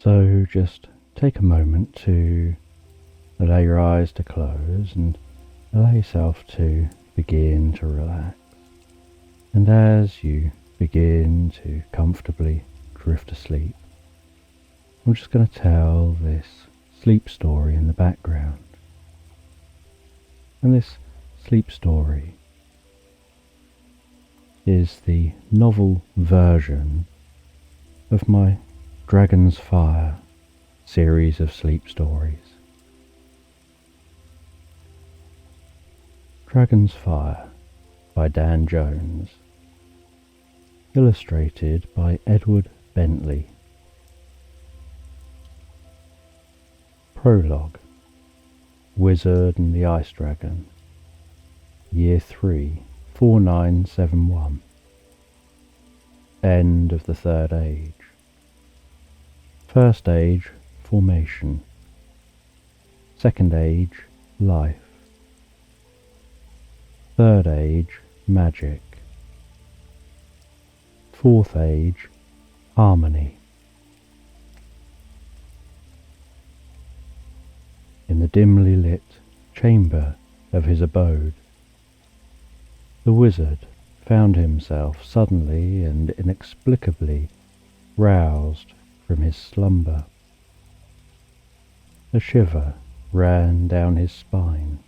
So just take a moment to allow your eyes to close and allow yourself to begin to relax. And as you begin to comfortably drift asleep, I'm just going to tell this sleep story in the background. And this sleep story is the novel version of my Dragon's Fire series of sleep stories. Dragon's Fire by Dan Jones, illustrated by Edward Bentley. Prologue, Wizard and the Ice Dragon, Year 3, 4971. End of the Third Age. First Age, Formation. Second Age, Life. Third Age, Magic. Fourth Age, Harmony. In the dimly lit chamber of his abode, the wizard found himself suddenly and inexplicably roused from his slumber. A shiver ran down his spine.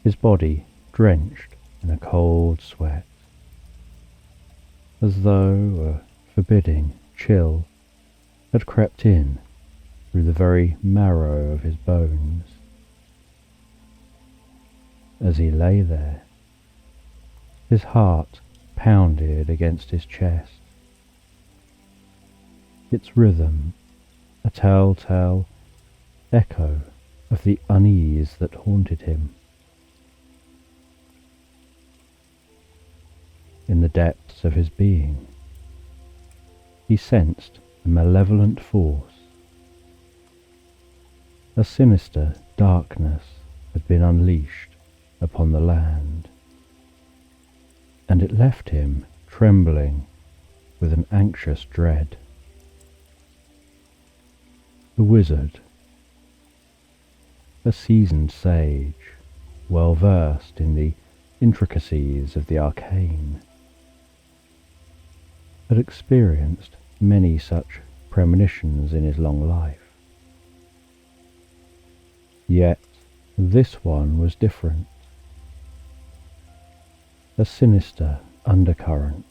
His body drenched in a cold sweat, as though a forbidding chill had crept in through the very marrow of his bones. As he lay there, his heart pounded against his chest, its rhythm a telltale echo of the unease that haunted him. In the depths of his being, he sensed a malevolent force. A sinister darkness had been unleashed upon the land, and it left him trembling with an anxious dread. The wizard, a seasoned sage, well versed in the intricacies of the arcane, had experienced many such premonitions in his long life. Yet this one was different. A sinister undercurrent,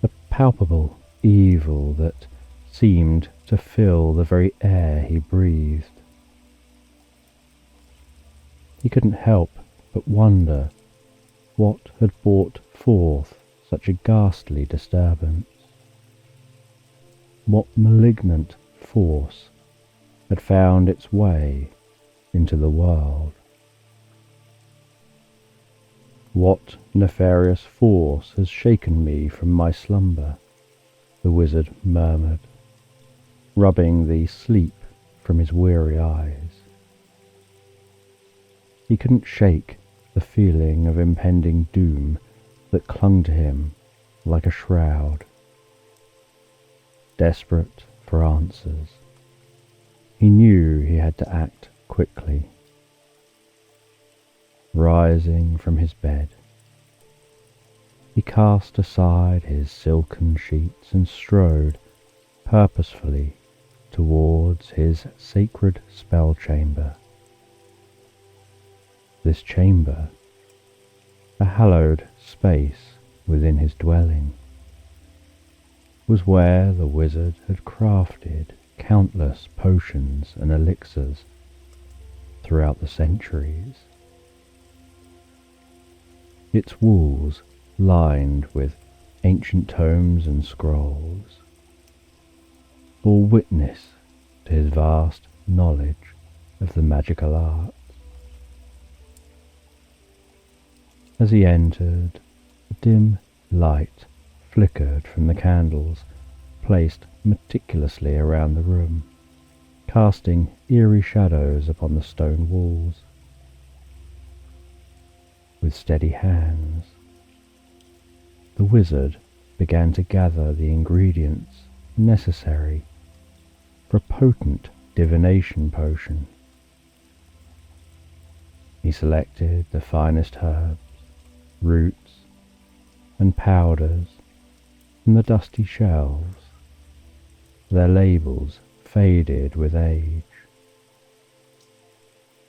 a palpable evil that seemed to fill the very air he breathed. He couldn't help but wonder what had brought forth such a ghastly disturbance. What malignant force had found its way into the world? What nefarious force has shaken me from my slumber? The wizard murmured, rubbing the sleep from his weary eyes. He couldn't shake the feeling of impending doom that clung to him like a shroud. Desperate for answers, he knew he had to act quickly. Rising from his bed, he cast aside his silken sheets and strode purposefully towards his sacred spell chamber. This chamber, a hallowed space within his dwelling, was where the wizard had crafted countless potions and elixirs throughout the centuries. Its walls lined with ancient tomes and scrolls bore witness to his vast knowledge of the magical arts. As he entered, a dim light flickered from the candles placed meticulously around the room, casting eerie shadows upon the stone walls. With steady hands, the wizard began to gather the ingredients necessary for a potent divination potion. He selected the finest herbs, roots, and powders from the dusty shelves, their labels faded with age.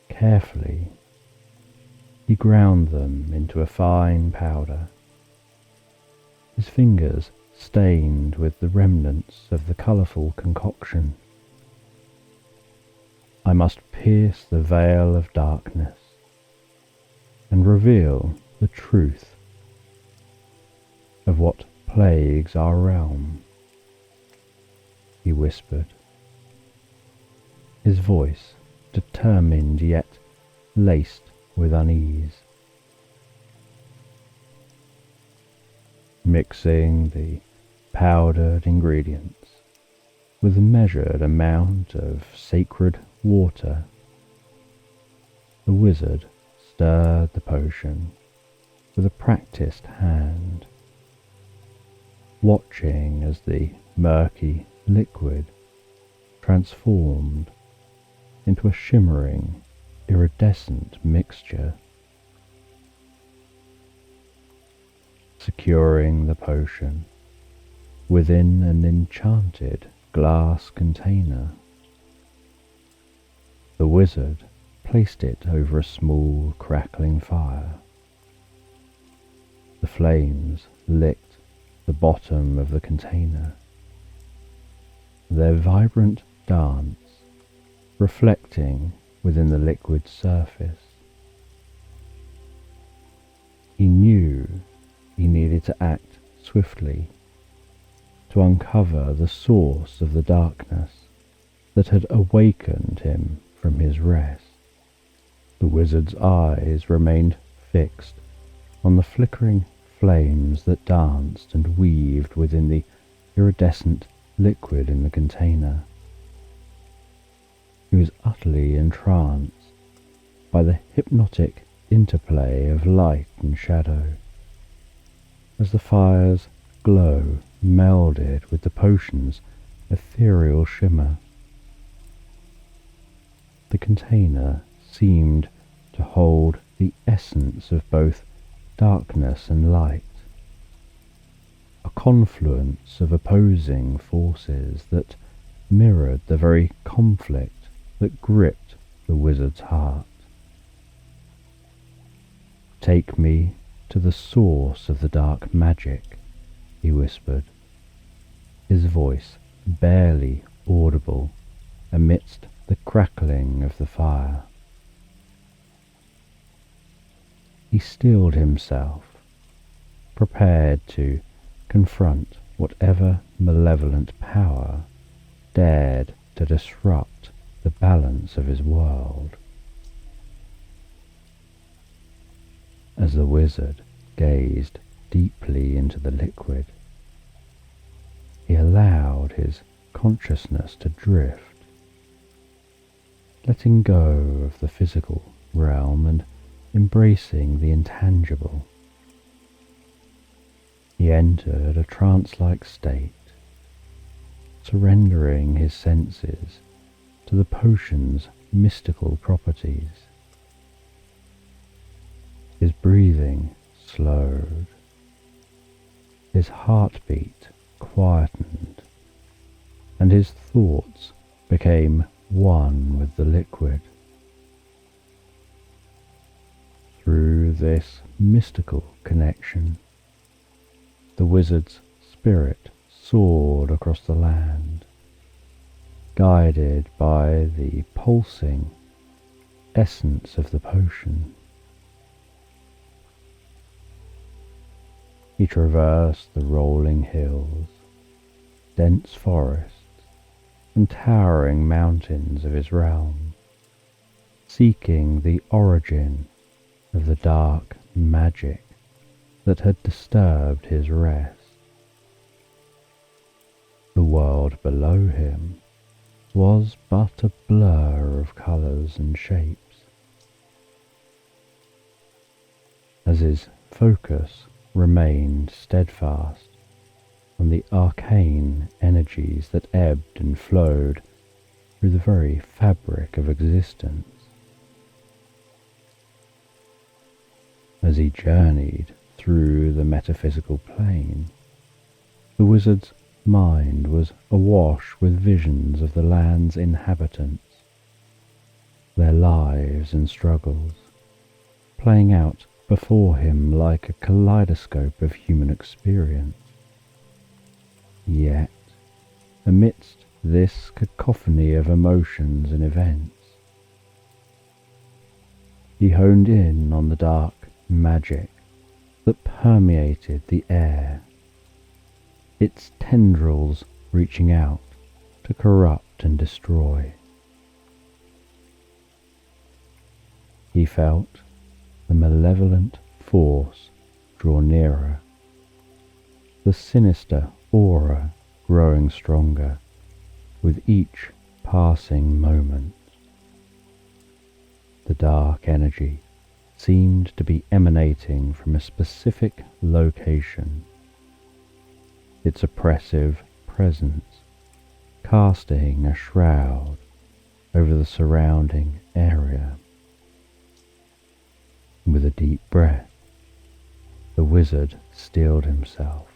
Carefully, he ground them into a fine powder, his fingers stained with the remnants of the colourful concoction. I must pierce the veil of darkness and reveal the truth of what plagues our realm, he whispered, his voice determined yet laced with unease. Mixing the powdered ingredients with a measured amount of sacred water, the wizard stirred the potion with a practiced hand, watching as the murky liquid transformed into a shimmering, iridescent mixture. Securing the potion within an enchanted glass container, the wizard placed it over a small crackling fire. The flames licked the bottom of the container, their vibrant dance reflecting within the liquid surface. He knew he needed to act swiftly to uncover the source of the darkness that had awakened him from his rest. The wizard's eyes remained fixed on the flickering flames that danced and weaved within the iridescent liquid in the container. He was utterly entranced by the hypnotic interplay of light and shadow, as the fire's glow melded with the potion's ethereal shimmer. The container seemed to hold the essence of both darkness and light, a confluence of opposing forces that mirrored the very conflict that gripped the wizard's heart. "Take me to the source of the dark magic," he whispered, his voice barely audible amidst the crackling of the fire. He steeled himself, prepared to confront whatever malevolent power dared to disrupt the balance of his world. As the wizard gazed deeply into the liquid, he allowed his consciousness to drift, letting go of the physical realm and embracing the intangible. He entered a trance-like state, surrendering his senses to the potion's mystical properties. His breathing slowed, his heartbeat quietened, and his thoughts became one with the liquid. Through this mystical connection, the wizard's spirit soared across the land, guided by the pulsing essence of the potion. He traversed the rolling hills, dense forests, and towering mountains of his realm, seeking the origin of the dark magic that had disturbed his rest. The world below him was but a blur of colours and shapes. As his focus remained steadfast on the arcane energies that ebbed and flowed through the very fabric of existence. As he journeyed through the metaphysical plane, the wizard's mind was awash with visions of the land's inhabitants, their lives and struggles, playing out before him like a kaleidoscope of human experience. Yet, amidst this cacophony of emotions and events, he honed in on the dark magic that permeated the air, its tendrils reaching out to corrupt and destroy. He felt the malevolent force draw nearer, the sinister aura growing stronger with each passing moment. The dark energy seemed to be emanating from a specific location, its oppressive presence casting a shroud over the surrounding area. With a deep breath, the wizard steeled himself,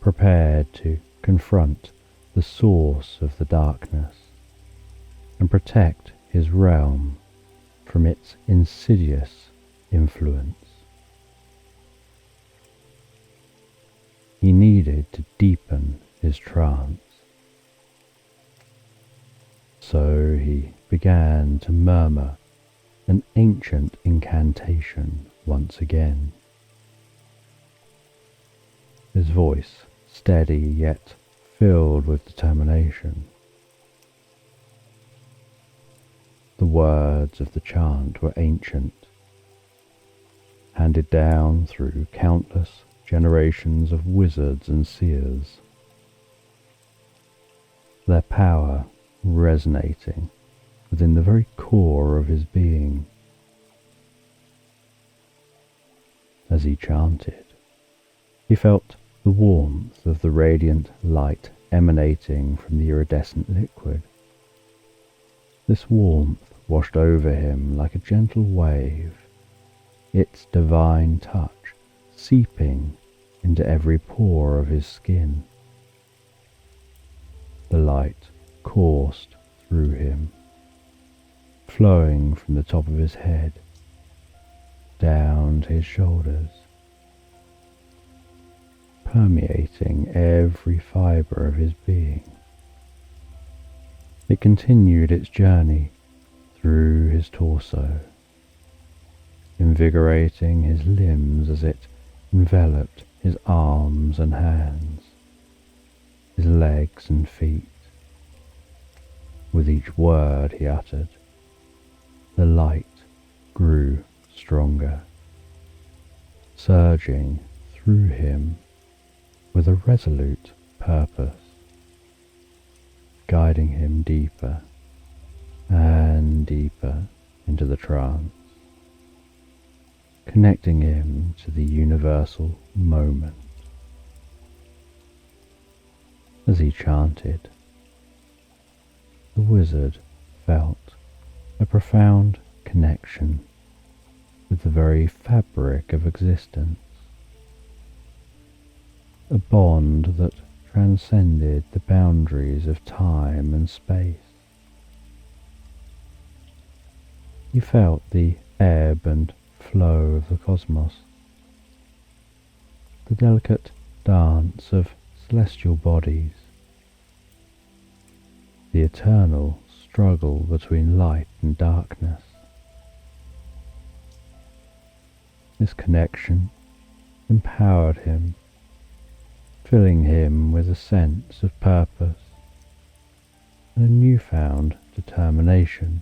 prepared to confront the source of the darkness and protect his realm from its insidious influence. He needed to deepen his trance, so he began to murmur an ancient incantation once again. His voice steady yet filled with determination. The words of the chant were ancient, handed down through countless generations of wizards and seers, their power resonating within the very core of his being. As he chanted, he felt the warmth of the radiant light emanating from the iridescent liquid. This warmth washed over him like a gentle wave, its divine touch seeping into every pore of his skin. The light coursed through him, flowing from the top of his head down to his shoulders, permeating every fibre of his being. It continued its journey through his torso, invigorating his limbs as it enveloped his arms and hands, his legs and feet. With each word he uttered, the light grew stronger, surging through him with a resolute purpose, guiding him deeper and deeper into the trance, connecting him to the universal moment. As he chanted, the wizard felt a profound connection with the very fabric of existence, a bond that transcended the boundaries of time and space. He felt the ebb and flow of the cosmos, the delicate dance of celestial bodies, the eternal struggle between light and darkness. This connection empowered him, filling him with a sense of purpose and a newfound determination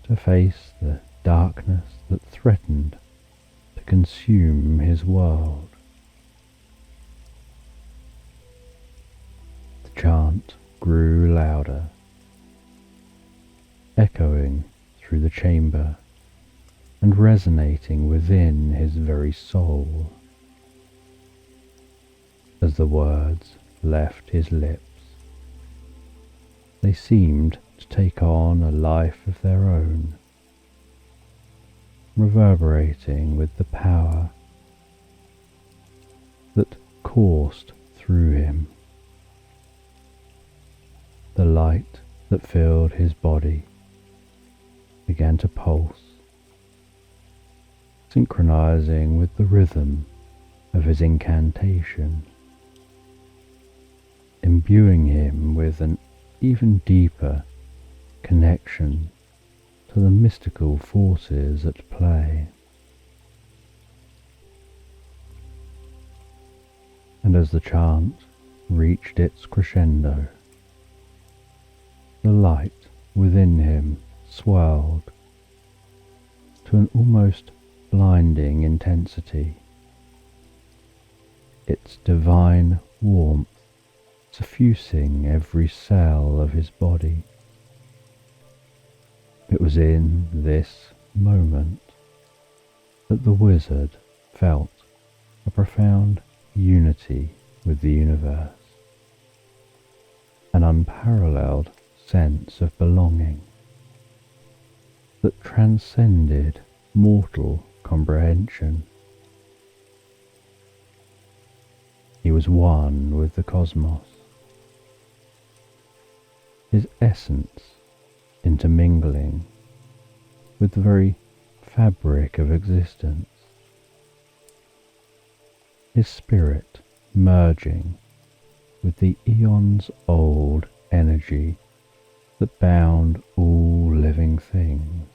to face the darkness that threatened to consume his world. The chant grew louder, echoing through the chamber and resonating within his very soul. As the words left his lips, they seemed to take on a life of their own, reverberating with the power that coursed through him. The light that filled his body began to pulse, synchronizing with the rhythm of his incantation, imbuing him with an even deeper connection to the mystical forces at play. And as the chant reached its crescendo, the light within him swelled to an almost blinding intensity, its divine warmth suffusing every cell of his body. It was in this moment that the wizard felt a profound unity with the universe, an unparalleled sense of belonging that transcended mortal comprehension. He was one with the cosmos, his essence intermingling with the very fabric of existence, his spirit merging with the eons-old energy that bound all living things.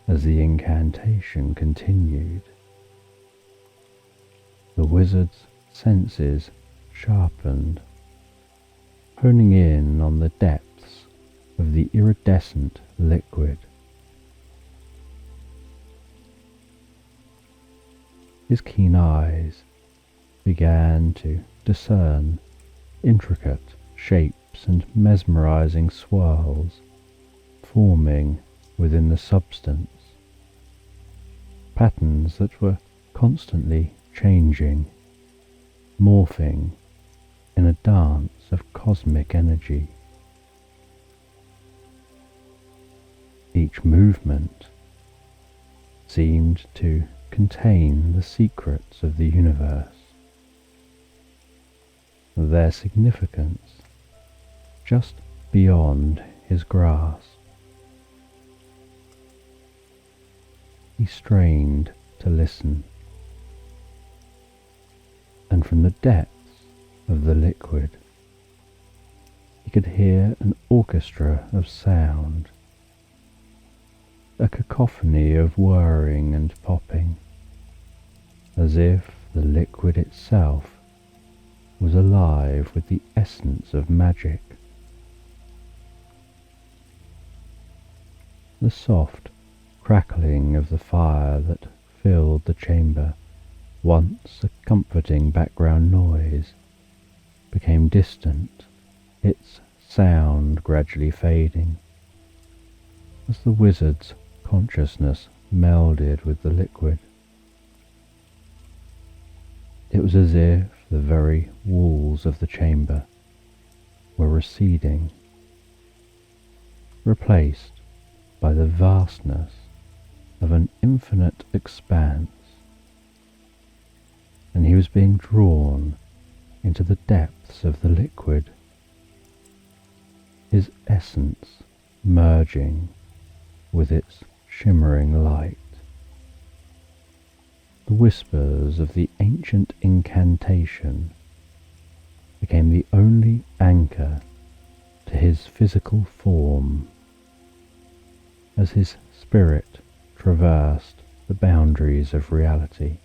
As the incantation continued, the wizard's senses sharpened, honing in on the depths of the iridescent liquid. His keen eyes began to discern intricate shapes and mesmerizing swirls forming within the substance, patterns that were constantly changing, morphing in a dance of cosmic energy. Each movement seemed to contain the secrets of the universe, their significance just beyond his grasp. He strained to listen, and from the depths of the liquid he could hear an orchestra of sound, a cacophony of whirring and popping, as if the liquid itself was alive with the essence of magic. The soft crackling of the fire that filled the chamber, once a comforting background noise, became distant, its sound gradually fading as the wizard's consciousness melded with the liquid. It was as if the very walls of the chamber were receding, replaced by the vastness of an infinite expanse, and he was being drawn into the depths of the liquid, his essence merging with its shimmering light. The whispers of the ancient incantation became the only anchor to his physical form, as his spirit traversed the boundaries of reality.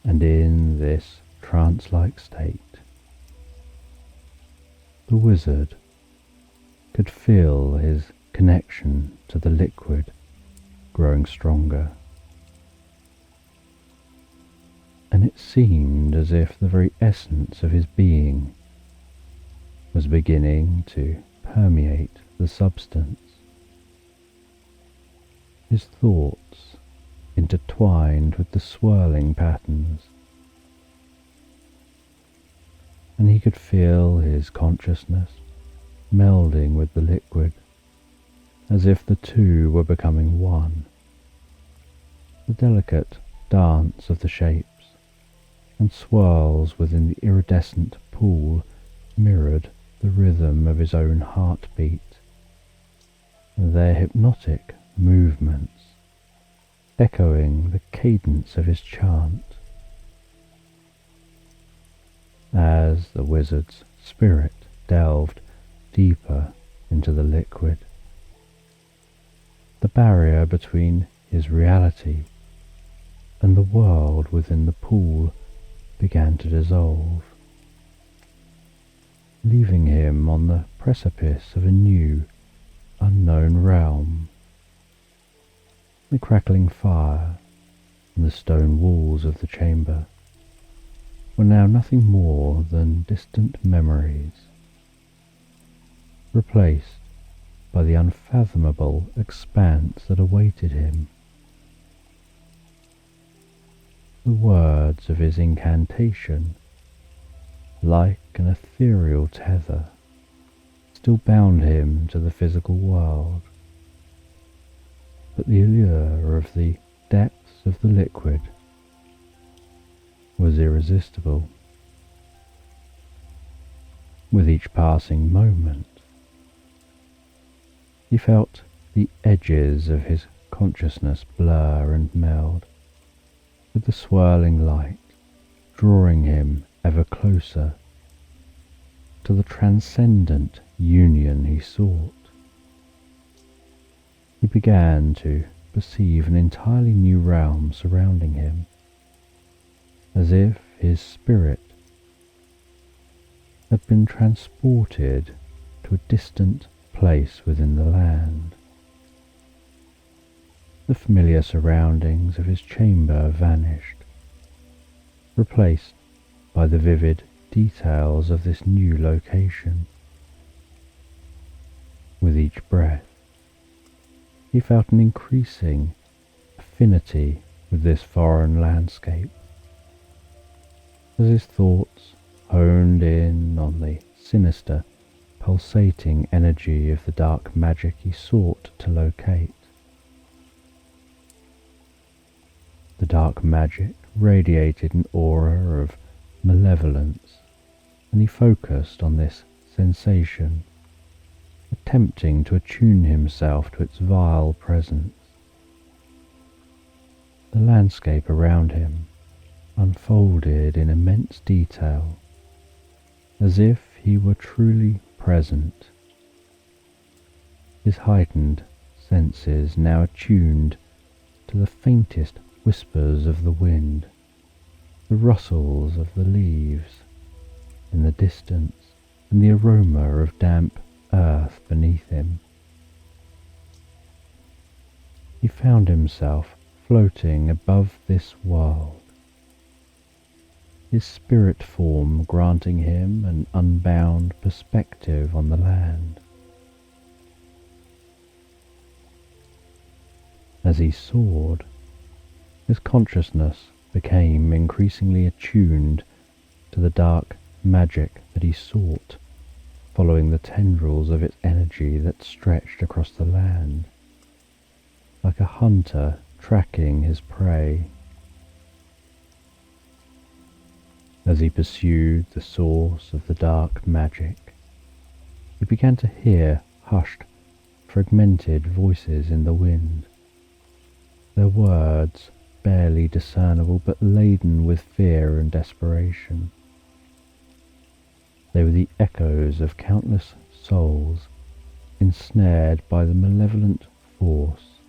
And in this trance-like state, the wizard could feel his connection to the liquid growing stronger, and it seemed as if the very essence of his being was beginning to permeate the substance. His thoughts intertwined with the swirling patterns, and he could feel his consciousness melding with the liquid, as if the two were becoming one. The delicate dance of the shapes and swirls within the iridescent pool mirrored the rhythm of his own heartbeat, and their hypnotic movements echoing the cadence of his chant. As the wizard's spirit delved deeper into the liquid, the barrier between his reality and the world within the pool began to dissolve, leaving him on the precipice of a new, unknown realm. The crackling fire and the stone walls of the chamber were now nothing more than distant memories, replaced by the unfathomable expanse that awaited him. The words of his incantation, like an ethereal tether, still bound him to the physical world, but the allure of the depths of the liquid was irresistible. With each passing moment, he felt the edges of his consciousness blur and meld, with the swirling light drawing him ever closer to the transcendent union he sought. He began to perceive an entirely new realm surrounding him, as if his spirit had been transported to a distant place within the land. The familiar surroundings of his chamber vanished, replaced by the vivid details of this new location. With each breath, he felt an increasing affinity with this foreign landscape, as his thoughts honed in on the sinister, pulsating energy of the dark magic he sought to locate. The dark magic radiated an aura of malevolence, and he focused on this sensation, attempting to attune himself to its vile presence. The landscape around him unfolded in immense detail, as if he were truly present, his heightened senses now attuned to the faintest whispers of the wind, the rustles of the leaves in the distance, and the aroma of damp earth beneath him. He found himself floating above this world, his spirit form granting him an unbound perspective on the land. As he soared, his consciousness became increasingly attuned to the dark magic that he sought, following the tendrils of its energy that stretched across the land, like a hunter tracking his prey. As he pursued the source of the dark magic, he began to hear hushed, fragmented voices in the wind, their words barely discernible but laden with fear and desperation. They were the echoes of countless souls ensnared by the malevolent force,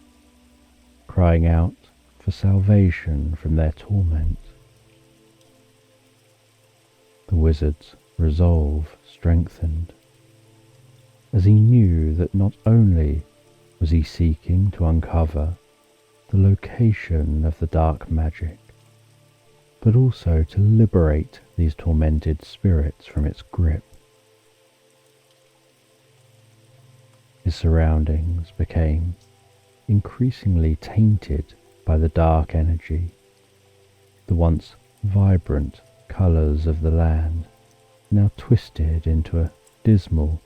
crying out for salvation from their torment. The wizard's resolve strengthened, as he knew that not only was he seeking to uncover the location of the dark magic, but also to liberate these tormented spirits from its grip. His surroundings became increasingly tainted by the dark energy. The once vibrant colours of the land now twisted into a dismal,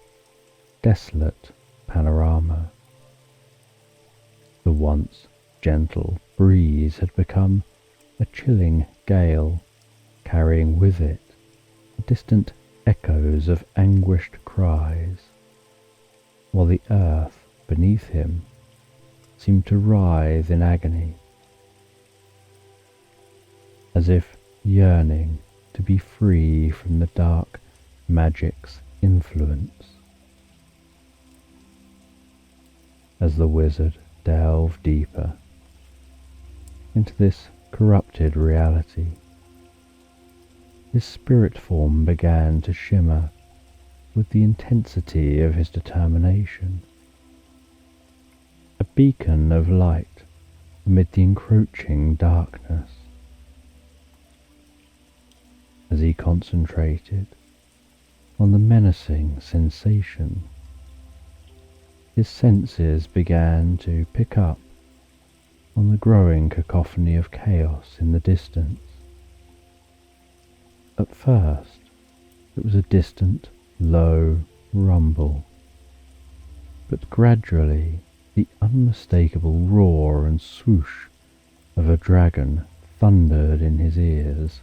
desolate panorama. The once gentle breeze had become a chilling gale, carrying with it distant echoes of anguished cries, while the earth beneath him seemed to writhe in agony, as if yearning to be free from the dark magic's influence. As the wizard delved deeper into this corrupted reality, his spirit form began to shimmer with the intensity of his determination, a beacon of light amid the encroaching darkness. As he concentrated on the menacing sensation, his senses began to pick up on the growing cacophony of chaos in the distance. At first, it was a distant, low rumble, but gradually the unmistakable roar and swoosh of a dragon thundered in his ears.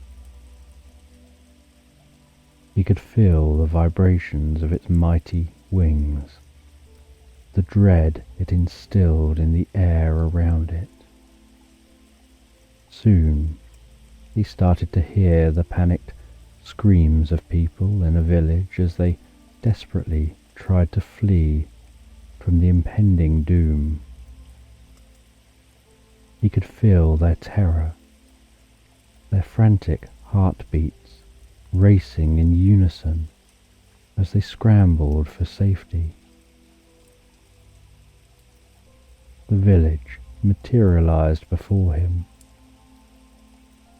He could feel the vibrations of its mighty wings, the dread it instilled in the air around it. Soon, he started to hear the panicked screams of people in a village as they desperately tried to flee from the impending doom. He could feel their terror, their frantic heartbeats racing in unison as they scrambled for safety. The village materialized before him,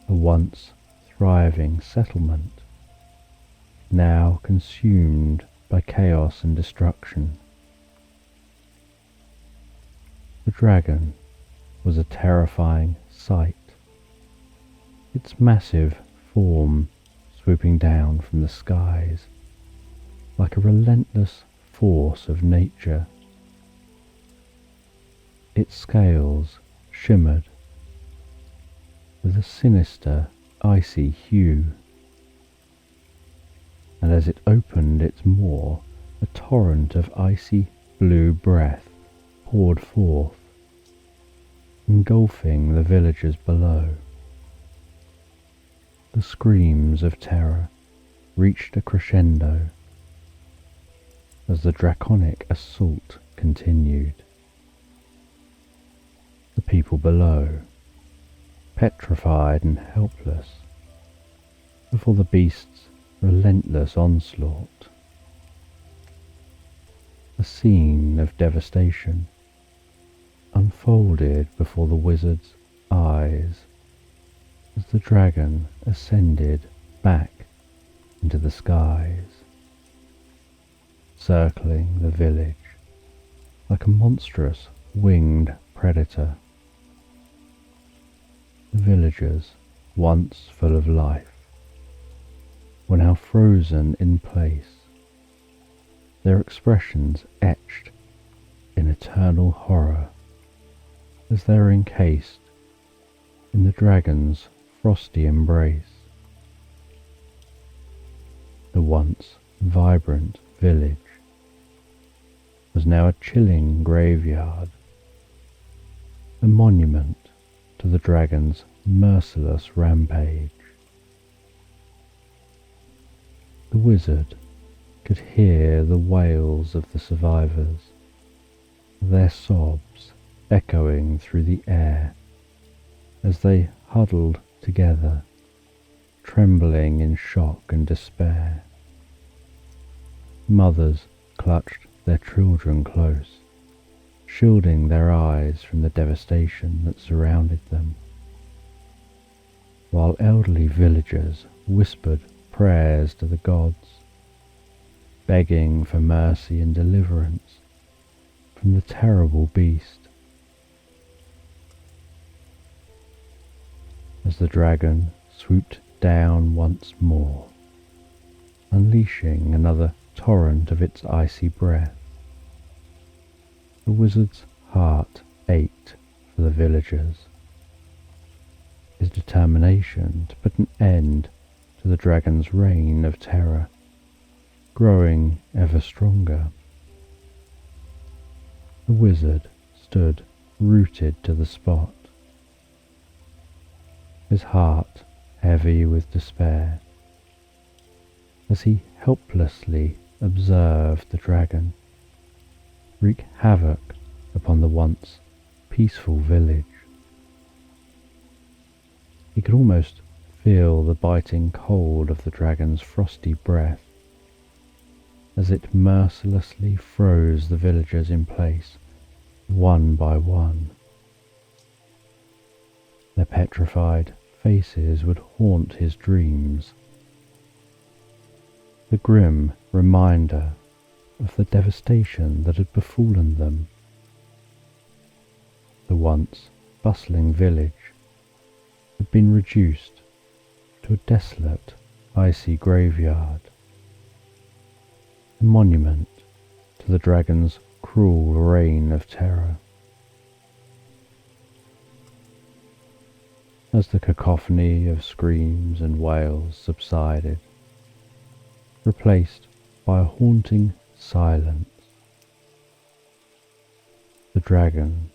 a once thriving settlement, now consumed by chaos and destruction. The dragon was a terrifying sight, its massive form swooping down from the skies like a relentless force of nature. Its scales shimmered with a sinister, icy hue, and as it opened its maw, a torrent of icy blue breath poured forth, engulfing the villagers below. The screams of terror reached a crescendo as the draconic assault continued. The people below, petrified and helpless before the beast's relentless onslaught. A scene of devastation unfolded before the wizard's eyes as the dragon ascended back into the skies, circling the village like a monstrous winged predator. The villagers, once full of life, were now frozen in place, their expressions etched in eternal horror as they were encased in the dragon's frosty embrace. The once vibrant village was now a chilling graveyard, a monument to the dragon's merciless rampage. The wizard could hear the wails of the survivors, their sobs echoing through the air as they huddled together, trembling in shock and despair. Mothers clutched their children close, shielding their eyes from the devastation that surrounded them, while elderly villagers whispered prayers to the gods, begging for mercy and deliverance from the terrible beast. as the dragon swooped down once more, unleashing another torrent of its icy breath. The wizard's heart ached for the villagers. His determination to put an end to the dragon's reign of terror growing ever stronger. The wizard stood rooted to the spot, his heart heavy with despair, as he helplessly observed the dragon wreak havoc upon the once peaceful village. He could almost feel the biting cold of the dragon's frosty breath as it mercilessly froze the villagers in place, one by one. Their petrified faces would haunt his dreams, the grim reminder of the devastation that had befallen them. The once bustling village had been reduced to a desolate, icy graveyard, a monument to the dragon's cruel reign of terror. As the cacophony of screams and wails subsided, replaced by a haunting silence, the dragon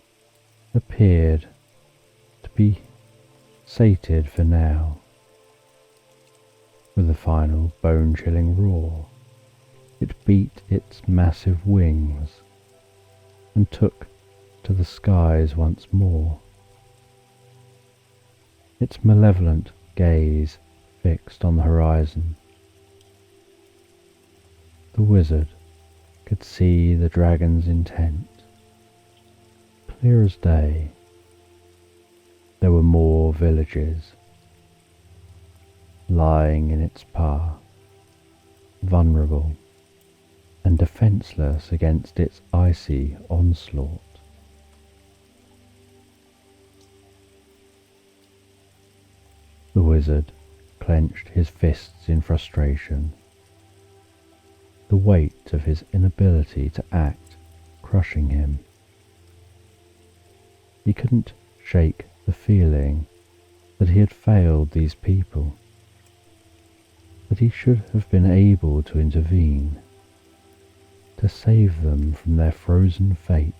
appeared to be sated for now. With a final bone-chilling roar, it beat its massive wings and took to the skies once more, its malevolent gaze fixed on the horizon. The wizard could see the dragon's intent, clear as day. There were more villages lying in its path, vulnerable and defenseless against its icy onslaught. The wizard clenched his fists in frustration, the weight of his inability to act crushing him. He couldn't shake the feeling that he had failed these people, that he should have been able to intervene, to save them from their frozen fate.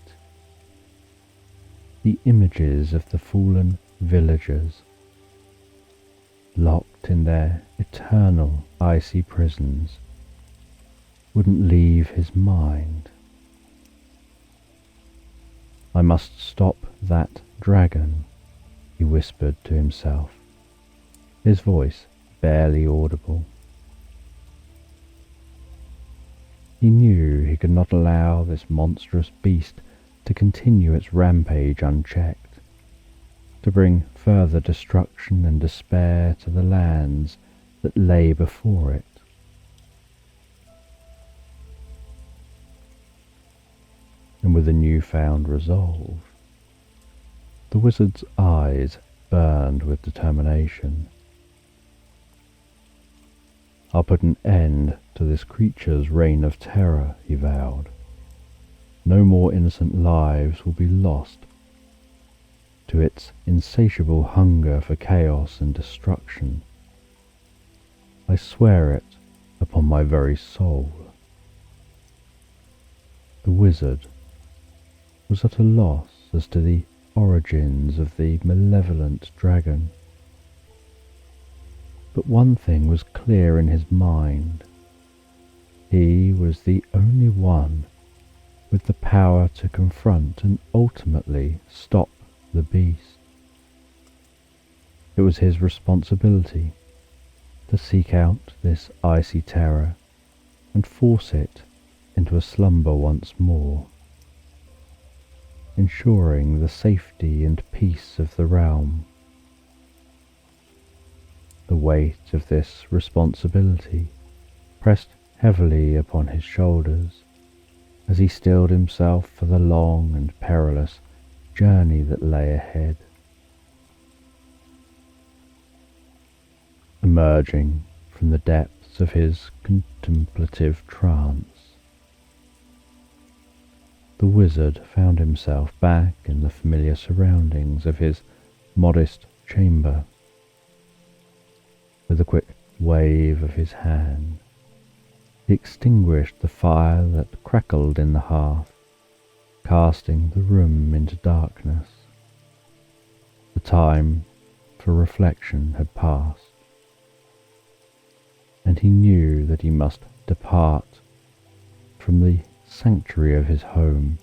The images of the fallen villagers, locked in their eternal icy prisons, wouldn't leave his mind. I must stop that dragon, he whispered to himself, his voice barely audible. He knew he could not allow this monstrous beast to continue its rampage unchecked, to bring further destruction and despair to the lands that lay before it. And with a newfound resolve, the wizard's eyes burned with determination. I'll put an end to this creature's reign of terror, he vowed. No more innocent lives will be lost to its insatiable hunger for chaos and destruction. I swear it upon my very soul. The wizard was at a loss as to the origins of the malevolent dragon. But one thing was clear in his mind. He was the only one with the power to confront and ultimately stop the beast. It was his responsibility to seek out this icy terror and force it into a slumber once more, ensuring the safety and peace of the realm. The weight of this responsibility pressed heavily upon his shoulders as he steeled himself for the long and perilous journey that lay ahead. emerging from the depths of his contemplative trance. The wizard found himself back in the familiar surroundings of his modest chamber. With a quick wave of his hand, he extinguished the fire that crackled in the hearth, casting the room into darkness. The time for reflection had passed, and he knew that he must depart from the sanctuary of his home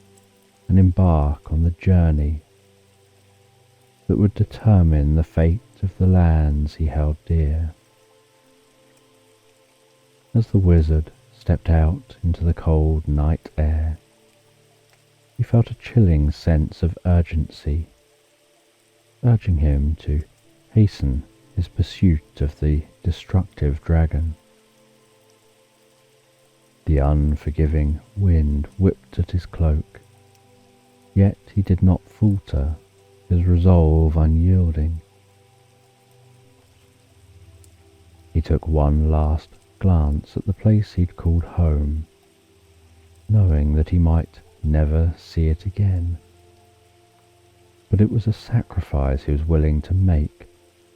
and embark on the journey that would determine the fate of the lands he held dear. As the wizard stepped out into the cold night air, he felt a chilling sense of urgency, urging him to hasten his pursuit of the destructive dragon. The unforgiving wind whipped at his cloak, yet he did not falter, his resolve unyielding. He took one last glance at the place he'd called home, knowing that he might never see it again. But it was a sacrifice he was willing to make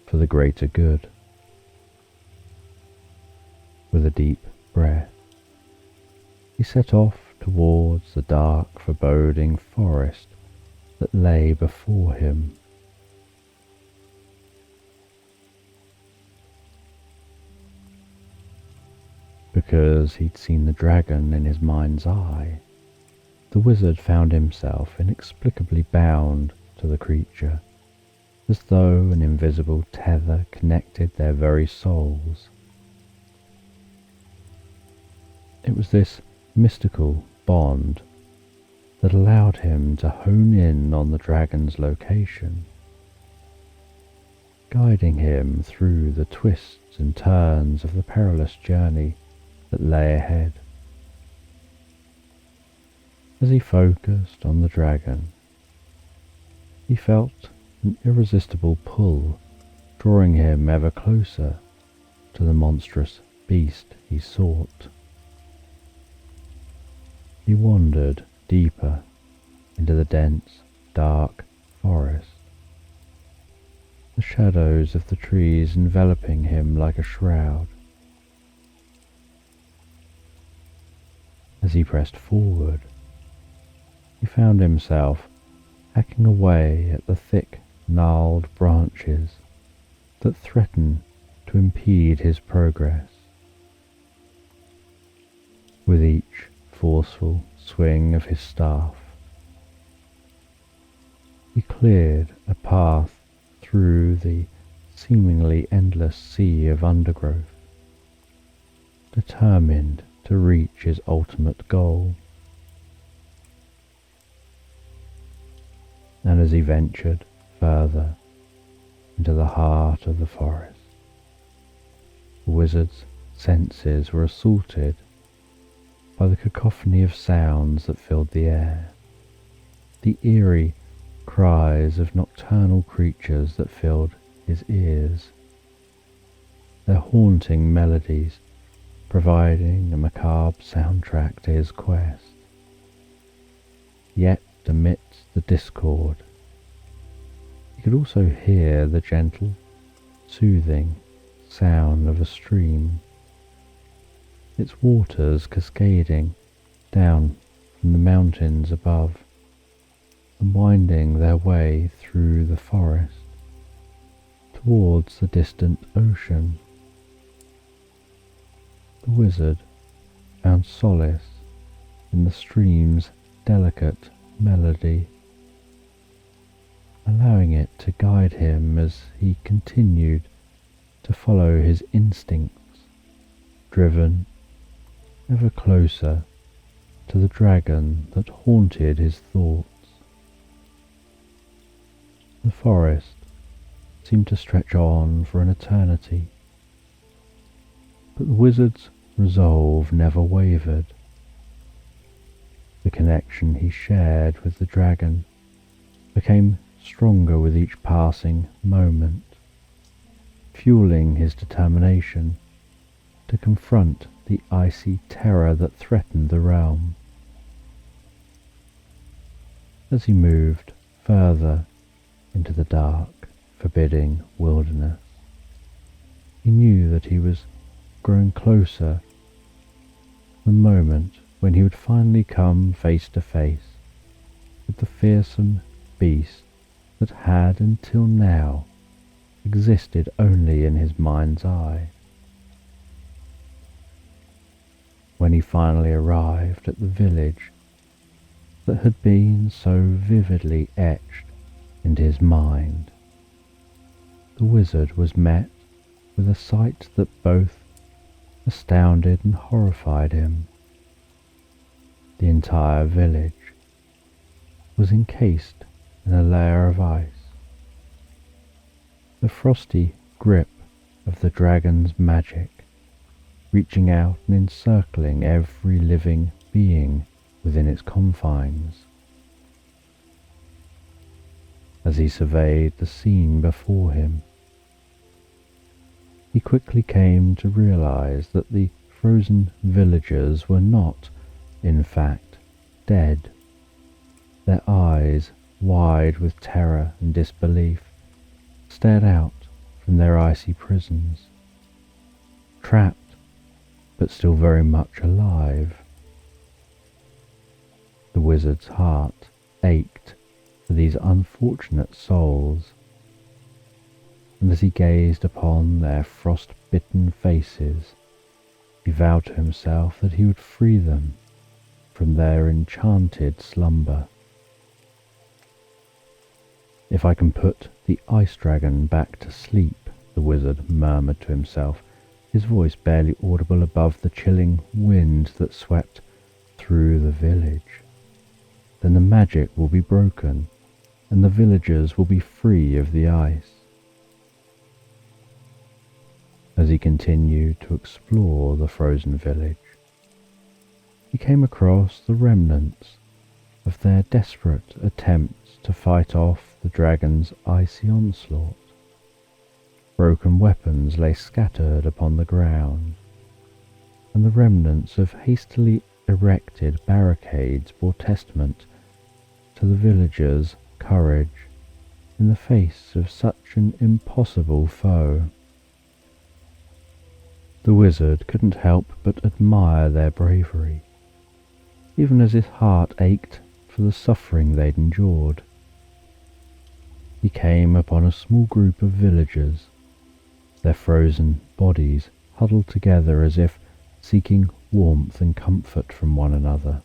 for the greater good. With a deep breath, he set off towards the dark, foreboding forest that lay before him. Because he'd seen the dragon in his mind's eye, the wizard found himself inexplicably bound to the creature, as though an invisible tether connected their very souls. It was this mystical bond that allowed him to hone in on the dragon's location, guiding him through the twists and turns of the perilous journey that lay ahead. As he focused on the dragon, he felt an irresistible pull drawing him ever closer to the monstrous beast he sought. He wandered deeper into the dense, dark forest, the shadows of the trees enveloping him like a shroud. As he pressed forward, he found himself hacking away at the thick, gnarled branches that threatened to impede his progress. With each forceful swing of his staff, he cleared a path through the seemingly endless sea of undergrowth, determined to reach his ultimate goal. And as he ventured further into the heart of the forest, the wizard's senses were assaulted by the cacophony of sounds that filled the air, the eerie cries of nocturnal creatures that filled his ears, their haunting melodies providing a macabre soundtrack to his quest. Yet amidst the discord, he could also hear the gentle, soothing sound of a stream, its waters cascading down from the mountains above and winding their way through the forest towards the distant ocean. The wizard found solace in the stream's delicate melody, allowing it to guide him as he continued to follow his instincts, driven ever closer to the dragon that haunted his thoughts. The forest seemed to stretch on for an eternity, but the wizard's resolve never wavered. The connection he shared with the dragon became stronger with each passing moment, fueling his determination to confront the icy terror that threatened the realm. As he moved further into the dark, forbidding wilderness, he knew that he was growing closer to the moment when he would finally come face to face with the fearsome beast that had until now existed only in his mind's eye. When he finally arrived at the village that had been so vividly etched into his mind, the wizard was met with a sight that both astounded and horrified him. The entire village was encased in a layer of ice. The frosty grip of the dragon's magic, reaching out and encircling every living being within its confines. As he surveyed the scene before him, he quickly came to realize that the frozen villagers were not, in fact, dead. Their eyes, wide with terror and disbelief, stared out from their icy prisons, trapped but still very much alive. The wizard's heart ached for these unfortunate souls, and as he gazed upon their frost-bitten faces, he vowed to himself that he would free them from their enchanted slumber. "If I can put the ice dragon back to sleep," the wizard murmured to himself, his voice barely audible above the chilling wind that swept through the village, "then the magic will be broken, and the villagers will be free of the ice." As he continued to explore the frozen village, he came across the remnants of their desperate attempts to fight off the dragon's icy onslaught. Broken weapons lay scattered upon the ground, and the remnants of hastily erected barricades bore testament to the villagers' courage in the face of such an impossible foe. The wizard couldn't help but admire their bravery, even as his heart ached for the suffering they'd endured. He came upon a small group of villagers, their frozen bodies huddled together as if seeking warmth and comfort from one another.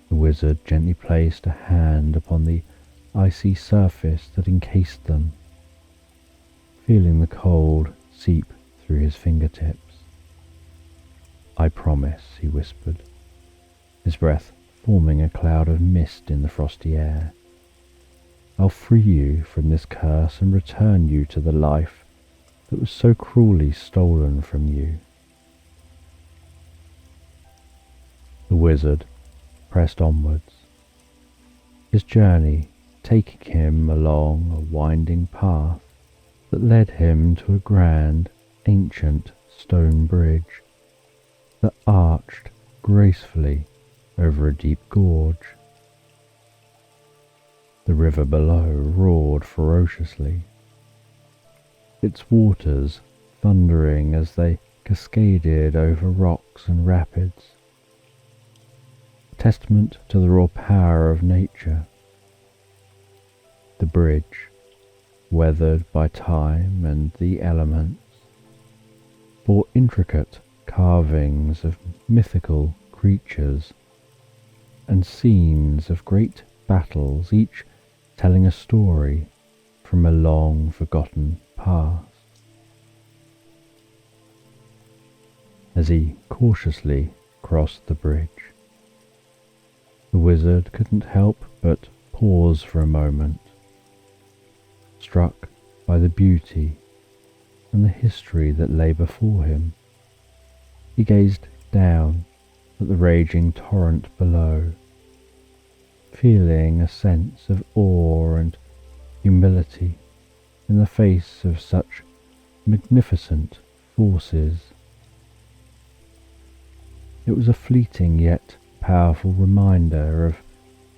The wizard gently placed a hand upon the icy surface that encased them, feeling the cold seep through his fingertips. "I promise," he whispered, his breath forming a cloud of mist in the frosty air. "I'll free you from this curse and return you to the life that was so cruelly stolen from you." The wizard pressed onwards, his journey taking him along a winding path that led him to a grand, ancient stone bridge that arched gracefully over a deep gorge. The river below roared ferociously, its waters thundering as they cascaded over rocks and rapids, a testament to the raw power of nature. The bridge, weathered by time and the elements, bore intricate carvings of mythical creatures and scenes of great battles, each telling a story from a long forgotten past. As he cautiously crossed the bridge, the wizard couldn't help but pause for a moment, struck by the beauty and the history that lay before him. He gazed down at the raging torrent below, feeling a sense of awe and humility in the face of such magnificent forces. It was a fleeting yet powerful reminder of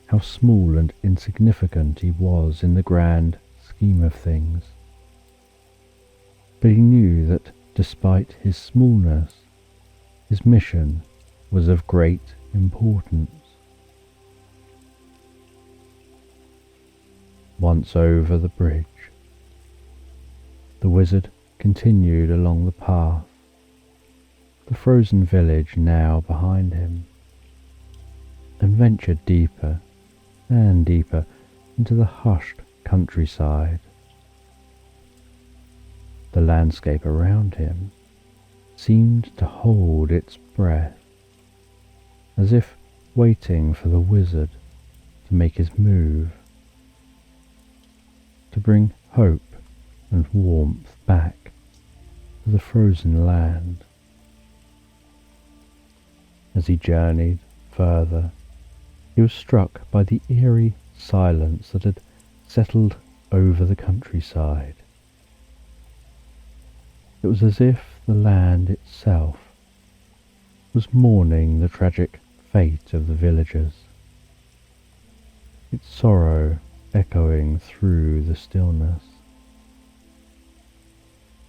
how small and insignificant he was in the grand scheme of things. But he knew that despite his smallness, his mission was of great importance. Once over the bridge, the wizard continued along the path, the frozen village now behind him, and ventured deeper and deeper into the hushed countryside. The landscape around him seemed to hold its breath, as if waiting for the wizard to make his move, to bring hope and warmth back to the frozen land. As he journeyed further, he was struck by the eerie silence that had settled over the countryside. It was as if the land itself was mourning the tragic fate of the villagers, its sorrow echoing through the stillness.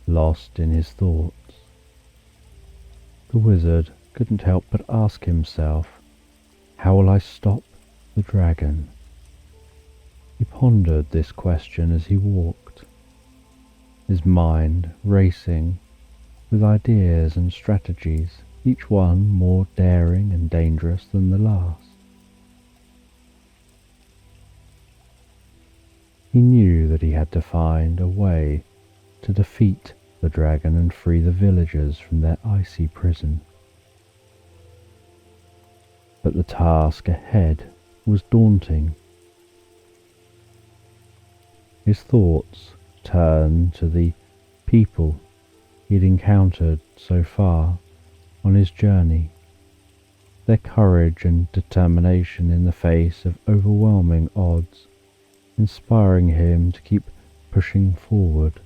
Lost in his thoughts, the wizard couldn't help but ask himself, "How will I stop the dragon?" He pondered this question as he walked, his mind racing with ideas and strategies, each one more daring and dangerous than the last. He knew that he had to find a way to defeat the dragon and free the villagers from their icy prison. But the task ahead was daunting. His thoughts turned to the people he'd encountered so far on his journey, their courage and determination in the face of overwhelming odds, inspiring him to keep pushing forward.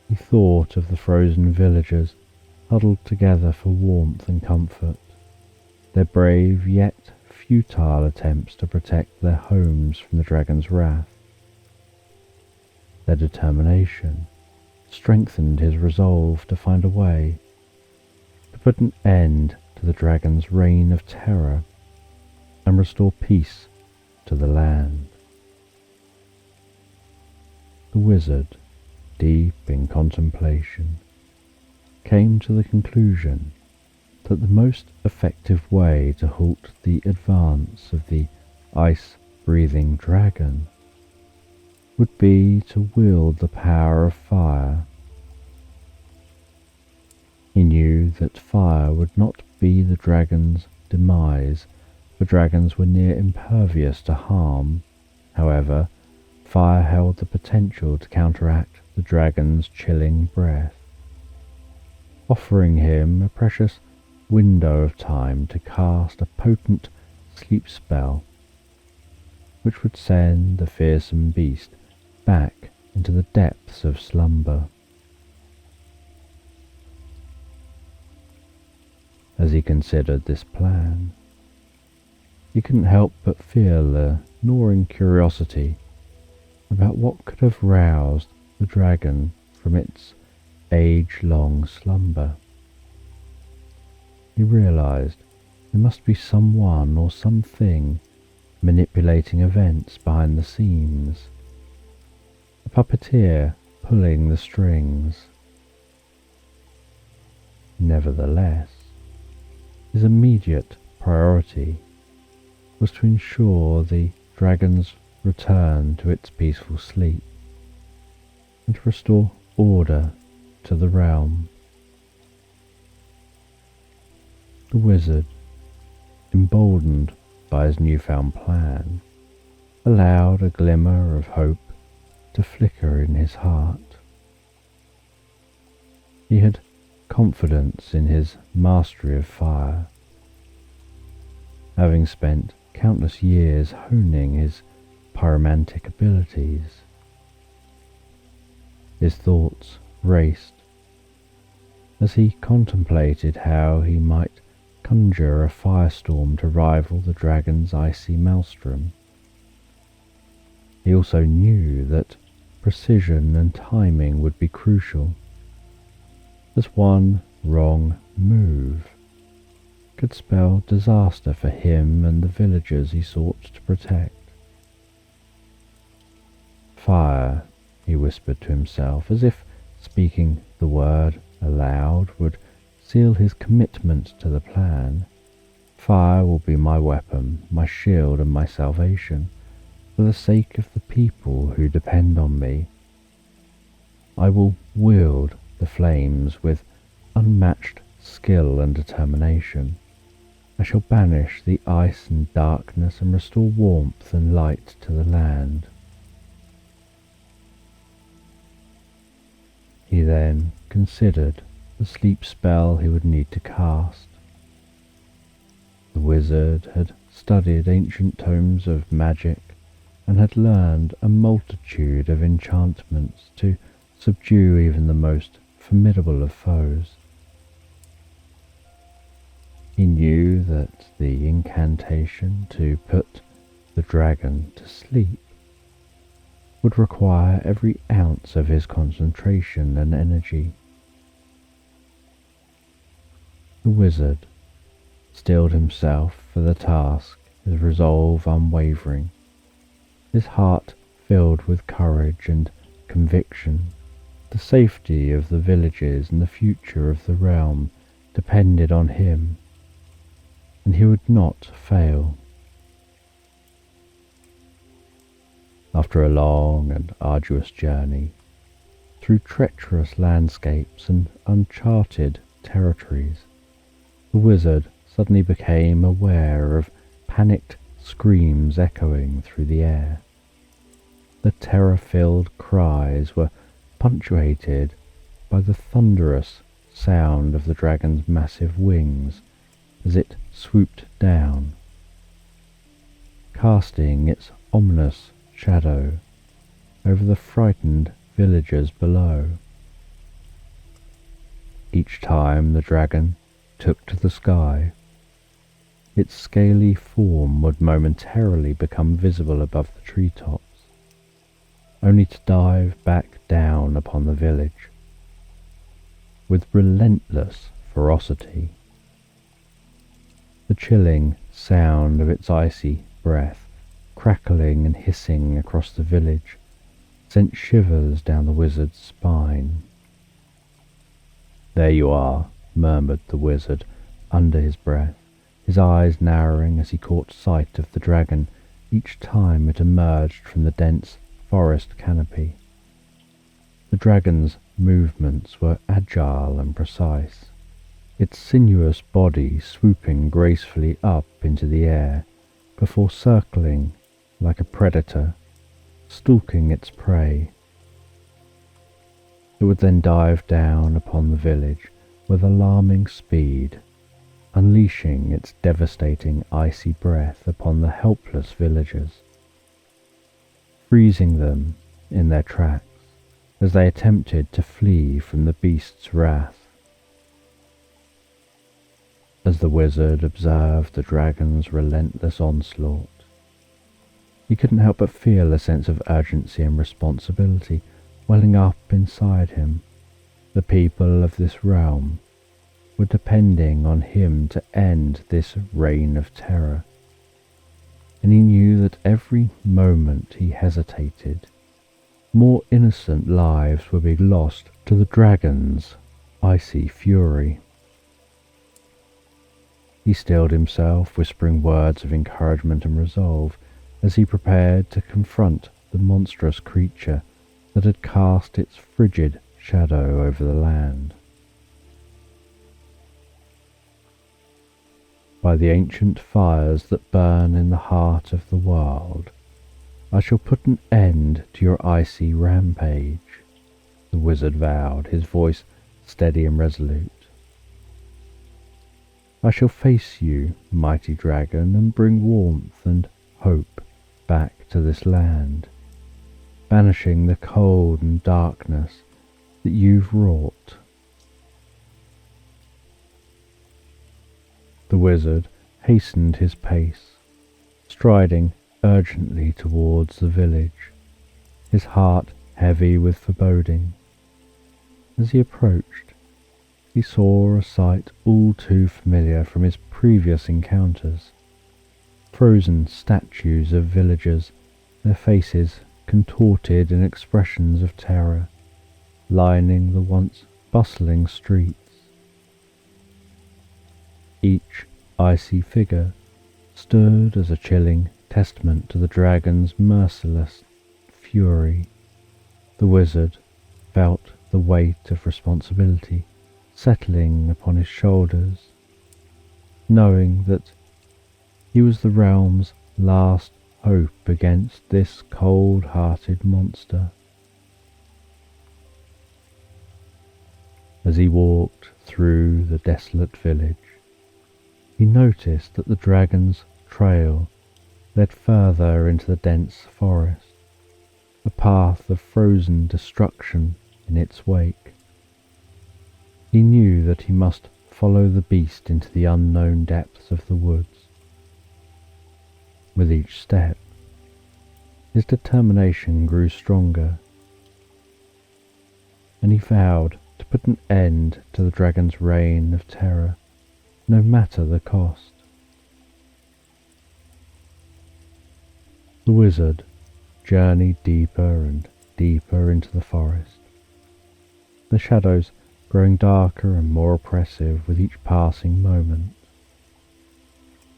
He thought of the frozen villagers huddled together for warmth and comfort, their brave yet futile attempts to protect their homes from the dragon's wrath. Their determination strengthened his resolve to find a way to put an end to the dragon's reign of terror and restore peace to the land. The wizard, deep in contemplation, came to the conclusion that the most effective way to halt the advance of the ice-breathing dragon would be to wield the power of fire. He knew that fire would not be the dragon's demise, for dragons were near impervious to harm. However, fire held the potential to counteract the dragon's chilling breath, offering him a precious window of time to cast a potent sleep spell, which would send the fearsome beast back into the depths of slumber. As he considered this plan, he couldn't help but feel a gnawing curiosity about what could have roused the dragon from its age-long slumber. He realized there must be someone or something manipulating events behind the scenes, a puppeteer pulling the strings. Nevertheless, his immediate priority was to ensure the dragon's return to its peaceful sleep and to restore order to the realm. The wizard, emboldened by his newfound plan, allowed a glimmer of hope to flicker in his heart. He had confidence in his mastery of fire, having spent countless years honing his pyromantic abilities. His thoughts raced as he contemplated how he might conjure a firestorm to rival the dragon's icy maelstrom. He also knew that precision and timing would be crucial, as one wrong move could spell disaster for him and the villagers he sought to protect. Fire, he whispered to himself, as if speaking the word aloud would seal his commitment to the plan. Fire will be my weapon, my shield and my salvation, for the sake of the people who depend on me. I will wield the flames with unmatched skill and determination. I shall banish the ice and darkness and restore warmth and light to the land. He then considered the sleep spell he would need to cast. The wizard had studied ancient tomes of magic and had learned a multitude of enchantments to subdue even the most formidable of foes. He knew that the incantation to put the dragon to sleep would require every ounce of his concentration and energy. The wizard steeled himself for the task, his resolve unwavering, his heart filled with courage and conviction. The safety of the villages and the future of the realm depended on him, and he would not fail. After a long and arduous journey through treacherous landscapes and uncharted territories, the wizard suddenly became aware of panicked screams echoing through the air. The terror-filled cries were punctuated by the thunderous sound of the dragon's massive wings as it swooped down, casting its ominous shadow over the frightened villagers below. Each time the dragon took to the sky, its scaly form would momentarily become visible above the treetops, only to dive back down upon the village with relentless ferocity. The chilling sound of its icy breath crackling and hissing across the village sent shivers down the wizard's spine. "There you are," murmured the wizard under his breath, his eyes narrowing as he caught sight of the dragon each time it emerged from the dense forest canopy. The dragon's movements were agile and precise, its sinuous body swooping gracefully up into the air before circling like a predator, stalking its prey. It would then dive down upon the village with alarming speed, unleashing its devastating icy breath upon the helpless villagers, freezing them in their tracks as they attempted to flee from the beast's wrath. As the wizard observed the dragon's relentless onslaught, he couldn't help but feel a sense of urgency and responsibility welling up inside him. The people of this realm were depending on him to end this reign of terror, and he knew that every moment he hesitated, more innocent lives were being lost to the dragon's icy fury. He steeled himself, whispering words of encouragement and resolve, as he prepared to confront the monstrous creature that had cast its frigid shadow over the land. By the ancient fires that burn in the heart of the world, I shall put an end to your icy rampage, the wizard vowed, his voice steady and resolute. I shall face you, mighty dragon, and bring warmth and hope back to this land, banishing the cold and darkness that you've wrought. The wizard hastened his pace, striding urgently towards the village, his heart heavy with foreboding. As he approached, he saw a sight all too familiar from his previous encounters. Frozen statues of villagers, their faces contorted in expressions of terror, lining the once bustling streets. Each icy figure stood as a chilling testament to the dragon's merciless fury. The wizard felt the weight of responsibility settling upon his shoulders, knowing that he was the realm's last hope against this cold-hearted monster. As he walked through the desolate village, he noticed that the dragon's trail led further into the dense forest, a path of frozen destruction in its wake. He knew that he must follow the beast into the unknown depths of the woods. With each step, his determination grew stronger, and he vowed to put an end to the dragon's reign of terror, no matter the cost. The wizard journeyed deeper and deeper into the forest, the shadows growing darker and more oppressive with each passing moment.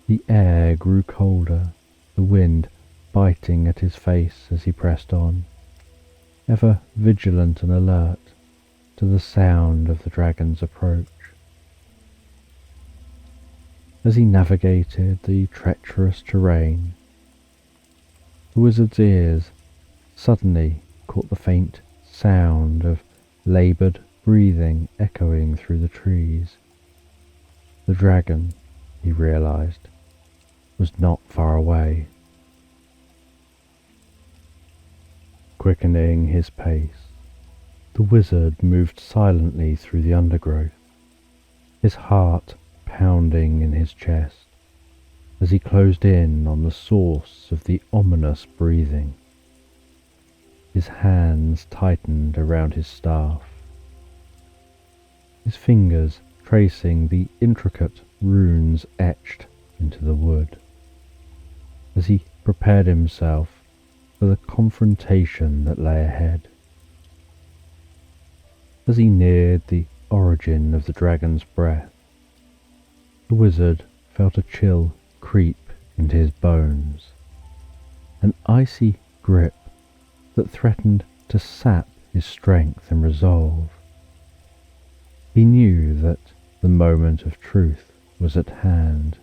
The air grew colder, the wind biting at his face as he pressed on, ever vigilant and alert to the sound of the dragon's approach. As he navigated the treacherous terrain, the wizard's ears suddenly caught the faint sound of laboured breathing echoing through the trees. The dragon, he realised, was not far away. Quickening his pace, the wizard moved silently through the undergrowth, his heart pounding in his chest as he closed in on the source of the ominous breathing. His hands tightened around his staff, his fingers tracing the intricate runes etched into the wood, as he prepared himself for the confrontation that lay ahead. As he neared the origin of the dragon's breath, the wizard felt a chill creep into his bones, an icy grip that threatened to sap his strength and resolve. He knew that the moment of truth was at hand,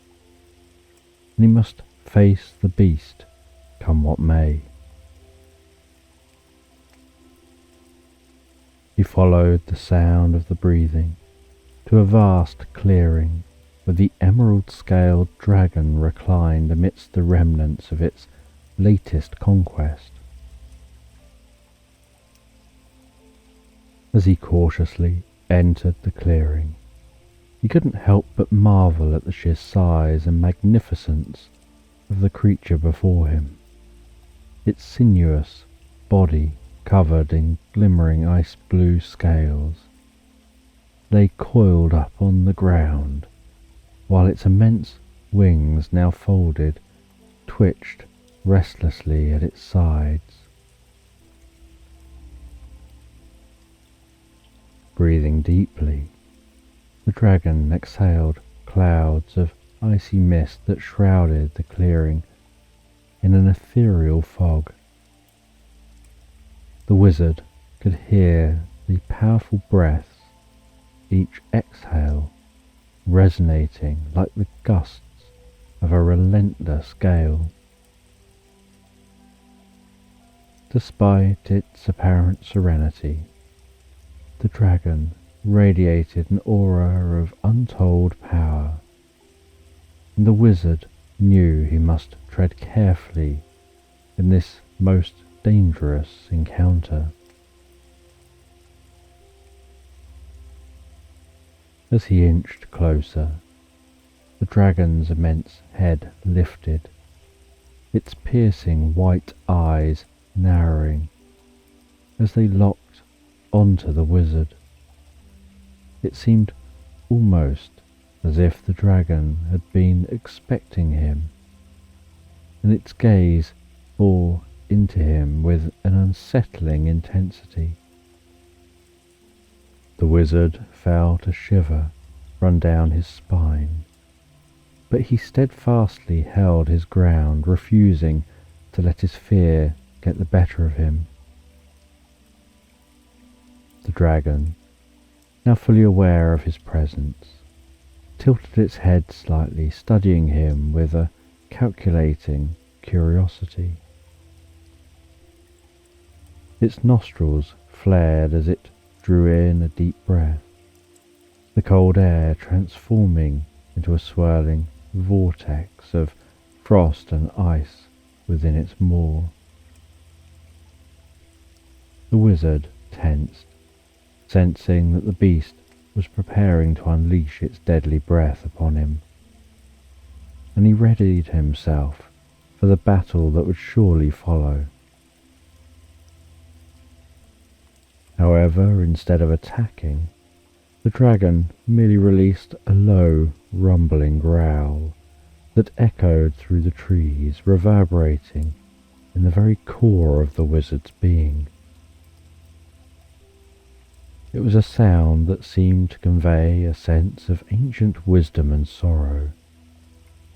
and he must face the beast, come what may. He followed the sound of the breathing to a vast clearing where the emerald-scaled dragon reclined amidst the remnants of its latest conquest. As he cautiously entered the clearing, he couldn't help but marvel at the sheer size and magnificence of the creature before him. Its sinuous body, covered in glimmering ice-blue scales, lay coiled up on the ground, while its immense wings, now folded, twitched restlessly at its sides. Breathing deeply, the dragon exhaled clouds of icy mist that shrouded the clearing in an ethereal fog. The wizard could hear the powerful breaths, each exhale resonating like the gusts of a relentless gale. Despite its apparent serenity, the dragon radiated an aura of untold power, and the wizard knew he must tread carefully in this most dangerous encounter. As he inched closer, the dragon's immense head lifted, its piercing white eyes narrowing as they locked onto the wizard. It seemed almost as if the dragon had been expecting him, and its gaze bore into him with an unsettling intensity. The wizard felt a shiver run down his spine, but he steadfastly held his ground, refusing to let his fear get the better of him. The dragon, now fully aware of his presence, tilted its head slightly, studying him with a calculating curiosity. Its nostrils flared as it drew in a deep breath, the cold air transforming into a swirling vortex of frost and ice within its maw. The wizard tensed, sensing that the beast was preparing to unleash its deadly breath upon him, and he readied himself for the battle that would surely follow. However, instead of attacking, the dragon merely released a low, rumbling growl that echoed through the trees, reverberating in the very core of the wizard's being. It was a sound that seemed to convey a sense of ancient wisdom and sorrow,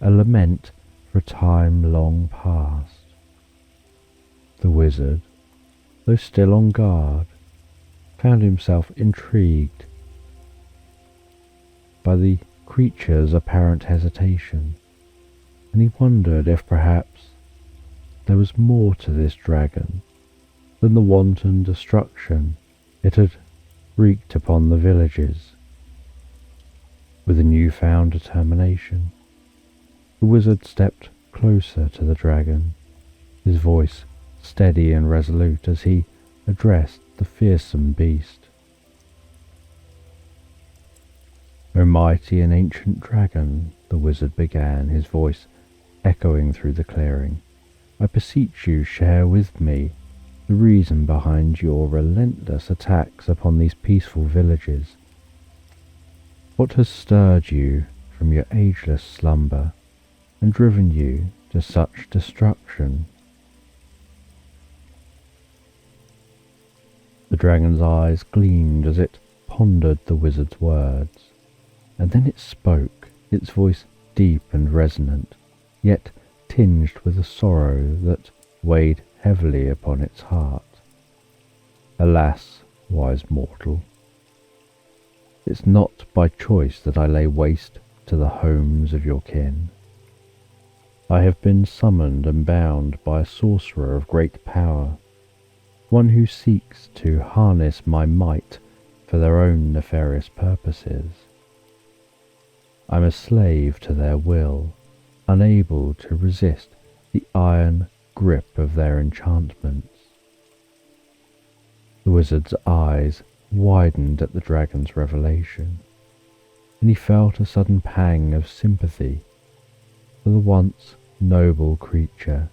a lament for a time long past. The wizard, though still on guard, found himself intrigued by the creature's apparent hesitation, and he wondered if perhaps there was more to this dragon than the wanton destruction it had wreaked upon the villages. With a newfound determination, the wizard stepped closer to the dragon, his voice steady and resolute as he addressed the fearsome beast. "O mighty and ancient dragon," the wizard began, his voice echoing through the clearing, "I beseech you share with me the reason behind your relentless attacks upon these peaceful villages. What has stirred you from your ageless slumber and driven you to such destruction?" The dragon's eyes gleamed as it pondered the wizard's words, and then it spoke, its voice deep and resonant, yet tinged with a sorrow that weighed heavily upon its heart. "Alas, wise mortal, it's not by choice that I lay waste to the homes of your kin. I have been summoned and bound by a sorcerer of great power, one who seeks to harness my might for their own nefarious purposes. I'm a slave to their will, unable to resist the iron grip of their enchantments." The wizard's eyes widened at the dragon's revelation, and he felt a sudden pang of sympathy for the once noble creature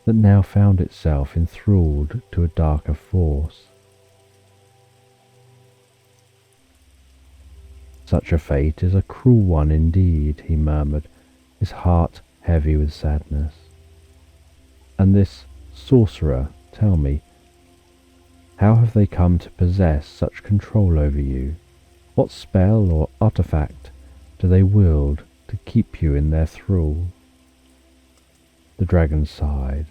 that now found itself enthralled to a darker force. "Such a fate is a cruel one indeed," he murmured, his heart heavy with sadness. "And this sorcerer, tell me, how have they come to possess such control over you? What spell or artifact do they wield to keep you in their thrall?" The dragon sighed,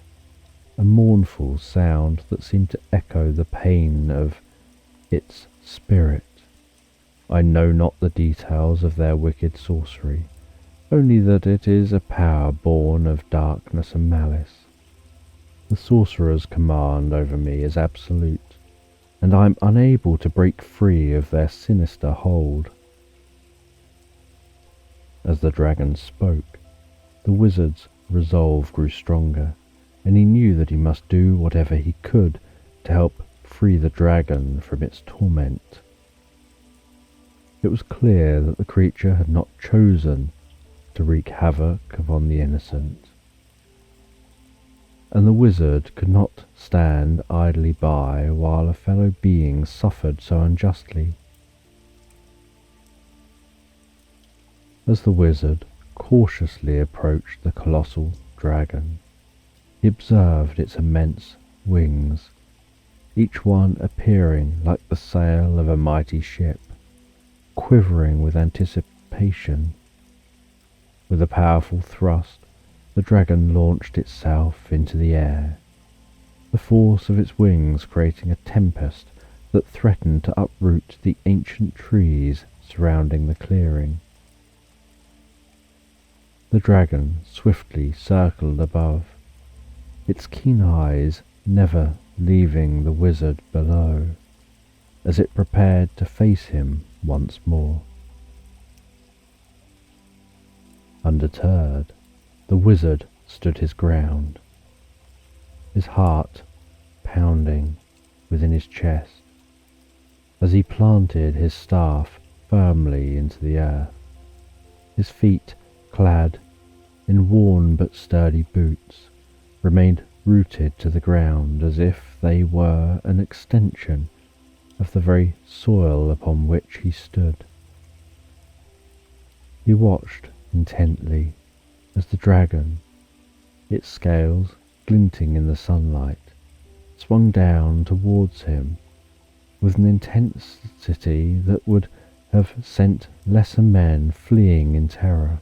a mournful sound that seemed to echo the pain of its spirit. "I know not the details of their wicked sorcery, only that it is a power born of darkness and malice. The sorcerer's command over me is absolute, and I am unable to break free of their sinister hold." As the dragon spoke, the wizard's resolve grew stronger, and he knew that he must do whatever he could to help free the dragon from its torment. It was clear that the creature had not chosen to wreak havoc upon the innocent, and the wizard could not stand idly by while a fellow being suffered so unjustly. As the wizard cautiously approached the colossal dragon, he observed its immense wings, each one appearing like the sail of a mighty ship, quivering with anticipation. With a powerful thrust, the dragon launched itself into the air, the force of its wings creating a tempest that threatened to uproot the ancient trees surrounding the clearing. The dragon swiftly circled above, its keen eyes never leaving the wizard below, as it prepared to face him once more. Undeterred, the wizard stood his ground, his heart pounding within his chest as he planted his staff firmly into the earth, his feet, clad in worn but sturdy boots, remained rooted to the ground as if they were an extension of the very soil upon which he stood. He watched intently as the dragon, its scales glinting in the sunlight, swung down towards him with an intensity that would have sent lesser men fleeing in terror.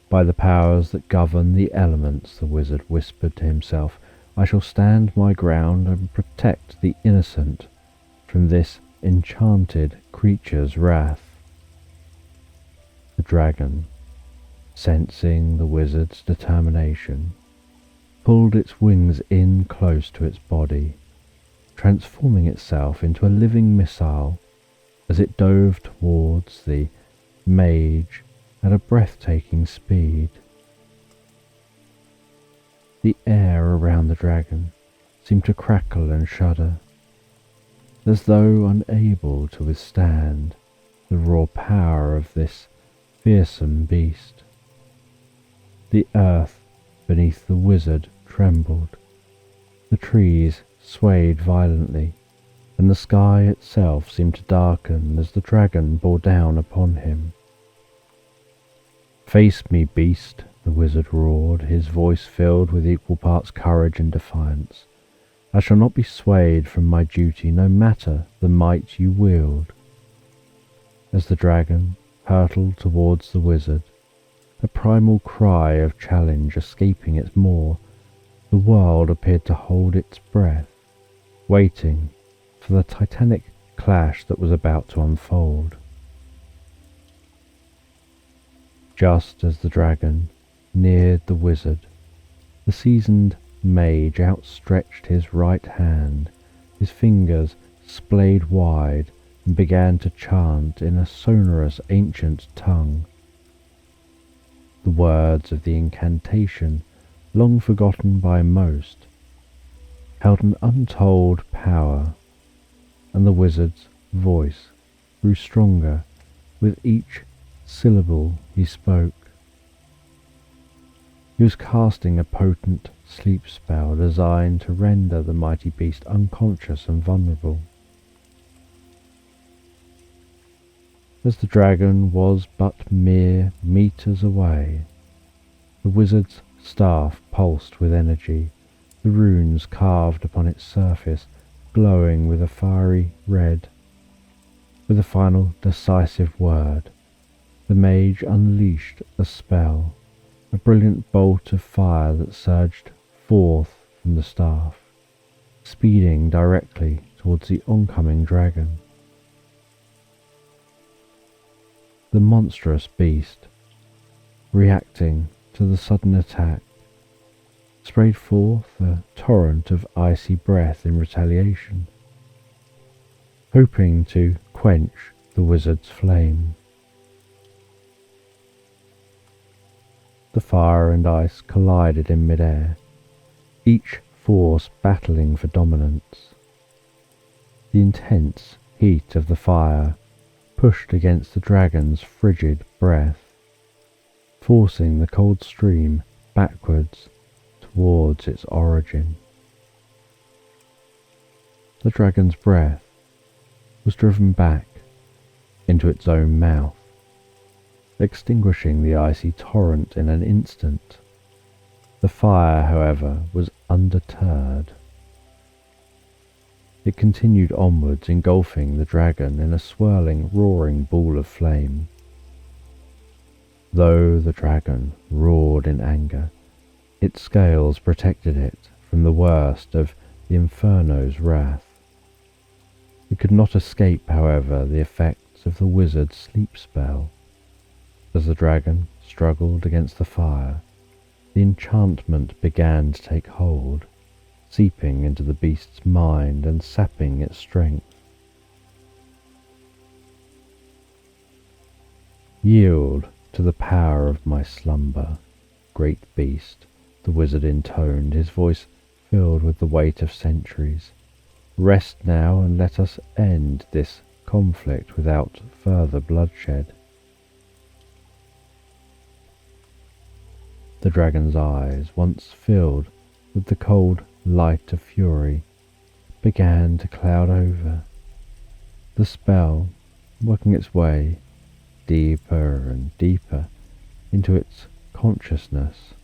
By the powers that govern the elements, the wizard whispered to himself, I shall stand my ground and protect the innocent from this enchanted creature's wrath. The dragon, sensing the wizard's determination, pulled its wings in close to its body, transforming itself into a living missile as it dove towards the mage at a breathtaking speed. The air around the dragon seemed to crackle and shudder, as though unable to withstand the raw power of this fearsome beast. The earth beneath the wizard trembled, the trees swayed violently, and the sky itself seemed to darken as the dragon bore down upon him. Face me, beast, the wizard roared, his voice filled with equal parts courage and defiance. I shall not be swayed from my duty, no matter the might you wield. As the dragon hurtled towards the wizard, a primal cry of challenge escaping its maw, the world appeared to hold its breath, waiting for the titanic clash that was about to unfold. Just as the dragon neared the wizard, the seasoned mage outstretched his right hand, his fingers splayed wide, and began to chant in a sonorous ancient tongue. The words of the incantation, long forgotten by most, held an untold power, and the wizard's voice grew stronger with each syllable he spoke. He was casting a potent sleep spell designed to render the mighty beast unconscious and vulnerable. As the dragon was but mere meters away, the wizard's staff pulsed with energy, the runes carved upon its surface glowing with a fiery red. With a final decisive word, the mage unleashed a spell, a brilliant bolt of fire that surged forth from the staff, speeding directly towards the oncoming dragon. The monstrous beast, reacting to the sudden attack, sprayed forth a torrent of icy breath in retaliation, hoping to quench the wizard's flame. The fire and ice collided in midair, each force battling for dominance. The intense heat of the fire pushed against the dragon's frigid breath, forcing the cold stream backwards towards its origin. The dragon's breath was driven back into its own mouth, extinguishing the icy torrent in an instant. The fire, however, was undeterred. It continued onwards, engulfing the dragon in a swirling, roaring ball of flame. Though the dragon roared in anger, its scales protected it from the worst of the inferno's wrath. It could not escape, however, the effects of the wizard's sleep spell. As the dragon struggled against the fire, the enchantment began to take hold, seeping into the beast's mind and sapping its strength. "Yield to the power of my slumber, great beast," the wizard intoned, his voice filled with the weight of centuries. "Rest now and let us end this conflict without further bloodshed." The dragon's eyes, once filled with the cold light of fury, began to cloud over, the spell working its way deeper and deeper into its consciousness.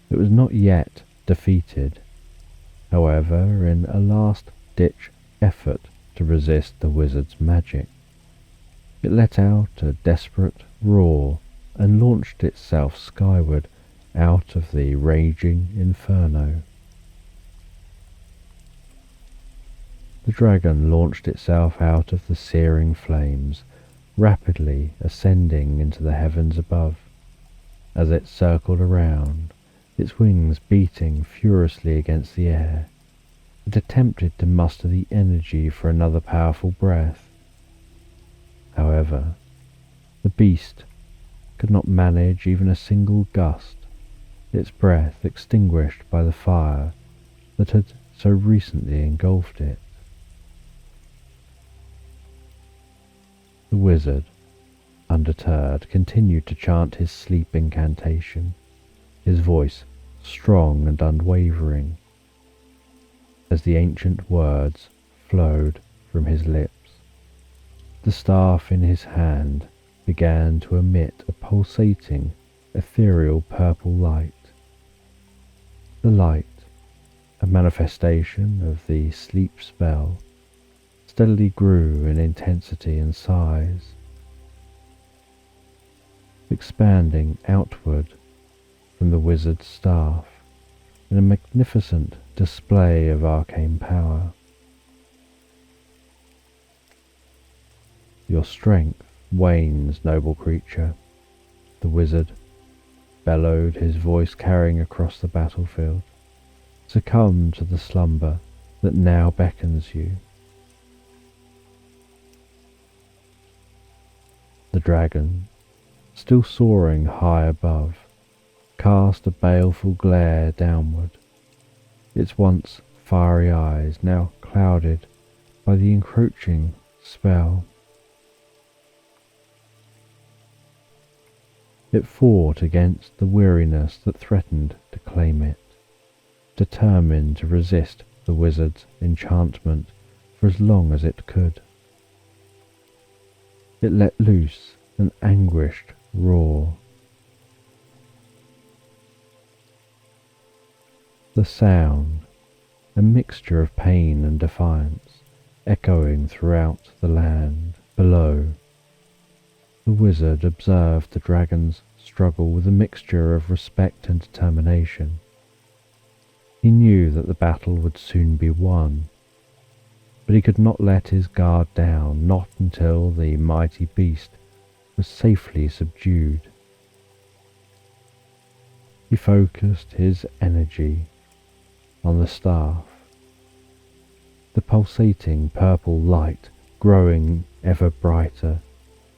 It was not yet defeated, however. In a last-ditch effort to resist the wizard's magic, it let out a desperate roar and launched itself skyward out of the raging inferno. The dragon launched itself out of the searing flames, rapidly ascending into the heavens above. As it circled around, its wings beating furiously against the air, it attempted to muster the energy for another powerful breath. However, the beast could not manage even a single gust, its breath extinguished by the fire that had so recently engulfed it. The wizard, undeterred, continued to chant his sleep incantation, his voice strong and unwavering, as the ancient words flowed from his lips. The staff in his hand began to emit a pulsating, ethereal purple light. The light, a manifestation of the sleep spell, steadily grew in intensity and size, expanding outward from the wizard's staff in a magnificent display of arcane power. "Your strength wanes, noble creature," the wizard bellowed, his voice carrying across the battlefield. "Succumb to the slumber that now beckons you." The dragon, still soaring high above, cast a baleful glare downward, its once fiery eyes now clouded by the encroaching spell. It fought against the weariness that threatened to claim it, determined to resist the wizard's enchantment for as long as it could. It let loose an anguished roar. The sound, a mixture of pain and defiance, echoing throughout the land below. The wizard observed the dragon's struggle with a mixture of respect and determination. He knew that the battle would soon be won, but he could not let his guard down, not until the mighty beast was safely subdued. He focused his energy on the staff, the pulsating purple light growing ever brighter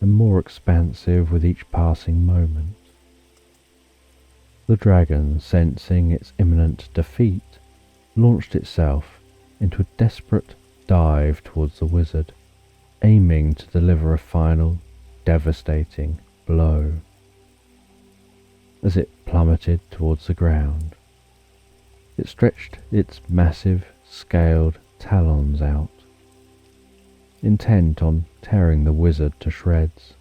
and more expansive with each passing moment. The dragon, sensing its imminent defeat, launched itself into a desperate dive towards the wizard, aiming to deliver a final, devastating blow. As it plummeted towards the ground, it stretched its massive, scaled talons out, intent on tearing the wizard to shreds.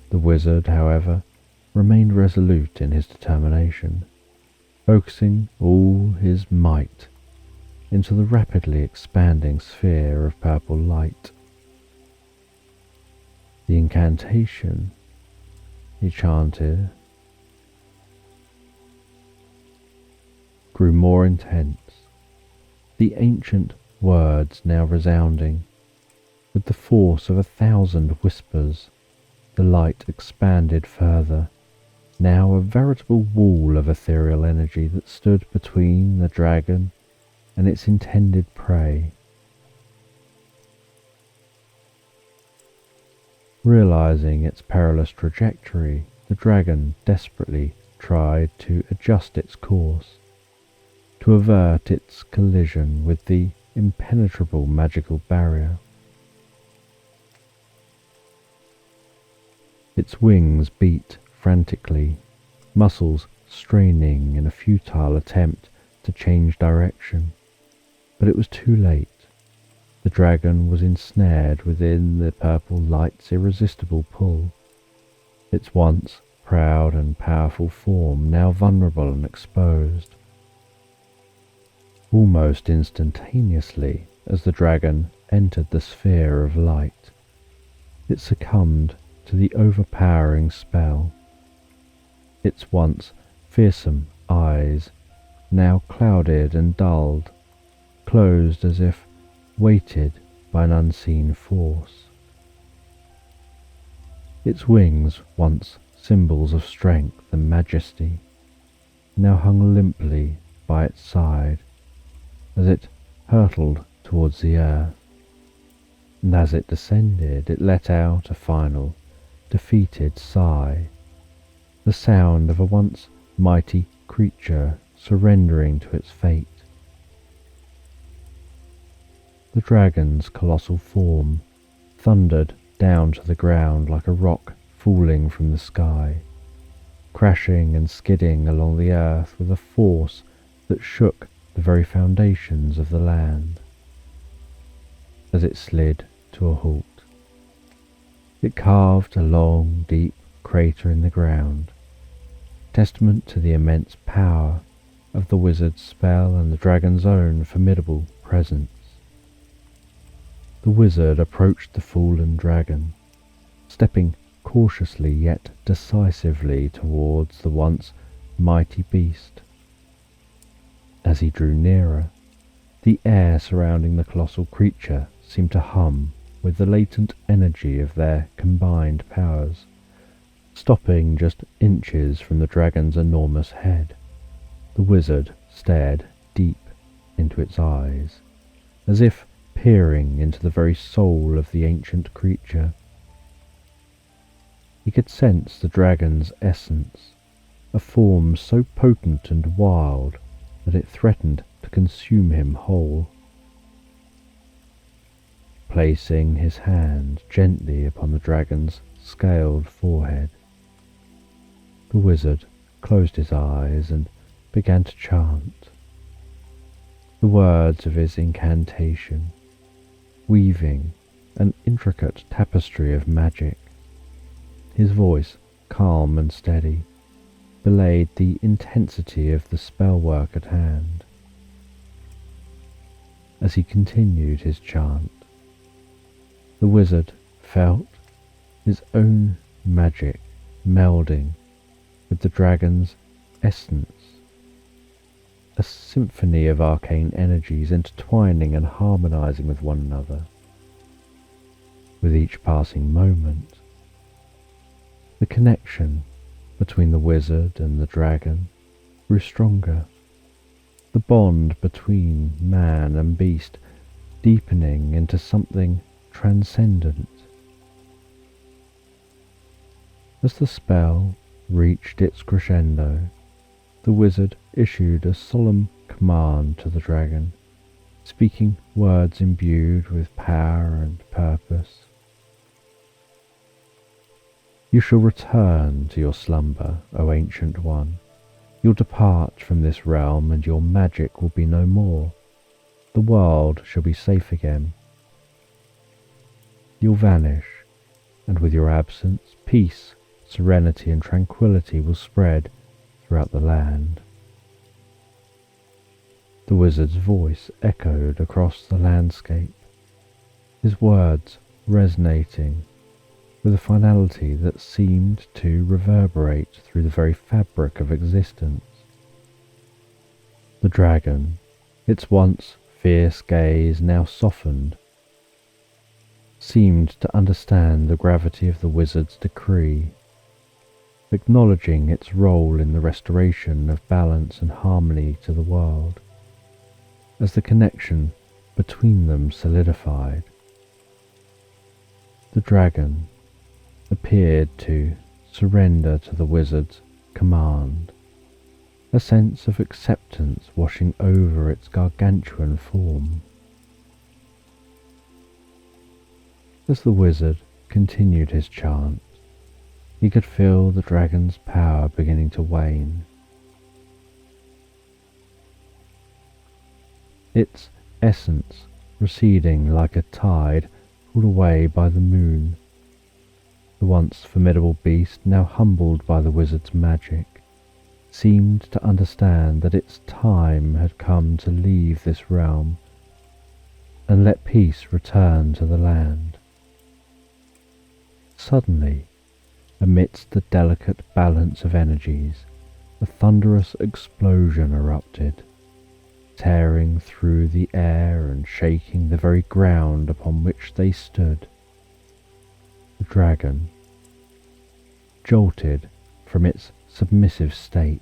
The wizard, however, remained resolute in his determination, focusing all his might into the rapidly expanding sphere of purple light. The incantation he chanted grew more intense, the ancient words now resounding with the force of 1,000 whispers. The light expanded further, now a veritable wall of ethereal energy that stood between the dragon and its intended prey. Realizing its perilous trajectory, the dragon desperately tried to adjust its course, to avert its collision with the impenetrable magical barrier. Its wings beat frantically, muscles straining in a futile attempt to change direction. But it was too late. The dragon was ensnared within the purple light's irresistible pull, its once proud and powerful form now vulnerable and exposed. Almost instantaneously, as the dragon entered the sphere of light, it succumbed to the overpowering spell. Its once fearsome eyes, now clouded and dulled, closed as if weighted by an unseen force. Its wings, once symbols of strength and majesty, now hung limply by its side as it hurtled towards the earth, and as it descended it let out a final, defeated sigh, the sound of a once mighty creature surrendering to its fate. The dragon's colossal form thundered down to the ground like a rock falling from the sky, crashing and skidding along the earth with a force that shook the very foundations of the land. As it slid to a halt, it carved a long, deep crater in the ground, testament to the immense power of the wizard's spell and the dragon's own formidable presence. The wizard approached the fallen dragon, stepping cautiously yet decisively towards the once mighty beast. As he drew nearer, the air surrounding the colossal creature seemed to hum with the latent energy of their combined powers, stopping just inches from the dragon's enormous head. The wizard stared deep into its eyes, as if peering into the very soul of the ancient creature. He could sense the dragon's essence, a form so potent and wild that it threatened to consume him whole. Placing his hand gently upon the dragon's scaled forehead, the wizard closed his eyes and began to chant the words of his incantation, weaving an intricate tapestry of magic. His voice, calm and steady, belayed the intensity of the spell work at hand. As he continued his chant, the wizard felt his own magic melding with the dragon's essence, a symphony of arcane energies intertwining and harmonizing with one another. With each passing moment, the connection between the wizard and the dragon grew stronger, the bond between man and beast deepening into something transcendent. As the spell reached its crescendo, the wizard issued a solemn command to the dragon, speaking words imbued with power and purpose. You shall return to your slumber, O Ancient One. You'll depart from this realm, and your magic will be no more. The world shall be safe again. You'll vanish, and with your absence, peace, serenity, and tranquility will spread throughout the land. The wizard's voice echoed across the landscape, his words resonating with a finality that seemed to reverberate through the very fabric of existence. The dragon, its once fierce gaze now softened, seemed to understand the gravity of the wizard's decree, acknowledging its role in the restoration of balance and harmony to the world. As the connection between them solidified, the dragon appeared to surrender to the wizard's command, a sense of acceptance washing over its gargantuan form. As the wizard continued his chant, he could feel the dragon's power beginning to wane. Its essence receding like a tide pulled away by the moon. The once formidable beast, now humbled by the wizard's magic, seemed to understand that its time had come to leave this realm and let peace return to the land. Suddenly, amidst the delicate balance of energies, a thunderous explosion erupted, tearing through the air and shaking the very ground upon which they stood. The dragon, jolted from its submissive state,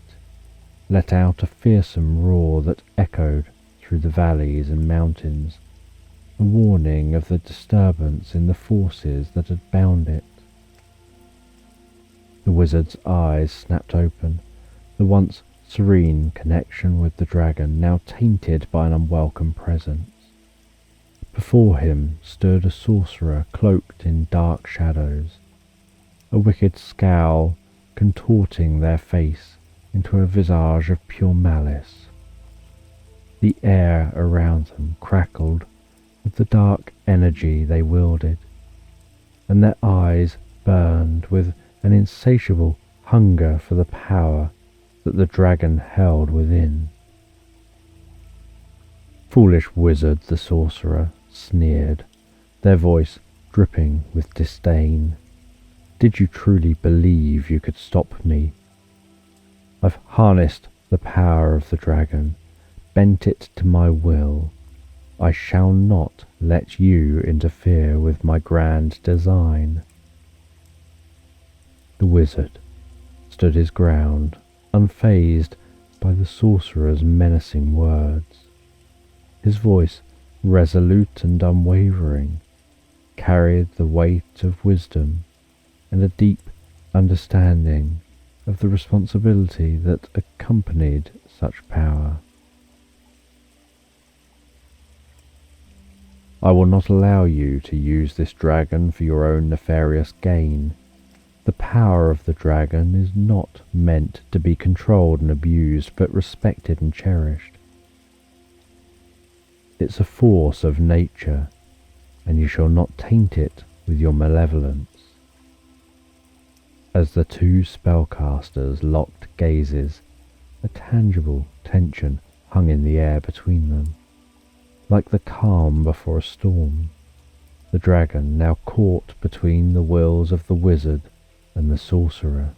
let out a fearsome roar that echoed through the valleys and mountains, a warning of the disturbance in the forces that had bound it. The wizard's eyes snapped open, the once serene connection with the dragon now tainted by an unwelcome presence. Before him stood a sorcerer cloaked in dark shadows, a wicked scowl contorting their face into a visage of pure malice. The air around them crackled with the dark energy they wielded, and their eyes burned with an insatiable hunger for the power that the dragon held within. "Foolish wizard," the sorcerer sneered, their voice dripping with disdain. "Did you truly believe you could stop me? I've harnessed the power of the dragon, bent it to my will. I shall not let you interfere with my grand design." The wizard stood his ground, unfazed by the sorcerer's menacing words. His voice, resolute and unwavering, carried the weight of wisdom and a deep understanding of the responsibility that accompanied such power. "I will not allow you to use this dragon for your own nefarious gain. The power of the dragon is not meant to be controlled and abused, but respected and cherished. It's a force of nature, and you shall not taint it with your malevolence." As the two spellcasters locked gazes, a tangible tension hung in the air between them, like the calm before a storm. The dragon, now caught between the wills of the wizard and the sorcerer,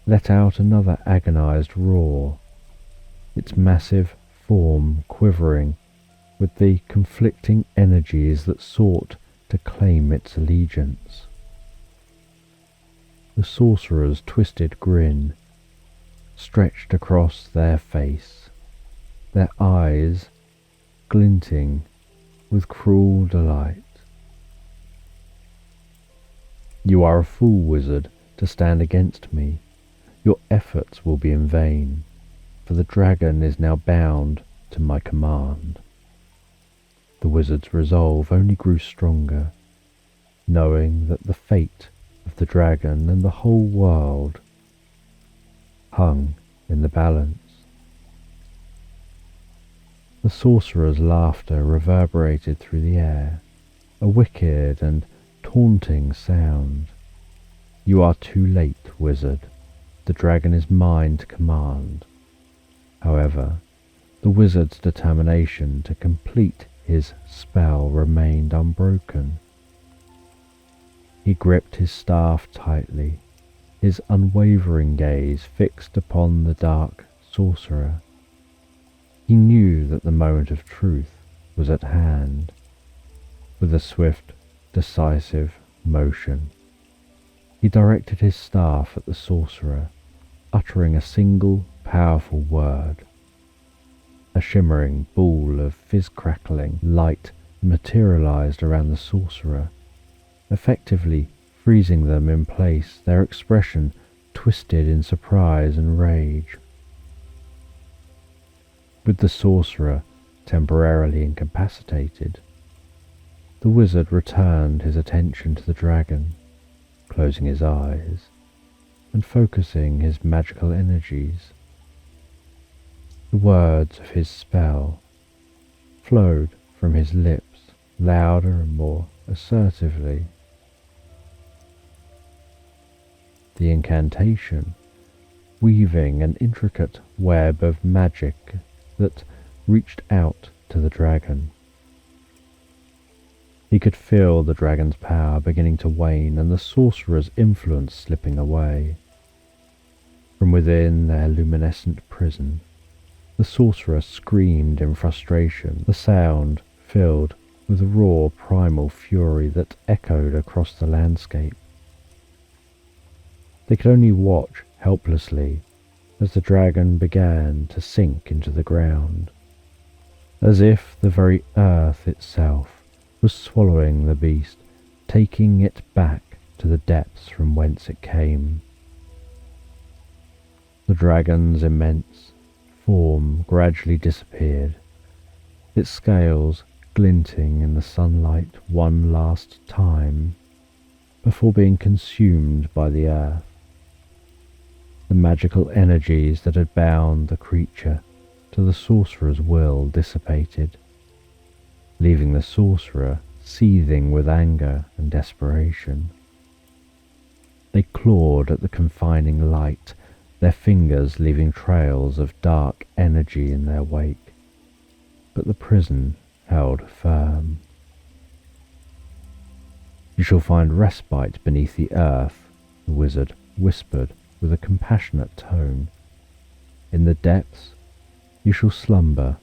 let out another agonized roar, its massive form quivering with the conflicting energies that sought to claim its allegiance. The sorcerer's twisted grin stretched across their face, their eyes glinting with cruel delight. "You are a fool, wizard, to stand against me, your efforts will be in vain, for the dragon is now bound to my command." The wizard's resolve only grew stronger, knowing that the fate of the dragon and the whole world hung in the balance. The sorcerer's laughter reverberated through the air, a wicked and taunting sound. "You are too late, wizard. The dragon is mine to command." However, the wizard's determination to complete his spell remained unbroken. He gripped his staff tightly, his unwavering gaze fixed upon the dark sorcerer. He knew that the moment of truth was at hand. With a swift, decisive motion, he directed his staff at the sorcerer, uttering a single powerful word. A shimmering ball of fizz-crackling light materialized around the sorcerer, effectively freezing them in place, their expression twisted in surprise and rage. With the sorcerer temporarily incapacitated, the wizard returned his attention to the dragon, closing his eyes and focusing his magical energies. The words of his spell flowed from his lips louder and more assertively. The incantation, weaving an intricate web of magic that reached out to the dragon. He could feel the dragon's power beginning to wane and the sorcerer's influence slipping away. From within their luminescent prison, the sorcerer screamed in frustration, the sound filled with a raw primal fury that echoed across the landscape. They could only watch helplessly as the dragon began to sink into the ground, as if the very earth itself was swallowing the beast, taking it back to the depths from whence it came. The dragon's immense form gradually disappeared, its scales glinting in the sunlight one last time before being consumed by the earth. The magical energies that had bound the creature to the sorcerer's will dissipated, leaving the sorcerer seething with anger and desperation. They clawed at the confining light, their fingers leaving trails of dark energy in their wake, but the prison held firm. "You shall find respite beneath the earth," the wizard whispered with a compassionate tone. "In the depths you shall slumber,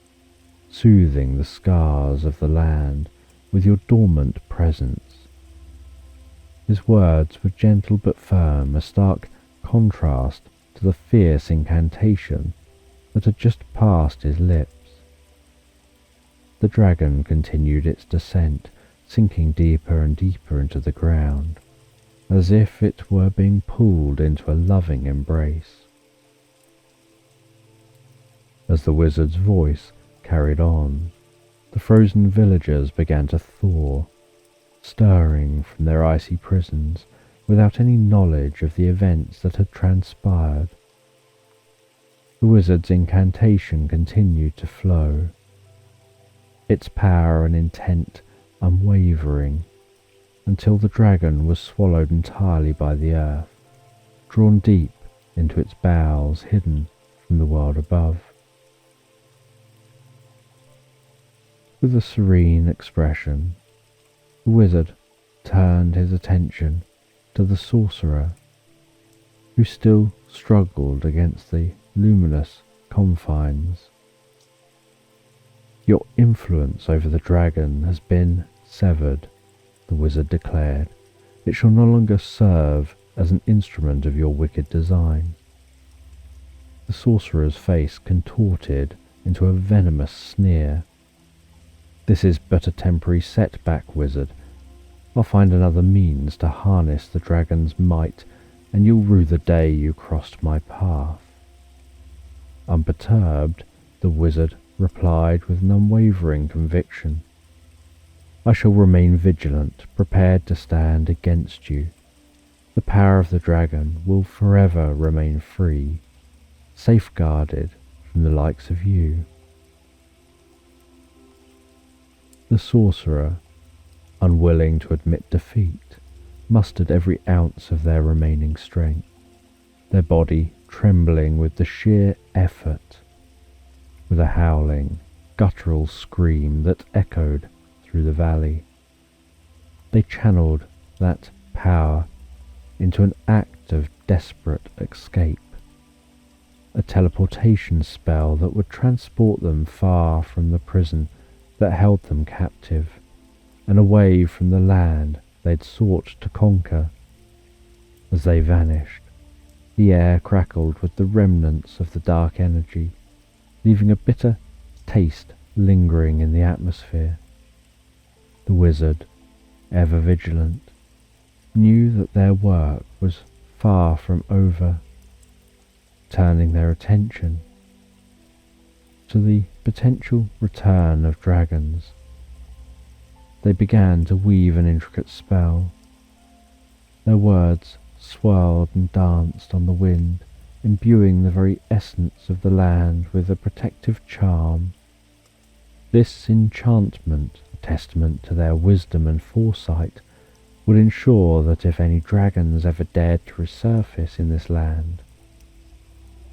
soothing the scars of the land with your dormant presence." His words were gentle but firm, a stark contrast to the fierce incantation that had just passed his lips. The dragon continued its descent, sinking deeper and deeper into the ground, as if it were being pulled into a loving embrace. As the wizard's voice carried on, the frozen villagers began to thaw, stirring from their icy prisons without any knowledge of the events that had transpired. The wizard's incantation continued to flow, its power and intent unwavering, until the dragon was swallowed entirely by the earth, drawn deep into its bowels, hidden from the world above. With a serene expression, the wizard turned his attention to the sorcerer, who still struggled against the luminous confines. "Your influence over the dragon has been severed," the wizard declared. "It shall no longer serve as an instrument of your wicked design." The sorcerer's face contorted into a venomous sneer. "This is but a temporary setback, wizard. I'll find another means to harness the dragon's might and you'll rue the day you crossed my path." Unperturbed, the wizard replied with an unwavering conviction, "I shall remain vigilant, prepared to stand against you. The power of the dragon will forever remain free, safeguarded from the likes of you." The sorcerer, unwilling to admit defeat, mustered every ounce of their remaining strength, their body trembling with the sheer effort. With a howling, guttural scream that echoed through the valley, they channeled that power into an act of desperate escape, a teleportation spell that would transport them far from the prison that held them captive, and away from the land they'd sought to conquer. As they vanished, the air crackled with the remnants of the dark energy, leaving a bitter taste lingering in the atmosphere. The wizard, ever vigilant, knew that their work was far from over. Turning their attention to the potential return of dragons, they began to weave an intricate spell. Their words swirled and danced on the wind, imbuing the very essence of the land with a protective charm. This enchantment, a testament to their wisdom and foresight, would ensure that if any dragons ever dared to resurface in this land,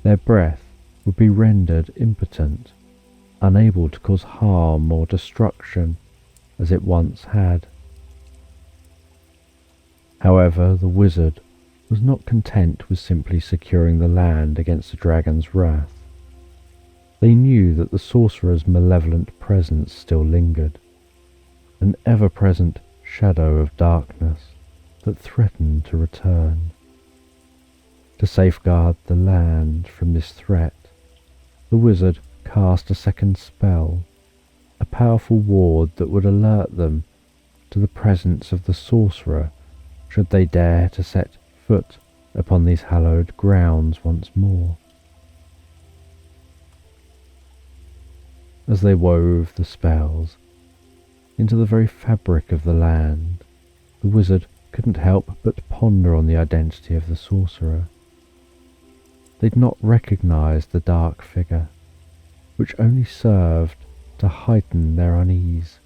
their breath would be rendered impotent, unable to cause harm or destruction as it once had. However, the wizard was not content with simply securing the land against the dragon's wrath. They knew that the sorcerer's malevolent presence still lingered, an ever-present shadow of darkness that threatened to return. To safeguard the land from this threat, the wizard cast a second spell, a powerful ward that would alert them to the presence of the sorcerer should they dare to set foot upon these hallowed grounds once more. As they wove the spells into the very fabric of the land, the wizard couldn't help but ponder on the identity of the sorcerer. They'd not recognized the dark figure, which only served to heighten their unease.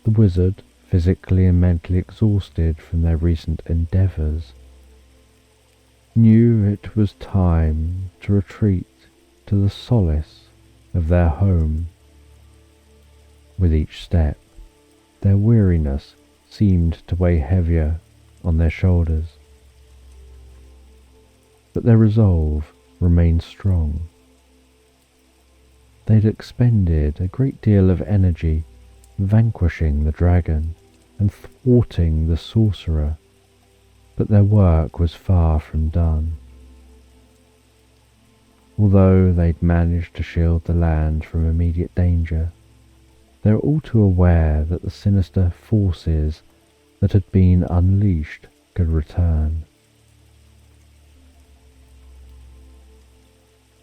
The wizard, physically and mentally exhausted from their recent endeavors, knew it was time to retreat to the solace of their home. With each step, their weariness seemed to weigh heavier on their shoulders, but their resolve remained strong. They'd expended a great deal of energy vanquishing the dragon and thwarting the sorcerer, but their work was far from done. Although they'd managed to shield the land from immediate danger, they were all too aware that the sinister forces that had been unleashed could return.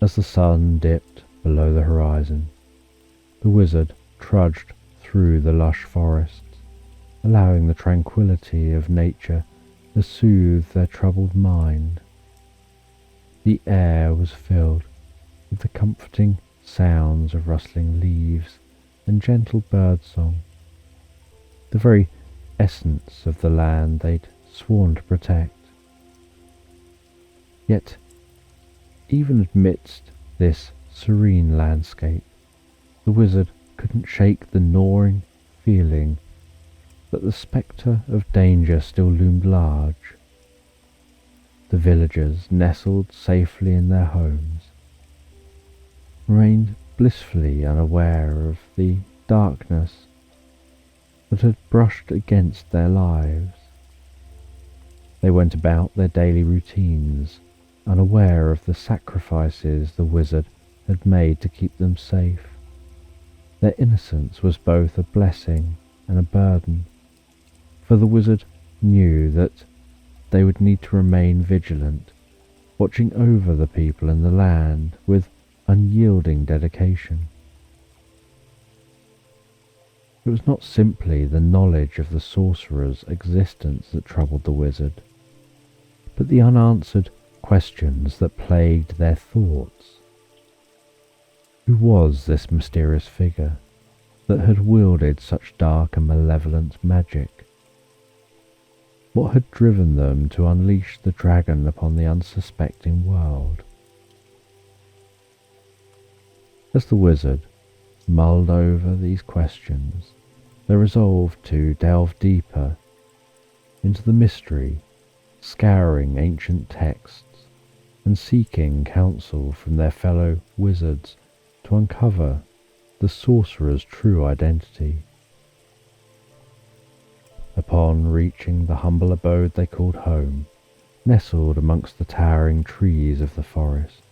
As the sun dipped below the horizon, the wizard trudged through the lush forests, allowing the tranquility of nature to soothe their troubled mind. The air was filled with the comforting sounds of rustling leaves and gentle birdsong, the very essence of the land they'd sworn to protect. Yet, even amidst this serene landscape, the wizard couldn't shake the gnawing feeling that the spectre of danger still loomed large. The villagers, nestled safely in their homes, remained blissfully unaware of the darkness that had brushed against their lives. They went about their daily routines, unaware of the sacrifices the wizard had made to keep them safe. Their innocence was both a blessing and a burden, for the wizard knew that they would need to remain vigilant, watching over the people and the land with unyielding dedication. It was not simply the knowledge of the sorcerer's existence that troubled the wizard, but the unanswered questions that plagued their thoughts. Who was this mysterious figure that had wielded such dark and malevolent magic? What had driven them to unleash the dragon upon the unsuspecting world? As the wizard mulled over these questions, they resolved to delve deeper into the mystery, scouring ancient texts and seeking counsel from their fellow wizards to uncover the sorcerer's true identity. Upon reaching the humble abode they called home, nestled amongst the towering trees of the forest,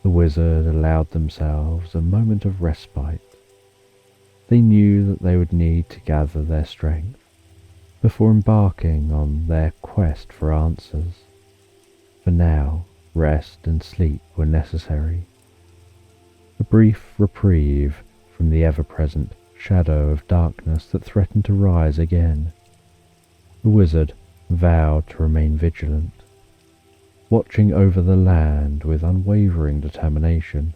the wizard allowed themselves a moment of respite. They knew that they would need to gather their strength before embarking on their quest for answers. For now, rest and sleep were necessary. A brief reprieve from the ever-present shadow of darkness that threatened to rise again. The wizard vowed to remain vigilant, watching over the land with unwavering determination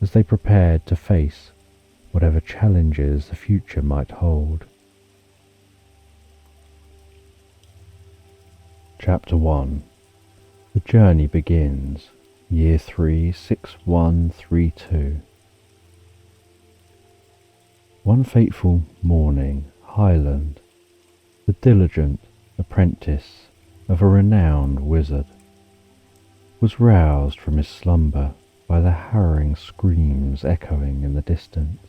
as they prepared to face whatever challenges the future might hold. Chapter 1. The journey begins. Year 3, 6132. One fateful morning, Hyland, the diligent apprentice of a renowned wizard, was roused from his slumber by the harrowing screams echoing in the distance.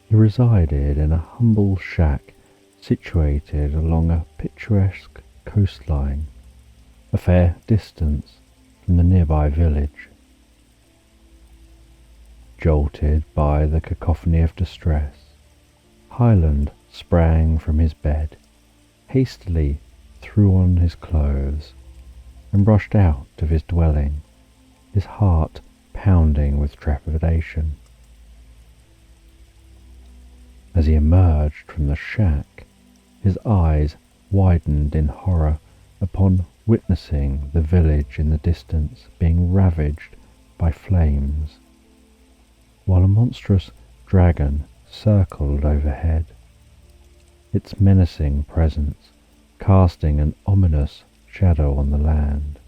He resided in a humble shack situated along a picturesque coastline, a fair distance from the nearby village. Jolted by the cacophony of distress, Hyland sprang from his bed, hastily threw on his clothes, and rushed out of his dwelling, his heart pounding with trepidation. As he emerged from the shack, his eyes widened in horror upon witnessing the village in the distance being ravaged by flames, while a monstrous dragon circled overhead, its menacing presence casting an ominous shadow on the land.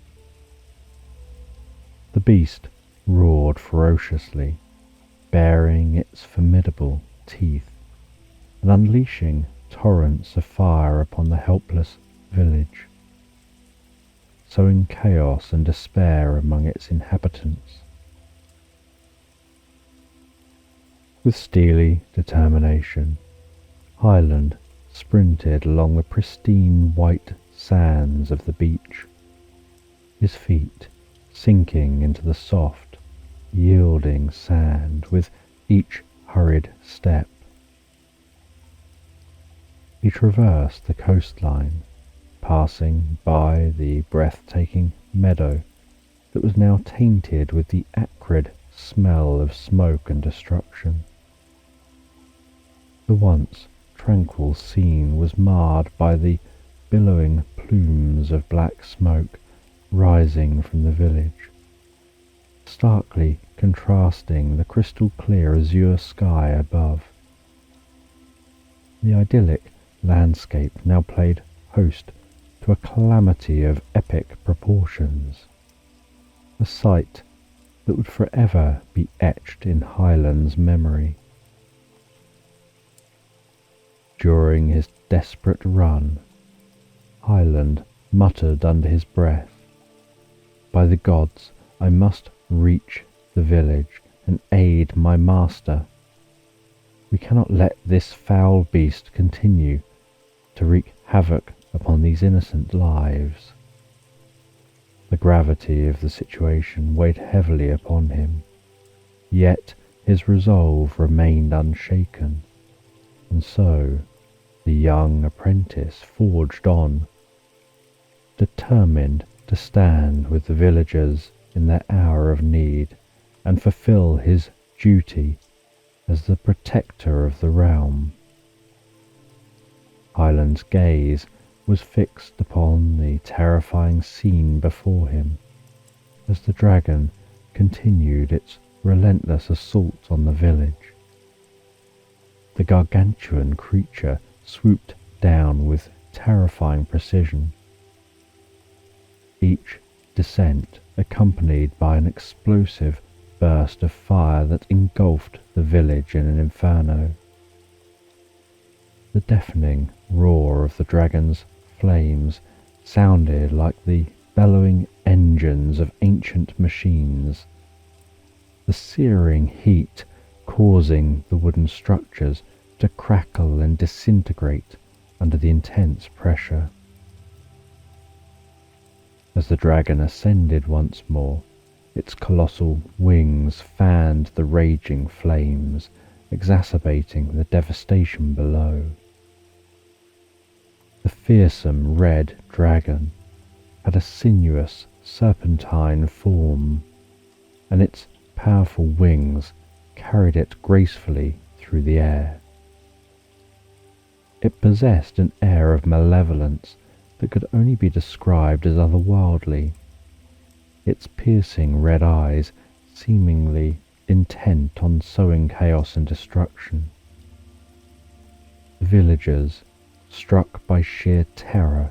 The beast roared ferociously, baring its formidable teeth and unleashing torrents of fire upon the helpless village, sowing chaos and despair among its inhabitants. With steely determination, Hyland sprinted along the pristine white sands of the beach, his feet sinking into the soft, yielding sand with each hurried step. He traversed the coastline, passing by the breathtaking meadow that was now tainted with the acrid smell of smoke and destruction. The once tranquil scene was marred by the billowing plumes of black smoke rising from the village, starkly contrasting the crystal clear azure sky above. The idyllic landscape now played host to a calamity of epic proportions, a sight that would forever be etched in Hyland's memory. During his desperate run, Hyland muttered under his breath, "By the gods, I must reach the village and aid my master. We cannot let this foul beast continue to wreak havoc upon these innocent lives." The gravity of the situation weighed heavily upon him, yet his resolve remained unshaken, and so, The young apprentice forged on, determined to stand with the villagers in their hour of need and fulfill his duty as the protector of the realm. Hyland's gaze was fixed upon the terrifying scene before him as the dragon continued its relentless assault on the village. The gargantuan creature swooped down with terrifying precision, each descent accompanied by an explosive burst of fire that engulfed the village in an inferno. The deafening roar of the dragon's flames sounded like the bellowing engines of ancient machines, the searing heat causing the wooden structures to crackle and disintegrate under the intense pressure. As the dragon ascended once more, its colossal wings fanned the raging flames, exacerbating the devastation below. The fearsome red dragon had a sinuous serpentine form, and its powerful wings carried it gracefully through the air. It possessed an air of malevolence that could only be described as otherworldly, its piercing red eyes seemingly intent on sowing chaos and destruction. The villagers, struck by sheer terror,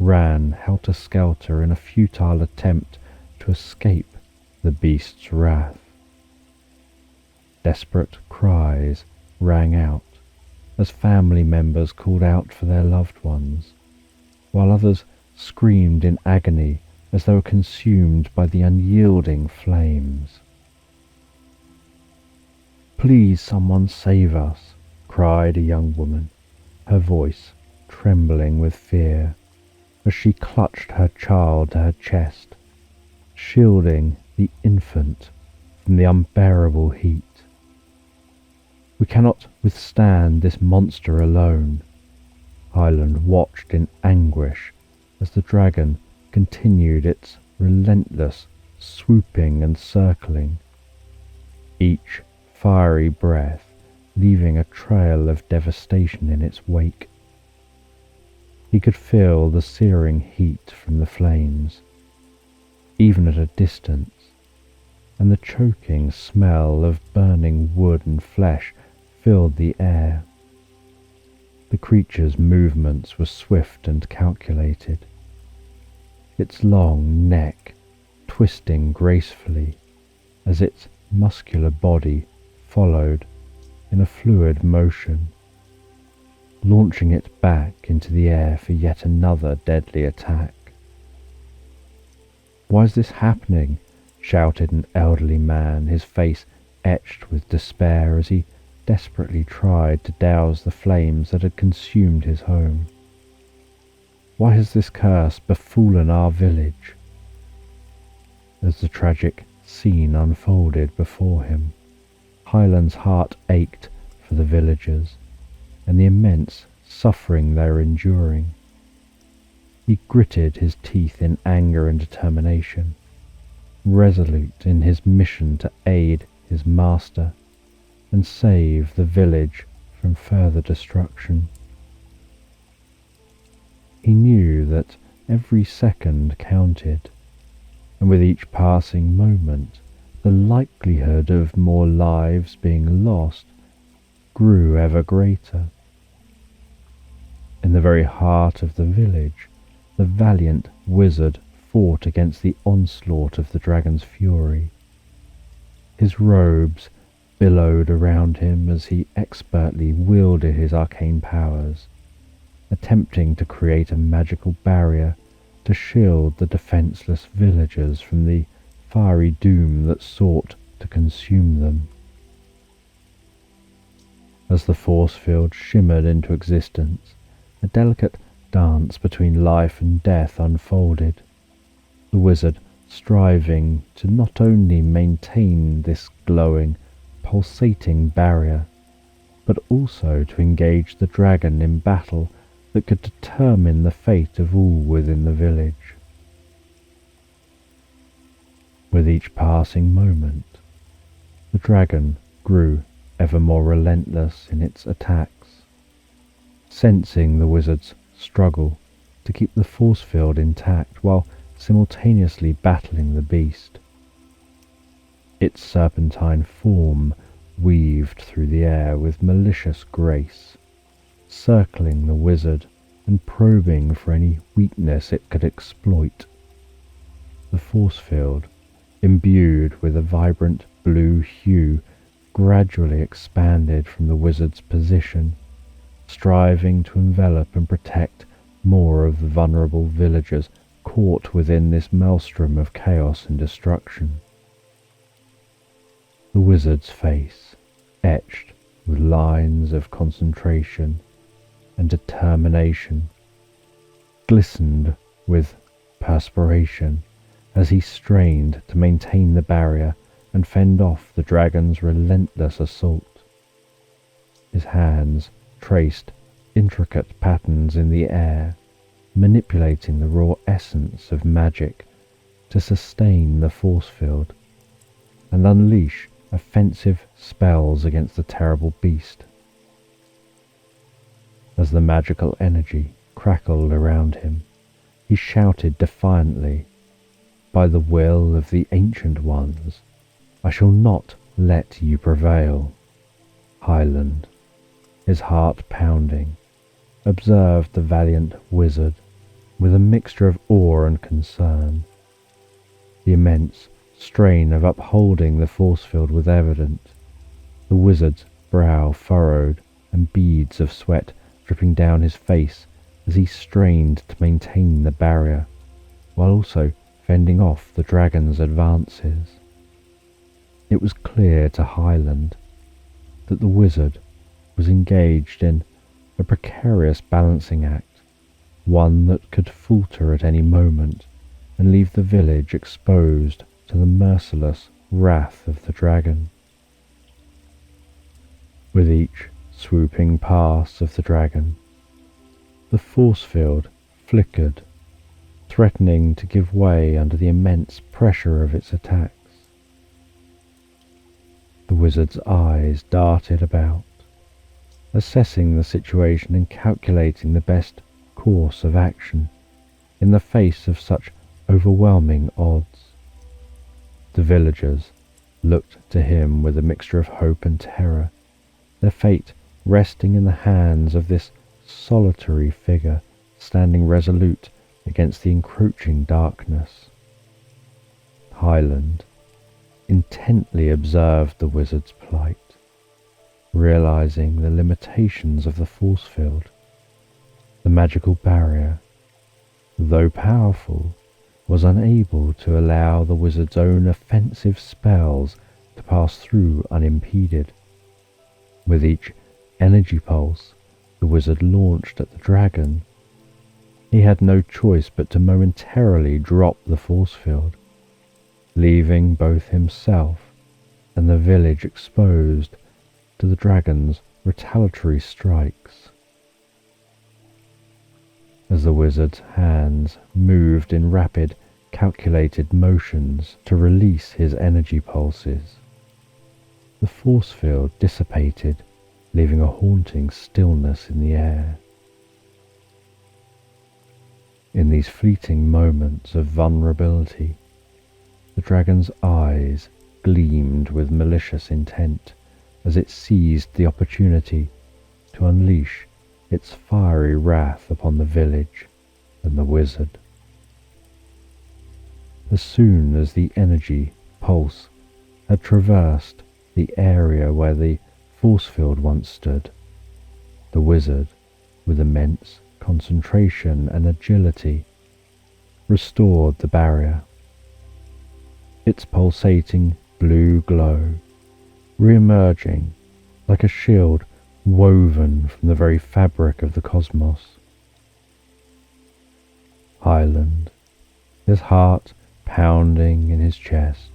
ran helter-skelter in a futile attempt to escape the beast's wrath. Desperate cries rang out as family members called out for their loved ones, while others screamed in agony as they were consumed by the unyielding flames. "Please, someone save us," cried a young woman, her voice trembling with fear as she clutched her child to her chest, shielding the infant from the unbearable heat. "We cannot withstand this monster alone." Hyland watched in anguish as the dragon continued its relentless swooping and circling, each fiery breath leaving a trail of devastation in its wake. He could feel the searing heat from the flames, even at a distance, and the choking smell of burning wood and flesh filled the air. The creature's movements were swift and calculated, its long neck twisting gracefully as its muscular body followed in a fluid motion, launching it back into the air for yet another deadly attack. "Why is this happening?" shouted an elderly man, his face etched with despair as he desperately tried to douse the flames that had consumed his home. "Why has this curse befallen our village?" As the tragic scene unfolded before him, Hyland's heart ached for the villagers and the immense suffering they were enduring. He gritted his teeth in anger and determination, resolute in his mission to aid his master and save the village from further destruction. He knew that every second counted, and with each passing moment the likelihood of more lives being lost grew ever greater. In the very heart of the village, the valiant wizard fought against the onslaught of the dragon's fury. His robes billowed around him as he expertly wielded his arcane powers, attempting to create a magical barrier to shield the defenseless villagers from the fiery doom that sought to consume them. As the force field shimmered into existence, a delicate dance between life and death unfolded, the wizard striving to not only maintain this glowing, pulsating barrier, but also to engage the dragon in battle that could determine the fate of all within the village. With each passing moment, the dragon grew ever more relentless in its attacks, sensing the wizard's struggle to keep the force field intact while simultaneously battling the beast. Its serpentine form weaved through the air with malicious grace, circling the wizard and probing for any weakness it could exploit. The force field, imbued with a vibrant blue hue, gradually expanded from the wizard's position, striving to envelop and protect more of the vulnerable villagers caught within this maelstrom of chaos and destruction. The wizard's face, etched with lines of concentration and determination, glistened with perspiration as he strained to maintain the barrier and fend off the dragon's relentless assault. His hands traced intricate patterns in the air, manipulating the raw essence of magic to sustain the force field and unleash offensive spells against the terrible beast. As the magical energy crackled around him, he shouted defiantly, "By the will of the Ancient Ones, I shall not let you prevail." Hyland, his heart pounding, observed the valiant wizard with a mixture of awe and concern. The immense strain of upholding the force field was evident, the wizard's brow furrowed and beads of sweat dripping down his face as he strained to maintain the barrier, while also fending off the dragon's advances. It was clear to Hyland that the wizard was engaged in a precarious balancing act, one that could falter at any moment and leave the village exposed to the merciless wrath of the dragon. With each swooping pass of the dragon, the force field flickered, threatening to give way under the immense pressure of its attacks. The wizard's eyes darted about, assessing the situation and calculating the best course of action in the face of such overwhelming odds. The villagers looked to him with a mixture of hope and terror, their fate resting in the hands of this solitary figure standing resolute against the encroaching darkness. Hyland intently observed the wizard's plight, realizing the limitations of the force field. The magical barrier, though powerful, was unable to allow the wizard's own offensive spells to pass through unimpeded. With each energy pulse the wizard launched at the dragon, he had no choice but to momentarily drop the force field, leaving both himself and the village exposed to the dragon's retaliatory strikes. As the wizard's hands moved in rapid, calculated motions to release his energy pulses, the force field dissipated, leaving a haunting stillness in the air. In these fleeting moments of vulnerability, the dragon's eyes gleamed with malicious intent as it seized the opportunity to unleash its fiery wrath upon the village and the wizard. As soon as the energy pulse had traversed the area where the force field once stood, the wizard, with immense concentration and agility, restored the barrier. Its pulsating blue glow re-emerging like a shield woven from the very fabric of the cosmos. Hyland, his heart pounding in his chest,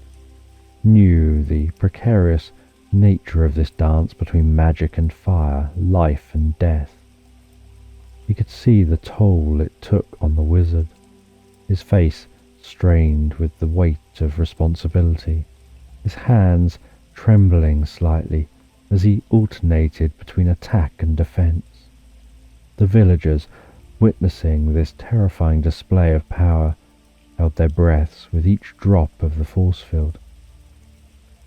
knew the precarious nature of this dance between magic and fire, life and death. He could see the toll it took on the wizard, his face strained with the weight of responsibility, his hands trembling slightly as he alternated between attack and defense. The villagers, witnessing this terrifying display of power, held their breaths with each drop of the force field,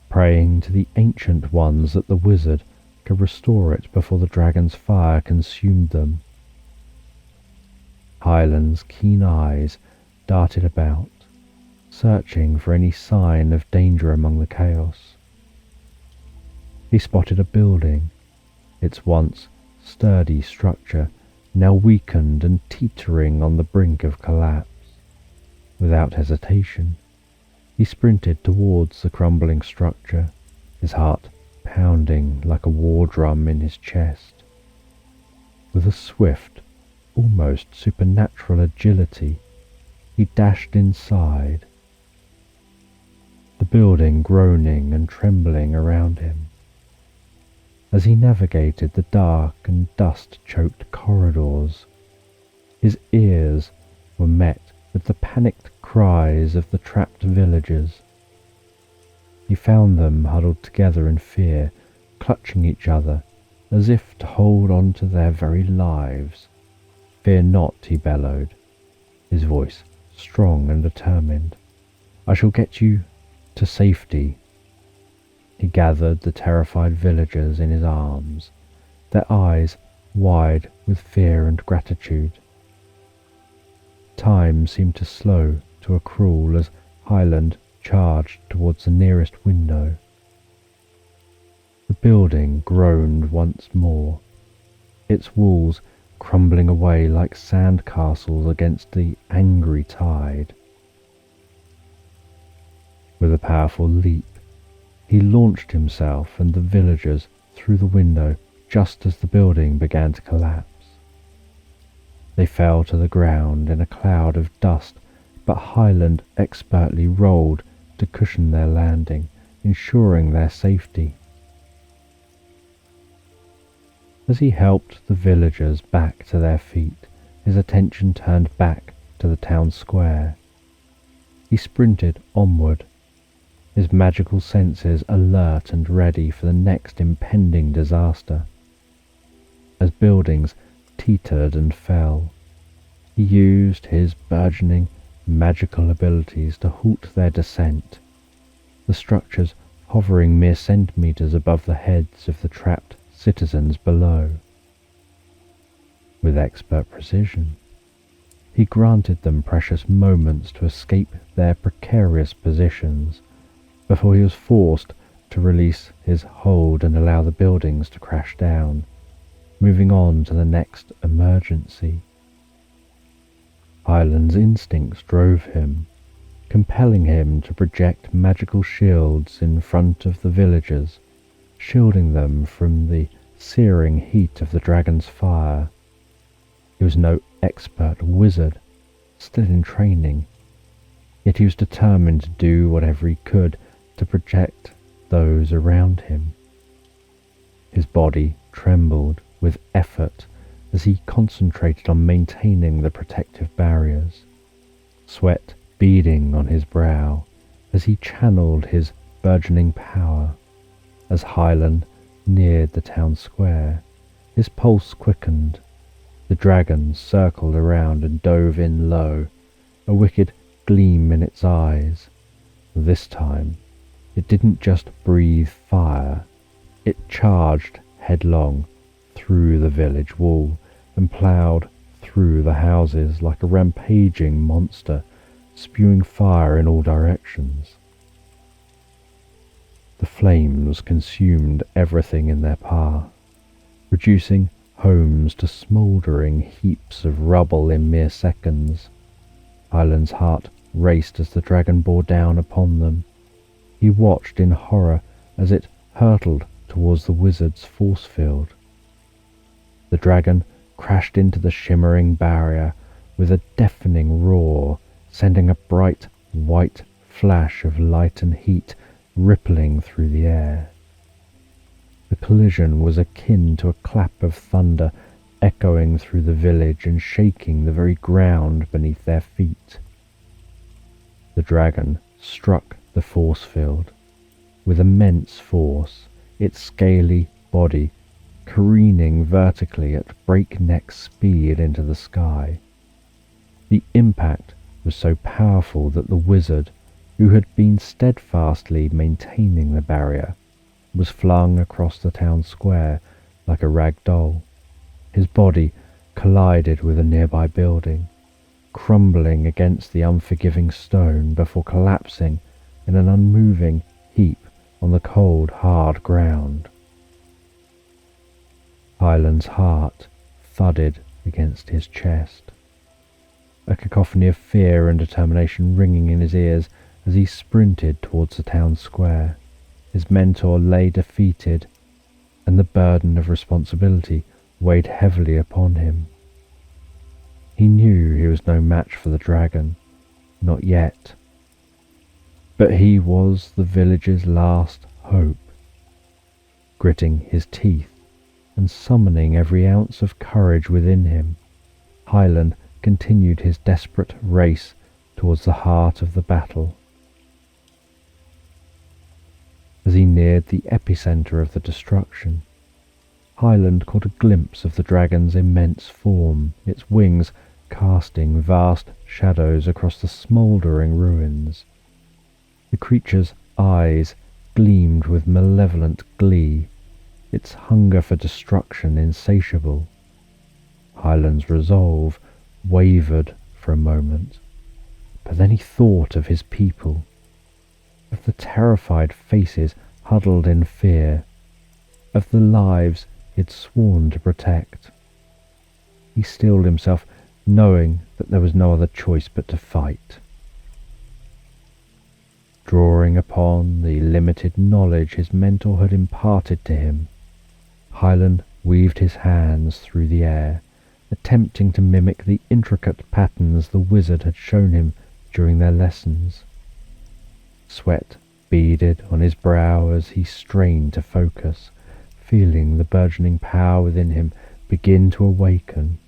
praying to the ancient ones that the wizard could restore it before the dragon's fire consumed them. Hyland's keen eyes darted about, searching for any sign of danger among the chaos. He spotted a building, its once sturdy structure now weakened and teetering on the brink of collapse. Without hesitation, he sprinted towards the crumbling structure, his heart pounding like a war drum in his chest. With a swift, almost supernatural agility, he dashed inside, the building groaning and trembling around him. As he navigated the dark and dust-choked corridors, his ears were met with the panicked cries of the trapped villagers. He found them huddled together in fear, clutching each other as if to hold on to their very lives. "Fear not," he bellowed, his voice strong and determined. "I shall get you to safety." He gathered the terrified villagers in his arms, their eyes wide with fear and gratitude. Time seemed to slow to a crawl as Hyland charged towards the nearest window. The building groaned once more, its walls crumbling away like sand castles against the angry tide. With a powerful leap, he launched himself and the villagers through the window just as the building began to collapse. They fell to the ground in a cloud of dust, but Hyland expertly rolled to cushion their landing, ensuring their safety. As he helped the villagers back to their feet, his attention turned back to the town square. He sprinted onward, his magical senses alert and ready for the next impending disaster. As buildings teetered and fell, he used his burgeoning magical abilities to halt their descent, the structures hovering mere centimeters above the heads of the trapped citizens below. With expert precision, he granted them precious moments to escape their precarious positions before he was forced to release his hold and allow the buildings to crash down, moving on to the next emergency. Hyland's instincts drove him, compelling him to project magical shields in front of the villagers, shielding them from the searing heat of the dragon's fire. He was no expert wizard, still in training, yet he was determined to do whatever he could to protect those around him. His body trembled with effort as he concentrated on maintaining the protective barriers, sweat beading on his brow as he channeled his burgeoning power. As Hyland neared the town square, his pulse quickened. The dragon circled around and dove in low, a wicked gleam in its eyes. This time, it didn't just breathe fire, it charged headlong through the village wall and ploughed through the houses like a rampaging monster, spewing fire in all directions. The flames consumed everything in their path, reducing homes to smouldering heaps of rubble in mere seconds. Hyland's heart raced as the dragon bore down upon them. He watched in horror as it hurtled towards the wizard's force field. The dragon crashed into the shimmering barrier with a deafening roar, sending a bright white flash of light and heat rippling through the air. The collision was akin to a clap of thunder echoing through the village and shaking the very ground beneath their feet. The dragon struck the force field with immense force, its scaly body careening vertically at breakneck speed into the sky. The impact was so powerful that the wizard, who had been steadfastly maintaining the barrier, was flung across the town square like a rag doll. His body collided with a nearby building, crumbling against the unforgiving stone before collapsing in an unmoving heap on the cold, hard ground. Hyland's heart thudded against his chest, a cacophony of fear and determination ringing in his ears as he sprinted towards the town square. His mentor lay defeated, and the burden of responsibility weighed heavily upon him. He knew he was no match for the dragon, not yet. But he was the village's last hope. Gritting his teeth and summoning every ounce of courage within him, Hyland continued his desperate race towards the heart of the battle. As he neared the epicenter of the destruction, Hyland caught a glimpse of the dragon's immense form, its wings casting vast shadows across the smouldering ruins. The creature's eyes gleamed with malevolent glee, its hunger for destruction insatiable. Hyland's resolve wavered for a moment, but then he thought of his people, of the terrified faces huddled in fear, of the lives he'd sworn to protect. He steeled himself, knowing that there was no other choice but to fight. Drawing upon the limited knowledge his mentor had imparted to him, Hyland weaved his hands through the air, attempting to mimic the intricate patterns the wizard had shown him during their lessons. Sweat beaded on his brow as he strained to focus, feeling the burgeoning power within him begin to awaken.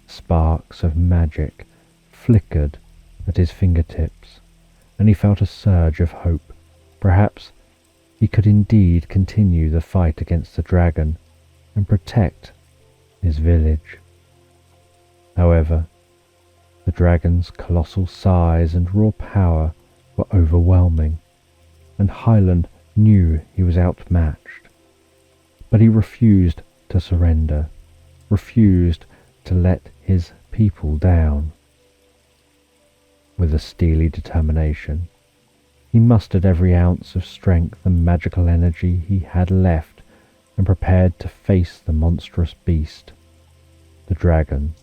Sparks of magic flickered at his fingertips, and he felt a surge of hope. Perhaps he could indeed continue the fight against the dragon and protect his village. However, the dragon's colossal size and raw power were overwhelming, and Hyland knew he was outmatched. But he refused to surrender, refused to let his people down. With a steely determination, he mustered every ounce of strength and magical energy he had left and prepared to face the monstrous beast. The dragon,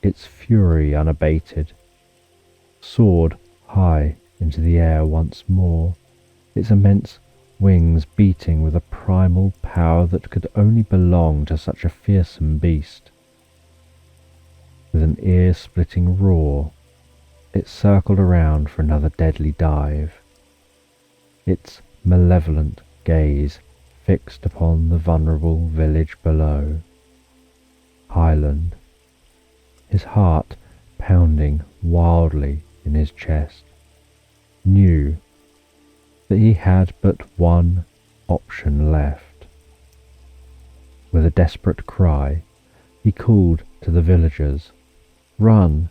its fury unabated, soared high into the air once more, its immense wings beating with a primal power that could only belong to such a fearsome beast. With an ear-splitting roar, it circled around for another deadly dive, its malevolent gaze fixed upon the vulnerable village below. Hyland, his heart pounding wildly in his chest, knew that he had but one option left. With a desperate cry, he called to the villagers, "Run!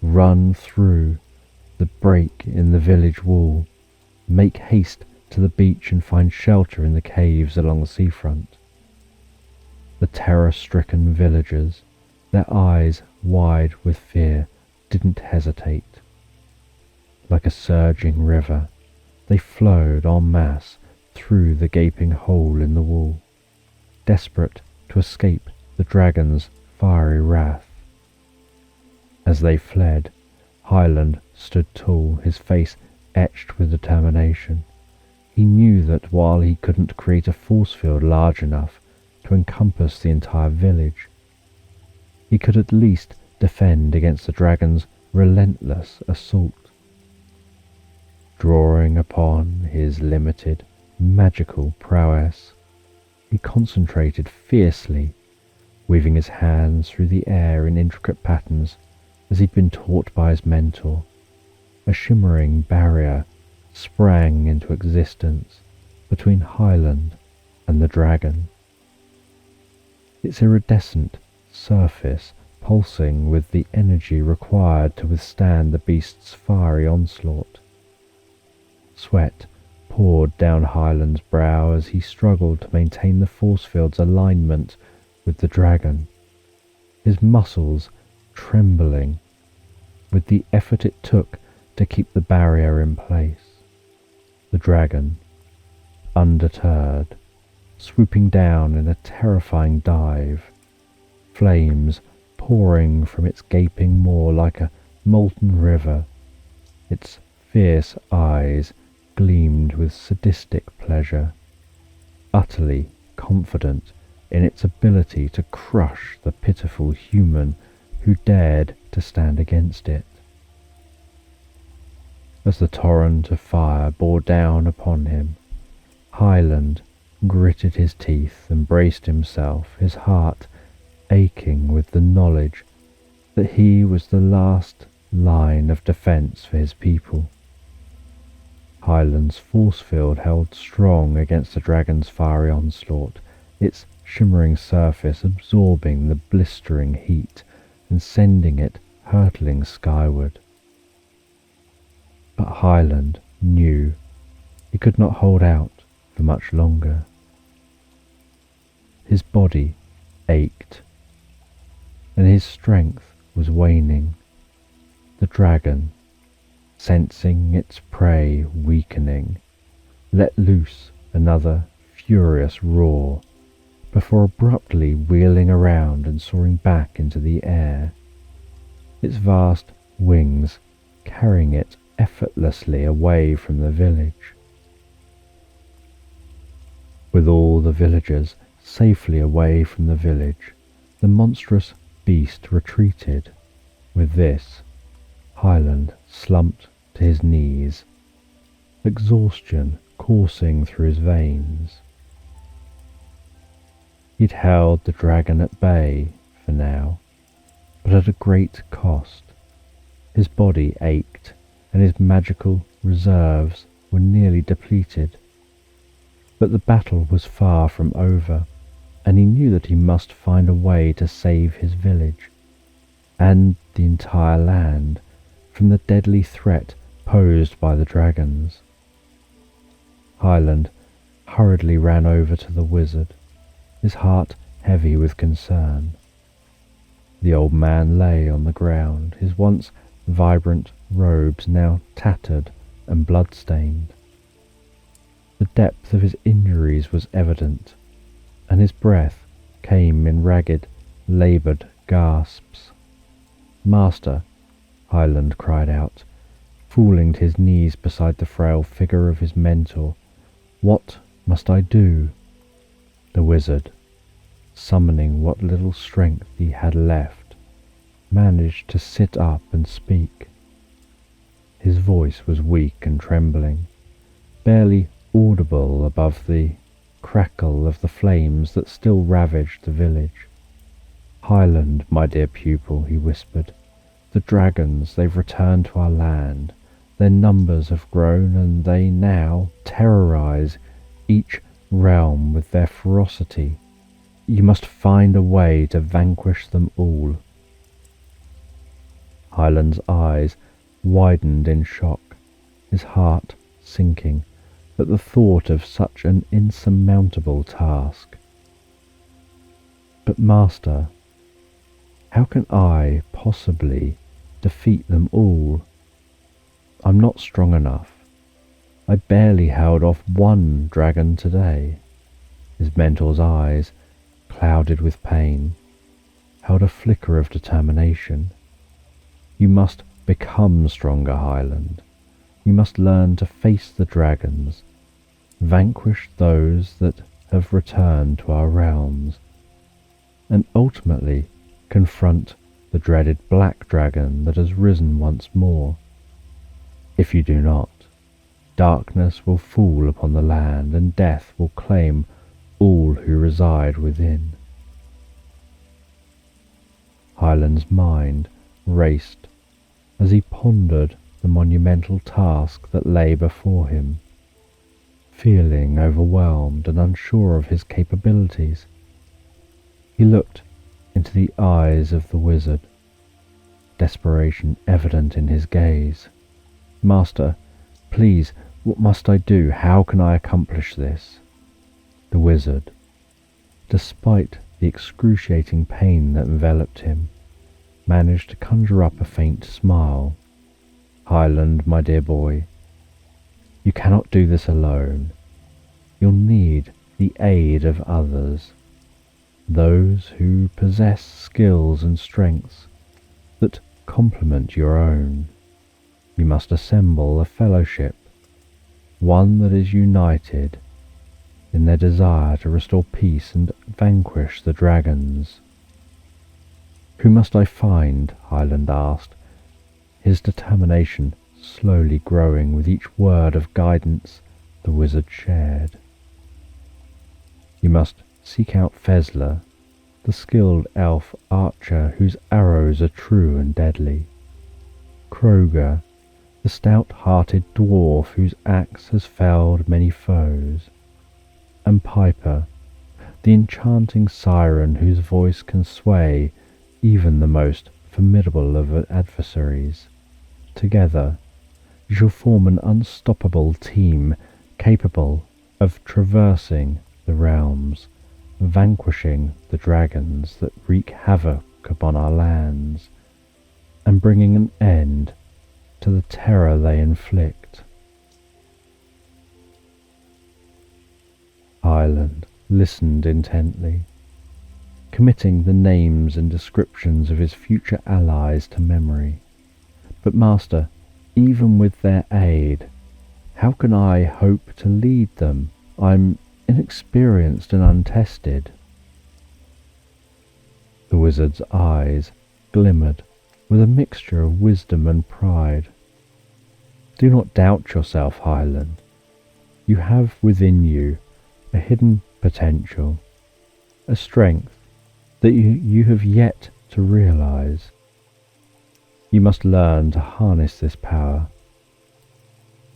Run through the break in the village wall. Make haste to the beach and find shelter in the caves along the seafront." The terror-stricken villagers, their eyes wide with fear, didn't hesitate. Like a surging river, they flowed en masse through the gaping hole in the wall, desperate to escape the dragon's fiery wrath. As they fled, Hyland stood tall, his face etched with determination. He knew that while he couldn't create a force field large enough to encompass the entire village, he could at least defend against the dragon's relentless assault. Drawing upon his limited magical prowess, He concentrated fiercely, weaving his hands through the air in intricate patterns as he'd been taught by his mentor. A shimmering barrier sprang into existence between Hyland and the dragon, its iridescent surface pulsing with the energy required to withstand the beast's fiery onslaught. Sweat poured down Hyland's brow as he struggled to maintain the force field's alignment with the dragon, his muscles trembling with the effort it took to keep the barrier in place. The dragon, undeterred, swooping down in a terrifying dive, flames pouring from its gaping maw like a molten river. Its fierce eyes gleamed with sadistic pleasure, utterly confident in its ability to crush the pitiful human who dared to stand against it. As the torrent of fire bore down upon him, Hyland gritted his teeth and braced himself, his heart aching with the knowledge that he was the last line of defense for his people. Hyland's force field held strong against the dragon's fiery onslaught, its shimmering surface absorbing the blistering heat and sending it hurtling skyward. But Hyland knew he could not hold out for much longer. His body ached, and his strength was waning. The dragon, sensing its prey weakening, let loose another furious roar before abruptly wheeling around and soaring back into the air, its vast wings carrying it effortlessly away from the village. With all the villagers safely away from the village, the monstrous beast retreated. With this, Hyland slumped to his knees, exhaustion coursing through his veins. He'd held the dragon at bay for now, but at a great cost. His body ached, and his magical reserves were nearly depleted. But the battle was far from over, and he knew that he must find a way to save his village, and the entire land, from the deadly threat posed by the dragons. Hyland hurriedly ran over to the wizard, his heart heavy with concern. The old man lay on the ground, his once vibrant robes now tattered and blood-stained. The depth of his injuries was evident, and his breath came in ragged, laboured gasps. "Master," Hyland cried out, falling to his knees beside the frail figure of his mentor, "what must I do?" The wizard, summoning what little strength he had left, managed to sit up and speak. His voice was weak and trembling, barely audible above the crackle of the flames that still ravaged the village. "Hyland, my dear pupil," he whispered, "the dragons, they've returned to our land. Their numbers have grown, and they now terrorize each realm with their ferocity. You must find a way to vanquish them all." Hyland's eyes widened in shock, his heart sinking at the thought of such an insurmountable task. "But master, how can I possibly defeat them all? I'm not strong enough. I barely held off one dragon today." His mentor's eyes, clouded with pain, held a flicker of determination. "You must become stronger, Hyland. You must learn to face the dragons, vanquish those that have returned to our realms, and ultimately confront the dreaded black dragon that has risen once more. If you do not, darkness will fall upon the land, and death will claim all who reside within. Hyland's mind raced as he pondered the monumental task that lay before him. Feeling overwhelmed and unsure of his capabilities, he looked into the eyes of the wizard, desperation evident in his gaze. "Master, please, what must I do? How can I accomplish this?" The wizard, despite the excruciating pain that enveloped him, managed to conjure up a faint smile. "Hyland, my dear boy, you cannot do this alone. You'll need the aid of others, those who possess skills and strengths that complement your own. You must assemble a fellowship, one that is united in their desire to restore peace and vanquish the dragons." "Who must I find?" Hyland asked, his determination slowly growing with each word of guidance the wizard shared. "You must seek out Fezler, the skilled elf archer whose arrows are true and deadly. Kroger, the stout-hearted dwarf whose axe has felled many foes. And Piper, the enchanting siren whose voice can sway even the most formidable of adversaries. Together, you shall form an unstoppable team capable of traversing the realms, vanquishing the dragons that wreak havoc upon our lands, and bringing an end to the terror they inflict." Hyland listened intently, committing the names and descriptions of his future allies to memory. "But master, even with their aid, how can I hope to lead them? I'm inexperienced and untested." The wizard's eyes glimmered with a mixture of wisdom and pride. "Do not doubt yourself, Hyland. You have within you a hidden potential, a strength that you have yet to realize. You must learn to harness this power,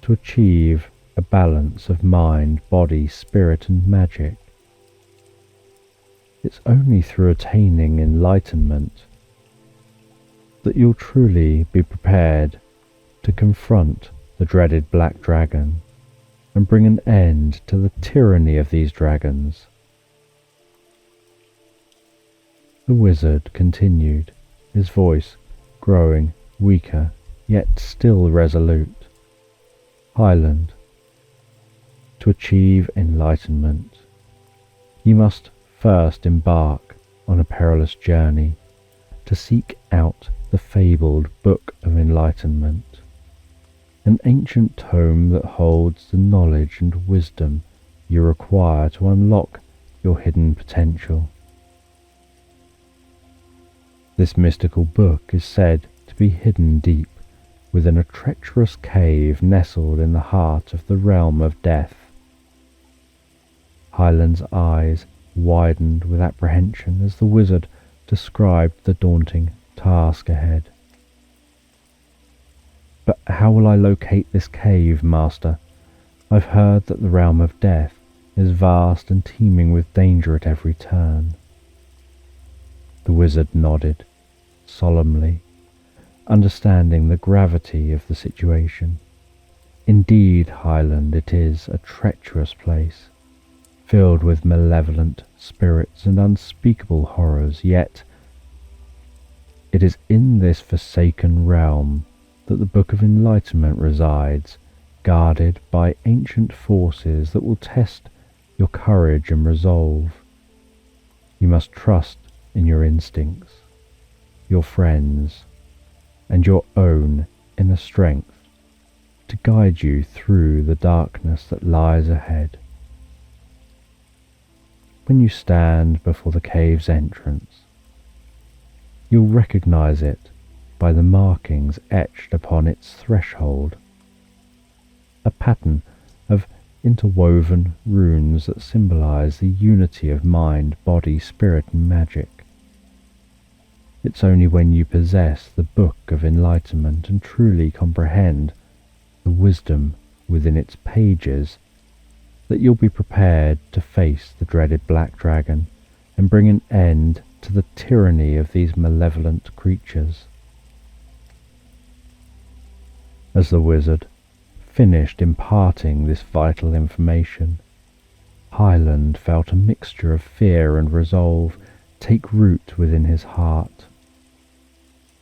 to achieve a balance of mind, body, spirit, and magic. It's only through attaining enlightenment that you'll truly be prepared to confront the dreaded black dragon and bring an end to the tyranny of these dragons." The wizard continued, his voice growing weaker yet still resolute. "Hyland, to achieve enlightenment, you must first embark on a perilous journey to seek out the fabled Book of Enlightenment, an ancient tome that holds the knowledge and wisdom you require to unlock your hidden potential. This mystical book is said to be hidden deep within a treacherous cave nestled in the heart of the realm of death." Hyland's eyes widened with apprehension as the wizard described the daunting task ahead. "But how will I locate this cave, master? I've heard that the realm of death is vast and teeming with danger at every turn." The wizard nodded solemnly, understanding the gravity of the situation. "Indeed, Hyland, it is a treacherous place, filled with malevolent spirits and unspeakable horrors, yet it is in this forsaken realm that the Book of Enlightenment resides, guarded by ancient forces that will test your courage and resolve. You must trust in your instincts, your friends, and your own inner strength to guide you through the darkness that lies ahead. When you stand before the cave's entrance, you'll recognize it by the markings etched upon its threshold, a pattern of interwoven runes that symbolize the unity of mind, body, spirit, and magic. It's only when you possess the Book of Enlightenment and truly comprehend the wisdom within its pages that you'll be prepared to face the dreaded black dragon and bring an end to the tyranny of these malevolent creatures. As the wizard finished imparting this vital information, Hyland felt a mixture of fear and resolve take root within his heart.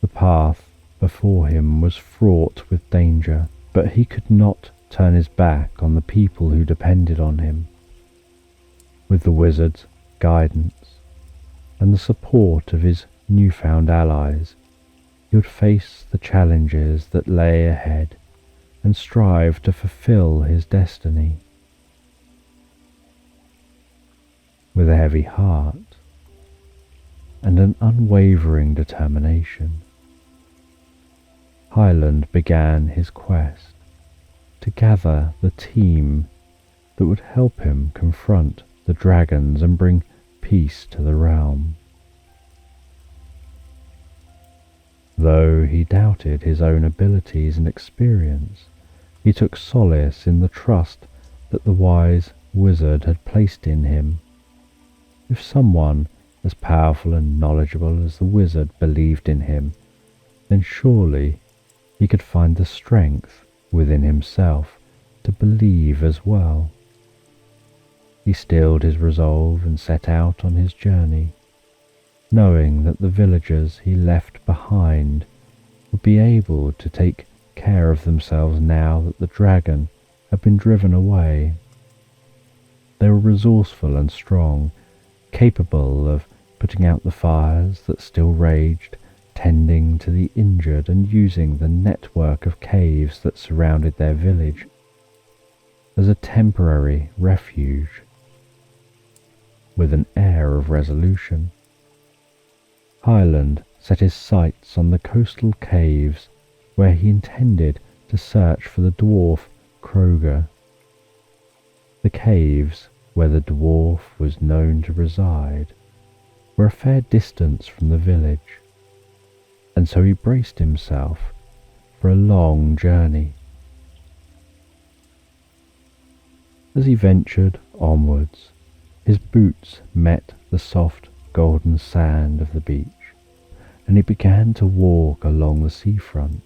The path before him was fraught with danger, but he could not turn his back on the people who depended on him. With the wizard's guidance and the support of his newfound allies, he would face the challenges that lay ahead and strive to fulfill his destiny. With a heavy heart and an unwavering determination, Hyland began his quest to gather the team that would help him confront the dragons and bring peace to the realm. Though he doubted his own abilities and experience, he took solace in the trust that the wise wizard had placed in him. If someone as powerful and knowledgeable as the wizard believed in him, then surely he could find the strength within himself to believe as well. He steeled his resolve and set out on his journey, knowing that the villagers he left behind would be able to take care of themselves now that the dragon had been driven away. They were resourceful and strong, capable of putting out the fires that still raged, tending to the injured, and using the network of caves that surrounded their village as a temporary refuge. With an air of resolution, Hyland set his sights on the coastal caves where he intended to search for the dwarf Kroger. The caves where the dwarf was known to reside were a fair distance from the village, and so he braced himself for a long journey. As he ventured onwards, his boots met the soft golden sand of the beach, and he began to walk along the seafront.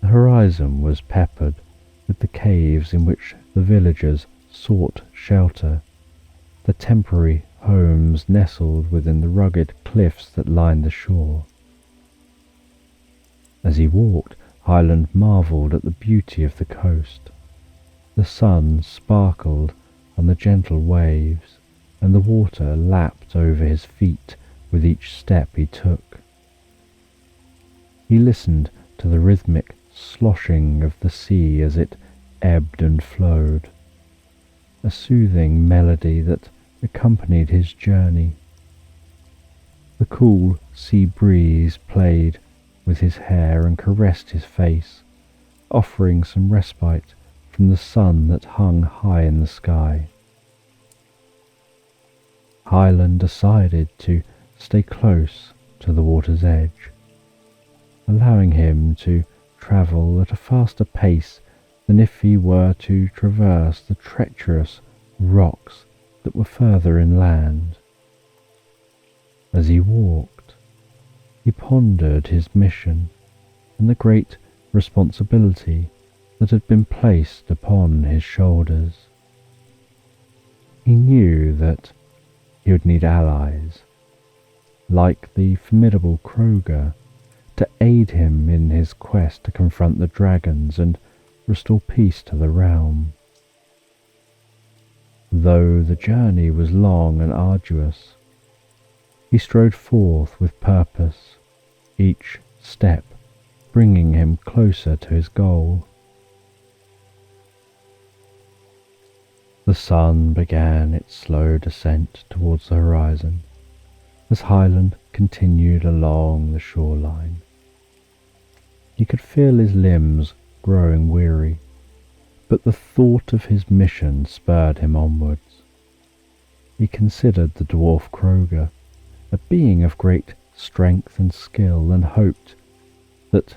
The horizon was peppered with the caves in which the villagers sought shelter, the temporary homes nestled within the rugged cliffs that lined the shore. As he walked, Hyland marvelled at the beauty of the coast. The sun sparkled on the gentle waves, and the water lapped over his feet with each step he took. He listened to the rhythmic sloshing of the sea as it ebbed and flowed, a soothing melody that accompanied his journey. The cool sea breeze played with his hair and caressed his face, offering some respite from the sun that hung high in the sky. Hyland decided to stay close to the water's edge, allowing him to travel at a faster pace than if he were to traverse the treacherous rocks that were further inland. As he walked, he pondered his mission and the great responsibility that had been placed upon his shoulders. He knew that he would need allies, like the formidable Kroger, to aid him in his quest to confront the dragons and restore peace to the realm. Though the journey was long and arduous, he strode forth with purpose, each step bringing him closer to his goal. The sun began its slow descent towards the horizon as Hyland continued along the shoreline. He could feel his limbs growing weary, but the thought of his mission spurred him onwards. He considered the dwarf Kroger a being of great strength and skill, and hoped that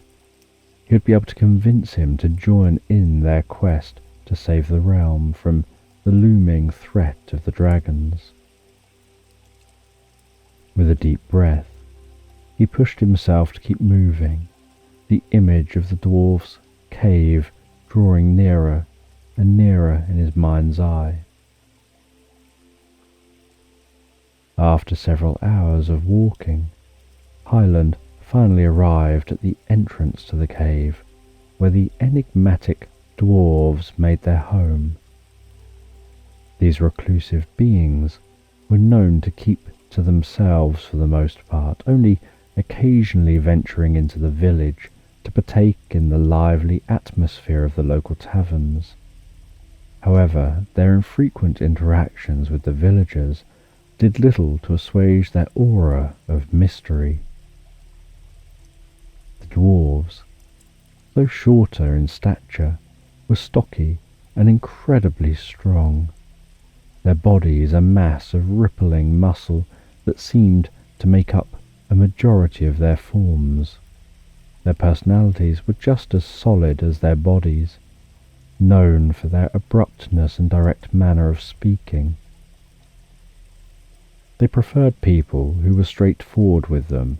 he would be able to convince him to join in their quest to save the realm from the looming threat of the dragons. With a deep breath, he pushed himself to keep moving, the image of the dwarf's cave drawing nearer and nearer in his mind's eye. After several hours of walking, Hyland finally arrived at the entrance to the cave, where the enigmatic dwarves made their home. These reclusive beings were known to keep to themselves for the most part, only occasionally venturing into the village to partake in the lively atmosphere of the local taverns. However, their infrequent interactions with the villagers did little to assuage their aura of mystery. The dwarves, though shorter in stature, were stocky and incredibly strong, their bodies a mass of rippling muscle that seemed to make up a majority of their forms. Their personalities were just as solid as their bodies, known for their abruptness and direct manner of speaking. They preferred people who were straightforward with them,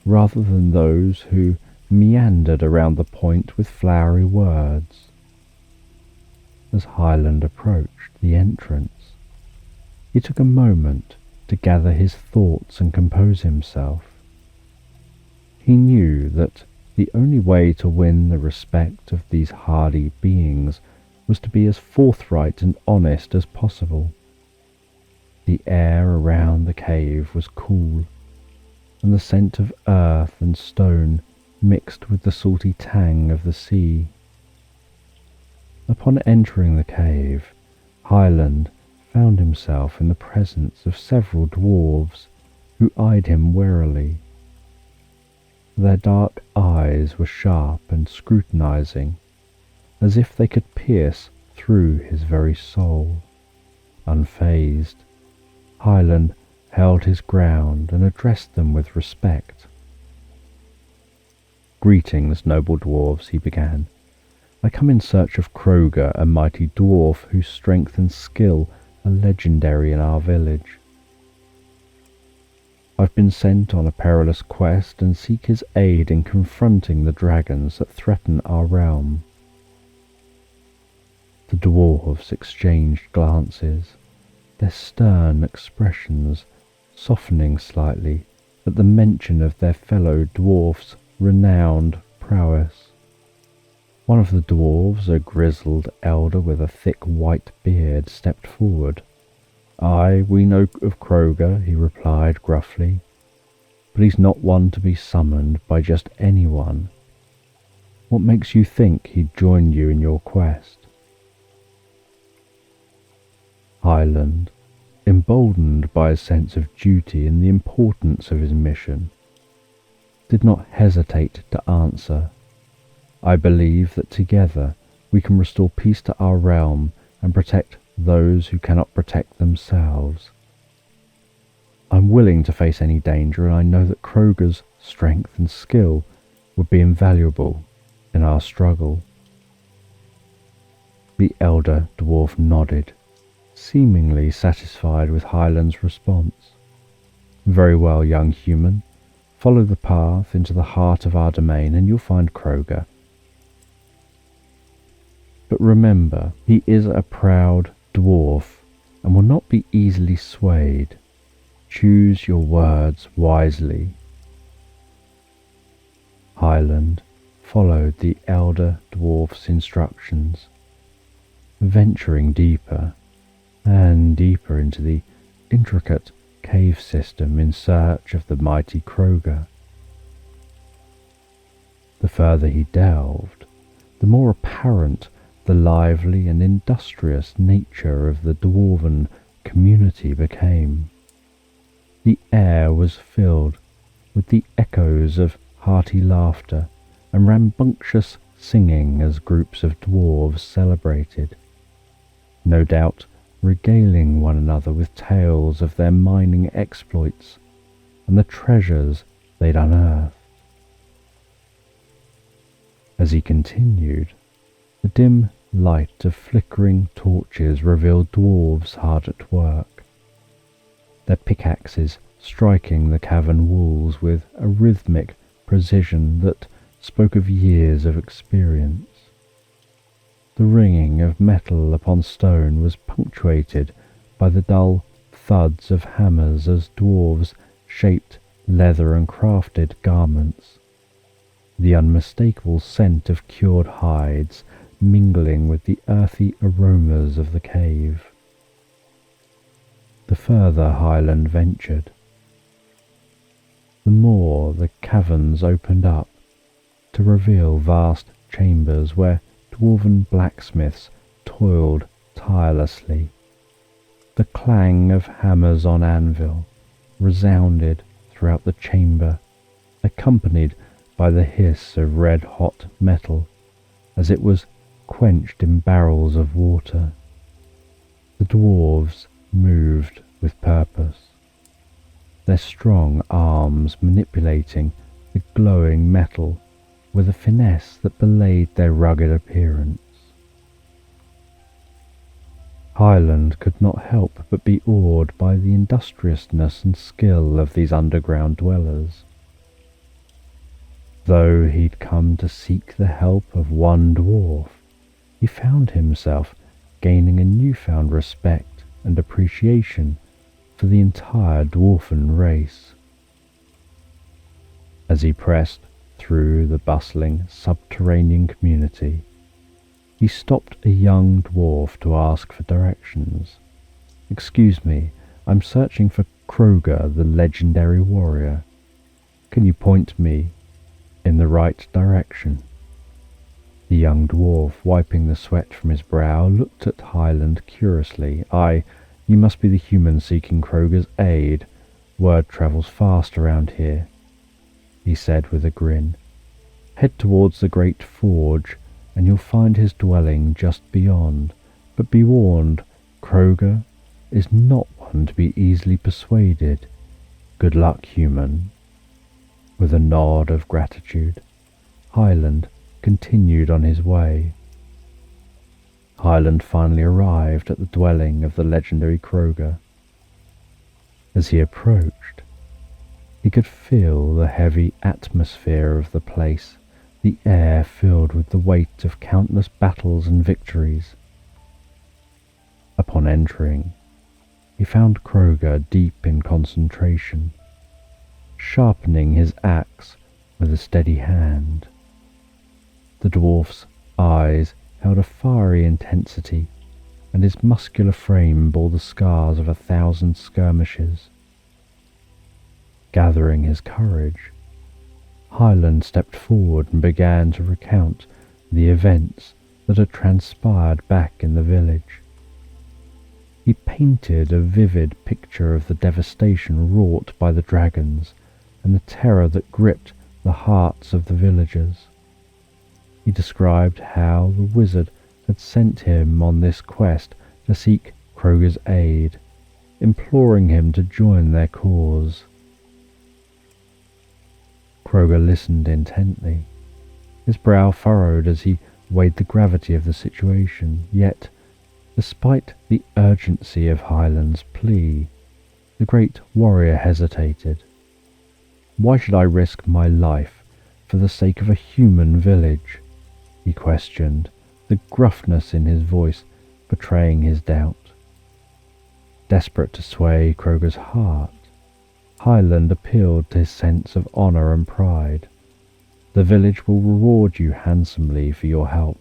rather than those who meandered around the point with flowery words. As Hyland approached the entrance, he took a moment to gather his thoughts and compose himself. He knew that the only way to win the respect of these hardy beings was to be as forthright and honest as possible. The air around the cave was cool, and the scent of earth and stone mixed with the salty tang of the sea. Upon entering the cave, Hyland found himself in the presence of several dwarves who eyed him warily. Their dark eyes were sharp and scrutinizing, as if they could pierce through his very soul. Unfazed, Hyland held his ground and addressed them with respect. "Greetings, noble dwarves," he began. "I come in search of Kroger, a mighty dwarf whose strength and skill are legendary in our village. I've been sent on a perilous quest and seek his aid in confronting the dragons that threaten our realm." The dwarves exchanged glances, their stern expressions softening slightly at the mention of their fellow dwarf's renowned prowess. One of the dwarves, a grizzled elder with a thick white beard, stepped forward. "Aye, we know of Kroger," he replied gruffly, "but he's not one to be summoned by just anyone. What makes you think he'd join you in your quest?" Hyland, emboldened by a sense of duty and the importance of his mission, did not hesitate to answer. "I believe that together we can restore peace to our realm and protect those who cannot protect themselves. I'm willing to face any danger, and I know that Kroger's strength and skill would be invaluable in our struggle." The elder dwarf nodded, seemingly satisfied with Hyland's response. "Very well, young human. Follow the path into the heart of our domain and you'll find Kroger. But remember, he is a proud dwarf and will not be easily swayed. Choose your words wisely." Hyland followed the elder dwarf's instructions, venturing deeper and deeper into the intricate cave system in search of the mighty Kroger. The further he delved, the more apparent the lively and industrious nature of the dwarven community became. The air was filled with the echoes of hearty laughter and rambunctious singing as groups of dwarves celebrated, no doubt regaling one another with tales of their mining exploits and the treasures they'd unearthed. As he continued, the dim light of flickering torches revealed dwarves hard at work, their pickaxes striking the cavern walls with a rhythmic precision that spoke of years of experience. The ringing of metal upon stone was punctuated by the dull thuds of hammers as dwarves shaped leather and crafted garments, the unmistakable scent of cured hides mingling with the earthy aromas of the cave. The further Hyland ventured, the more the caverns opened up to reveal vast chambers where dwarven blacksmiths toiled tirelessly. The clang of hammers on anvil resounded throughout the chamber, accompanied by the hiss of red-hot metal as it was quenched in barrels of water. The dwarves moved with purpose, their strong arms manipulating the glowing metal with a finesse that belied their rugged appearance. Hyland could not help but be awed by the industriousness and skill of these underground dwellers. Though he'd come to seek the help of one dwarf, he found himself gaining a newfound respect and appreciation for the entire dwarfen race. As he pressed through the bustling subterranean community, he stopped a young dwarf to ask for directions. "Excuse me, I'm searching for Kroger, the legendary warrior. Can you point me in the right direction?" The young dwarf, wiping the sweat from his brow, looked at Hyland curiously. You must be the human seeking Kroger's aid. Word travels fast around here," he said with a grin. "Head towards the great forge, and you'll find his dwelling just beyond. But be warned, Kroger is not one to be easily persuaded. Good luck, human." With a nod of gratitude, Hyland continued on his way. Hyland finally arrived at the dwelling of the legendary Kroger. As he approached, he could feel the heavy atmosphere of the place, the air filled with the weight of countless battles and victories. Upon entering, he found Kroger deep in concentration, sharpening his axe with a steady hand. The dwarf's eyes held a fiery intensity, and his muscular frame bore the scars of 1,000 skirmishes. Gathering his courage, Hyland stepped forward and began to recount the events that had transpired back in the village. He painted a vivid picture of the devastation wrought by the dragons and the terror that gripped the hearts of the villagers. He described how the wizard had sent him on this quest to seek Kroger's aid, imploring him to join their cause. Kroger listened intently, his brow furrowed as he weighed the gravity of the situation. Yet, despite the urgency of Hyland's plea, the great warrior hesitated. "Why should I risk my life for the sake of a human village?" he questioned, the gruffness in his voice betraying his doubt. Desperate to sway Kroger's heart, Hyland appealed to his sense of honour and pride. "The village will reward you handsomely for your help,"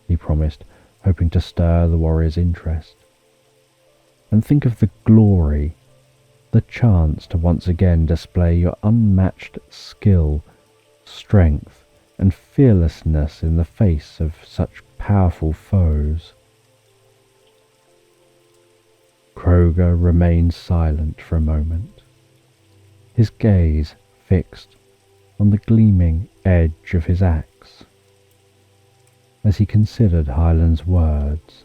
he promised, hoping to stir the warrior's interest. "And think of the glory, the chance to once again display your unmatched skill, strength, and fearlessness in the face of such powerful foes." Kroger remained silent for a moment, his gaze fixed on the gleaming edge of his axe. As he considered Hyland's words,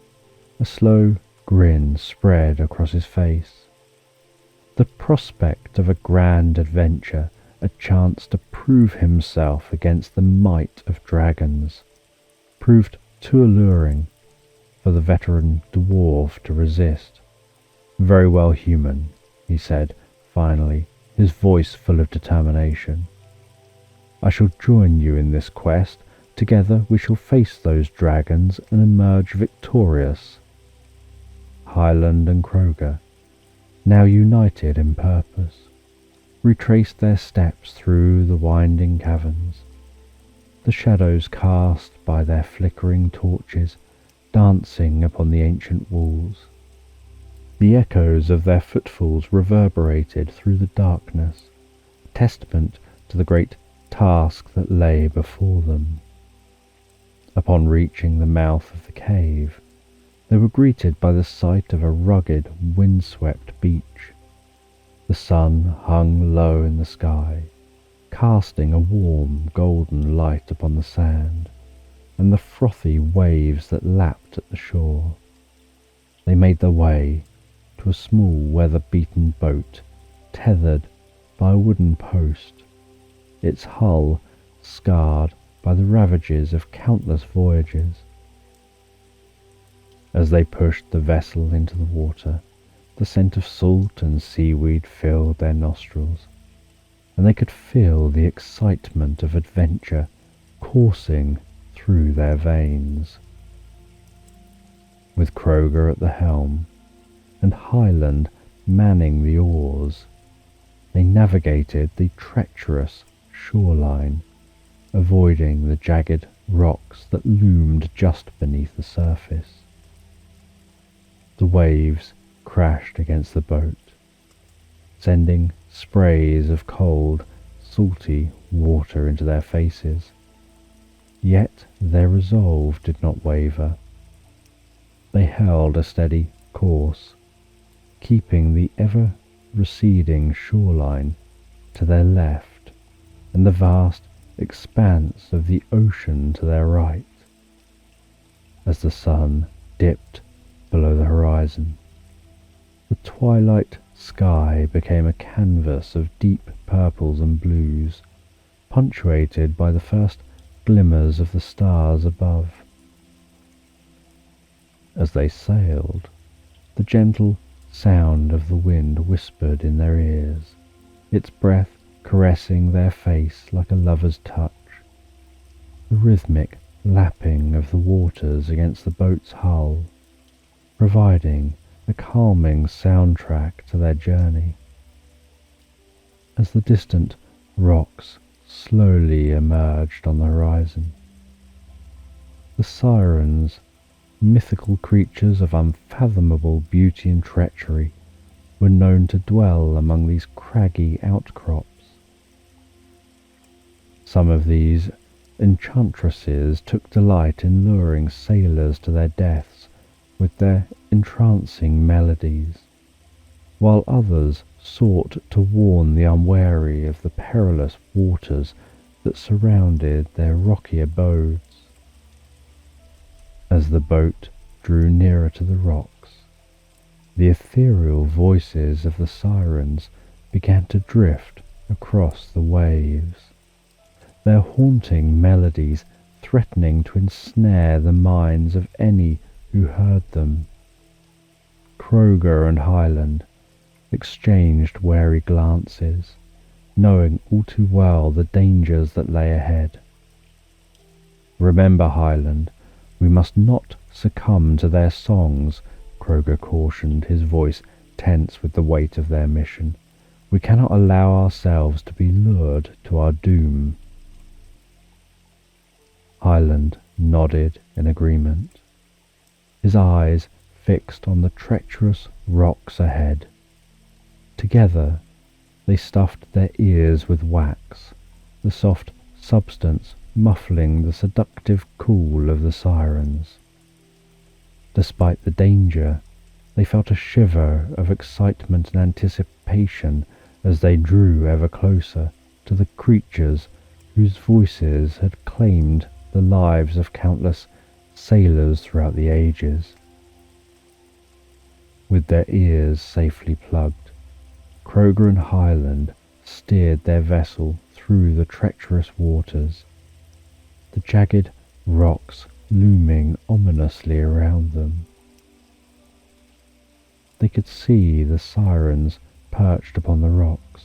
a slow grin spread across his face. The prospect of a grand adventure, a chance to prove himself against the might of dragons, proved too alluring for the veteran dwarf to resist. "Very well, human," he said finally, his voice full of determination. "I shall join you in this quest. Together we shall face those dragons and emerge victorious." Hyland and Kroger, now united in purpose, retraced their steps through the winding caverns, the shadows cast by their flickering torches dancing upon the ancient walls. The echoes of their footfalls reverberated through the darkness, a testament to the great task that lay before them. Upon reaching the mouth of the cave, they were greeted by the sight of a rugged, windswept beach. The sun hung low in the sky, casting a warm, golden light upon the sand and the frothy waves that lapped at the shore. They made their way to a small, weather-beaten boat tethered by a wooden post, its hull scarred by the ravages of countless voyages. As they pushed the vessel into the water, the scent of salt and seaweed filled their nostrils, and they could feel the excitement of adventure coursing through their veins. With Kroger at the helm and Hyland manning the oars, they navigated the treacherous shoreline, avoiding the jagged rocks that loomed just beneath the surface. The waves crashed against the boat, sending sprays of cold, salty water into their faces. Yet their resolve did not waver. They held a steady course, keeping the ever-receding shoreline to their left and the vast expanse of the ocean to their right. As the sun dipped below the horizon, the twilight sky became a canvas of deep purples and blues, punctuated by the first glimmers of the stars above. As they sailed, the gentle sound of the wind whispered in their ears, its breath caressing their face like a lover's touch. The rhythmic lapping of the waters against the boat's hull, providing a calming soundtrack to their journey. As the distant rocks slowly emerged on the horizon, the sirens, mythical creatures of unfathomable beauty and treachery, were known to dwell among these craggy outcrops. Some of these enchantresses took delight in luring sailors to their deaths with their entrancing melodies, while others sought to warn the unwary of the perilous waters that surrounded their rocky abodes. As the boat drew nearer to the rocks, the ethereal voices of the sirens began to drift across the waves, their haunting melodies threatening to ensnare the minds of any who heard them. Kroger and Hyland exchanged wary glances, knowing all too well the dangers that lay ahead. "Remember, Hyland, we must not succumb to their songs," Kroger cautioned, his voice tense with the weight of their mission. "We cannot allow ourselves to be lured to our doom." Hyland nodded in agreement, his eyes fixed on the treacherous rocks ahead. Together they stuffed their ears with wax, the soft substance muffling the seductive call of the sirens. Despite the danger, they felt a shiver of excitement and anticipation as they drew ever closer to the creatures whose voices had claimed the lives of countless sailors throughout the ages. With their ears safely plugged, Kroger and Hyland steered their vessel through the treacherous waters, the jagged rocks looming ominously around them. They could see the sirens perched upon the rocks,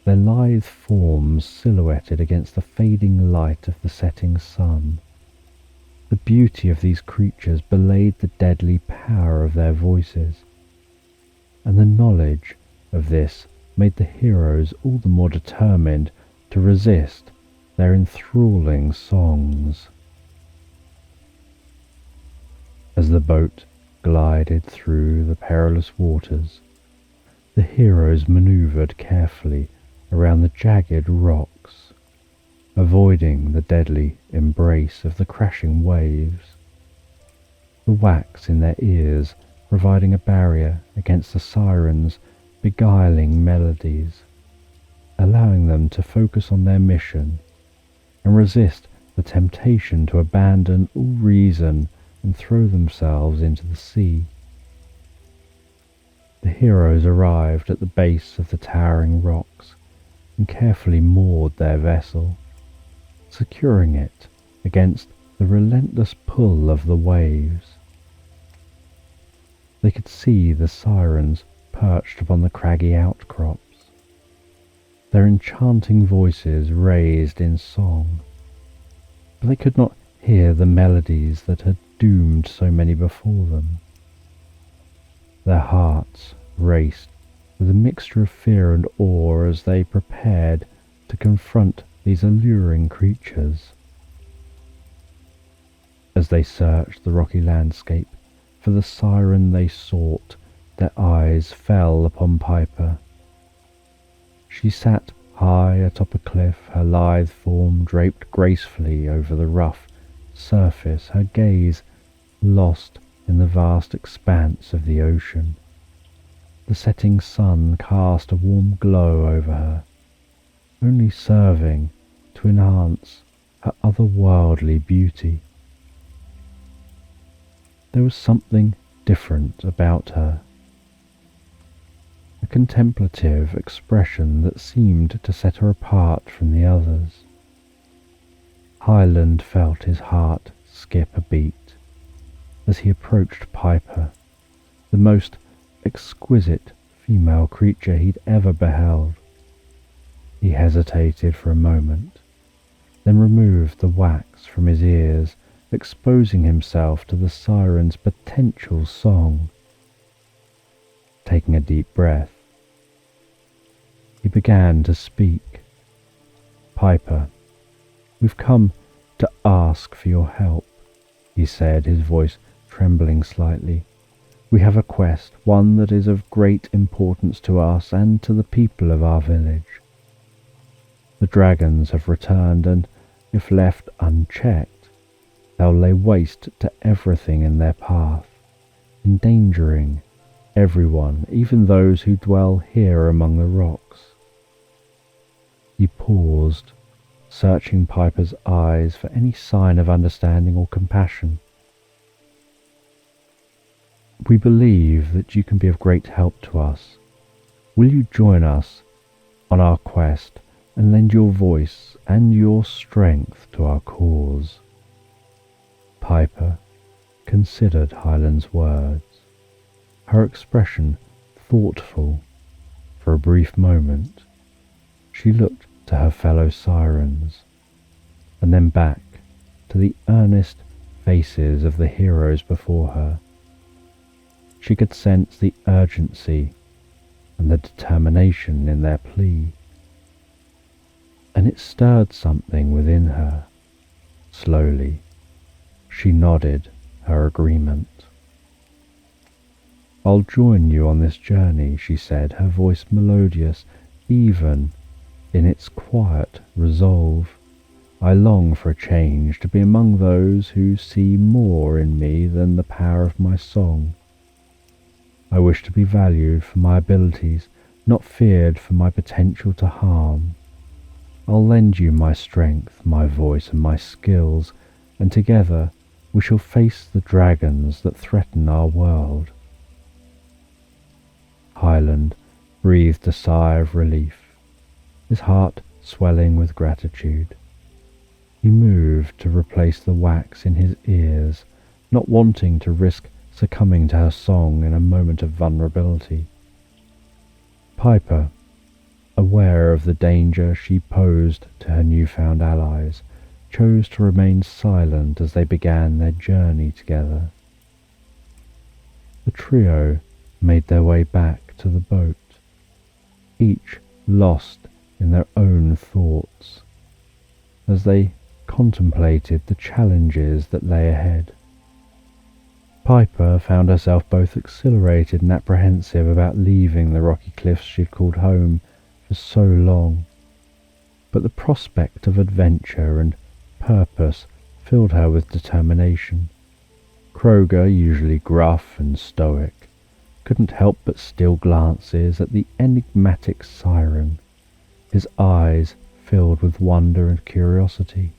their lithe forms silhouetted against the fading light of the setting sun. The beauty of these creatures belied the deadly power of their voices, and the knowledge of this made the heroes all the more determined to resist their enthralling songs. As the boat glided through the perilous waters, the heroes maneuvered carefully around the jagged rocks, avoiding the deadly embrace of the crashing waves, the wax in their ears providing a barrier against the sirens' beguiling melodies, allowing them to focus on their mission and resist the temptation to abandon all reason and throw themselves into the sea. The heroes arrived at the base of the towering rocks and carefully moored their vessel, securing it against the relentless pull of the waves. They could see the sirens perched upon the craggy outcrops, their enchanting voices raised in song, but they could not hear the melodies that had doomed so many before them. Their hearts raced with a mixture of fear and awe as they prepared to confront these alluring creatures. As they searched the rocky landscape for the siren they sought, their eyes fell upon Piper. She sat high atop a cliff, her lithe form draped gracefully over the rough surface, her gaze lost in the vast expanse of the ocean. The setting sun cast a warm glow over her, only serving to enhance her otherworldly beauty. There was something different about her, a contemplative expression that seemed to set her apart from the others. Hyland felt his heart skip a beat as he approached Piper, the most exquisite female creature he'd ever beheld. He hesitated for a moment, then removed the wax from his ears, exposing himself to the siren's potential song. Taking a deep breath, he began to speak. "Piper, we've come to ask for your help," he said, his voice trembling slightly. "We have a quest, one that is of great importance to us and to the people of our village. The dragons have returned, and if left unchecked, they'll lay waste to everything in their path, endangering everyone, even those who dwell here among the rocks." He paused, searching Piper's eyes for any sign of understanding or compassion. "We believe that you can be of great help to us. Will you join us on our quest and lend your voice and your strength to our cause?" Piper considered Hyland's words, her expression thoughtful. For a brief moment, she looked to her fellow sirens, and then back to the earnest faces of the heroes before her. She could sense the urgency and the determination in their plea, and it stirred something within her. Slowly, she nodded her agreement. "I'll join you on this journey," she said, her voice melodious even in its quiet resolve. "I long for a change, to be among those who see more in me than the power of my song. I wish to be valued for my abilities, not feared for my potential to harm. I'll lend you my strength, my voice, and my skills, and together we shall face the dragons that threaten our world." Hyland breathed a sigh of relief, his heart swelling with gratitude. He moved to replace the wax in his ears, not wanting to risk succumbing to her song in a moment of vulnerability. Piper, aware of the danger she posed to her newfound allies, chose to remain silent as they began their journey together. The trio made their way back to the boat, each lost in their own thoughts, as they contemplated the challenges that lay ahead. Piper found herself both exhilarated and apprehensive about leaving the rocky cliffs she'd called home for so long, but the prospect of adventure and purpose filled her with determination. Kroger, usually gruff and stoic, couldn't help but steal glances at the enigmatic siren, his eyes filled with wonder and curiosity.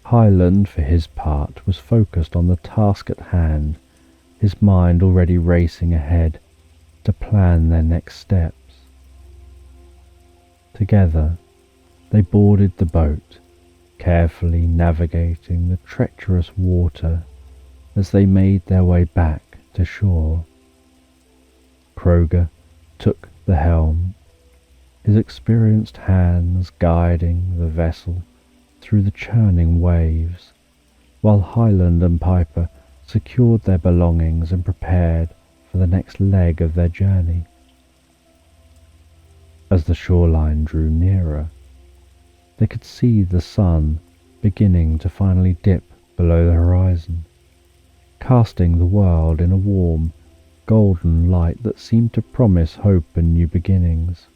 Hyland, for his part, was focused on the task at hand, his mind already racing ahead to plan their next steps. Together, they boarded the boat, carefully navigating the treacherous water as they made their way back to shore. Kroger took the helm, his experienced hands guiding the vessel through the churning waves, while Hyland and Piper secured their belongings and prepared for the next leg of their journey. As the shoreline drew nearer, they could see the sun beginning to finally dip below the horizon, casting the world in a warm, golden light that seemed to promise hope and new beginnings.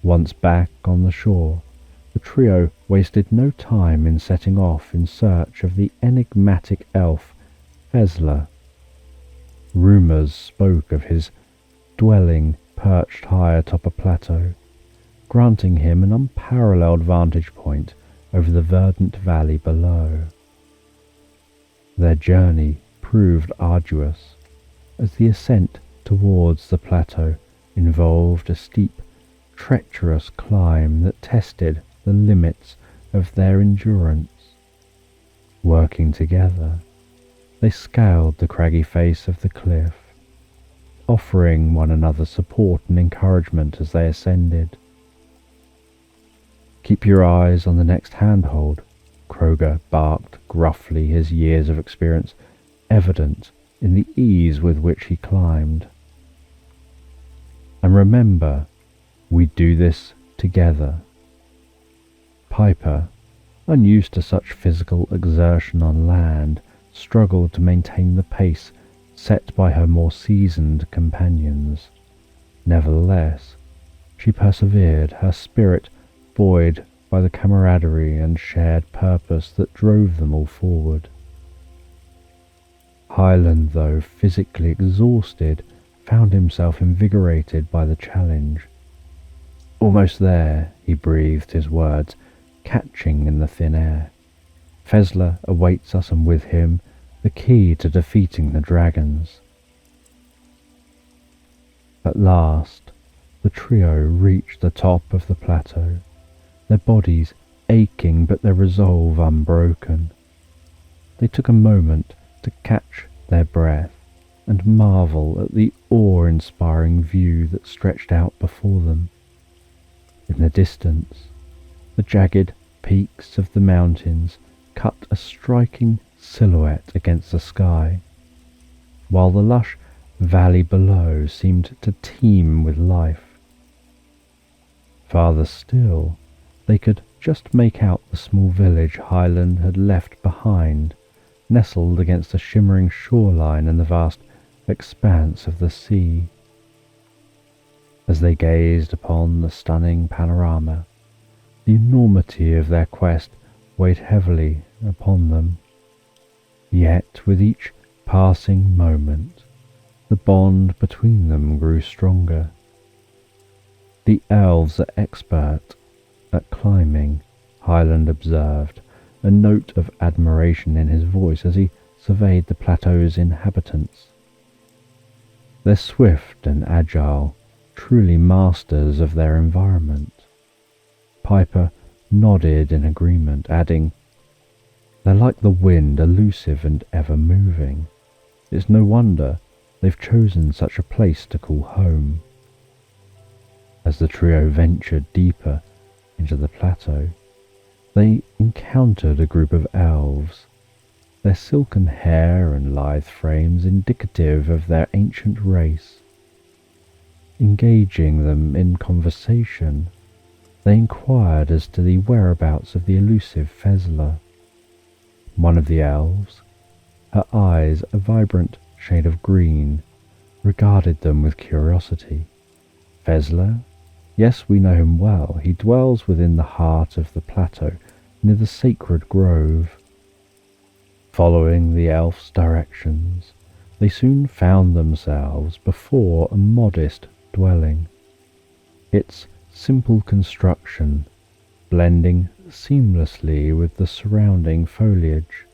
Once back on the shore, the trio wasted no time in setting off in search of the enigmatic elf Fezler. Rumours spoke of his dwelling perched high atop a plateau, granting him an unparalleled vantage point over the verdant valley below. Their journey proved arduous, as the ascent towards the plateau involved a steep, treacherous climb that tested the limits of their endurance. Working together, they scaled the craggy face of the cliff, offering one another support and encouragement as they ascended. "Keep your eyes on the next handhold," Kroger barked gruffly, his years of experience evident in the ease with which he climbed. "And remember, we do this together." Piper, unused to such physical exertion on land, struggled to maintain the pace set by her more seasoned companions. Nevertheless, she persevered, her spirit buoyed by the camaraderie and shared purpose that drove them all forward. Hyland, though physically exhausted, found himself invigorated by the challenge. "Almost there," he breathed his words, catching in the thin air. "Fezler awaits us, and with him the key to defeating the dragons." At last, the trio reached the top of the plateau, their bodies aching but their resolve unbroken. They took a moment to catch their breath and marvel at the awe-inspiring view that stretched out before them. In the distance, the jagged peaks of the mountains cut a striking silhouette against the sky, while the lush valley below seemed to teem with life. Farther still, they could just make out the small village Hyland had left behind, nestled against the shimmering shoreline and the vast expanse of the sea. As they gazed upon the stunning panorama, the enormity of their quest weighed heavily upon them. Yet with each passing moment, the bond between them grew stronger. The elves are expert at climbing, Hyland observed, a note of admiration in his voice as he surveyed the plateau's inhabitants. They're swift and agile, truly masters of their environment. Piper nodded in agreement, adding, "They're like the wind, elusive and ever moving. It's no wonder they've chosen such a place to call home." As the trio ventured deeper into the plateau, they encountered a group of elves, their silken hair and lithe frames indicative of their ancient race. Engaging them in conversation, they inquired as to the whereabouts of the elusive Fezler. One of the elves, her eyes a vibrant shade of green, regarded them with curiosity. "Fezler? Yes, we know him well. He dwells within the heart of the plateau, near the sacred grove." Following the elf's directions, they soon found themselves before a modest dwelling. Its simple construction blending seamlessly with the surrounding foliage.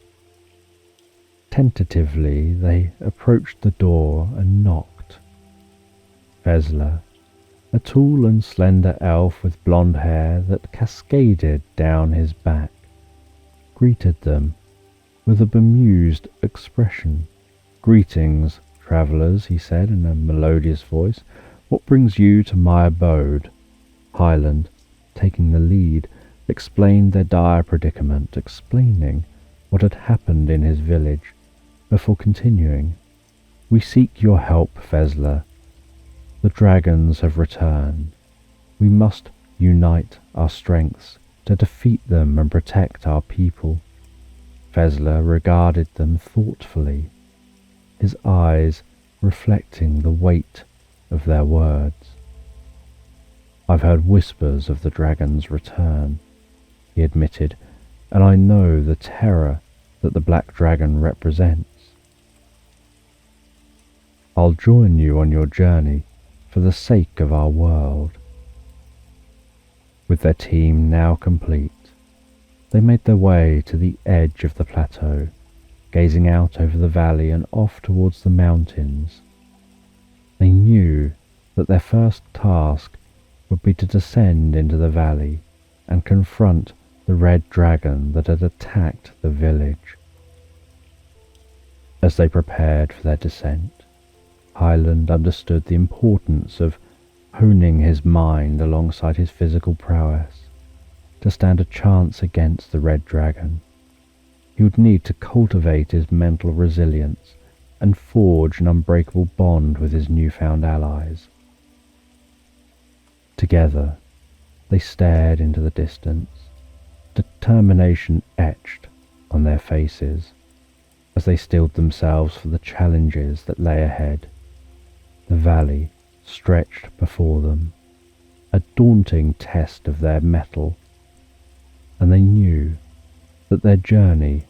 Tentatively they approached the door and knocked. Fezler, a tall and slender elf with blonde hair that cascaded down his back, greeted them with a bemused expression. "Greetings, travellers," he said in a melodious voice. "What brings you to my abode?" Hyland, taking the lead, explained their dire predicament, explaining what had happened in his village, before continuing. "We seek your help, Fezler. The dragons have returned. We must unite our strengths to defeat them and protect our people." Fezler regarded them thoughtfully, his eyes reflecting the weight of their words. "I've heard whispers of the dragon's return," he admitted, "and I know the terror that the black dragon represents. I'll join you on your journey for the sake of our world." With their team now complete, they made their way to the edge of the plateau, gazing out over the valley and off towards the mountains. They knew that their first task would be to descend into the valley and confront the red dragon that had attacked the village. As they prepared for their descent, Hyland understood the importance of honing his mind alongside his physical prowess to stand a chance against the red dragon. He would need to cultivate his mental resilience and forge an unbreakable bond with his newfound allies. Together, they stared into the distance, determination etched on their faces as they steeled themselves for the challenges that lay ahead. The valley stretched before them, a daunting test of their mettle, and they knew that their journey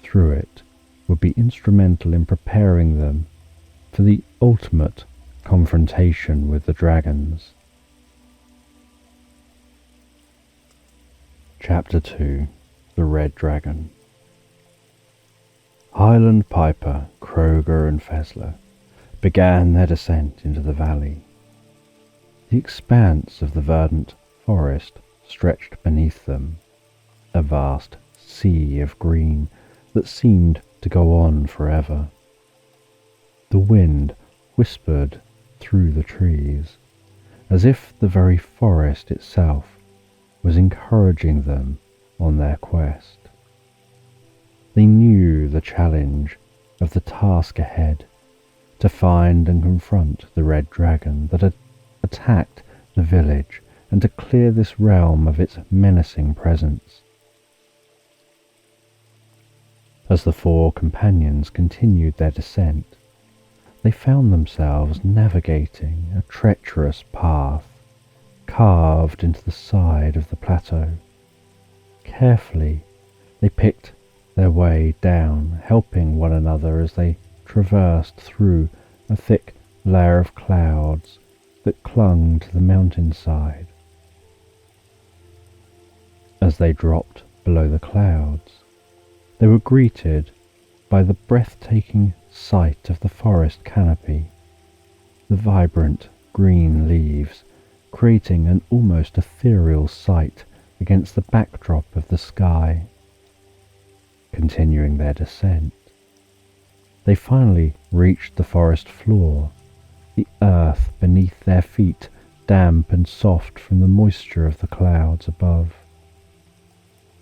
through it would be instrumental in preparing them for the ultimate confrontation with the dragons. Chapter 2. The Red Dragon. Hyland, Piper, Kroger and Fezler began their descent into the valley. The expanse of the verdant forest stretched beneath them, a vast sea of green that seemed to go on forever. The wind whispered through the trees, as if the very forest itself was encouraging them on their quest. They knew the challenge of the task ahead, to find and confront the red dragon that had attacked the village and to clear this realm of its menacing presence. As the four companions continued their descent, they found themselves navigating a treacherous path carved into the side of the plateau. Carefully, they picked their way down, helping one another as they traversed through a thick layer of clouds that clung to the mountainside. As they dropped below the clouds, They were greeted by the breathtaking sight of the forest canopy, the vibrant green leaves creating an almost ethereal sight against the backdrop of the sky. Continuing their descent, they finally reached the forest floor, the earth beneath their feet damp and soft from the moisture of the clouds above.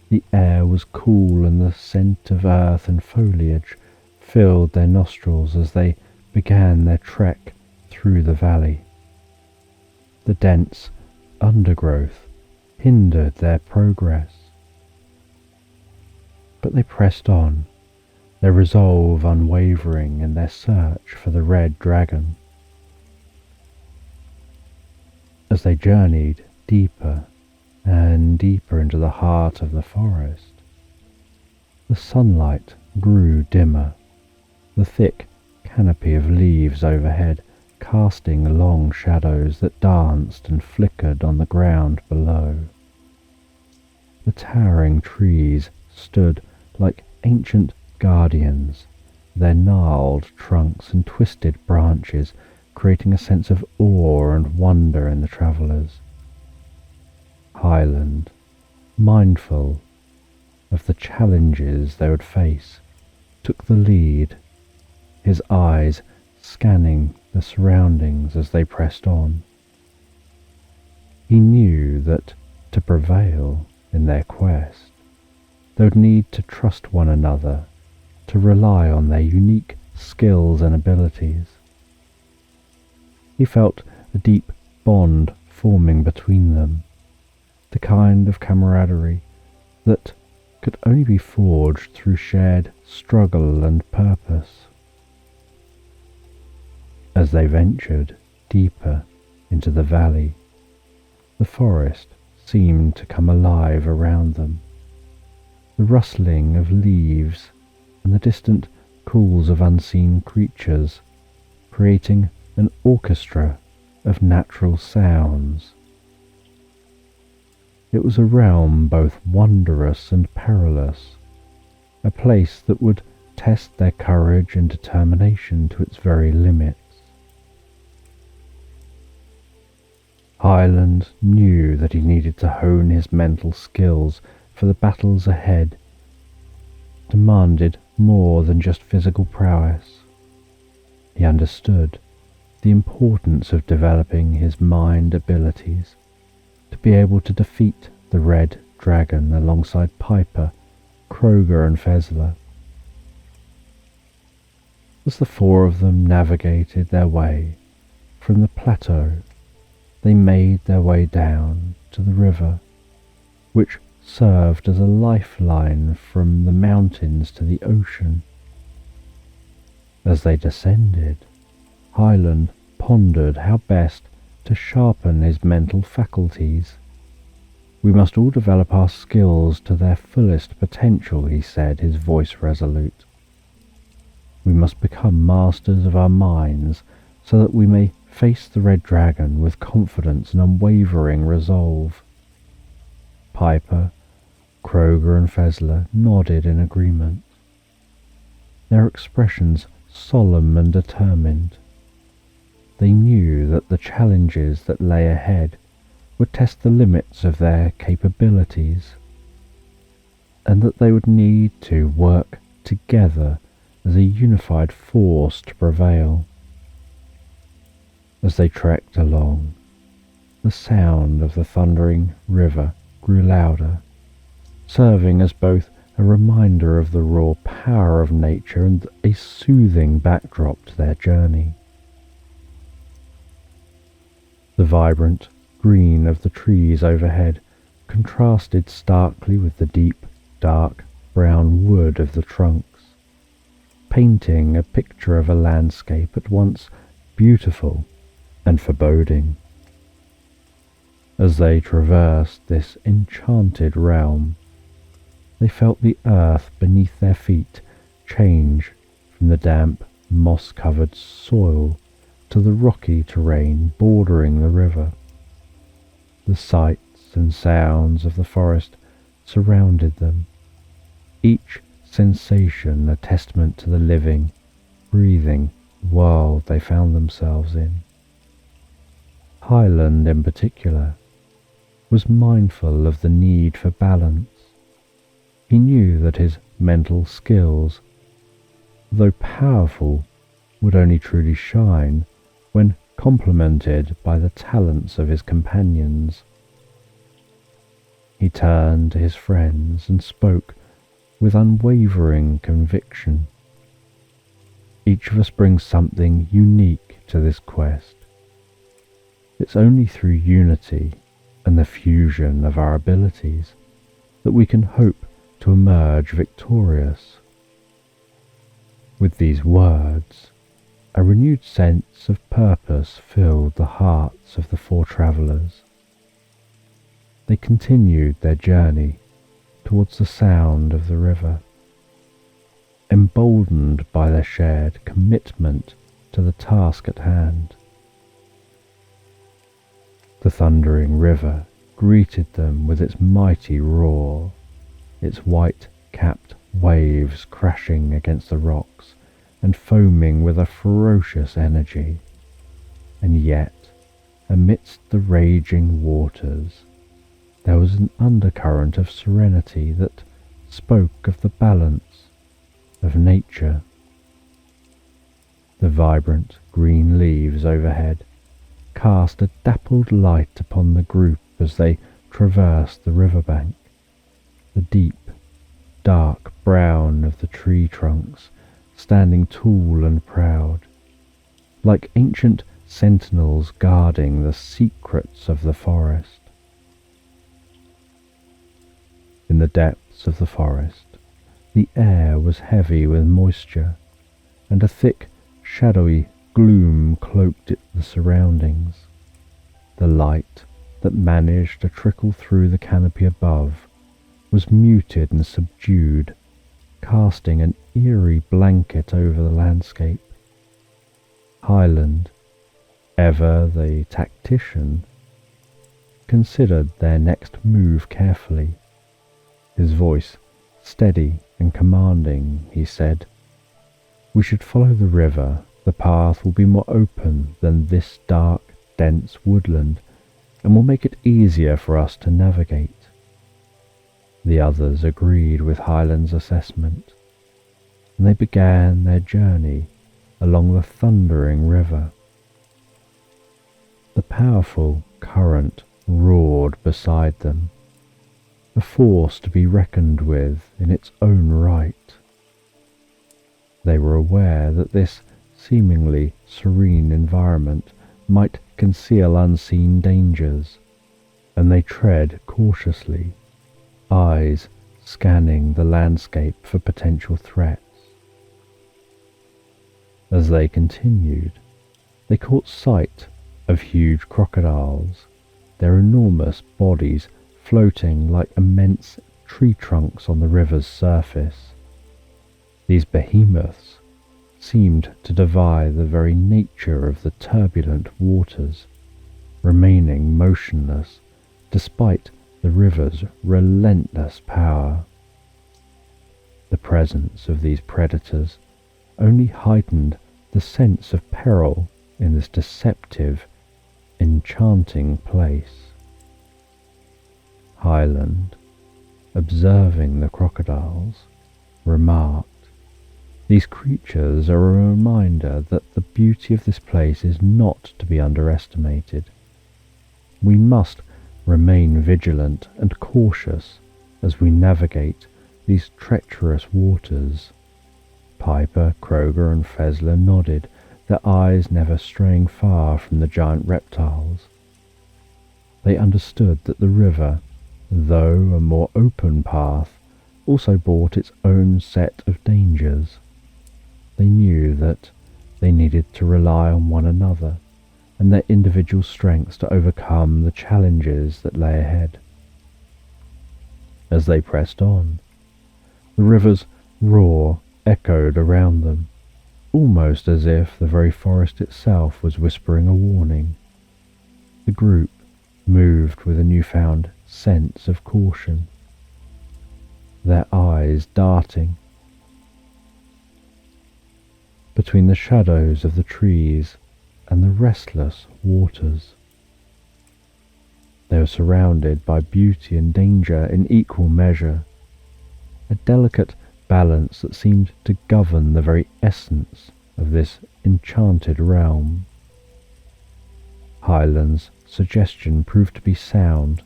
The air was cool and the scent of earth and foliage filled their nostrils as they began their trek through the valley. The dense undergrowth hindered their progress, but they pressed on, their resolve unwavering in their search for the red dragon. As they journeyed deeper and deeper into the heart of the forest, the sunlight grew dimmer, the thick canopy of leaves overhead casting long shadows that danced and flickered on the ground below. The towering trees stood like ancient guardians, their gnarled trunks and twisted branches creating a sense of awe and wonder in the travellers. Hyland, mindful of the challenges they would face, took the lead, his eyes scanning the surroundings as they pressed on. He knew that to prevail in their quest, they would need to trust one another, to rely on their unique skills and abilities. He felt a deep bond forming between them, the kind of camaraderie that could only be forged through shared struggle and purpose. As they ventured deeper into the valley, the forest seemed to come alive around them. The rustling of leaves and the distant calls of unseen creatures, creating an orchestra of natural sounds. It was a realm both wondrous and perilous, a place that would test their courage and determination to its very limits. Hyland knew that he needed to hone his mental skills, for the battles ahead demanded more than just physical prowess. He understood the importance of developing his mind abilities to be able to defeat the red dragon alongside Piper, Kroger and Fezler. As the four of them navigated their way from the plateau, they made their way down to the river, which served as a lifeline from the mountains to the ocean. As they descended, Hyland pondered how best to sharpen his mental faculties. "We must all develop our skills to their fullest potential," he said, his voice resolute. "We must become masters of our minds so that we may face the red dragon with confidence and unwavering resolve." Piper, Kroger and Fezler nodded in agreement, their expressions solemn and determined. They knew that the challenges that lay ahead would test the limits of their capabilities, and that they would need to work together as a unified force to prevail. As they trekked along, the sound of the thundering river grew louder, serving as both a reminder of the raw power of nature and a soothing backdrop to their journey. The vibrant green of the trees overhead contrasted starkly with the deep, dark brown wood of the trunks, painting a picture of a landscape at once beautiful and foreboding. As they traversed this enchanted realm, they felt the earth beneath their feet change from the damp, moss-covered soil to the rocky terrain bordering the river. The sights and sounds of the forest surrounded them, each sensation a testament to the living, breathing world they found themselves in. Hyland, in particular, was mindful of the need for balance. He knew that his mental skills, though powerful, would only truly shine when complemented by the talents of his companions. He turned to his friends and spoke with unwavering conviction. Each of us brings something unique to this quest. It's only through unity and the fusion of our abilities that we can hope to emerge victorious. With these words, a renewed sense of purpose filled the hearts of the four travellers. They continued their journey towards the sound of the river, emboldened by their shared commitment to the task at hand. The thundering river greeted them with its mighty roar, its white-capped waves crashing against the rocks and foaming with a ferocious energy. And yet, amidst the raging waters, there was an undercurrent of serenity that spoke of the balance of nature. The vibrant green leaves overhead cast a dappled light upon the group as they traversed the riverbank. The deep, dark brown of the tree trunks standing tall and proud, like ancient sentinels guarding the secrets of the forest. In the depths of the forest, the air was heavy with moisture, and a thick, shadowy gloom cloaked the surroundings. The light that managed to trickle through the canopy above was muted and subdued, casting an eerie blanket over the landscape. Hyland, ever the tactician, considered their next move carefully. His voice steady and commanding, he said, "We should follow the river. The path will be more open than this dark, dense woodland, and will make it easier for us to navigate." The others agreed with Hyland's assessment, and they began their journey along the thundering river. The powerful current roared beside them, a force to be reckoned with in its own right. They were aware that this seemingly serene environment might conceal unseen dangers, and they tread cautiously, eyes scanning the landscape for potential threats. As they continued, they caught sight of huge crocodiles, their enormous bodies floating like immense tree trunks on the river's surface. These behemoths seemed to defy the very nature of the turbulent waters, remaining motionless despite the river's relentless power. The presence of these predators only heightened the sense of peril in this deceptive, enchanting place. Hyland, observing the crocodiles, remarked, "These creatures are a reminder that the beauty of this place is not to be underestimated. We must remain vigilant and cautious as we navigate these treacherous waters." Piper, Kroger, and Fezler nodded, their eyes never straying far from the giant reptiles. They understood that the river, though a more open path, also brought its own set of dangers. They knew that they needed to rely on one another and their individual strengths to overcome the challenges that lay ahead. As they pressed on, the river's roar echoed around them, almost as if the very forest itself was whispering a warning. The group moved with a newfound sense of caution, their eyes darting between the shadows of the trees and the restless waters. They were surrounded by beauty and danger in equal measure, a delicate balance that seemed to govern the very essence of this enchanted realm. Hyland's suggestion proved to be sound,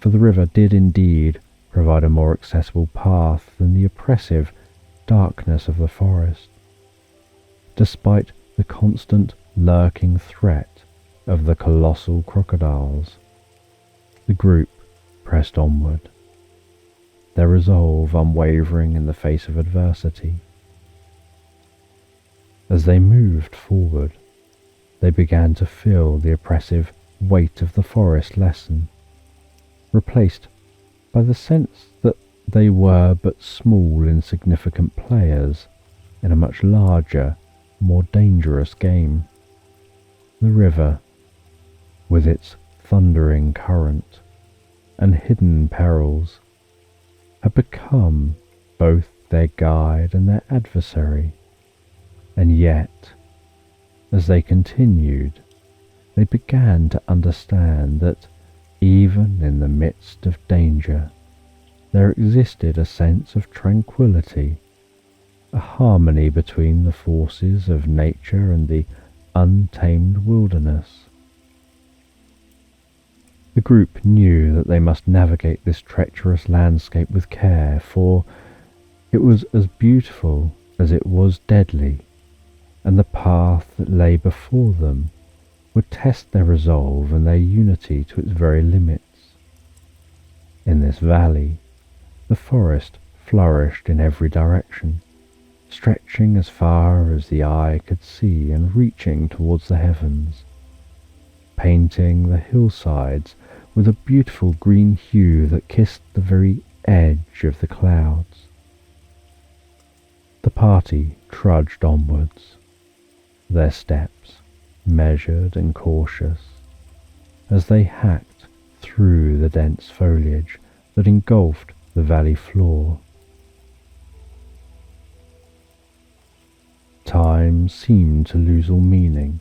for the river did indeed provide a more accessible path than the oppressive darkness of the forest, despite the constant lurking threat of the colossal crocodiles. The group pressed onward, their resolve unwavering in the face of adversity. As they moved forward, they began to feel the oppressive weight of the forest lessen, replaced by the sense that they were but small, insignificant players in a much larger, more dangerous game. The river, with its thundering current and hidden perils, had become both their guide and their adversary, and yet, as they continued, they began to understand that even in the midst of danger, there existed a sense of tranquility, a harmony between the forces of nature and the untamed wilderness. The group knew that they must navigate this treacherous landscape with care, for it was as beautiful as it was deadly, and the path that lay before them would test their resolve and their unity to its very limits. In this valley, the forest flourished in every direction, stretching as far as the eye could see and reaching towards the heavens, painting the hillsides with a beautiful green hue that kissed the very edge of the clouds. The party trudged onwards, their steps measured and cautious, as they hacked through the dense foliage that engulfed the valley floor. Time seemed to lose all meaning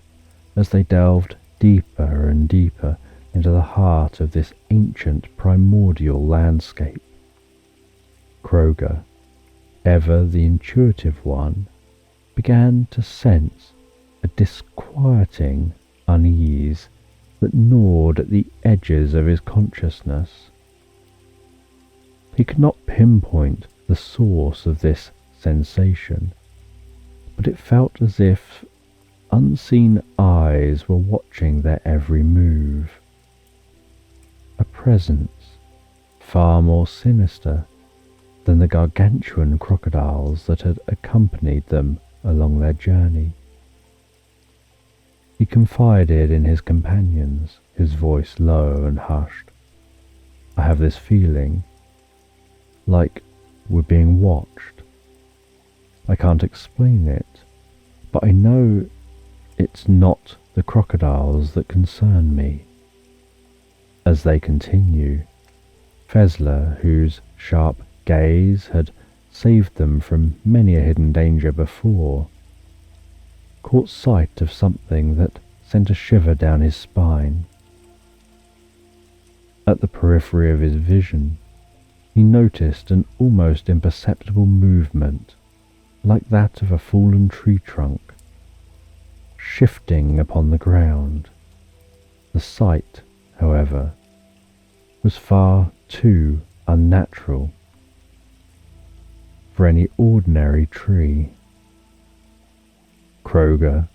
as they delved deeper and deeper into the heart of this ancient primordial landscape. Kroger, ever the intuitive one, began to sense a disquieting unease that gnawed at the edges of his consciousness. He could not pinpoint the source of this sensation, but it felt as if unseen eyes were watching their every move. A presence far more sinister than the gargantuan crocodiles that had accompanied them along their journey. He confided in his companions, his voice low and hushed. "I have this feeling, like we're being watched. I can't explain it, but I know it's not the crocodiles that concern me." As they continue, Fezler, whose sharp gaze had saved them from many a hidden danger before, caught sight of something that sent a shiver down his spine. At the periphery of his vision, he noticed an almost imperceptible movement, like that of a fallen tree trunk, shifting upon the ground. The sight, however, was far too unnatural for any ordinary tree. Kroger,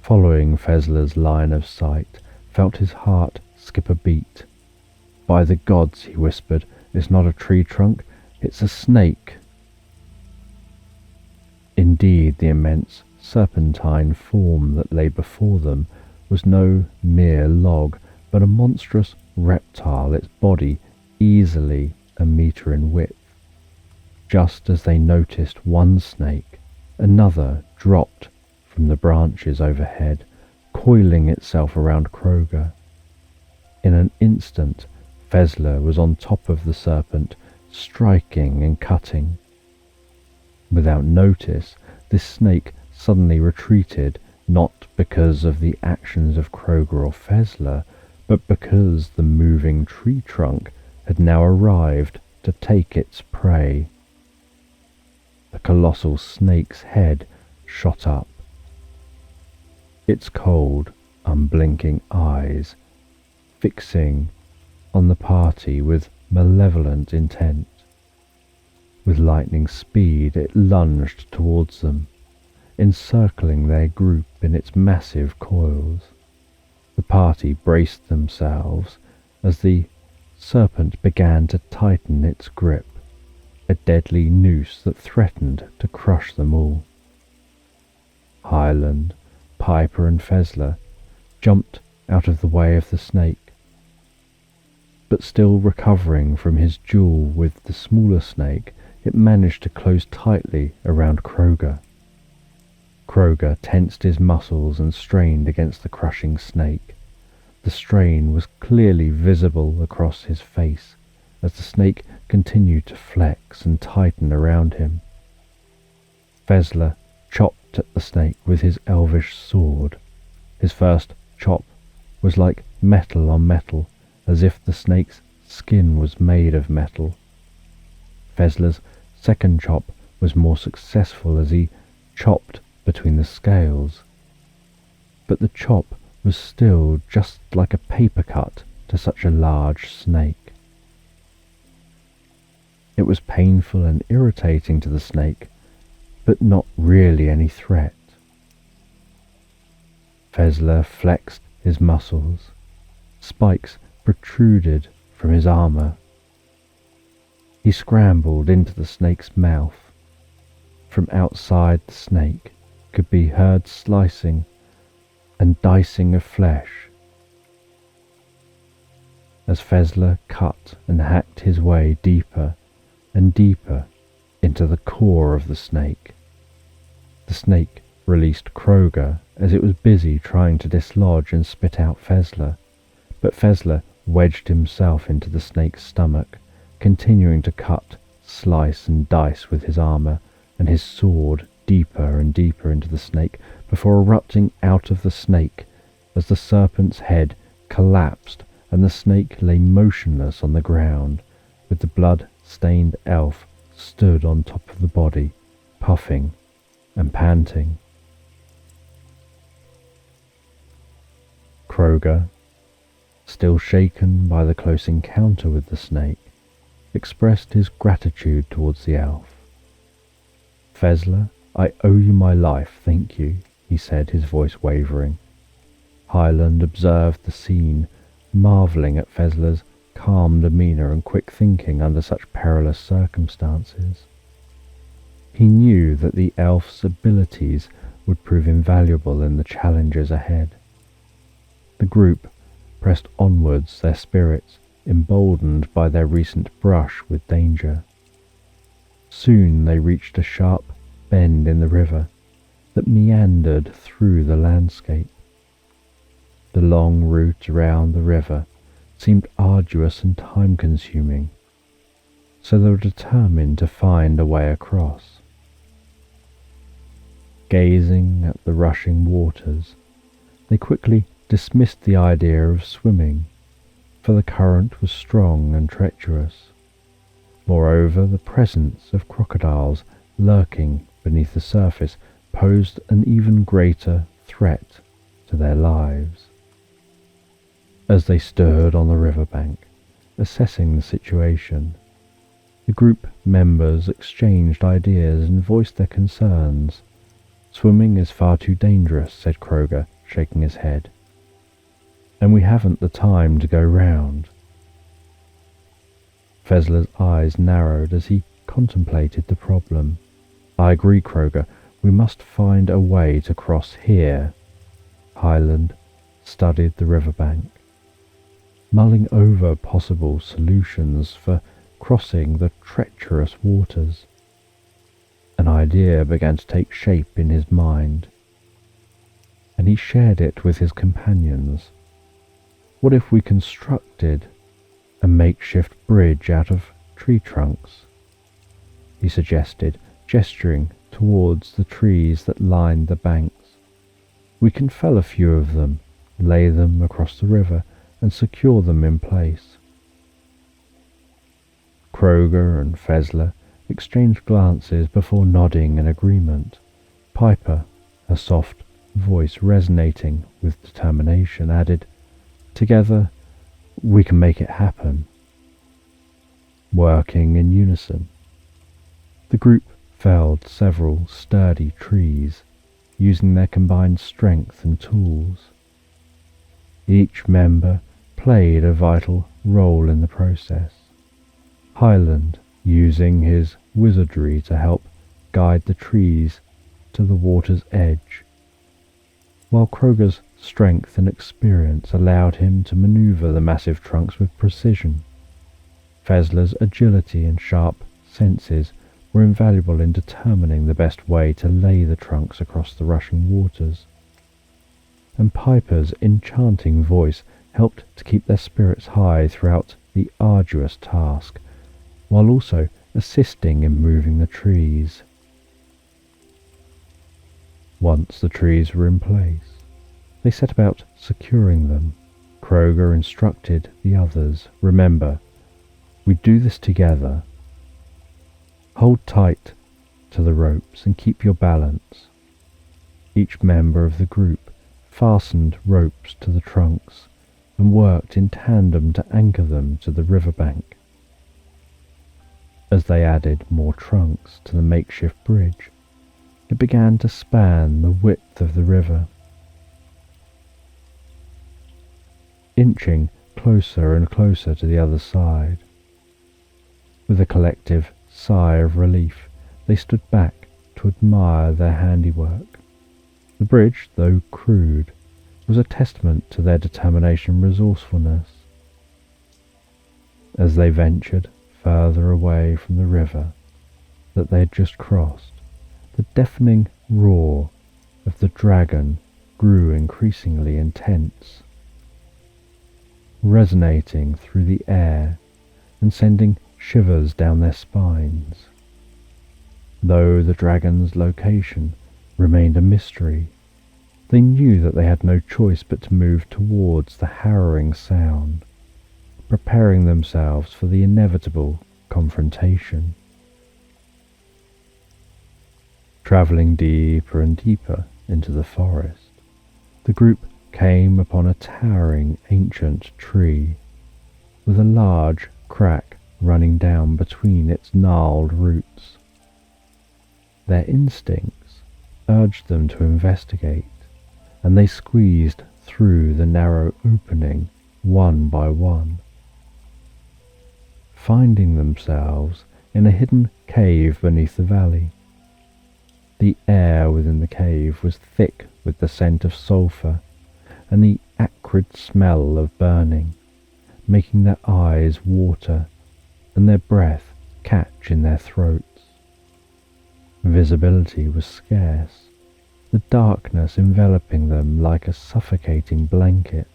following Fezler's line of sight, felt his heart skip a beat. "By the gods," he whispered, "it's not a tree trunk, it's a snake." Indeed, the immense serpentine form that lay before them was no mere log, but a monstrous reptile, its body easily a metre in width. Just as they noticed one snake, another dropped from the branches overhead, coiling itself around Kroger. In an instant, Fezler was on top of the serpent, striking and cutting. Without notice, this snake suddenly retreated, not because of the actions of Kroger or Fezler, but because the moving tree trunk had now arrived to take its prey. The colossal snake's head shot up, its cold, unblinking eyes fixing on the party with malevolent intent. With lightning speed it lunged towards them, encircling their group in its massive coils. The party braced themselves as the serpent began to tighten its grip, a deadly noose that threatened to crush them all. Hyland, Piper and Fezler jumped out of the way of the snake, but still recovering from his duel with the smaller snake, it managed to close tightly around Kroger. Kroger tensed his muscles and strained against the crushing snake. The strain was clearly visible across his face as the snake continued to flex and tighten around him. Fezler chopped at the snake with his elvish sword. His first chop was like metal on metal, as if the snake's skin was made of metal. Fezler's second chop was more successful as he chopped between the scales, but the chop was still just like a paper cut to such a large snake. It was painful and irritating to the snake, but not really any threat. Fezler flexed his muscles. Spikes protruded from his armor. He scrambled into the snake's mouth. From outside the snake could be heard slicing and dicing of flesh. As Fezler cut and hacked his way deeper and deeper into the core of the snake released Kroger as it was busy trying to dislodge and spit out Fezler, but Fezler wedged himself into the snake's stomach, continuing to cut, slice and dice with his armor and his sword deeper and deeper into the snake before erupting out of the snake as the serpent's head collapsed and the snake lay motionless on the ground, with the blood-stained elf stood on top of the body, puffing and panting. Kroger, still shaken by the close encounter with the snake, expressed his gratitude towards the elf. "Fezler, I owe you my life, thank you," he said, his voice wavering. Hyland observed the scene, marvelling at Fezler's calm demeanour and quick thinking under such perilous circumstances. He knew that the elf's abilities would prove invaluable in the challenges ahead. The group pressed onwards, their spirits emboldened by their recent brush with danger. Soon they reached a sharp bend in the river that meandered through the landscape. The long route around the river seemed arduous and time-consuming, so they were determined to find a way across. Gazing at the rushing waters, they quickly dismissed the idea of swimming, for the current was strong and treacherous. Moreover, the presence of crocodiles lurking beneath the surface posed an even greater threat to their lives. As they stood on the riverbank, assessing the situation, the group members exchanged ideas and voiced their concerns. "Swimming is far too dangerous," said Kroger, shaking his head. "And we haven't the time to go round." Fezler's eyes narrowed as he contemplated the problem. "I agree, Kroger. We must find a way to cross here." Hyland studied the riverbank, mulling over possible solutions for crossing the treacherous waters. An idea began to take shape in his mind, and he shared it with his companions. "What if we constructed a makeshift bridge out of tree trunks?" he suggested, gesturing towards the trees that lined the banks. We can fell a few of them, lay them across the river, and secure them in place. Kroger and Fezler exchanged glances before nodding in agreement. Piper, her soft voice resonating with determination, added, "Together, we can make it happen." Working in unison, the group felled several sturdy trees, using their combined strength and tools. Each member played a vital role in the process. Hyland using his wizardry to help guide the trees to the water's edge, while Kroger's strength and experience allowed him to maneuver the massive trunks with precision. Fezler's agility and sharp senses were invaluable in determining the best way to lay the trunks across the rushing waters, and Piper's enchanting voice helped to keep their spirits high throughout the arduous task, while also assisting in moving the trees. Once the trees were in place, they set about securing them. Kroger instructed the others, "Remember, we do this together. Hold tight to the ropes and keep your balance." Each member of the group fastened ropes to the trunks and worked in tandem to anchor them to the riverbank. As they added more trunks to the makeshift bridge, it began to span the width of the river, inching closer and closer to the other side. With a collective sigh of relief, they stood back to admire their handiwork. The bridge, though crude, was a testament to their determination and resourcefulness. As they ventured further away from the river that they had just crossed, the deafening roar of the dragon grew increasingly intense, resonating through the air and sending shivers down their spines. Though the dragon's location remained a mystery, they knew that they had no choice but to move towards the harrowing sound, preparing themselves for the inevitable confrontation. Travelling deeper and deeper into the forest, the group came upon a towering ancient tree with a large crack running down between its gnarled roots. Their instincts urged them to investigate, and they squeezed through the narrow opening one by one, finding themselves in a hidden cave beneath the valley. The air within the cave was thick with the scent of sulphur and the acrid smell of burning, making their eyes water and their breath catch in their throats. Visibility was scarce, the darkness enveloping them like a suffocating blanket.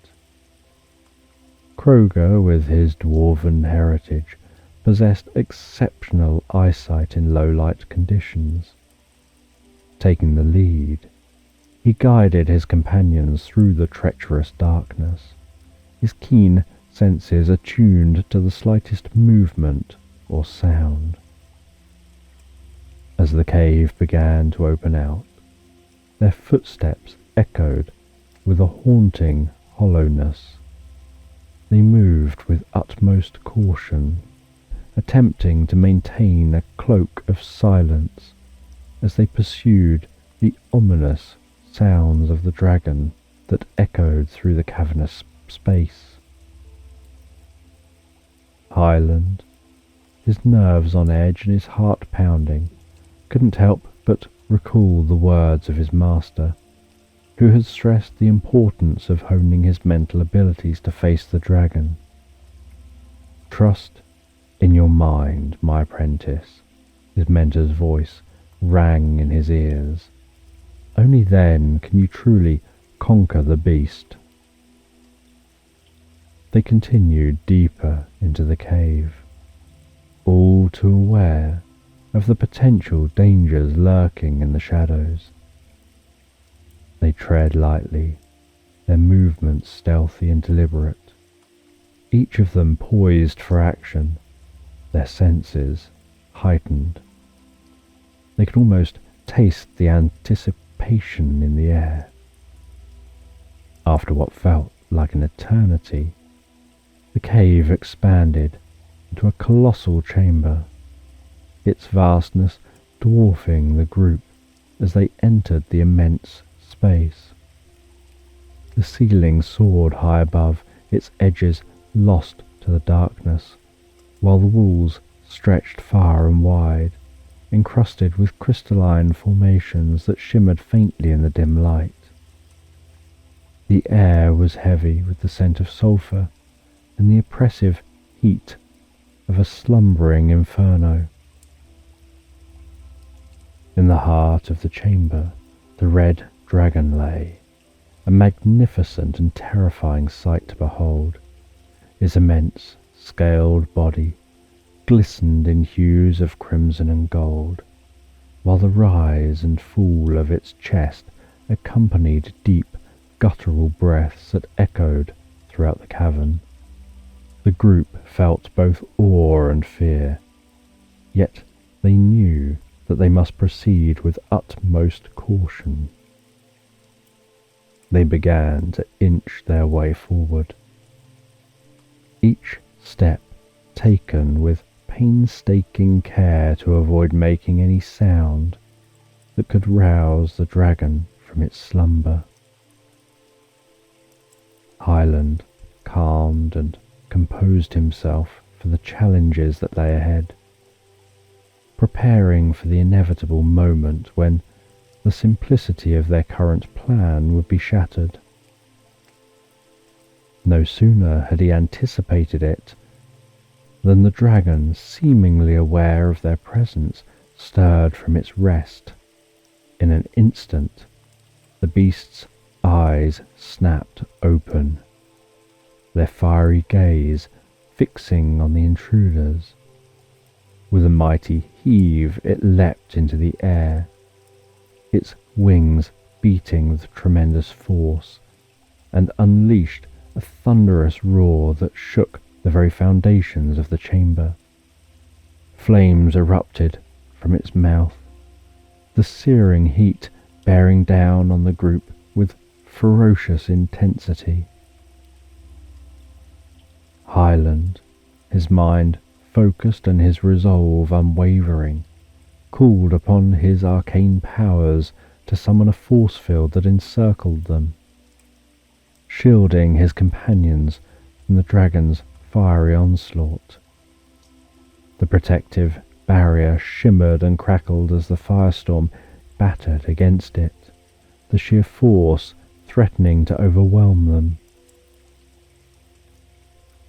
Kroger, with his dwarven heritage, possessed exceptional eyesight in low-light conditions. Taking the lead, he guided his companions through the treacherous darkness, his keen senses attuned to the slightest movement or sound. As the cave began to open out, their footsteps echoed with a haunting hollowness. They moved with utmost caution, attempting to maintain a cloak of silence as they pursued the ominous sounds of the dragon that echoed through the cavernous space. Hyland, his nerves on edge and his heart pounding, couldn't help but recall the words of his master, who had stressed the importance of honing his mental abilities to face the dragon. "Trust in your mind, my apprentice," his mentor's voice rang in his ears. "Only then can you truly conquer the beast." They continued deeper into the cave, all too aware of the potential dangers lurking in the shadows. They tread lightly, their movements stealthy and deliberate, each of them poised for action, their senses heightened. They could almost taste the anticipation in the air. After what felt like an eternity, the cave expanded into a colossal chamber, its vastness dwarfing the group as they entered the immense space. The ceiling soared high above, its edges lost to the darkness, while the walls stretched far and wide, encrusted with crystalline formations that shimmered faintly in the dim light. The air was heavy with the scent of sulphur and the oppressive heat of a slumbering inferno. In the heart of the chamber, the red dragon lay, a magnificent and terrifying sight to behold. His immense, scaled body glistened in hues of crimson and gold, while the rise and fall of its chest accompanied deep, guttural breaths that echoed throughout the cavern. The group felt both awe and fear, yet they knew that they must proceed with utmost caution. They began to inch their way forward, each step taken with painstaking care to avoid making any sound that could rouse the dragon from its slumber. Hyland calmed and composed himself for the challenges that lay ahead, preparing for the inevitable moment when the simplicity of their current plan would be shattered. No sooner had he anticipated it than the dragon, seemingly aware of their presence, stirred from its rest. In an instant, the beast's eyes snapped open, their fiery gaze fixing on the intruders. With a mighty heave, it leapt into the air, its wings beating with tremendous force, and unleashed a thunderous roar that shook the very foundations of the chamber. Flames erupted from its mouth, the searing heat bearing down on the group with ferocious intensity. Hyland, his mind focused and his resolve unwavering, called upon his arcane powers to summon a force field that encircled them, shielding his companions from the dragon's fiery onslaught. The protective barrier shimmered and crackled as the firestorm battered against it, the sheer force threatening to overwhelm them.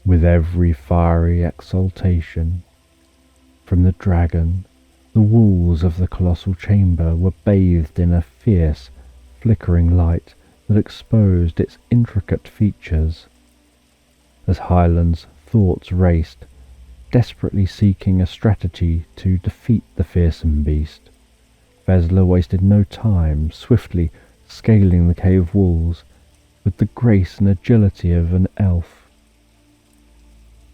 With every fiery exultation from the dragon, the walls of the colossal chamber were bathed in a fierce, flickering light that exposed its intricate features. As Hyland's thoughts raced, desperately seeking a strategy to defeat the fearsome beast, Fezler wasted no time, swiftly scaling the cave walls with the grace and agility of an elf.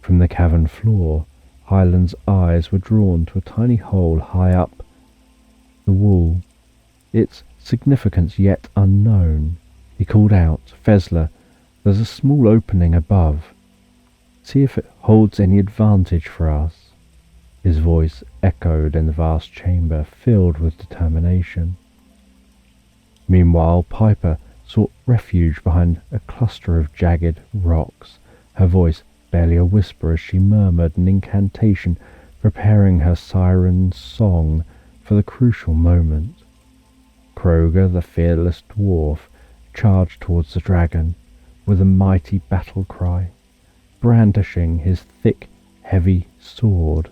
From the cavern floor, Hyland's eyes were drawn to a tiny hole high up the wall, its significance yet unknown. He called out, "Fezler, there's a small opening above. See if it holds any advantage for us." His voice echoed in the vast chamber, filled with determination. Meanwhile, Piper sought refuge behind a cluster of jagged rocks, her voice barely a whisper as she murmured an incantation, preparing her siren song for the crucial moment. Kroger, the fearless dwarf, charged towards the dragon with a mighty battle cry, brandishing his thick, heavy sword.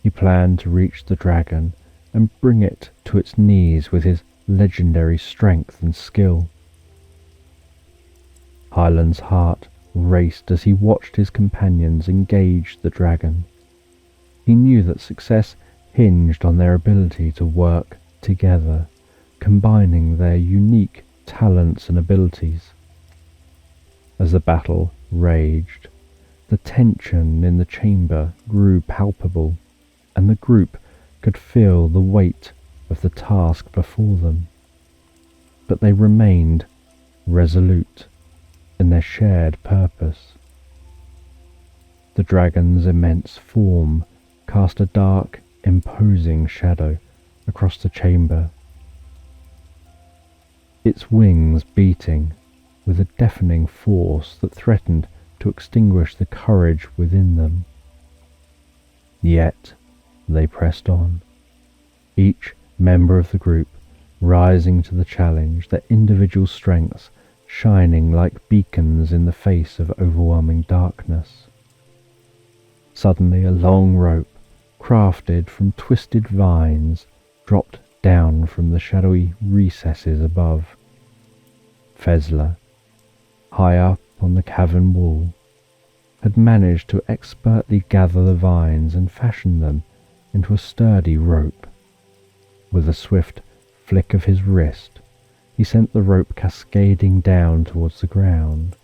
He planned to reach the dragon and bring it to its knees with his legendary strength and skill. Hyland's heart raced as he watched his companions engage the dragon. He knew that success hinged on their ability to work together, combining their unique talents and abilities. As the battle raged, the tension in the chamber grew palpable, and the group could feel the weight of the task before them. But they remained resolute in their shared purpose. The dragon's immense form cast a dark, imposing shadow across the chamber, its wings beating with a deafening force that threatened to extinguish the courage within them. Yet they pressed on, each member of the group rising to the challenge, their individual strengths shining like beacons in the face of overwhelming darkness. Suddenly a long rope, crafted from twisted vines, dropped down from the shadowy recesses above. Fezler, high up on the cavern wall, had managed to expertly gather the vines and fashion them into a sturdy rope. With a swift flick of his wrist, he sent the rope cascading down towards the ground,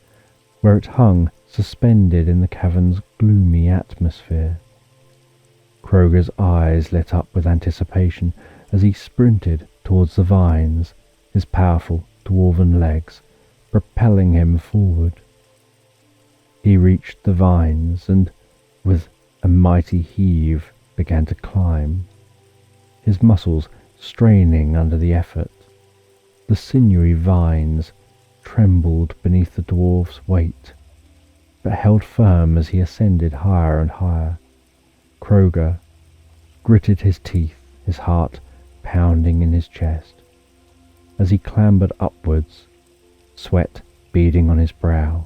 where it hung suspended in the cavern's gloomy atmosphere. Kroger's eyes lit up with anticipation as he sprinted towards the vines, his powerful dwarven legs propelling him forward. He reached the vines and, with a mighty heave, began to climb, his muscles straining under the effort. The sinewy vines trembled beneath the dwarf's weight, but held firm as he ascended higher and higher. Kroger gritted his teeth, his heart pounding in his chest. As he clambered upwards, sweat beading on his brow.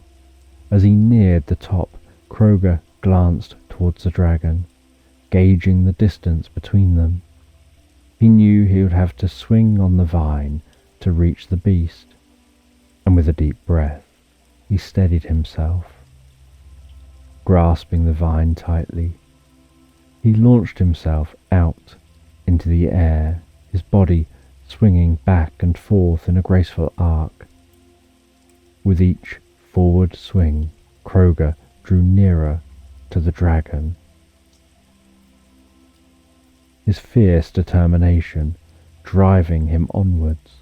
As he neared the top, Kroger glanced towards the dragon, gauging the distance between them. He knew he would have to swing on the vine to reach the beast, and with a deep breath, he steadied himself. Grasping the vine tightly, he launched himself out into the air, his body swinging back and forth in a graceful arc. With each forward swing, Kroger drew nearer to the dragon. His fierce determination driving him onwards.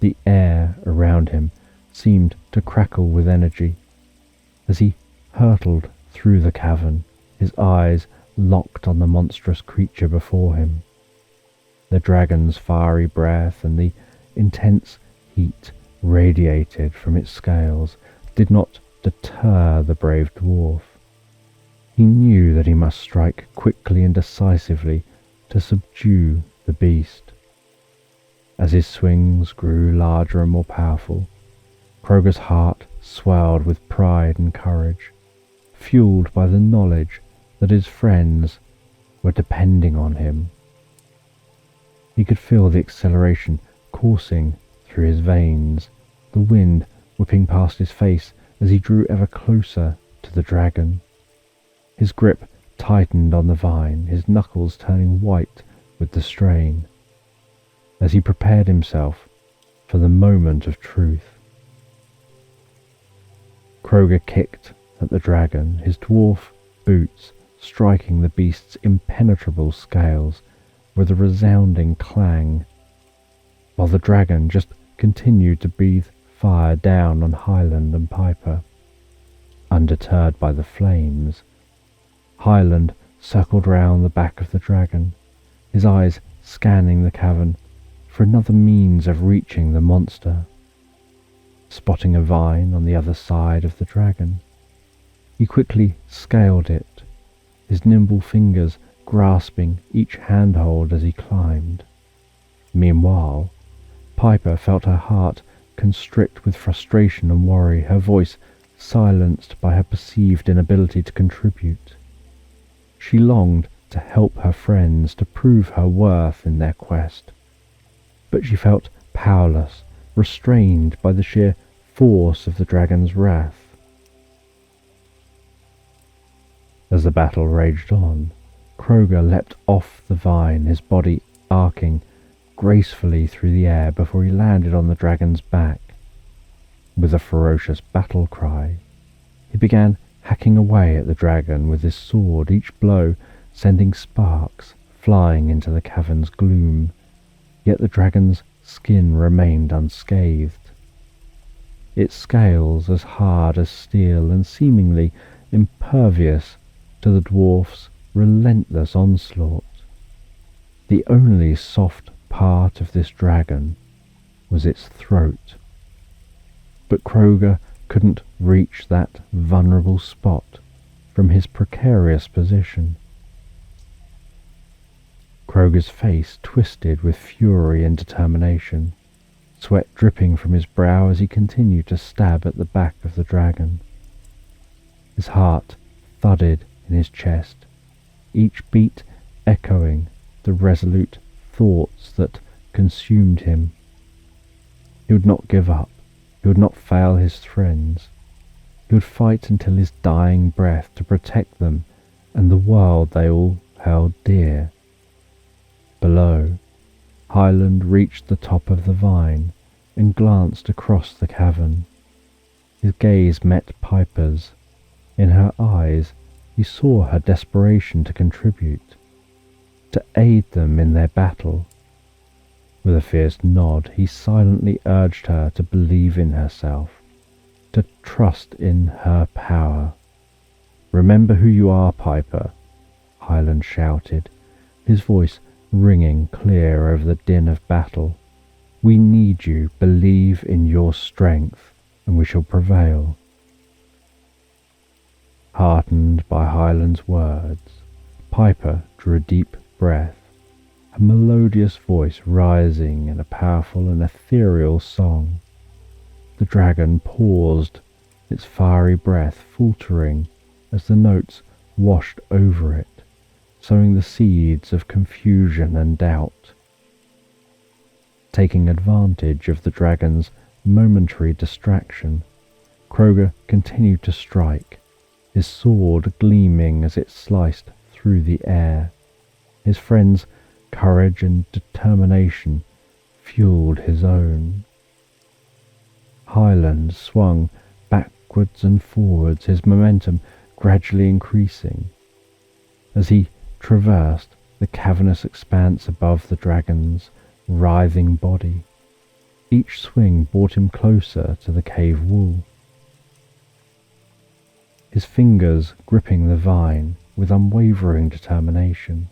The air around him seemed to crackle with energy as he hurtled through the cavern, his eyes locked on the monstrous creature before him. The dragon's fiery breath and the intense heat radiated from its scales did not deter the brave dwarf. He knew that he must strike quickly and decisively to subdue the beast. As his swings grew larger and more powerful, Kroger's heart swelled with pride and courage, fueled by the knowledge that his friends were depending on him. He could feel the acceleration coursing through his veins, the wind whipping past his face as he drew ever closer to the dragon. His grip tightened on the vine, his knuckles turning white with the strain, as he prepared himself for the moment of truth. Kroger kicked at the dragon, his dwarf boots striking the beast's impenetrable scales with a resounding clang, while the dragon just continued to breathe fire down on Hyland and Piper. Undeterred by the flames, Hyland circled round the back of the dragon, his eyes scanning the cavern for another means of reaching the monster. Spotting a vine on the other side of the dragon, he quickly scaled it, his nimble fingers grasping each handhold as he climbed. Meanwhile, Piper felt her heart constrict with frustration and worry, her voice silenced by her perceived inability to contribute. She longed to help her friends, to prove her worth in their quest, but she felt powerless, restrained by the sheer force of the dragon's wrath. As the battle raged on, Kroger leapt off the vine, his body arcing gracefully through the air before he landed on the dragon's back. With a ferocious battle cry, he began hacking away at the dragon with his sword, each blow sending sparks flying into the cavern's gloom, yet the dragon's skin remained unscathed. Its scales as hard as steel and seemingly impervious to the dwarf's relentless onslaught. The only soft part of this dragon was its throat, but Kroger couldn't reach that vulnerable spot from his precarious position. Kroger's face twisted with fury and determination, sweat dripping from his brow as he continued to stab at the back of the dragon. His heart thudded in his chest, each beat echoing the resolute thoughts that consumed him. He would not give up. He would not fail his friends. He would fight until his dying breath to protect them and the world they all held dear. Below, Hyland reached the top of the vine and glanced across the cavern. His gaze met Piper's. In her eyes, he saw her desperation to contribute, to aid them in their battle. With a fierce nod, he silently urged her to believe in herself, to trust in her power. "Remember who you are, Piper," Hyland shouted, his voice ringing clear over the din of battle. "We need you. Believe in your strength, and we shall prevail." Heartened by Hyland's words, Piper drew a deep breath, a melodious voice rising in a powerful and ethereal song. The dragon paused, its fiery breath faltering as the notes washed over it, sowing the seeds of confusion and doubt. Taking advantage of the dragon's momentary distraction, Kroger continued to strike, his sword gleaming as it sliced through the air. His friend's courage and determination fueled his own. Hyland swung backwards and forwards, his momentum gradually increasing. As he traversed the cavernous expanse above the dragon's writhing body, each swing brought him closer to the cave wall. His fingers gripping the vine with unwavering determination.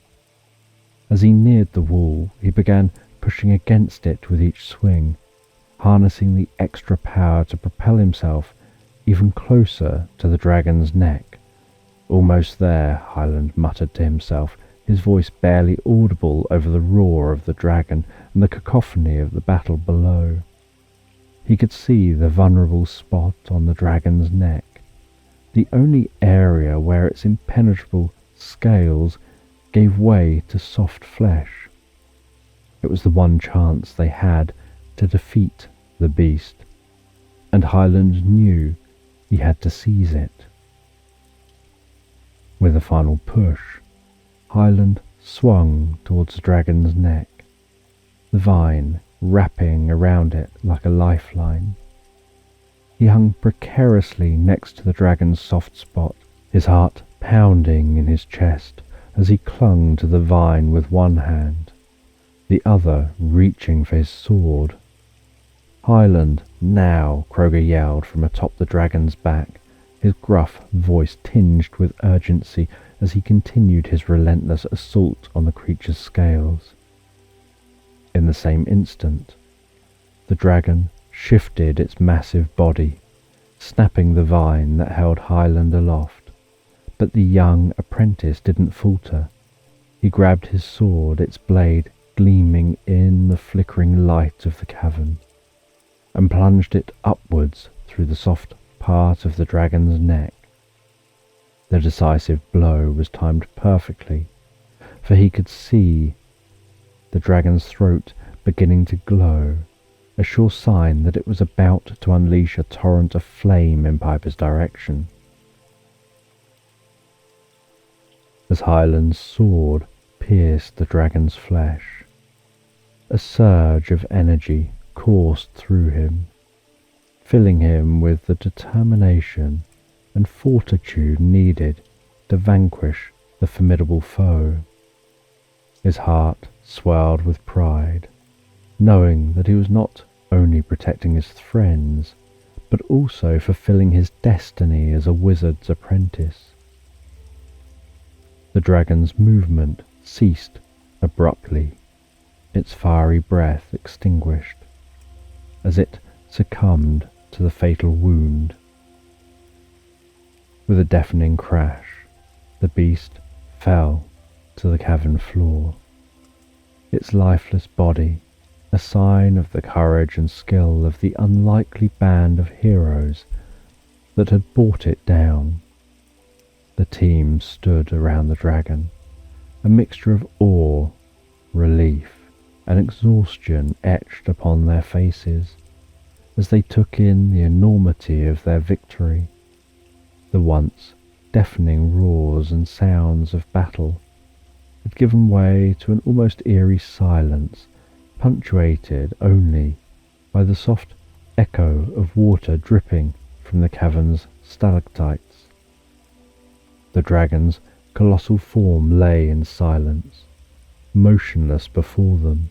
As he neared the wall, he began pushing against it with each swing, harnessing the extra power to propel himself even closer to the dragon's neck. "Almost there," Hyland muttered to himself, his voice barely audible over the roar of the dragon and the cacophony of the battle below. He could see the vulnerable spot on the dragon's neck, the only area where its impenetrable scales gave way to soft flesh. It was the one chance they had to defeat the beast, and Hyland knew he had to seize it. With a final push, Hyland swung towards the dragon's neck, the vine wrapping around it like a lifeline. He hung precariously next to the dragon's soft spot, his heart pounding in his chest as he clung to the vine with one hand, the other reaching for his sword. "Hyland, now!" Kroger yelled from atop the dragon's back, his gruff voice tinged with urgency as he continued his relentless assault on the creature's scales. In the same instant, the dragon shifted its massive body, snapping the vine that held Hyland aloft. But the young apprentice didn't falter. He grabbed his sword, its blade gleaming in the flickering light of the cavern, and plunged it upwards through the soft part of the dragon's neck. The decisive blow was timed perfectly, for he could see the dragon's throat beginning to glow, a sure sign that it was about to unleash a torrent of flame in Piper's direction. as Hyland's sword pierced the dragon's flesh. A surge of energy coursed through him, filling him with the determination and fortitude needed to vanquish the formidable foe. His heart swelled with pride, knowing that he was not only protecting his friends, but also fulfilling his destiny as a wizard's apprentice. The dragon's movement ceased abruptly, its fiery breath extinguished, as it succumbed to the fatal wound. With a deafening crash, the beast fell to the cavern floor, its lifeless body a sign of the courage and skill of the unlikely band of heroes that had brought it down. The team stood around the dragon, a mixture of awe, relief, and exhaustion etched upon their faces as they took in the enormity of their victory. The once deafening roars and sounds of battle had given way to an almost eerie silence, punctuated only by the soft echo of water dripping from the cavern's stalactites. The dragon's colossal form lay in silence, motionless before them,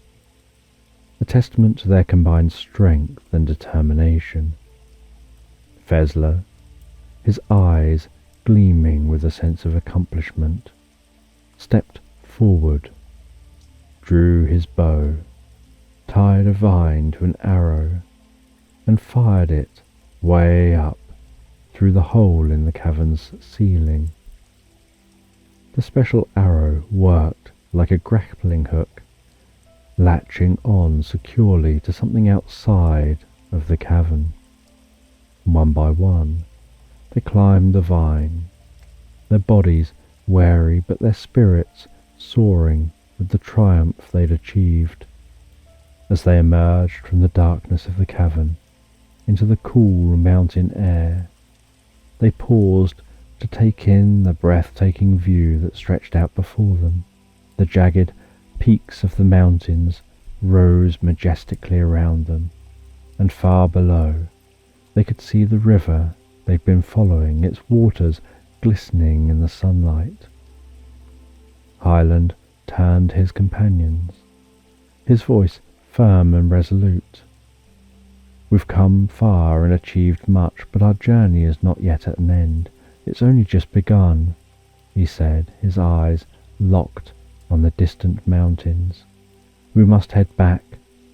a testament to their combined strength and determination. Fezler, his eyes gleaming with a sense of accomplishment, stepped forward, drew his bow, tied a vine to an arrow, and fired it way up through the hole in the cavern's ceiling. The special arrow worked like a grappling hook, latching on securely to something outside of the cavern. One by one, they climbed the vine, their bodies wary but their spirits soaring with the triumph they'd achieved. As they emerged from the darkness of the cavern into the cool mountain air, they paused to take in the breathtaking view that stretched out before them. The jagged peaks of the mountains rose majestically around them, and far below they could see the river they'd been following, its waters glistening in the sunlight. Hyland turned to his companions, his voice firm and resolute. "We've come far and achieved much, but our journey is not yet at an end. It's only just begun," he said, his eyes locked on the distant mountains. "We must head back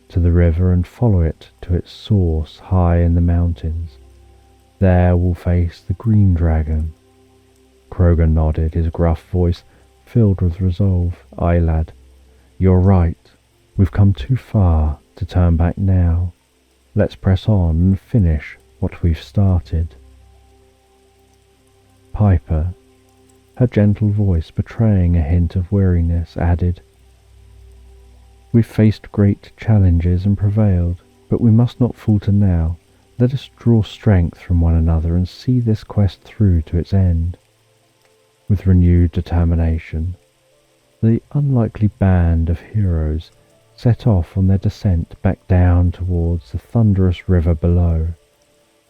to the river and follow it to its source high in the mountains. There we'll face the green dragon." Kroger nodded, his gruff voice filled with resolve. "Aye, lad, you're right. We've come too far to turn back now. Let's press on and finish what we've started." Piper, her gentle voice betraying a hint of weariness, added, "We've faced great challenges and prevailed, but we must not falter now. Let us draw strength from one another and see this quest through to its end." With renewed determination, the unlikely band of heroes set off on their descent back down towards the thunderous river below,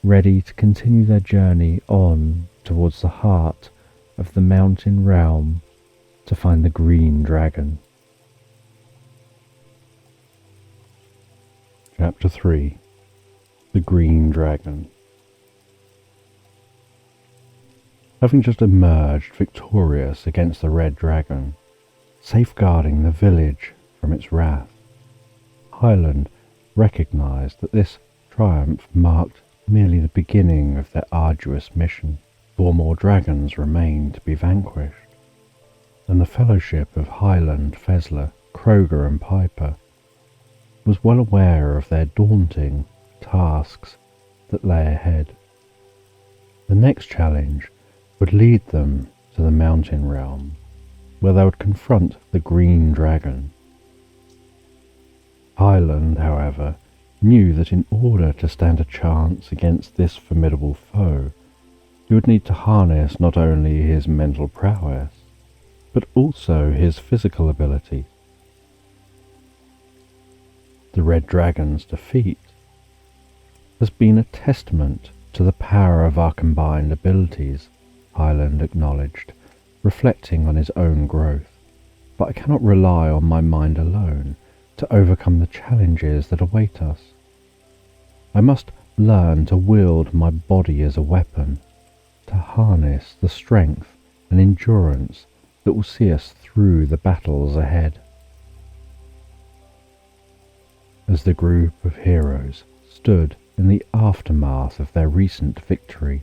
ready to continue their journey on towards the heart of the mountain realm to find the green dragon. Chapter 3. The Green Dragon. Having just emerged victorious against the red dragon, safeguarding the village from its wrath, Hyland recognized that this triumph marked merely the beginning of their arduous mission. 4 more dragons remained to be vanquished, and the fellowship of Hyland, Fezler, Kroger and Piper was well aware of their daunting tasks that lay ahead. The next challenge would lead them to the mountain realm, where they would confront the green dragon. Hyland, however, knew that in order to stand a chance against this formidable foe, he would need to harness not only his mental prowess, but also his physical ability. The Red Dragon's defeat has been a testament to the power of our combined abilities, Hyland acknowledged, reflecting on his own growth. But I cannot rely on my mind alone to overcome the challenges that await us. I must learn to wield my body as a weapon, to harness the strength and endurance that will see us through the battles ahead. As the group of heroes stood in the aftermath of their recent victory,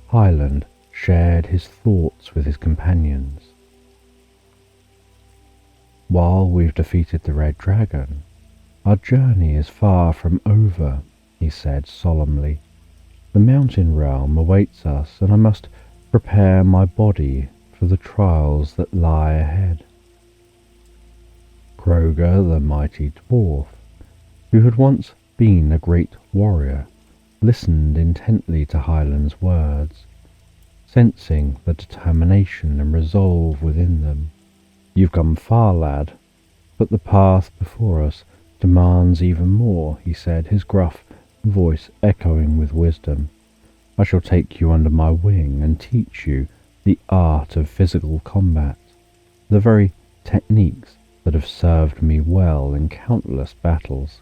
Hyland shared his thoughts with his companions. While we've defeated the Red Dragon, our journey is far from over, he said solemnly. The mountain realm awaits us, and I must prepare my body for the trials that lie ahead. Kroger, the mighty dwarf, who had once been a great warrior, listened intently to Hyland's words, sensing the determination and resolve within them. You've come far, lad, but the path before us demands even more, he said, his gruff voice echoing with wisdom. I shall take you under my wing and teach you the art of physical combat, the very techniques that have served me well in countless battles.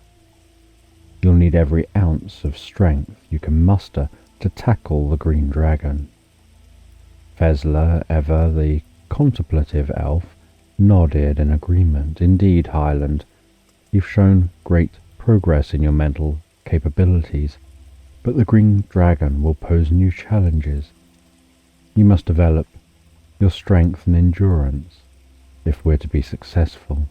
You'll need every ounce of strength you can muster to tackle the Green Dragon. Fezler, ever the contemplative elf, nodded in agreement. Indeed, Hyland, you've shown great progress in your mental capabilities, but the Green Dragon will pose new challenges. You must develop your strength and endurance if we're to be successful.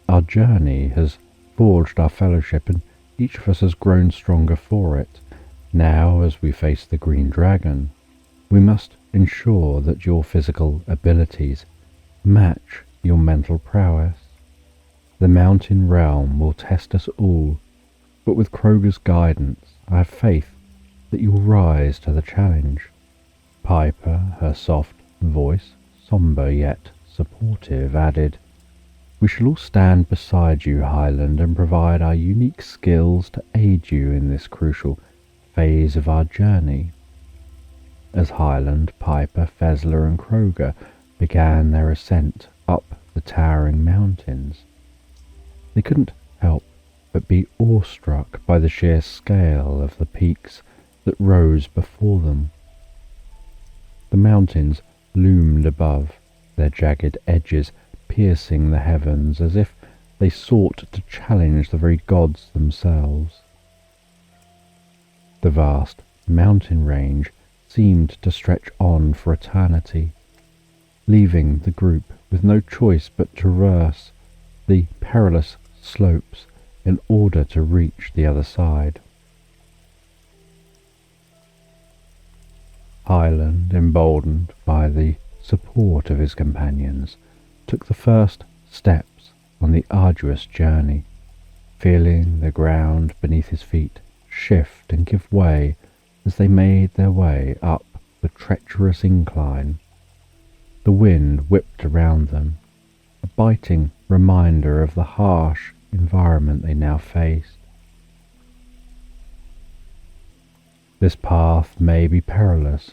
Our journey has forged our fellowship, and each of us has grown stronger for it. Now, as we face the Green Dragon, we must ensure that your physical abilities match your mental prowess. The mountain realm will test us all, but with Kroger's guidance, I have faith that you will rise to the challenge. Piper, her soft voice, sombre yet supportive, added, We shall all stand beside you, Hyland, and provide our unique skills to aid you in this crucial phase of our journey. As Hyland, Piper, Fezler, and Kroger began their ascent up the towering mountains, they couldn't help but be awestruck by the sheer scale of the peaks that rose before them. The mountains loomed above, their jagged edges piercing the heavens as if they sought to challenge the very gods themselves. The vast mountain range seemed to stretch on for eternity, leaving the group with no choice but to traverse the perilous slopes in order to reach the other side. Hyland, emboldened by the support of his companions, took the first steps on the arduous journey, feeling the ground beneath his feet shift and give way as they made their way up the treacherous incline. The wind whipped around them, a biting reminder of the harsh environment they now faced. This path may be perilous,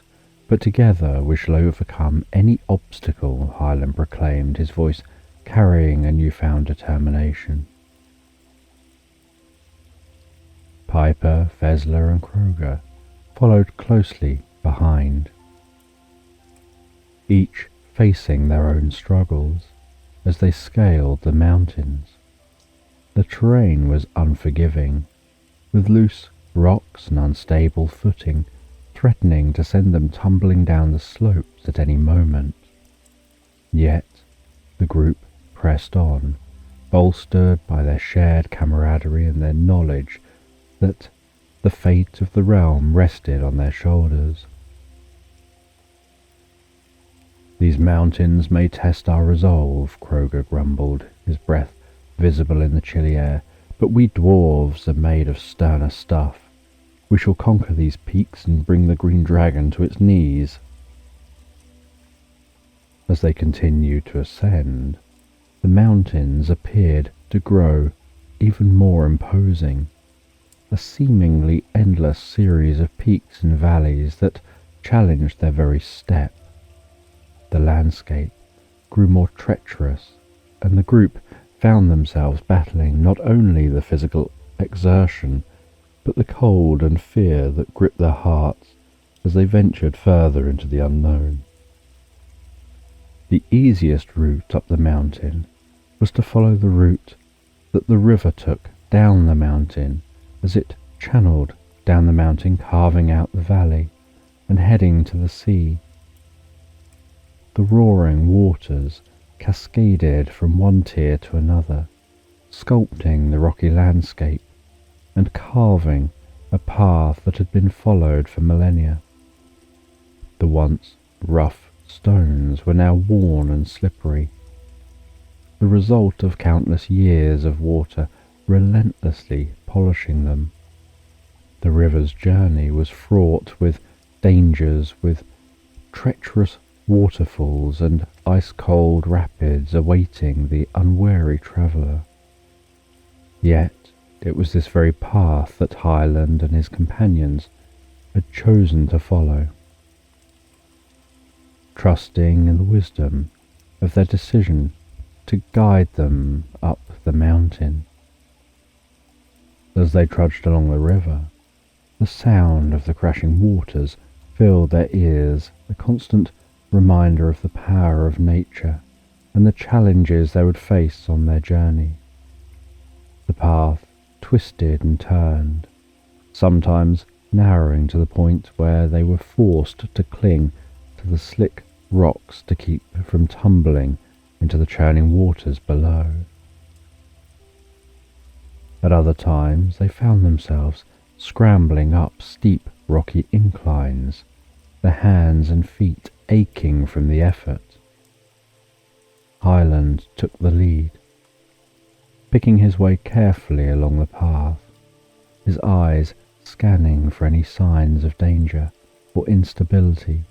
but together we shall overcome any obstacle, Hyland proclaimed, his voice carrying a newfound determination. Piper, Fezler, and Kroger followed closely behind, each facing their own struggles as they scaled the mountains. The terrain was unforgiving, with loose rocks and unstable footing threatening to send them tumbling down the slopes at any moment. Yet the group pressed on, bolstered by their shared camaraderie and their knowledge that the fate of the realm rested on their shoulders. These mountains may test our resolve, Kroger grumbled, his breath visible in the chilly air, but we dwarves are made of sterner stuff. We shall conquer these peaks and bring the Green Dragon to its knees. As they continued to ascend, the mountains appeared to grow even more imposing, a seemingly endless series of peaks and valleys that challenged their very step. The landscape grew more treacherous, and the group found themselves battling not only the physical exertion, but the cold and fear that gripped their hearts as they ventured further into the unknown. The easiest route up the mountain was to follow the route that the river took down the mountain as it channeled down the mountain, carving out the valley and heading to the sea. The roaring waters cascaded from one tier to another, sculpting the rocky landscape and carving a path that had been followed for millennia. The once rough stones were now worn and slippery, the result of countless years of water relentlessly polishing them. The river's journey was fraught with dangers, with treacherous waterfalls and ice-cold rapids awaiting the unwary traveller. Yet it was this very path that Hyland and his companions had chosen to follow, trusting in the wisdom of their decision to guide them up the mountain. As they trudged along the river, the sound of the crashing waters filled their ears, a constant reminder of the power of nature and the challenges they would face on their journey. The path twisted and turned, sometimes narrowing to the point where they were forced to cling to the slick rocks to keep from tumbling into the churning waters below. At other times they found themselves scrambling up steep rocky inclines, their hands and feet aching from the effort. Hyland took the lead, picking his way carefully along the path, his eyes scanning for any signs of danger or instability.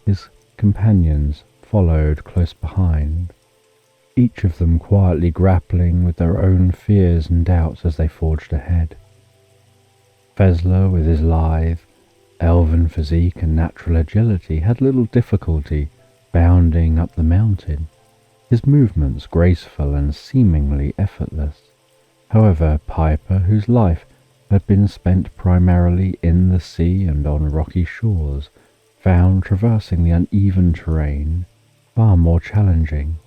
His companions followed close behind, each of them quietly grappling with their own fears and doubts as they forged ahead. Fezler, with his lithe, elven physique and natural agility, had little difficulty bounding up the mountain, his movements graceful and seemingly effortless. However, Piper, whose life had been spent primarily in the sea and on rocky shores, found traversing the uneven terrain far more challenging.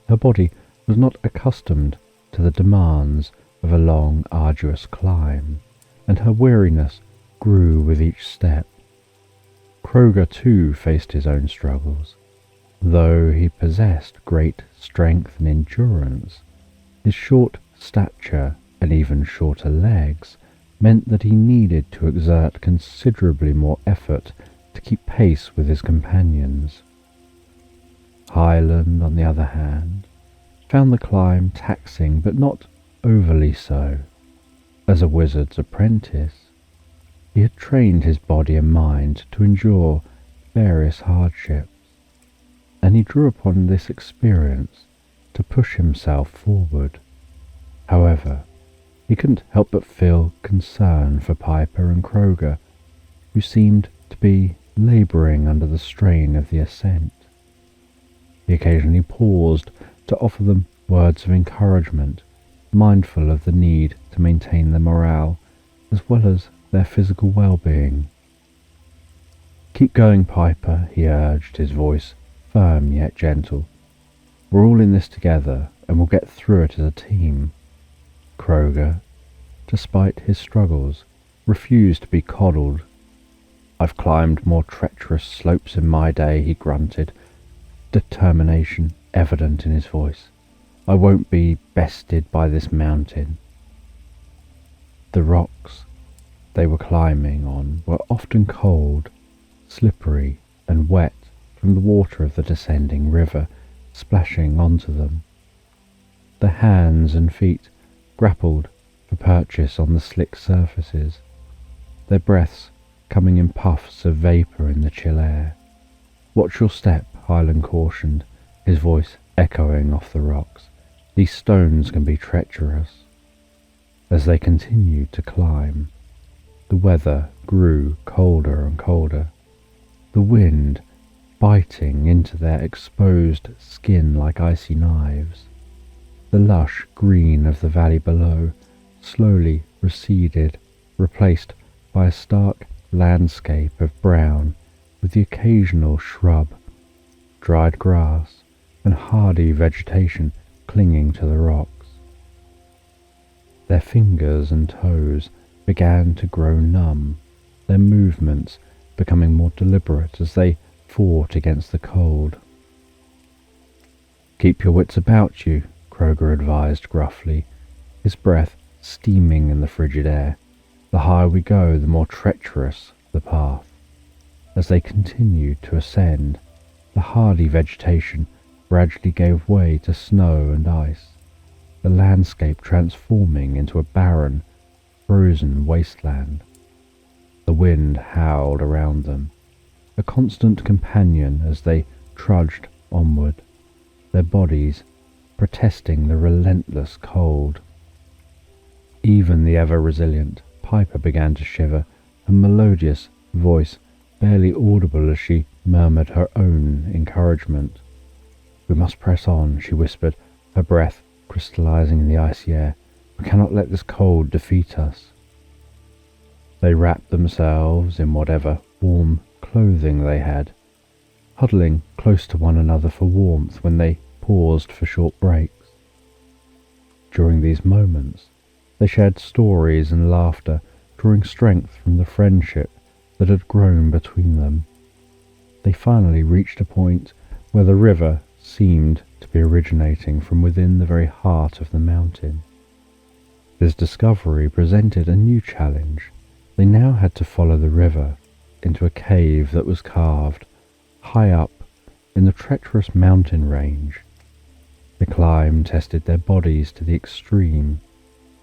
Her body was not accustomed to the demands of a long, arduous climb, and her weariness grew with each step. Kroger too faced his own struggles. Though he possessed great strength and endurance, his short stature and even shorter legs meant that he needed to exert considerably more effort to keep pace with his companions. Hyland, on the other hand, found the climb taxing but not overly so. As a wizard's apprentice, he had trained his body and mind to endure various hardships, and he drew upon this experience to push himself forward. However, he couldn't help but feel concern for Piper and Kroger, who seemed to be labouring under the strain of the ascent. He occasionally paused to offer them words of encouragement, mindful of the need to maintain their morale as well as their physical well-being. "Keep going, Piper," he urged, his voice firm yet gentle. "We're all in this together, and we'll get through it as a team." Kroger, despite his struggles, refused to be coddled. "I've climbed more treacherous slopes in my day," he grunted, determination evident in his voice. "I won't be bested by this mountain." The rocks they were climbing on were often cold, slippery, and wet from the water of the descending river splashing onto them. Their hands and feet grappled for purchase on the slick surfaces, their breaths coming in puffs of vapour in the chill air. "Watch your step," Hyland cautioned, his voice echoing off the rocks. "These stones can be treacherous." As they continued to climb, the weather grew colder and colder, the wind biting into their exposed skin like icy knives. The lush green of the valley below slowly receded, replaced by a stark landscape of brown with the occasional shrub, dried grass, and hardy vegetation clinging to the rocks. Their fingers and toes began to grow numb, their movements becoming more deliberate as they fought against the cold. "Keep your wits about you," Kroger advised gruffly, his breath steaming in the frigid air. "The higher we go, the more treacherous the path." As they continued to ascend, the hardy vegetation gradually gave way to snow and ice, the landscape transforming into a barren, frozen wasteland. The wind howled around them, a constant companion as they trudged onward, their bodies protesting the relentless cold. Even the ever-resilient Piper began to shiver, her melodious voice barely audible as she murmured her own encouragement. "We must press on," she whispered, her breath crystallizing in the icy air. "We cannot let this cold defeat us." They wrapped themselves in whatever warm clothing they had, huddling close to one another for warmth when they paused for short breaks. During these moments, they shared stories and laughter, drawing strength from the friendship that had grown between them. They finally reached a point where the river seemed to be originating from within the very heart of the mountain. This discovery presented a new challenge. They now had to follow the river into a cave that was carved high up in the treacherous mountain range. The climb tested their bodies to the extreme,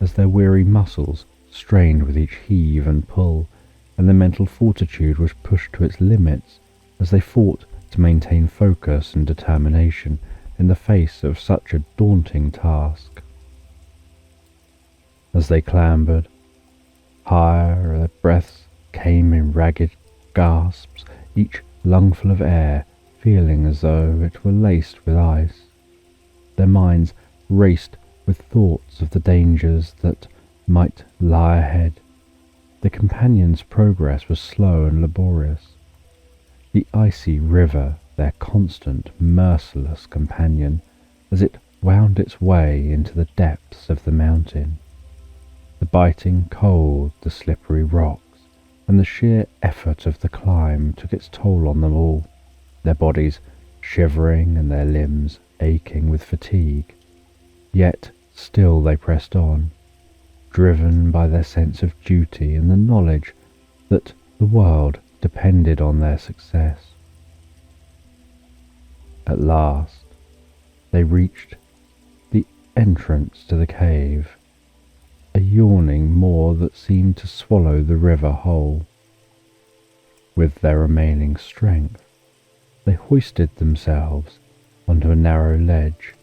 as their weary muscles strained with each heave and pull, and their mental fortitude was pushed to its limits as they fought to maintain focus and determination in the face of such a daunting task. As they clambered higher, their breaths came in ragged gasps, each lungful of air feeling as though it were laced with ice. Their minds raced with thoughts of the dangers that might lie ahead. The companions' progress was slow and laborious. The icy river, their constant, merciless companion, as it wound its way into the depths of the mountain. The biting cold, the slippery rocks, and the sheer effort of the climb took its toll on them all, their bodies shivering and their limbs aching with fatigue. Yet still they pressed on, driven by their sense of duty and the knowledge that the world depended on their success. At last, they reached the entrance to the cave, a yawning maw that seemed to swallow the river whole. With their remaining strength, they hoisted themselves onto a narrow ledge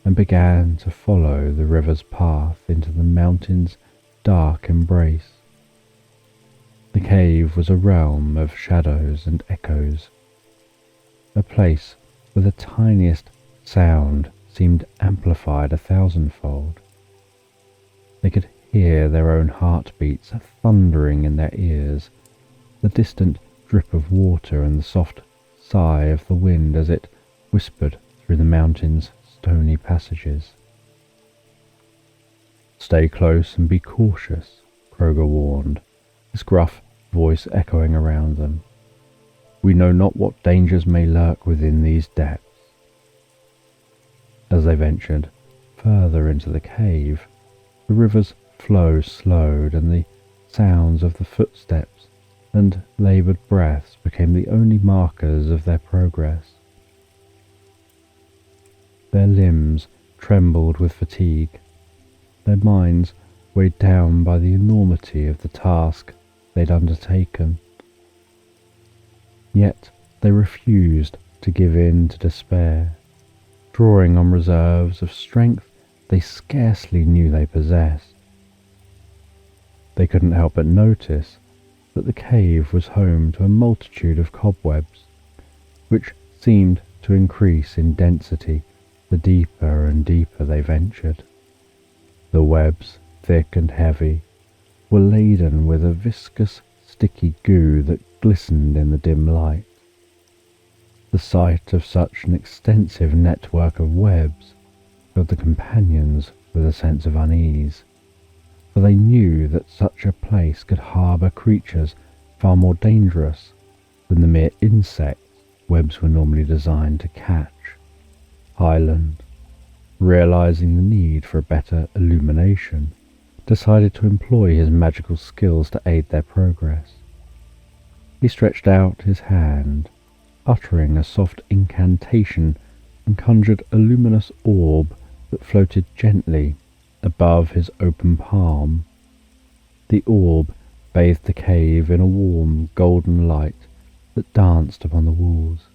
and began to follow the river's path into the mountain's dark embrace. The cave was a realm of shadows and echoes, a place where the tiniest sound seemed amplified 1,000-fold. They could hear their own heartbeats thundering in their ears, the distant drip of water and the soft sigh of the wind as it whispered through the mountain's stony passages. "Stay close and be cautious," Kroger warned, his gruff voice echoing around them. "We know not what dangers may lurk within these depths." As they ventured further into the cave, the river's flow slowed and the sounds of the footsteps and laboured breaths became the only markers of their progress. Their limbs trembled with fatigue, their minds weighed down by the enormity of the task they'd undertaken. Yet they refused to give in to despair, drawing on reserves of strength they scarcely knew they possessed. They couldn't help but notice that the cave was home to a multitude of cobwebs, which seemed to increase in density the deeper and deeper they ventured. The webs, thick and heavy, were laden with a viscous, sticky goo that glistened in the dim light. The sight of such an extensive network of webs filled the companions with a sense of unease, for they knew that such a place could harbour creatures far more dangerous than the mere insects webs were normally designed to catch. Hyland, realizing the need for a better illumination, decided to employ his magical skills to aid their progress. He stretched out his hand, uttering a soft incantation, and conjured a luminous orb that floated gently above his open palm. The orb bathed the cave in a warm golden light that danced upon the walls,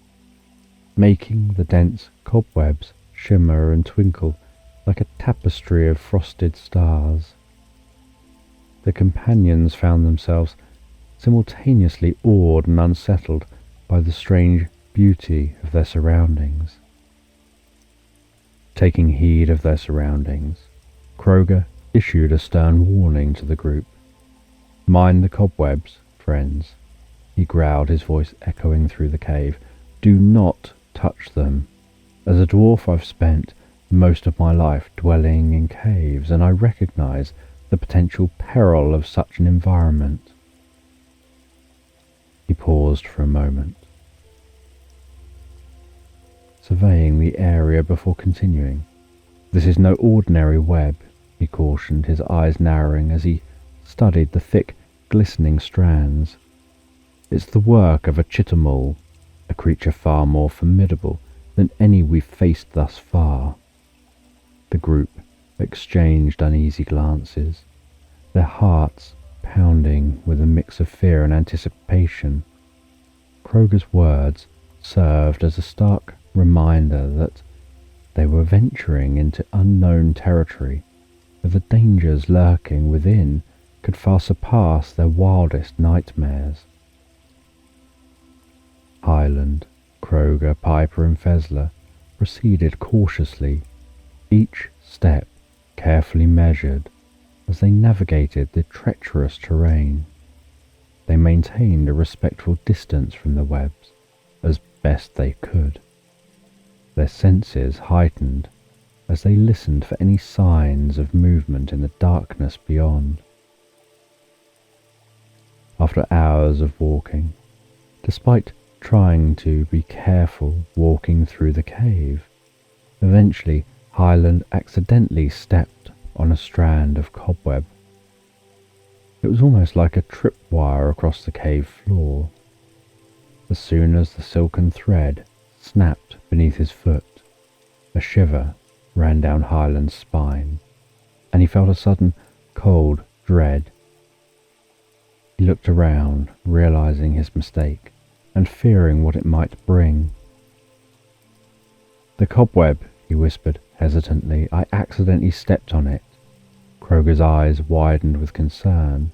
making the dense cobwebs shimmer and twinkle like a tapestry of frosted stars. The companions found themselves simultaneously awed and unsettled by the strange beauty of their surroundings. Taking heed of their surroundings, Kroger issued a stern warning to the group. "Mind the cobwebs, friends," he growled, his voice echoing through the cave. "Do not touch them. As a dwarf, I've spent most of my life dwelling in caves, and I recognize the potential peril of such an environment." He paused for a moment, surveying the area before continuing. "This is no ordinary web," he cautioned, his eyes narrowing as he studied the thick, glistening strands. "It's the work of a chittermule, a creature far more formidable than any we've faced thus far." The group exchanged uneasy glances, their hearts pounding with a mix of fear and anticipation. Kroger's words served as a stark reminder that they were venturing into unknown territory, where the dangers lurking within could far surpass their wildest nightmares. Hyland, Kroger, Piper, and Fezler proceeded cautiously, each step carefully measured as they navigated the treacherous terrain. They maintained a respectful distance from the webs as best they could, their senses heightened as they listened for any signs of movement in the darkness beyond. After hours of walking, despite trying to be careful walking through the cave, eventually Hyland accidentally stepped on a strand of cobweb. It was almost like a tripwire across the cave floor. As soon as the silken thread snapped beneath his foot, a shiver ran down Hyland's spine, and he felt a sudden cold dread. He looked around, realizing his mistake, and fearing what it might bring. "The cobweb," he whispered hesitantly. "I accidentally stepped on it." Kroger's eyes widened with concern,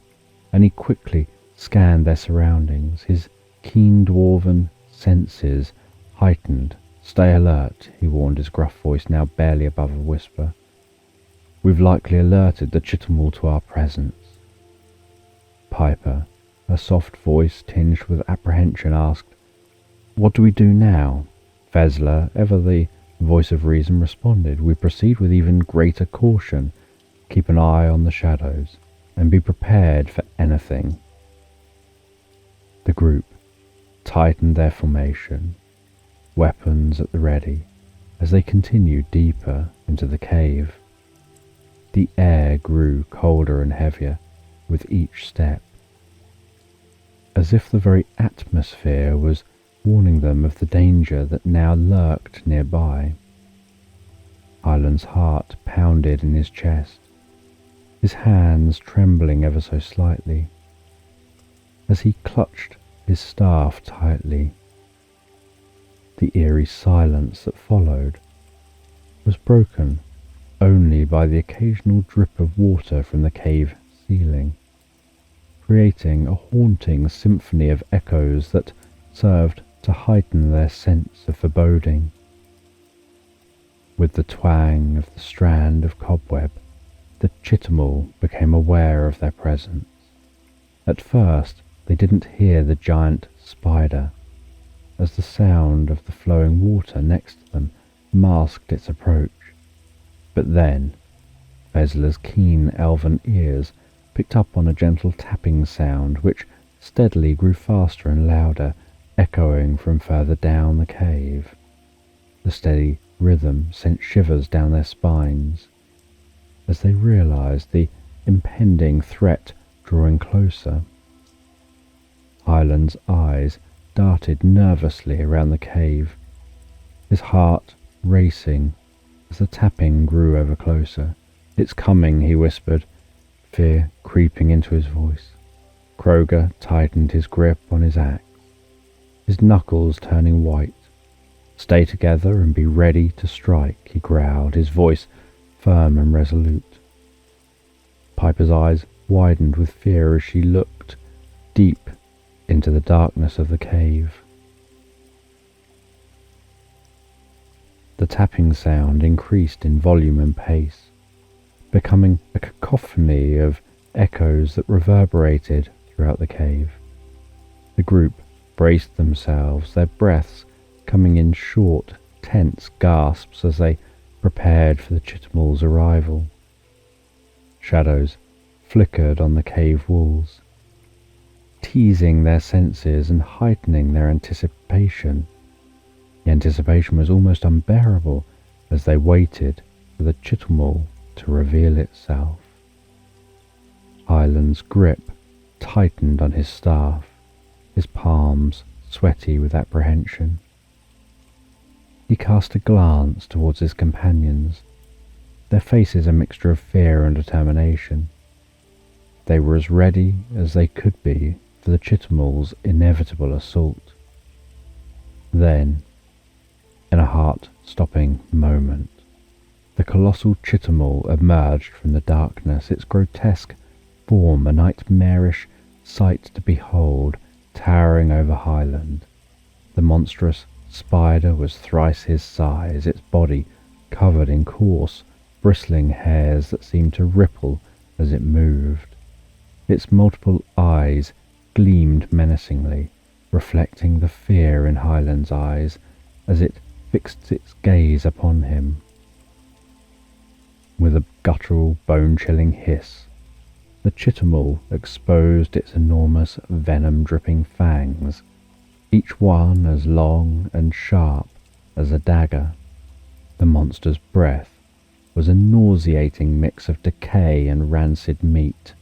and he quickly scanned their surroundings, his keen dwarven senses heightened. "Stay alert," he warned, his gruff voice now barely above a whisper. "We've likely alerted the chittermule to our presence." Piper, her soft voice tinged with apprehension, asked, "What do we do now?" Fezler, ever the voice of reason, responded, "We proceed with even greater caution. Keep an eye on the shadows, and be prepared for anything." The group tightened their formation, weapons at the ready, as they continued deeper into the cave. The air grew colder and heavier with each step, as if the very atmosphere was warning them of the danger that now lurked nearby. Hyland's heart pounded in his chest, his hands trembling ever so slightly, as he clutched his staff tightly. the eerie silence that followed was broken only by the occasional drip of water from the cave ceiling, creating a haunting symphony of echoes that served to heighten their sense of foreboding. With the twang of the strand of cobweb, the Chittamul became aware of their presence. At first, they didn't hear the giant spider, as the sound of the flowing water next to them masked its approach. But then, Fezler's keen elven ears picked up on a gentle tapping sound which steadily grew faster and louder, echoing from further down the cave. The steady rhythm sent shivers down their spines as they realized the impending threat drawing closer. Hyland's eyes darted nervously around the cave, his heart racing as the tapping grew ever closer. "It's coming," he whispered, fear creeping into his voice. Kroger tightened his grip on his axe, his knuckles turning white. "Stay together and be ready to strike," he growled, his voice firm and resolute. Piper's eyes widened with fear as she looked deep into the darkness of the cave. The tapping sound increased in volume and pace, becoming a cacophony of echoes that reverberated throughout the cave. The group braced themselves, their breaths coming in short, tense gasps as they prepared for the Chittamul's arrival. Shadows flickered on the cave walls, teasing their senses and heightening their anticipation. The anticipation was almost unbearable as they waited for the Chittamul to reveal itself. Hyland's grip tightened on his staff, his palms sweaty with apprehension. He cast a glance towards his companions, their faces a mixture of fear and determination. They were as ready as they could be for the Chittamul's inevitable assault. Then, in a heart-stopping moment, the colossal Chittamul emerged from the darkness, its grotesque form a nightmarish sight to behold, towering over Hyland. The monstrous spider was thrice his size, its body covered in coarse, bristling hairs that seemed to ripple as it moved. Its multiple eyes gleamed menacingly, reflecting the fear in Hyland's eyes as it fixed its gaze upon him. With a guttural, bone-chilling hiss, the Chittamul exposed its enormous, venom-dripping fangs, each one as long and sharp as a dagger. The monster's breath was a nauseating mix of decay and rancid meat,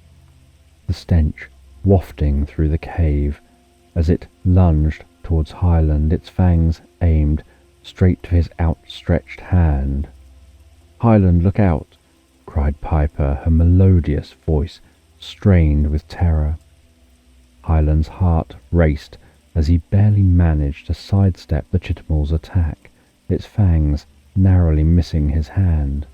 the stench wafting through the cave as it lunged towards Hyland, its fangs aimed straight to his outstretched hand. "Hyland, look out!" cried Piper, her melodious voice strained with terror. Hyland's heart raced as he barely managed to sidestep the Chittamul's attack, its fangs narrowly missing his hand.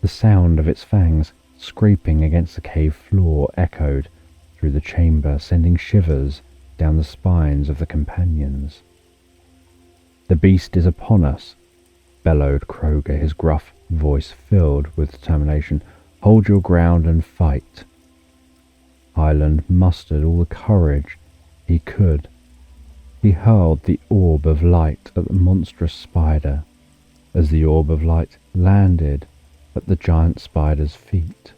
The sound of its fangs scraping against the cave floor echoed through the chamber, sending shivers down the spines of the companions. "The beast is upon us," bellowed Kroger, his gruff voice filled with determination. "Hold your ground and fight." Hyland mustered all the courage he could. He hurled the orb of light at the monstrous spider. As the orb of light landed at the giant spider's feet,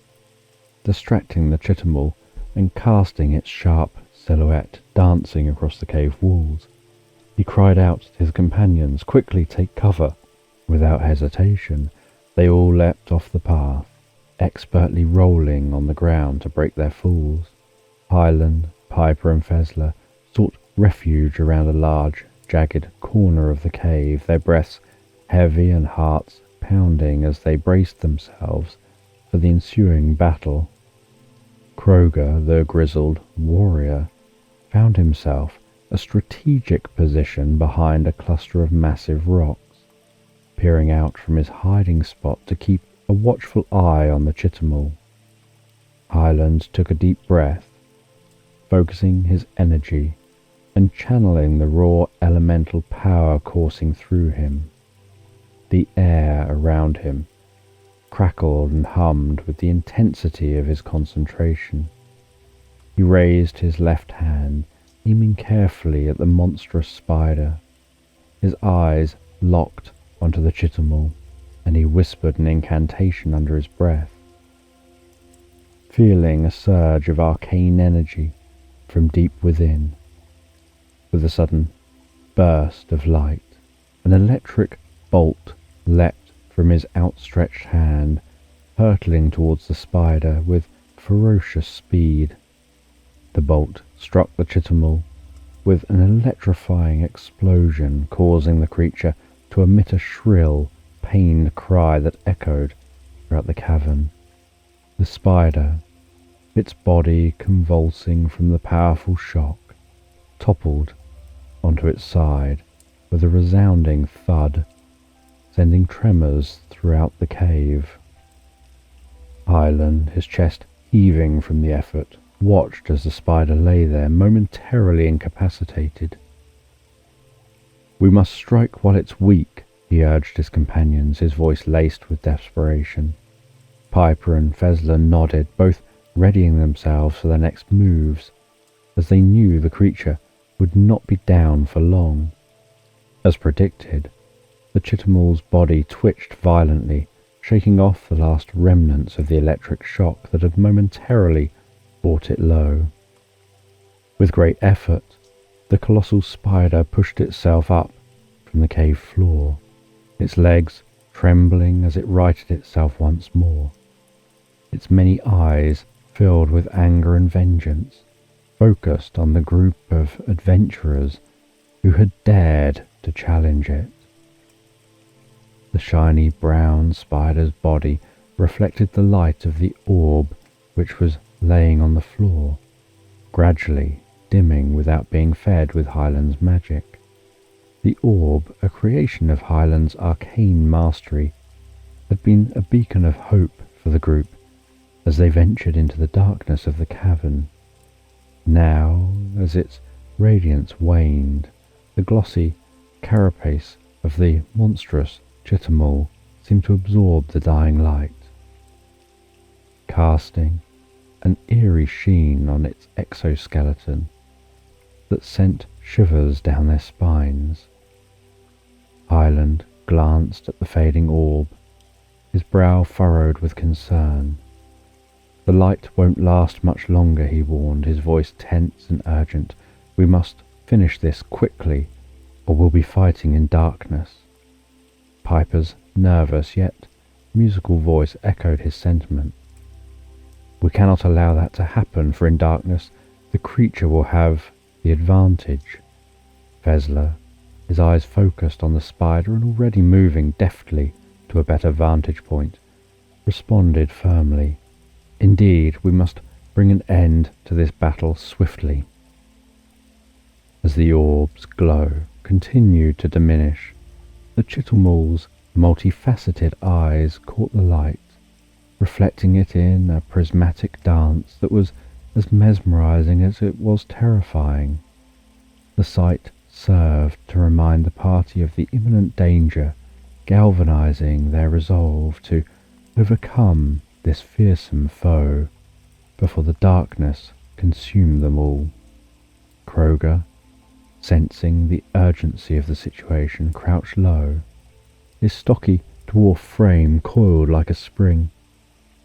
distracting the Chittamul and casting its sharp silhouette dancing across the cave walls, he cried out to his companions, "Quickly take cover!" Without hesitation, they all leapt off the path, expertly rolling on the ground to break their falls. Hyland, Piper and Fezler sought refuge around a large, jagged corner of the cave, their breaths heavy and hearts pounding as they braced themselves for the ensuing battle. Kroger, the grizzled warrior, found himself a strategic position behind a cluster of massive rocks, peering out from his hiding spot to keep a watchful eye on the Chittamul. Hyland took a deep breath, focusing his energy and channeling the raw elemental power coursing through him. The air around him crackled and hummed with the intensity of his concentration. He raised his left hand, aiming carefully at the monstrous spider. His eyes locked onto the Chittamul, and he whispered an incantation under his breath. Feeling a surge of arcane energy from deep within, with a sudden burst of light, an electric bolt leapt from his outstretched hand, hurtling towards the spider with ferocious speed. The bolt struck the Chittamul with an electrifying explosion, causing the creature to emit a shrill, pained cry that echoed throughout the cavern. The spider, its body convulsing from the powerful shock, toppled onto its side with a resounding thud, sending tremors throughout the cave. Hyland, his chest heaving from the effort, watched as the spider lay there, momentarily incapacitated. "We must strike while it's weak," he urged his companions, his voice laced with desperation. Piper and Fezler nodded, both readying themselves for their next moves, as they knew the creature would not be down for long. As predicted, the Chittamul's body twitched violently, shaking off the last remnants of the electric shock that had momentarily brought it low. With great effort, the colossal spider pushed itself up from the cave floor, its legs trembling as it righted itself once more. Its many eyes filled with anger and vengeance, focused on the group of adventurers who had dared to challenge it. The shiny brown spider's body reflected the light of the orb which was laying on the floor, gradually dimming without being fed with Hyland's magic. The orb, a creation of Hyland's arcane mastery, had been a beacon of hope for the group as they ventured into the darkness of the cavern. Now, as its radiance waned, the glossy carapace of the monstrous Chittamul seemed to absorb the dying light, casting an eerie sheen on its exoskeleton that sent shivers down their spines. Hyland glanced at the fading orb, his brow furrowed with concern. "The light won't last much longer," he warned, his voice tense and urgent. "We must finish this quickly, or we'll be fighting in darkness." Piper's nervous yet musical voice echoed his sentiment. "We cannot allow that to happen, for in darkness the creature will have the advantage." Fezler, his eyes focused on the spider and already moving deftly to a better vantage point, responded firmly. "Indeed, we must bring an end to this battle swiftly." As the orb's glow continued to diminish, the Chittamul's multifaceted eyes caught the light, reflecting it in a prismatic dance that was as mesmerizing as it was terrifying. The sight served to remind the party of the imminent danger, galvanizing their resolve to overcome this fearsome foe before the darkness consumed them all. Kroger, sensing the urgency of the situation, crouched low, his stocky dwarf frame coiled like a spring.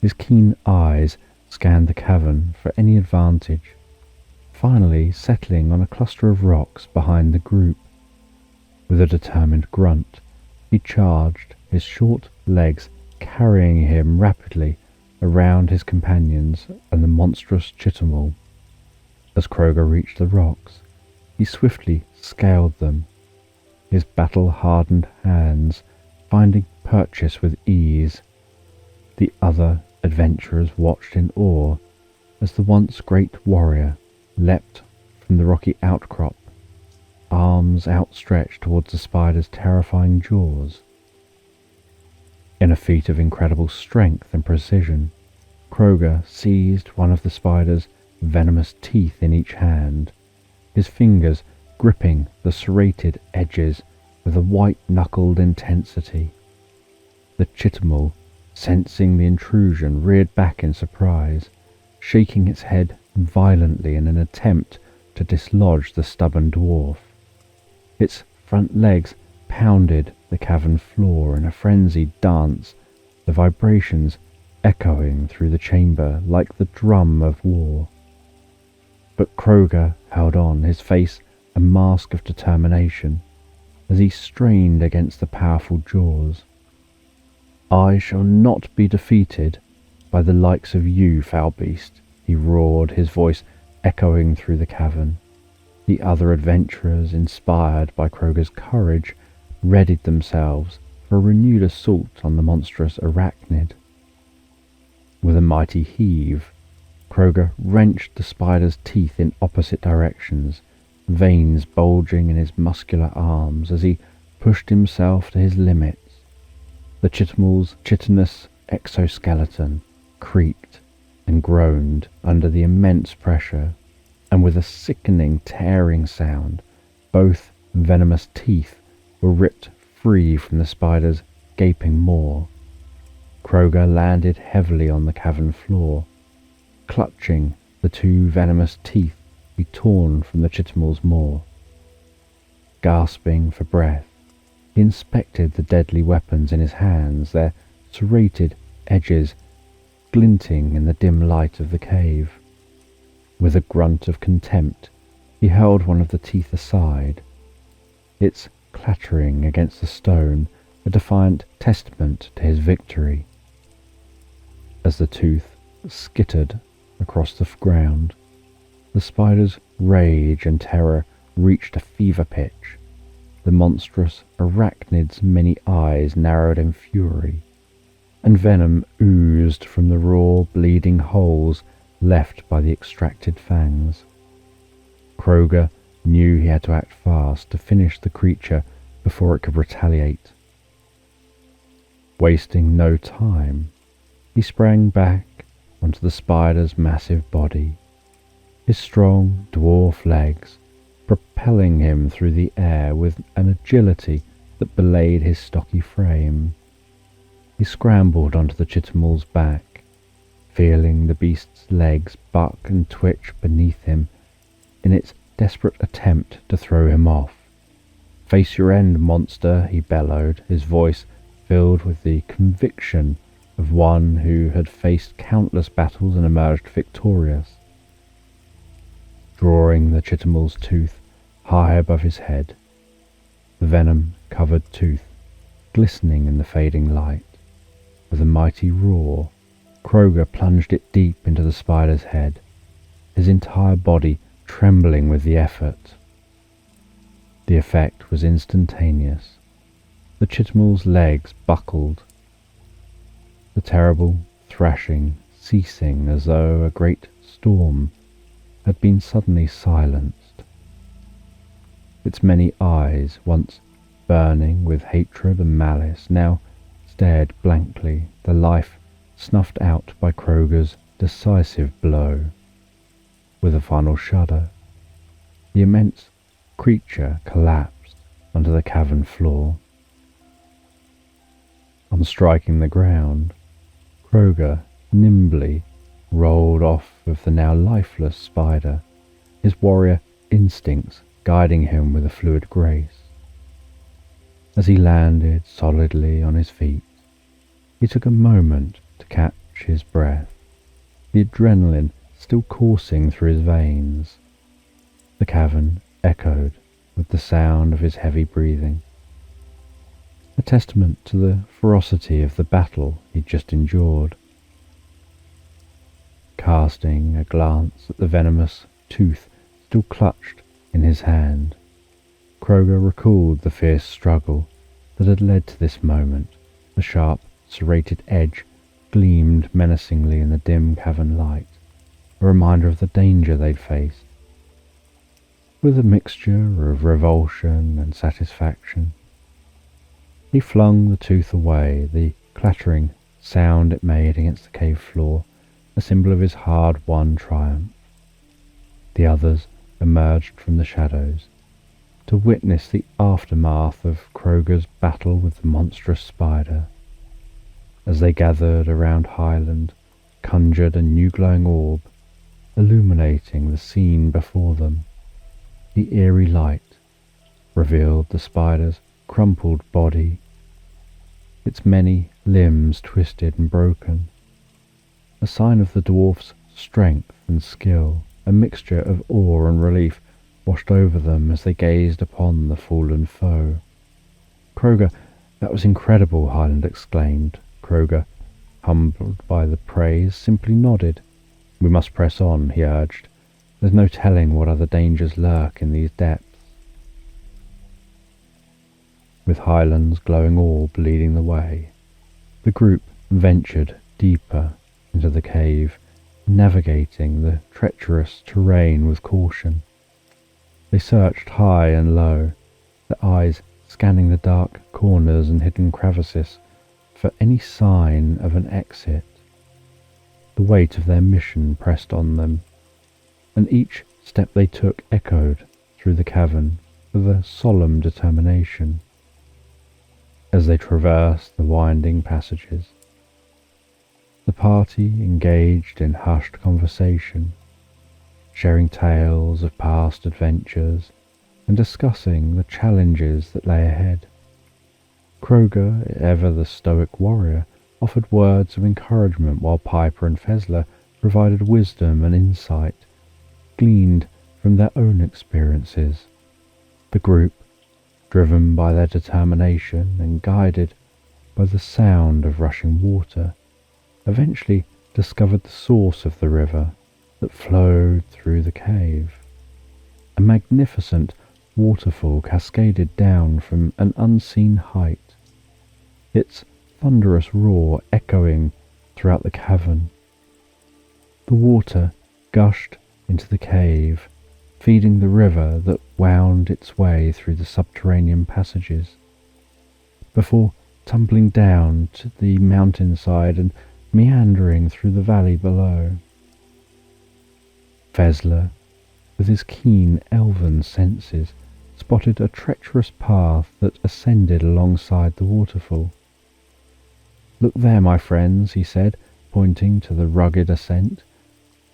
His keen eyes scanned the cavern for any advantage, finally settling on a cluster of rocks behind the group. With a determined grunt, he charged, his short legs carrying him rapidly around his companions and the monstrous Chittamul. As Kroger reached the rocks, he swiftly scaled them, his battle-hardened hands finding purchase with ease. The other adventurers watched in awe as the once great warrior leapt from the rocky outcrop arms outstretched towards the spider's terrifying jaws. In a feat of incredible strength and precision, Kroger seized one of the spider's venomous teeth in each hand, his fingers gripping the serrated edges with a white-knuckled intensity. The chittermule, sensing the intrusion, reared back in surprise, shaking its head violently in an attempt to dislodge the stubborn dwarf. Its front legs pounded the cavern floor in a frenzied dance, the vibrations echoing through the chamber like the drum of war. But Kroger held on, his face a mask of determination, as he strained against the powerful jaws. "I shall not be defeated by the likes of you, foul beast," he roared, his voice echoing through the cavern. The other adventurers, inspired by Kroger's courage, readied themselves for a renewed assault on the monstrous arachnid. With a mighty heave, Kroger wrenched the spider's teeth in opposite directions, veins bulging in his muscular arms as he pushed himself to his limits. The chittermule's chitinous exoskeleton creaked and groaned under the immense pressure, and with a sickening, tearing sound, both venomous teeth were ripped free from the spider's gaping maw. Kroger landed heavily on the cavern floor, clutching the two venomous teeth he torn from the chittermule's maw. Gasping for breath, he inspected the deadly weapons in his hands, their serrated edges glinting in the dim light of the cave. With a grunt of contempt, he held one of the teeth aside, its clattering against the stone a defiant testament to his victory. As the tooth skittered across the ground, the spider's rage and terror reached a fever pitch. The monstrous arachnid's many eyes narrowed in fury, and venom oozed from the raw, bleeding holes left by the extracted fangs. Kroger knew he had to act fast to finish the creature before it could retaliate. Wasting no time, he sprang back onto the spider's massive body, his strong dwarf legs propelling him through the air with an agility that belayed his stocky frame. He scrambled onto the chittermule's back, feeling the beast's legs buck and twitch beneath him in its desperate attempt to throw him off. "Face your end, monster," he bellowed, his voice filled with the conviction of one who had faced countless battles and emerged victorious. Drawing the chittermule's tooth high above his head, the venom-covered tooth glistening in the fading light, with a mighty roar, Kroger plunged it deep into the spider's head, his entire body trembling with the effort. The effect was instantaneous. The chittermule's legs buckled, the terrible thrashing ceasing as though a great storm had been suddenly silenced. Its many eyes, once burning with hatred and malice, now stared blankly, the life snuffed out by Kroger's decisive blow. With a final shudder, the immense creature collapsed onto the cavern floor. On striking the ground, Kroger nimbly rolled off of the now lifeless spider, his warrior instincts guiding him with a fluid grace. As he landed solidly on his feet, he took a moment to catch his breath, the adrenaline still coursing through his veins. The cavern echoed with the sound of his heavy breathing, a testament to the ferocity of the battle he'd just endured. Casting a glance at the venomous tooth still clutched in his hand, Kroger recalled the fierce struggle that had led to this moment. The sharp, serrated edge gleamed menacingly in the dim cavern light, a reminder of the danger they'd faced. with a mixture of revulsion and satisfaction. He flung the tooth away, the clattering sound it made against the cave floor, a symbol of his hard-won triumph. The others emerged from the shadows to witness the aftermath of Kroger's battle with the monstrous spider. As they gathered around Hyland, conjured a new glowing orb, illuminating the scene before them. The eerie light revealed the spider's crumpled body, its many limbs twisted and broken, a sign of the dwarf's strength and skill. A mixture of awe and relief washed over them as they gazed upon the fallen foe. "Kroger, that was incredible," Hyland exclaimed. Kroger, humbled by the praise, simply nodded. "We must press on," he urged. "There's no telling what other dangers lurk in these depths." With Hyland's glowing orb leading the way, the group ventured deeper into the cave, navigating the treacherous terrain with caution. They searched high and low, their eyes scanning the dark corners and hidden crevices for any sign of an exit. The weight of their mission pressed on them, and each step they took echoed through the cavern with a solemn determination. As they traversed the winding passages, the party engaged in hushed conversation, sharing tales of past adventures and discussing the challenges that lay ahead. Kroger, ever the stoic warrior, offered words of encouragement, while Piper and Fezler provided wisdom and insight gleaned from their own experiences. The group, driven by their determination and guided by the sound of rushing water, eventually discovered the source of the river that flowed through the cave. A magnificent waterfall cascaded down from an unseen height, its thunderous roar echoing throughout the cavern. The water gushed into the cave, feeding the river that wound its way through the subterranean passages, before tumbling down to the mountainside and meandering through the valley below. Fezler, with his keen elven senses, spotted a treacherous path that ascended alongside the waterfall. "Look there, my friends," he said, pointing to the rugged ascent.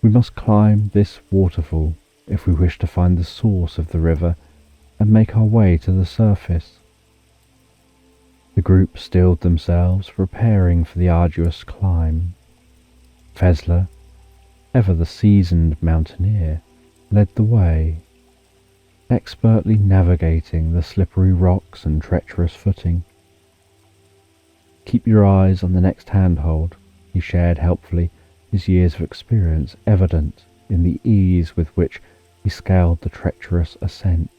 "We must climb this waterfall if we wish to find the source of the river and make our way to the surface." The group steeled themselves, preparing for the arduous climb. Fezler, ever the seasoned mountaineer, led the way, expertly navigating the slippery rocks and treacherous footing. "Keep your eyes on the next handhold," he shared helpfully, his years of experience evident in the ease with which he scaled the treacherous ascent.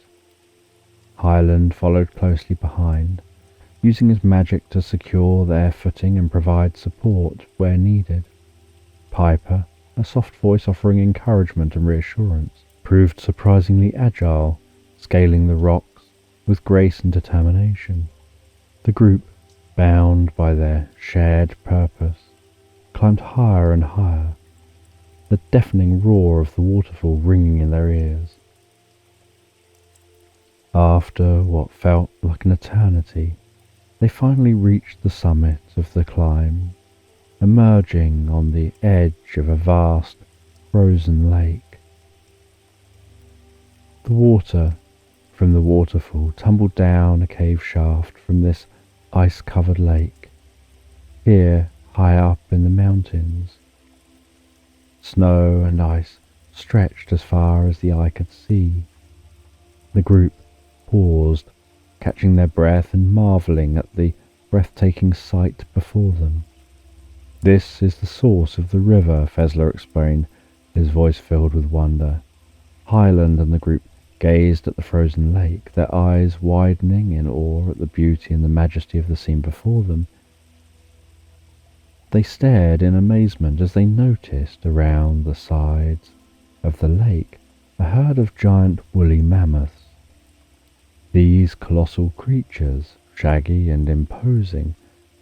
Hyland followed closely behind, using his magic to secure their footing and provide support where needed. Piper, a soft voice offering encouragement and reassurance, proved surprisingly agile, scaling the rocks with grace and determination. The group, bound by their shared purpose, climbed higher and higher, the deafening roar of the waterfall ringing in their ears. After what felt like an eternity, they finally reached the summit of the climb, emerging on the edge of a vast, frozen lake. The water from the waterfall tumbled down a cave shaft from this ice-covered lake, here high up in the mountains. Snow and ice stretched as far as the eye could see. The group paused, catching their breath and marvelling at the breathtaking sight before them. "This is the source of the river," Fezler explained, his voice filled with wonder. Hyland and the group gazed at the frozen lake, their eyes widening in awe at the beauty and the majesty of the scene before them. They stared in amazement as they noticed around the sides of the lake a herd of giant woolly mammoths. These colossal creatures, shaggy and imposing,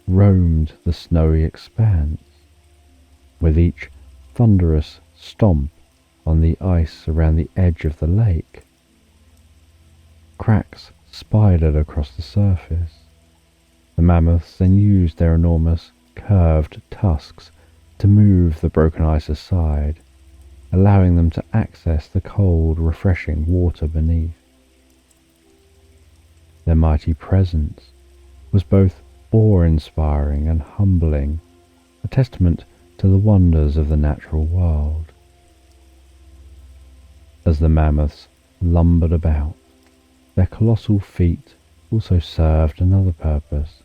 roamed the snowy expanse, with each thunderous stomp on the ice around the edge of the lake. Cracks spidered across the surface. The mammoths then used their enormous curved tusks to move the broken ice aside, allowing them to access the cold, refreshing water beneath. Their mighty presence was both awe-inspiring and humbling, a testament to the wonders of the natural world. As the mammoths lumbered about, their colossal feet also served another purpose.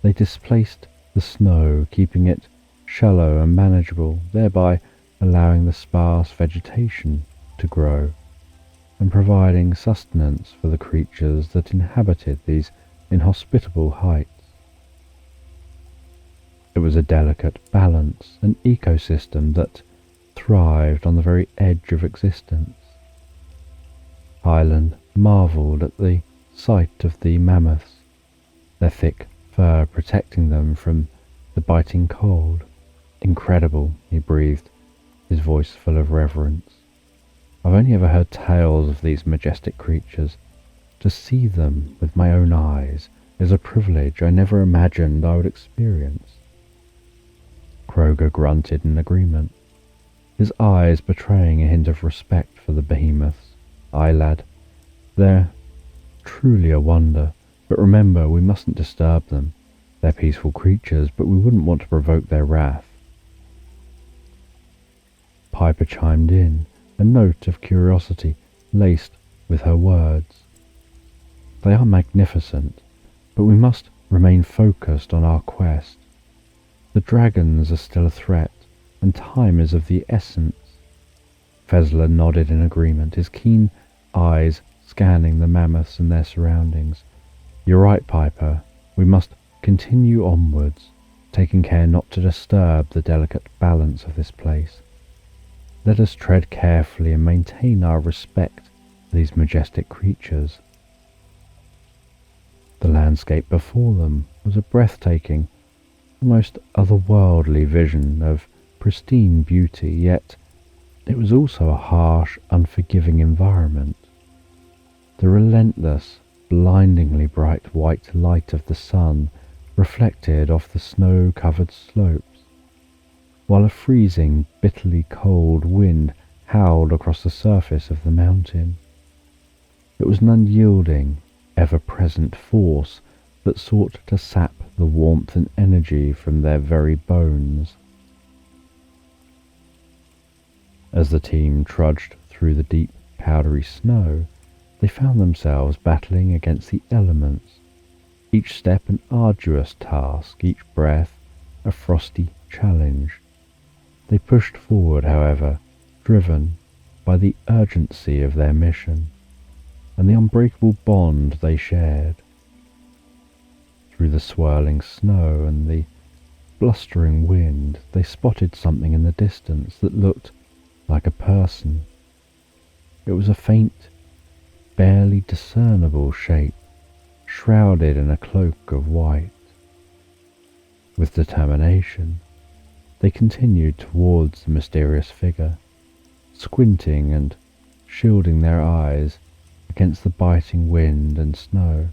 They displaced the snow, keeping it shallow and manageable, thereby allowing the sparse vegetation to grow and providing sustenance for the creatures that inhabited these inhospitable heights. It was a delicate balance, an ecosystem that thrived on the very edge of existence. Hyland marvelled at the sight of the mammoths, their thick fur protecting them from the biting cold. Incredible, he breathed, his voice full of reverence. I've only ever heard tales of these majestic creatures. To see them with my own eyes is a privilege I never imagined I would experience. Kroger grunted in agreement, his eyes betraying a hint of respect for the behemoths. Aye, lad, they're truly a wonder, but remember, we mustn't disturb them. They're peaceful creatures, but we wouldn't want to provoke their wrath. Piper chimed in, a note of curiosity laced with her words. They are magnificent, but we must remain focused on our quest. The dragons are still a threat, and time is of the essence. Fezler nodded in agreement, his keen eyes scanning the mammoths and their surroundings. You're right, Piper. We must continue onwards, taking care not to disturb the delicate balance of this place. Let us tread carefully and maintain our respect for these majestic creatures. The landscape before them was a breathtaking, almost otherworldly vision of pristine beauty, yet it was also a harsh, unforgiving environment. The relentless, blindingly bright white light of the sun reflected off the snow-covered slopes, while a freezing, bitterly cold wind howled across the surface of the mountain. It was an unyielding, ever-present force that sought to sap the warmth and energy from their very bones. As the team trudged through the deep, powdery snow, they found themselves battling against the elements, each step an arduous task, each breath a frosty challenge. They pushed forward, however, driven by the urgency of their mission and the unbreakable bond they shared. Through the swirling snow and the blustering wind, they spotted something in the distance that looked like a person. It was a faint, barely discernible shape, shrouded in a cloak of white. With determination, they continued towards the mysterious figure, squinting and shielding their eyes against the biting wind and snow.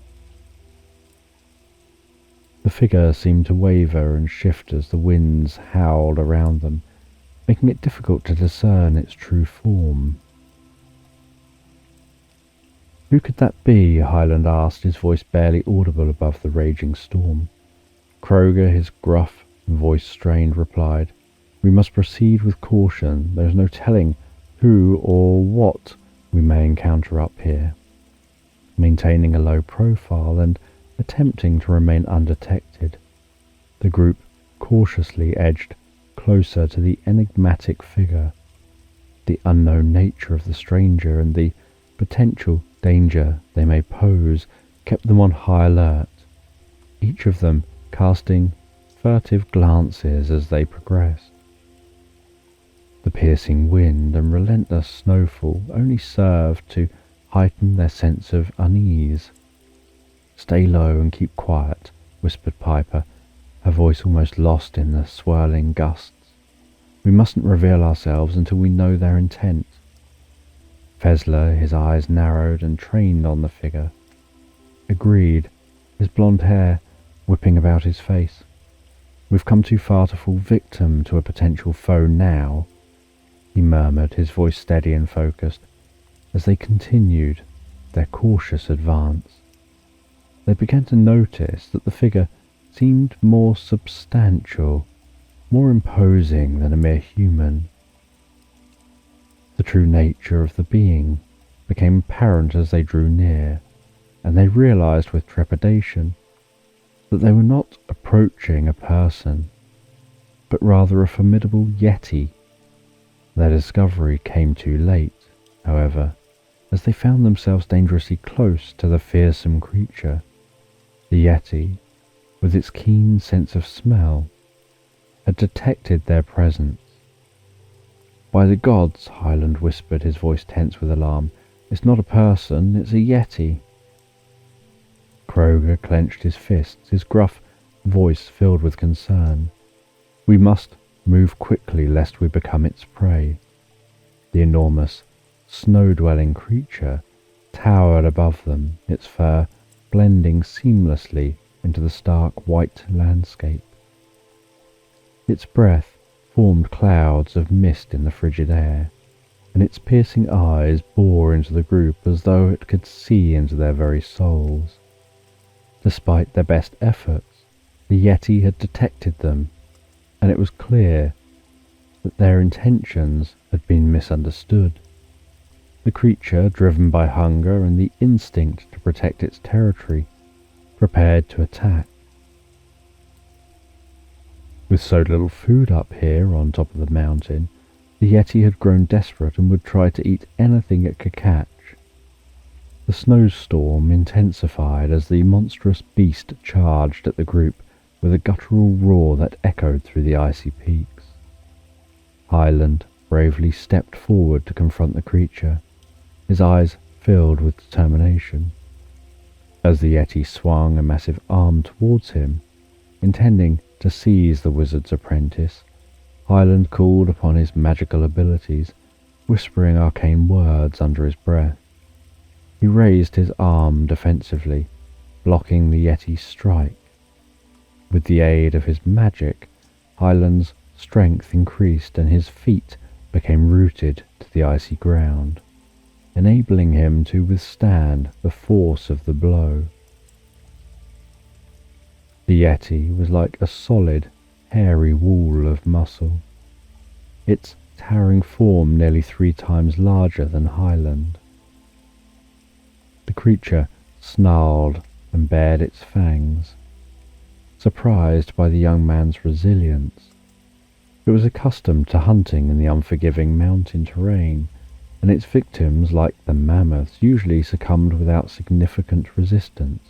The figure seemed to waver and shift as the winds howled around them, making it difficult to discern its true form. Who could that be? Hyland asked, his voice barely audible above the raging storm. Kroger, his gruff voice strained, replied, We must proceed with caution. There is no telling who or what we may encounter up here. Maintaining a low profile and attempting to remain undetected, the group cautiously edged closer to the enigmatic figure. The unknown nature of the stranger and the potential danger they may pose kept them on high alert, each of them casting furtive glances as they progressed. The The piercing wind and relentless snowfall only served to heighten their sense of unease. "Stay low and keep quiet," whispered Piper, her voice almost lost in the swirling gusts. "We mustn't reveal ourselves until we know their intent." Fezler, his eyes narrowed and trained on the figure, agreed, his blonde hair whipping about his face. "We've come too far to fall victim to a potential foe now," he murmured, his voice steady and focused, as they continued their cautious advance. They began to notice that the figure seemed more substantial, more imposing than a mere human. The true nature of the being became apparent as they drew near, and they realized with trepidation that they were not approaching a person, but rather a formidable yeti. Their discovery came too late, however, as they found themselves dangerously close to the fearsome creature. The yeti, with its keen sense of smell, had detected their presence. "By the gods," Hyland whispered, his voice tense with alarm, "it's not a person, it's a yeti." Kroger clenched his fists, his gruff voice filled with concern. "We must move quickly lest we become its prey." The enormous, snow-dwelling creature towered above them, its fur blending seamlessly into the stark white landscape. Its breath formed clouds of mist in the frigid air, and its piercing eyes bore into the group as though it could see into their very souls. Despite their best efforts, the yeti had detected them, and it was clear that their intentions had been misunderstood. The creature, driven by hunger and the instinct to protect its territory, prepared to attack. With so little food up here on top of the mountain, the yeti had grown desperate and would try to eat anything it could catch. The snowstorm intensified as the monstrous beast charged at the group with a guttural roar that echoed through the icy peaks. Hyland bravely stepped forward to confront the creature, his eyes filled with determination. As the yeti swung a massive arm towards him, intending to seize the wizard's apprentice, Hyland called upon his magical abilities, whispering arcane words under his breath. He raised his arm defensively, blocking the yeti's strike. With the aid of his magic, Hyland's strength increased and his feet became rooted to the icy ground, enabling him to withstand the force of the blow. The yeti was like a solid, hairy wall of muscle, its towering form nearly 3 times larger than Hyland. The creature snarled and bared its fangs, surprised by the young man's resilience. It was accustomed to hunting in the unforgiving mountain terrain, and its victims, like the mammoths, usually succumbed without significant resistance.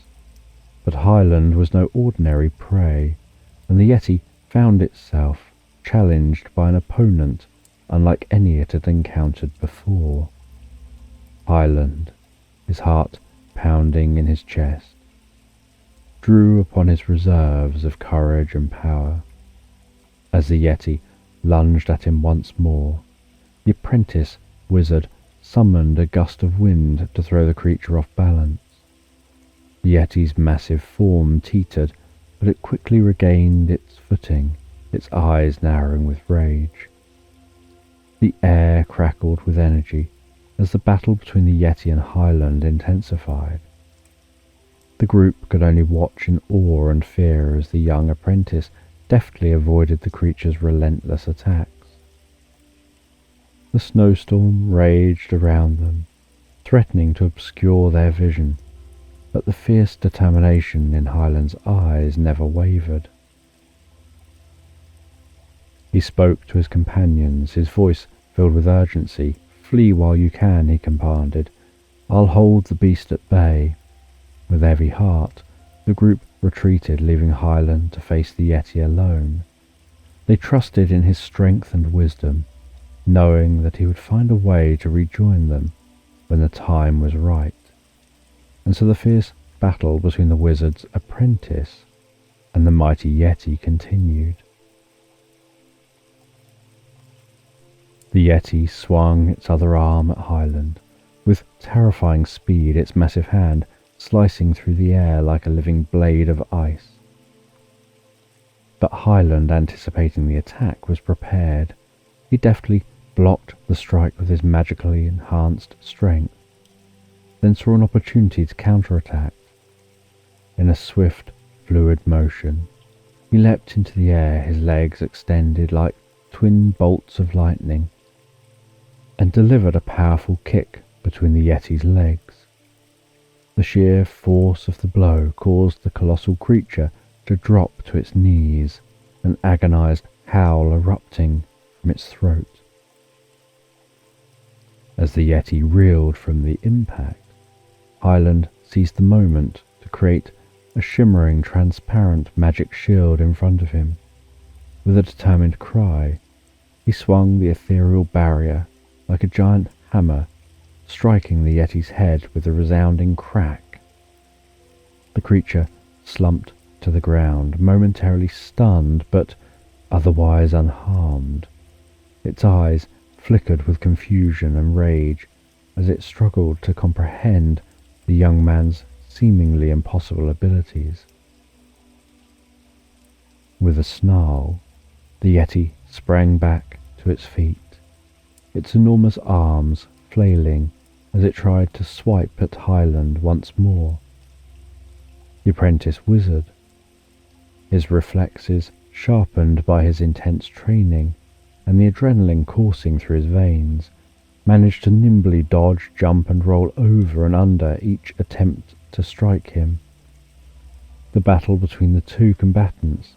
But Hyland was no ordinary prey, and the yeti found itself challenged by an opponent unlike any it had encountered before. Hyland, his heart pounding in his chest, drew upon his reserves of courage and power. As the yeti lunged at him once more, the apprentice wizard summoned a gust of wind to throw the creature off balance. The yeti's massive form teetered, but it quickly regained its footing, its eyes narrowing with rage. The air crackled with energy as the battle between the yeti and Hyland intensified. The group could only watch in awe and fear as the young apprentice deftly avoided the creature's relentless attacks. The snowstorm raged around them, threatening to obscure their vision, but the fierce determination in Hyland's eyes never wavered. He spoke to his companions, his voice filled with urgency. "Flee while you can," he commanded. "I'll hold the beast at bay." With heavy heart, the group retreated, leaving Hyland to face the yeti alone. They trusted in his strength and wisdom, knowing that he would find a way to rejoin them when the time was right. And so the fierce battle between the wizard's apprentice and the mighty Yeti continued. The Yeti swung its other arm at Hyland, with terrifying speed, its massive hand slicing through the air like a living blade of ice. But Hyland, anticipating the attack, was prepared. He deftly blocked the strike with his magically enhanced strength, then saw an opportunity to counterattack. In a swift, fluid motion, he leapt into the air, his legs extended like twin bolts of lightning, and delivered a powerful kick between the Yeti's legs. The sheer force of the blow caused the colossal creature to drop to its knees, an agonized howl erupting from its throat. As the Yeti reeled from the impact, Hyland seized the moment to create a shimmering, transparent magic shield in front of him. With a determined cry, he swung the ethereal barrier like a giant hammer, striking the Yeti's head with a resounding crack. The creature slumped to the ground, momentarily stunned but otherwise unharmed. Its eyes flickered with confusion and rage as it struggled to comprehend the young man's seemingly impossible abilities. With a snarl, the Yeti sprang back to its feet, its enormous arms flailing as it tried to swipe at Hyland once more. The apprentice wizard, his reflexes sharpened by his intense training and the adrenaline coursing through his veins, managed to nimbly dodge, jump and roll over and under each attempt to strike him. The battle between the two combatants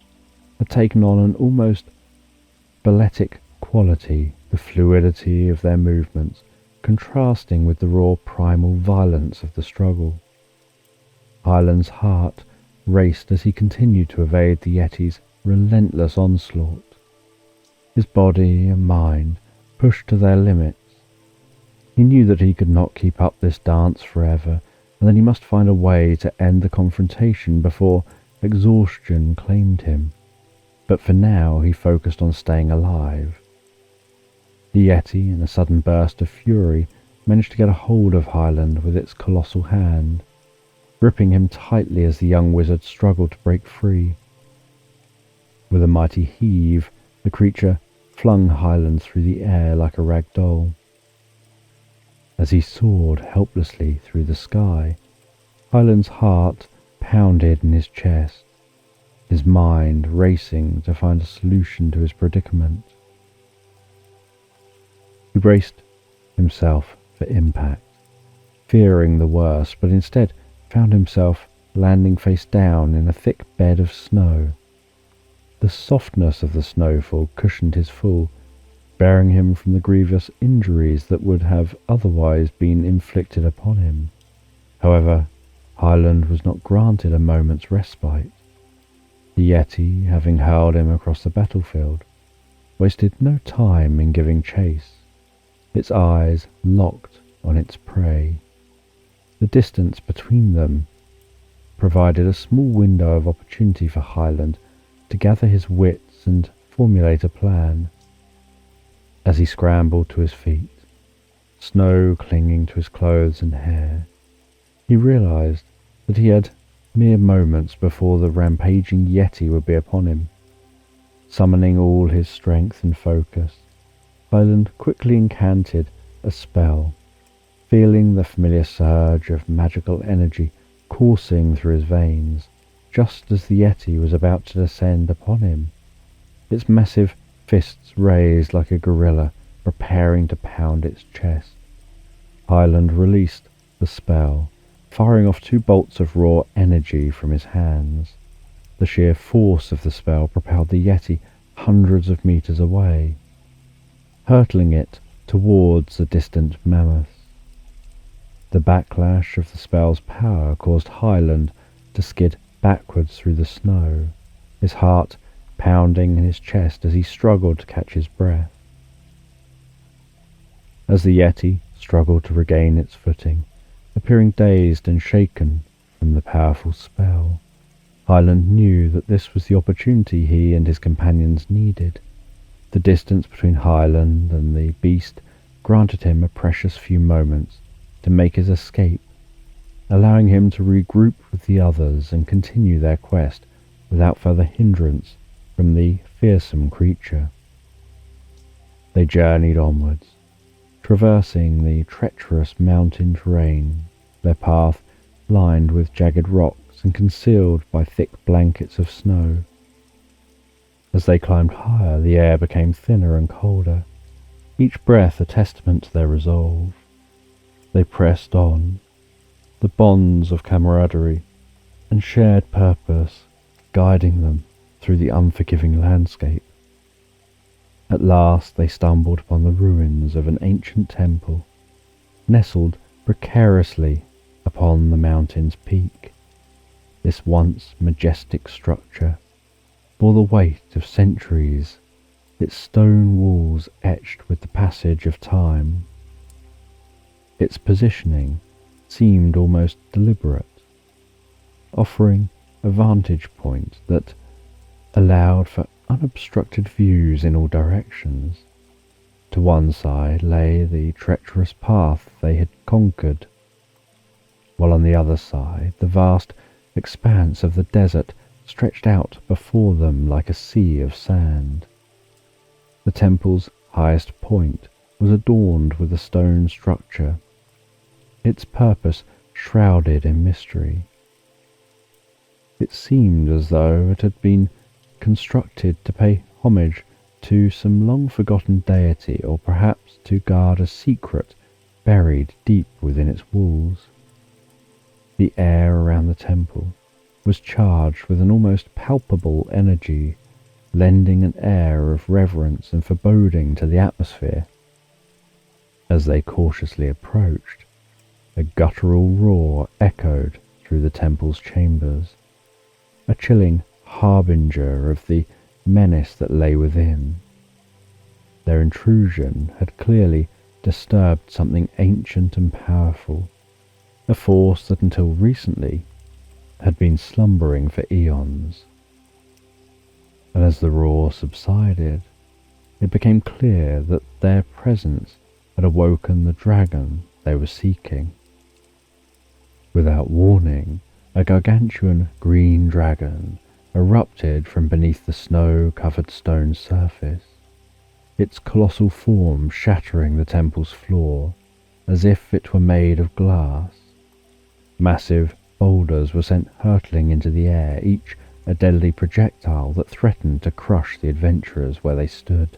had taken on an almost balletic quality, the fluidity of their movements contrasting with the raw primal violence of the struggle. Hyland's heart raced as he continued to evade the Yeti's relentless onslaught. His body and mind pushed to their limits. He knew that he could not keep up this dance forever, and that he must find a way to end the confrontation before exhaustion claimed him. But for now he focused on staying alive. The Yeti, in a sudden burst of fury, managed to get a hold of Hyland with its colossal hand, gripping him tightly as the young wizard struggled to break free. With a mighty heave, the creature flung Hyland through the air like a rag doll. As he soared helplessly through the sky, Hyland's heart pounded in his chest, his mind racing to find a solution to his predicament. He braced himself for impact, fearing the worst, but instead found himself landing face down in a thick bed of snow. The softness of the snowfall cushioned his fall, bearing him from the grievous injuries that would have otherwise been inflicted upon him. However, Hyland was not granted a moment's respite. The Yeti, having hurled him across the battlefield, wasted no time in giving chase, its eyes locked on its prey. The distance between them provided a small window of opportunity for Hyland to gather his wits and formulate a plan. As he scrambled to his feet, snow clinging to his clothes and hair, he realized that he had mere moments before the rampaging Yeti would be upon him. Summoning all his strength and focus, Hyland quickly incanted a spell, feeling the familiar surge of magical energy coursing through his veins, just as the Yeti was about to descend upon him, its massive fists raised like a gorilla preparing to pound its chest. Hyland released the spell, firing off 2 bolts of raw energy from his hands. The sheer force of the spell propelled the Yeti hundreds of meters away, hurtling it towards the distant mammoths. The backlash of the spell's power caused Hyland to skid backwards through the snow, his heart pounding in his chest as he struggled to catch his breath. As the Yeti struggled to regain its footing, appearing dazed and shaken from the powerful spell, Hyland knew that this was the opportunity he and his companions needed. The distance between Hyland and the beast granted him a precious few moments to make his escape, allowing him to regroup with the others and continue their quest without further hindrance from the fearsome creature. They journeyed onwards, traversing the treacherous mountain terrain, their path lined with jagged rocks and concealed by thick blankets of snow. As they climbed higher, the air became thinner and colder, each breath a testament to their resolve. They pressed on, the bonds of camaraderie and shared purpose guiding them through the unforgiving landscape. At last they stumbled upon the ruins of an ancient temple, nestled precariously upon the mountain's peak. This once majestic structure bore the weight of centuries, its stone walls etched with the passage of time. Its positioning seemed almost deliberate, offering a vantage point that allowed for unobstructed views in all directions. To one side lay the treacherous path they had conquered, while on the other side the vast expanse of the desert stretched out before them like a sea of sand. The temple's highest point was adorned with a stone structure, its purpose shrouded in mystery. It seemed as though it had been constructed to pay homage to some long-forgotten deity, or perhaps to guard a secret buried deep within its walls. The air around the temple was charged with an almost palpable energy, lending an air of reverence and foreboding to the atmosphere. As they cautiously approached, a guttural roar echoed through the temple's chambers, a chilling harbinger of the menace that lay within. Their intrusion had clearly disturbed something ancient and powerful, a force that until recently had been slumbering for eons. And as the roar subsided, it became clear that their presence had awoken the dragon they were seeking. Without warning, a gargantuan green dragon erupted from beneath the snow-covered stone surface, its colossal form shattering the temple's floor as if it were made of glass. Massive boulders were sent hurtling into the air, each a deadly projectile that threatened to crush the adventurers where they stood.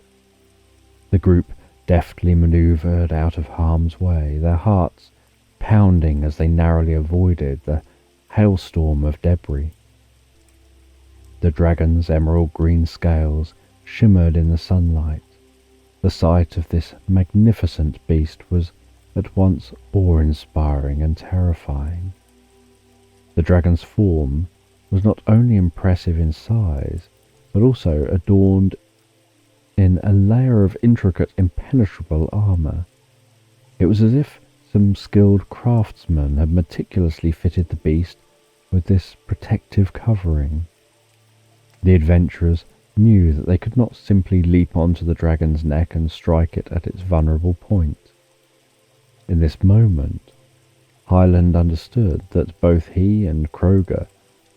The group deftly maneuvered out of harm's way, their hearts pounding as they narrowly avoided the hailstorm of debris. The dragon's emerald green scales shimmered in the sunlight. The sight of this magnificent beast was at once awe-inspiring and terrifying. The dragon's form was not only impressive in size, but also adorned in a layer of intricate, impenetrable armor. It was as if some skilled craftsman had meticulously fitted the beast with this protective covering. The adventurers knew that they could not simply leap onto the dragon's neck and strike it at its vulnerable point. In this moment, Hyland understood that both he and Kroger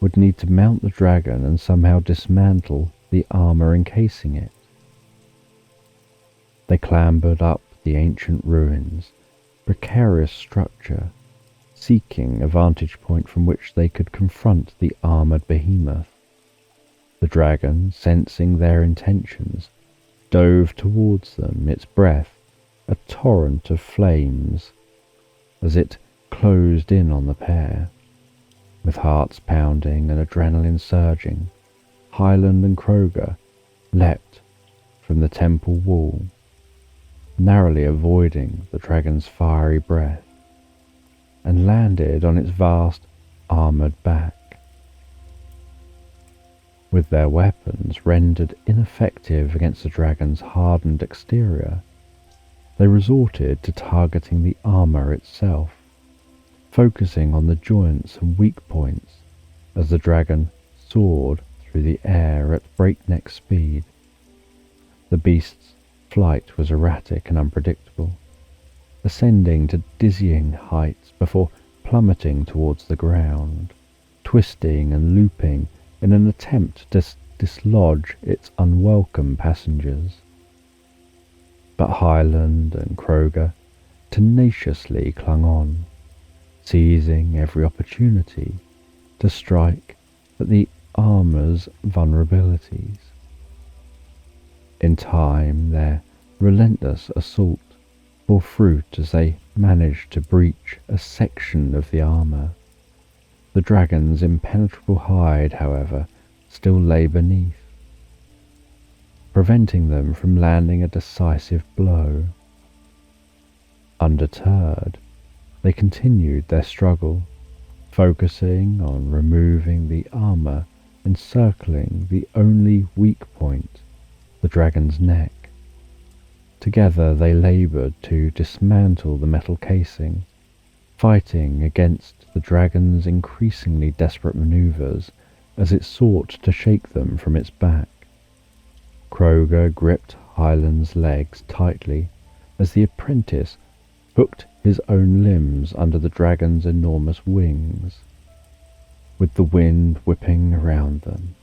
would need to mount the dragon and somehow dismantle the armor encasing it. They clambered up the ancient ruins, precarious structure, seeking a vantage point from which they could confront the armored behemoth. The dragon, sensing their intentions, dove towards them, its breath a torrent of flames, as it closed in on the pair. With hearts pounding and adrenaline surging, Hyland and Kroger leapt from the temple wall, narrowly avoiding the dragon's fiery breath, and landed on its vast armoured back. With their weapons rendered ineffective against the dragon's hardened exterior, they resorted to targeting the armor itself, focusing on the joints and weak points as the dragon soared through the air at breakneck speed. The beast's flight was erratic and unpredictable, ascending to dizzying heights before plummeting towards the ground, twisting and looping in an attempt to dislodge its unwelcome passengers. But Hyland and Kroger tenaciously clung on, seizing every opportunity to strike at the armor's vulnerabilities. In time, their relentless assault bore fruit as they managed to breach a section of the armor. The dragon's impenetrable hide, however, still lay beneath, preventing them from landing a decisive blow. Undeterred, they continued their struggle, focusing on removing the armor encircling the only weak point, the dragon's neck. Together they laboured to dismantle the metal casing, fighting against the dragon's increasingly desperate manoeuvres as it sought to shake them from its back. Kroger gripped Hyland's legs tightly as the apprentice hooked his own limbs under the dragon's enormous wings. With the wind whipping around them,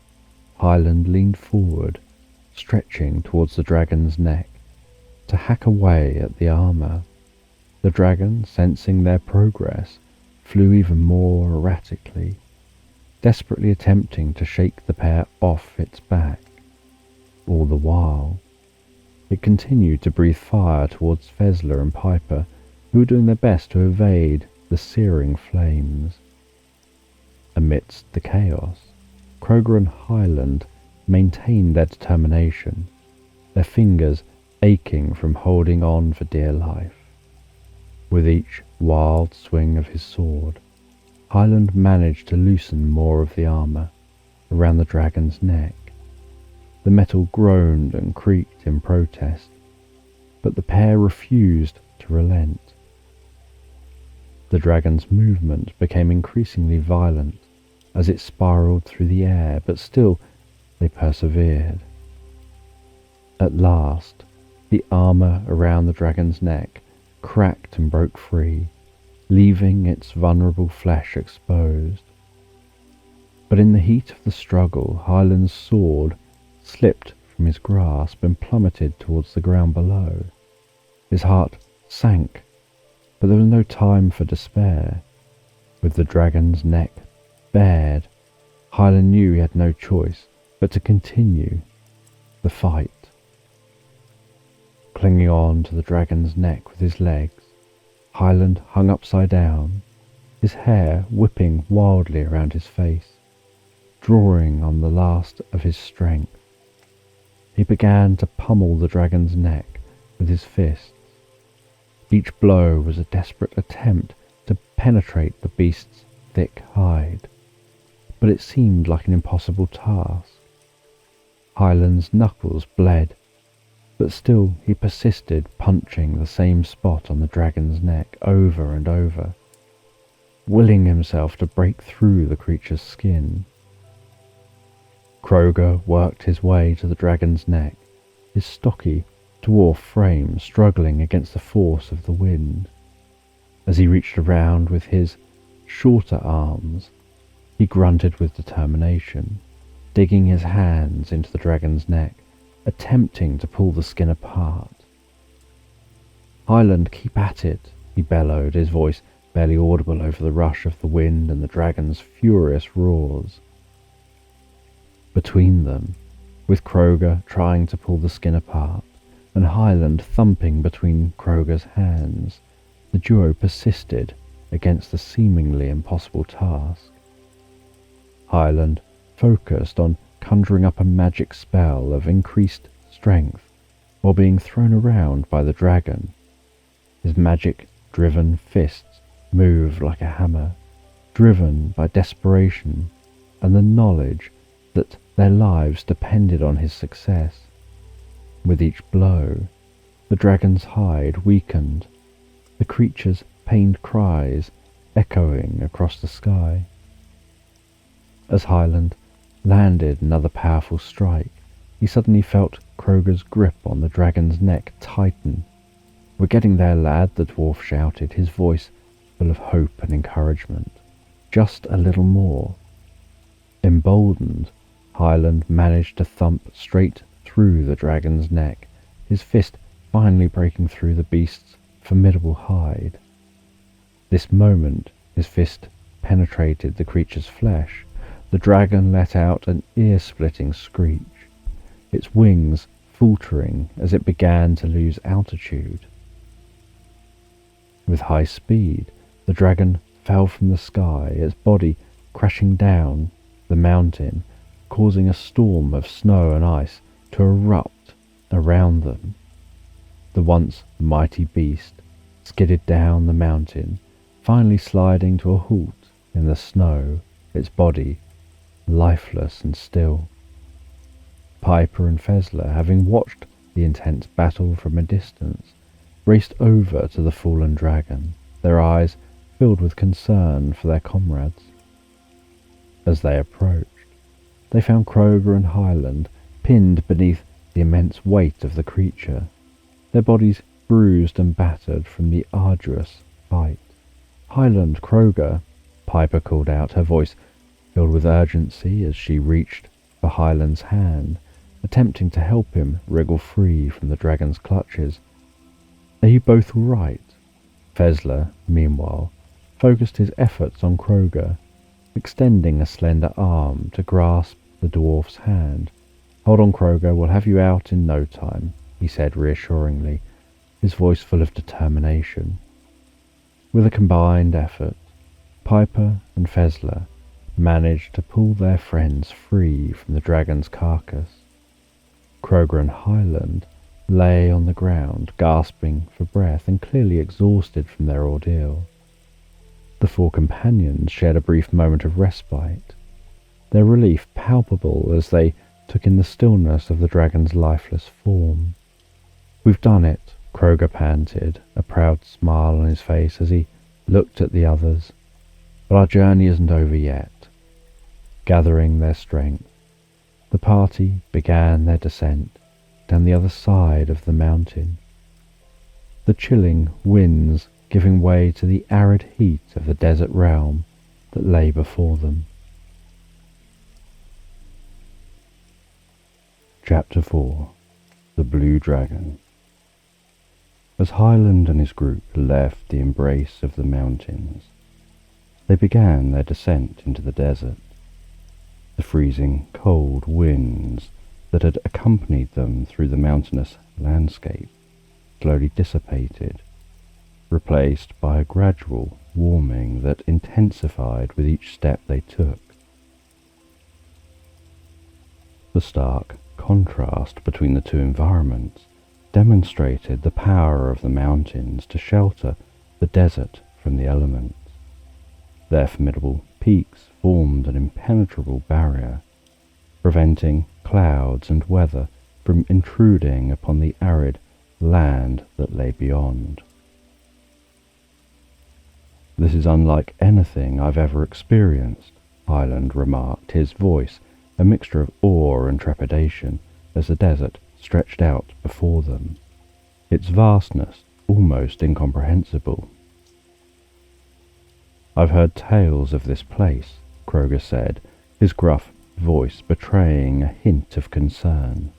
Hyland leaned forward, stretching towards the dragon's neck, to hack away at the armour. The dragon, sensing their progress, flew even more erratically, desperately attempting to shake the pair off its back. All the while, it continued to breathe fire towards Fezler and Piper, who were doing their best to evade the searing flames. Amidst the chaos, Kroger and Hyland maintained their determination, their fingers aching from holding on for dear life. With each wild swing of his sword, Hyland managed to loosen more of the armour around the dragon's neck. The metal groaned and creaked in protest, but the pair refused to relent. The dragon's movement became increasingly violent as it spiraled through the air, but still they persevered. At last, the armour around the dragon's neck cracked and broke free, leaving its vulnerable flesh exposed. But in the heat of the struggle, Hyland's sword slipped from his grasp and plummeted towards the ground below. His heart sank, but there was no time for despair. With the dragon's neck bared, Hyland knew he had no choice but to continue the fight. Clinging on to the dragon's neck with his legs, Hyland hung upside down, his hair whipping wildly around his face, drawing on the last of his strength. He began to pummel the dragon's neck with his fists. Each blow was a desperate attempt to penetrate the beast's thick hide, but it seemed like an impossible task. Hyland's knuckles bled, but still he persisted, punching the same spot on the dragon's neck over and over, willing himself to break through the creature's skin. Kroger worked his way to the dragon's neck, his stocky, dwarf frame struggling against the force of the wind. As he reached around with his shorter arms, he grunted with determination, digging his hands into the dragon's neck, attempting to pull the skin apart. "Hyland, keep at it," he bellowed, his voice barely audible over the rush of the wind and the dragon's furious roars. Between them, with Kroger trying to pull the skin apart, and Hyland thumping between Kroger's hands, the duo persisted against the seemingly impossible task. Hyland focused on conjuring up a magic spell of increased strength while being thrown around by the dragon. His magic-driven fists moved like a hammer, driven by desperation and the knowledge that their lives depended on his success. With each blow, The dragon's hide weakened, the creature's pained cries echoing across the sky. As Hyland landed another powerful strike, he suddenly felt Kroger's grip on the dragon's neck tighten. "We're getting there, lad," the dwarf shouted, his voice full of hope and encouragement. "Just a little more." Emboldened, Hyland managed to thump straight through the dragon's neck, his fist finally breaking through the beast's formidable hide. This moment his fist penetrated the creature's flesh. The dragon let out an ear-splitting screech, its wings faltering as it began to lose altitude. With high speed, the dragon fell from the sky, its body crashing down the mountain, causing a storm of snow and ice to erupt around them. The once mighty beast skidded down the mountain, finally sliding to a halt in the snow, its body lifeless and still. Piper and Fezler, having watched the intense battle from a distance, raced over to the fallen dragon, their eyes filled with concern for their comrades. As they approached, they found Kroger and Hyland pinned beneath the immense weight of the creature, their bodies bruised and battered from the arduous fight. "Hyland, Kroger," Piper called out, her voice filled with urgency as she reached for Hyland's hand, attempting to help him wriggle free from the dragon's clutches. "Are you both all right?" Fezler, meanwhile, focused his efforts on Kroger, extending a slender arm to grasp the dwarf's hand. "Hold on, Kroger, we'll have you out in no time," he said reassuringly, his voice full of determination. With a combined effort, Piper and Fezler managed to pull their friends free from the dragon's carcass. Kroger and Hyland lay on the ground, gasping for breath and clearly exhausted from their ordeal. The four companions shared a brief moment of respite, their relief palpable as they took in the stillness of the dragon's lifeless form. "We've done it," Kroger panted, a proud smile on his face as he looked at the others. "But our journey isn't over yet." Gathering their strength, the party began their descent down the other side of the mountain, the chilling winds giving way to the arid heat of the desert realm that lay before them. Chapter 4. The Blue Dragon. As Hyland and his group left the embrace of the mountains, they began their descent into the desert. The freezing cold winds that had accompanied them through the mountainous landscape slowly dissipated, replaced by a gradual warming that intensified with each step they took. The stark contrast between the two environments demonstrated the power of the mountains to shelter the desert from the elements. Their formidable peaks formed an impenetrable barrier, preventing clouds and weather from intruding upon the arid land that lay beyond. "This is unlike anything I've ever experienced," Hyland remarked, his voice a mixture of awe and trepidation as the desert stretched out before them, its vastness almost incomprehensible. "I've heard tales of this place," Kroger said, his gruff voice betraying a hint of concern.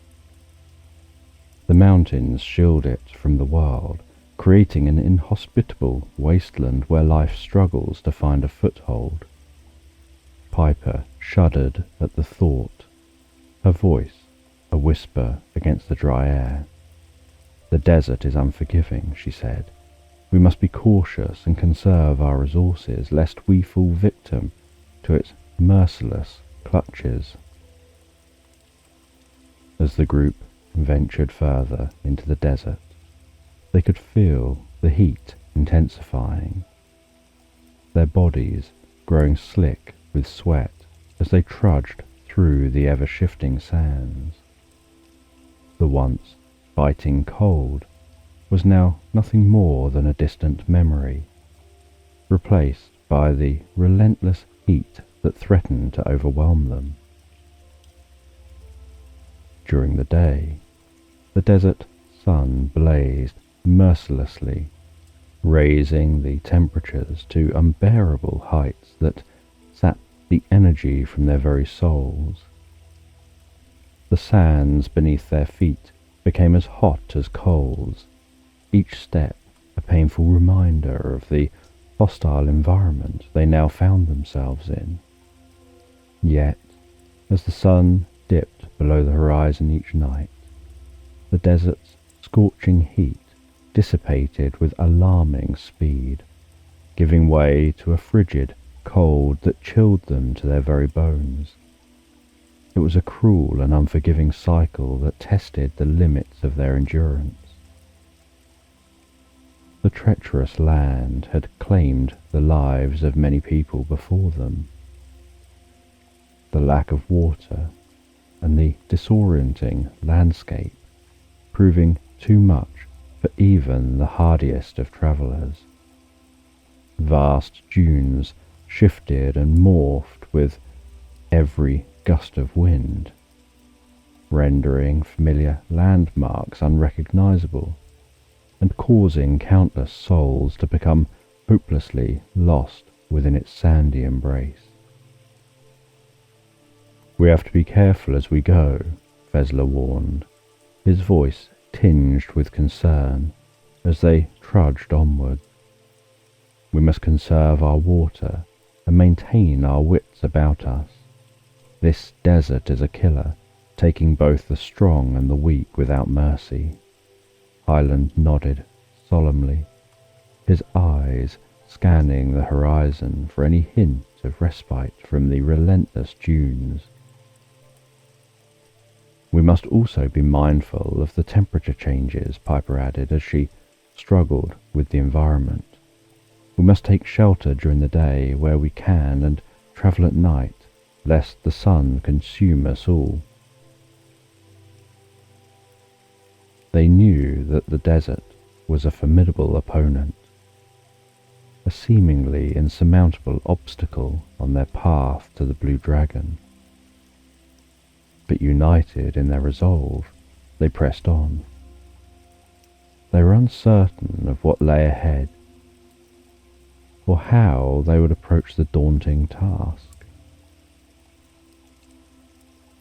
"The mountains shield it from the world, creating an inhospitable wasteland where life struggles to find a foothold." Piper shuddered at the thought, her voice a whisper against the dry air. "The desert is unforgiving," she said. "We must be cautious and conserve our resources, lest we fall victim to its merciless clutches." As the group ventured further into the desert, they could feel the heat intensifying, their bodies growing slick with sweat as they trudged through the ever-shifting sands. The once biting cold was now nothing more than a distant memory, replaced by the relentless heat that threatened to overwhelm them. During the day, the desert sun blazed mercilessly, raising the temperatures to unbearable heights that sapped the energy from their very souls. The sands beneath their feet became as hot as coals, each step a painful reminder of the hostile environment they now found themselves in. Yet, as the sun dipped below the horizon each night, the desert's scorching heat dissipated with alarming speed, giving way to a frigid cold that chilled them to their very bones. It was a cruel and unforgiving cycle that tested the limits of their endurance. The treacherous land had claimed the lives of many people before them. The lack of water and the disorienting landscape proving too much for even the hardiest of travellers. Vast dunes shifted and morphed with every gust of wind, rendering familiar landmarks unrecognizable and causing countless souls to become hopelessly lost within its sandy embrace. "We have to be careful as we go," Fezler warned, his voice tinged with concern as they trudged onward. "We must conserve our water and maintain our wits about us. This desert is a killer, taking both the strong and the weak without mercy." Hyland nodded solemnly, his eyes scanning the horizon for any hint of respite from the relentless dunes. "We must also be mindful of the temperature changes," Piper added as she struggled with the environment. "We must take shelter during the day where we can and travel at night, lest the sun consume us all." They knew that the desert was a formidable opponent, a seemingly insurmountable obstacle on their path to the Blue Dragon. But united in their resolve, they pressed on. They were uncertain of what lay ahead, or how they would approach the daunting task.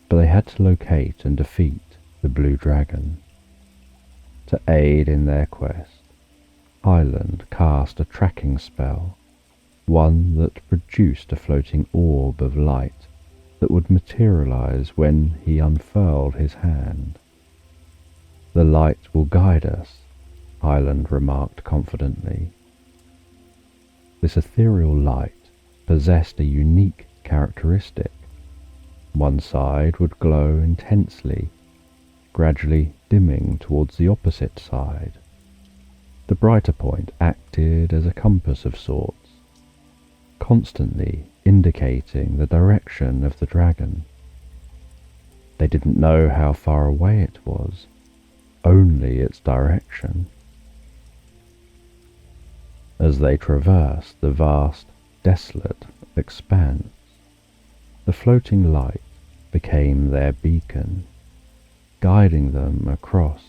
But they had to locate and defeat the Blue Dragon. To aid in their quest, Hyland cast a tracking spell, one that produced a floating orb of light that would materialize when he unfurled his hand. "The light will guide us," Hyland remarked confidently. This ethereal light possessed a unique characteristic. One side would glow intensely, gradually dimming towards the opposite side. The brighter point acted as a compass of sorts, constantly indicating the direction of the dragon. They didn't know how far away it was, only its direction. As they traversed the vast, desolate expanse, the floating light became their beacon, guiding them across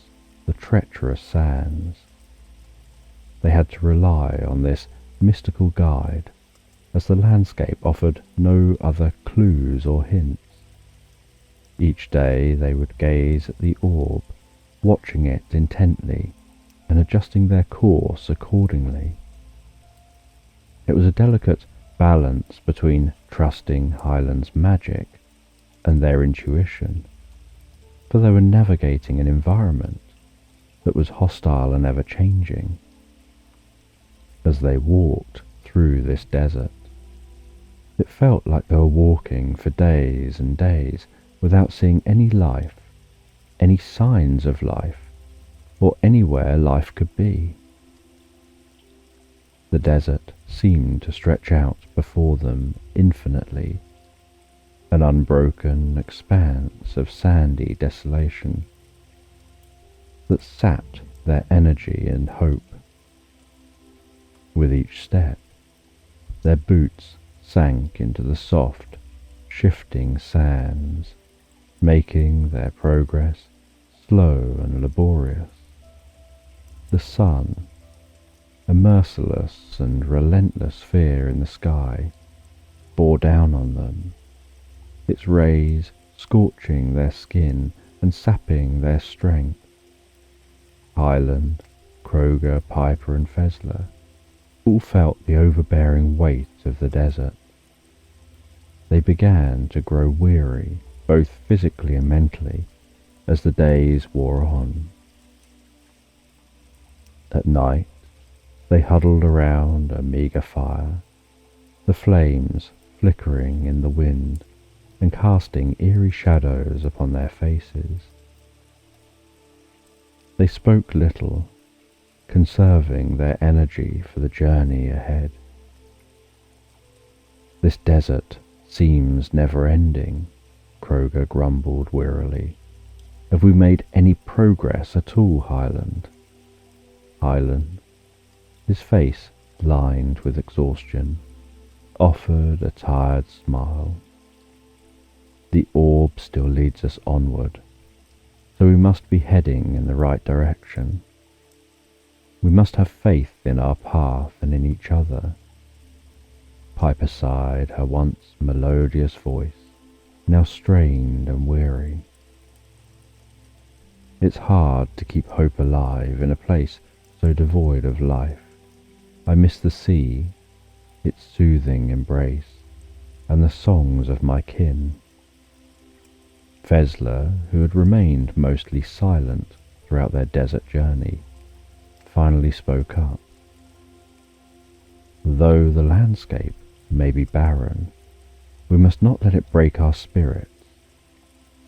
the treacherous sands. They had to rely on this mystical guide, as the landscape offered no other clues or hints. Each day they would gaze at the orb, watching it intently and adjusting their course accordingly. It was a delicate balance between trusting Hyland's magic and their intuition, for they were navigating an environment that was hostile and ever-changing. As they walked through this desert, it felt like they were walking for days and days without seeing any life, any signs of life, or anywhere life could be. The desert seemed to stretch out before them infinitely, an unbroken expanse of sandy desolation that sapped their energy and hope. With each step, their boots sank into the soft, shifting sands, making their progress slow and laborious. The sun, a merciless and relentless fear in the sky, bore down on them, its rays scorching their skin and sapping their strength. Hyland, Kroger, Piper and Fezler all felt the overbearing weight of the desert. They began to grow weary, both physically and mentally, as the days wore on. At night, they huddled around a meagre fire, the flames flickering in the wind and casting eerie shadows upon their faces. They spoke little, conserving their energy for the journey ahead. "This desert seems never-ending," Kroger grumbled wearily. "Have we made any progress at all, Hyland?" Hyland, his face lined with exhaustion, offered a tired smile. "The orb still leads us onward, so we must be heading in the right direction. We must have faith in our path and in each other." Piper sighed, her once melodious voice now strained and weary. "It's hard to keep hope alive in a place so devoid of life. I miss the sea, its soothing embrace, and the songs of my kin." Fezler, who had remained mostly silent throughout their desert journey, finally spoke up. "Though the landscape may be barren, we must not let it break our spirits.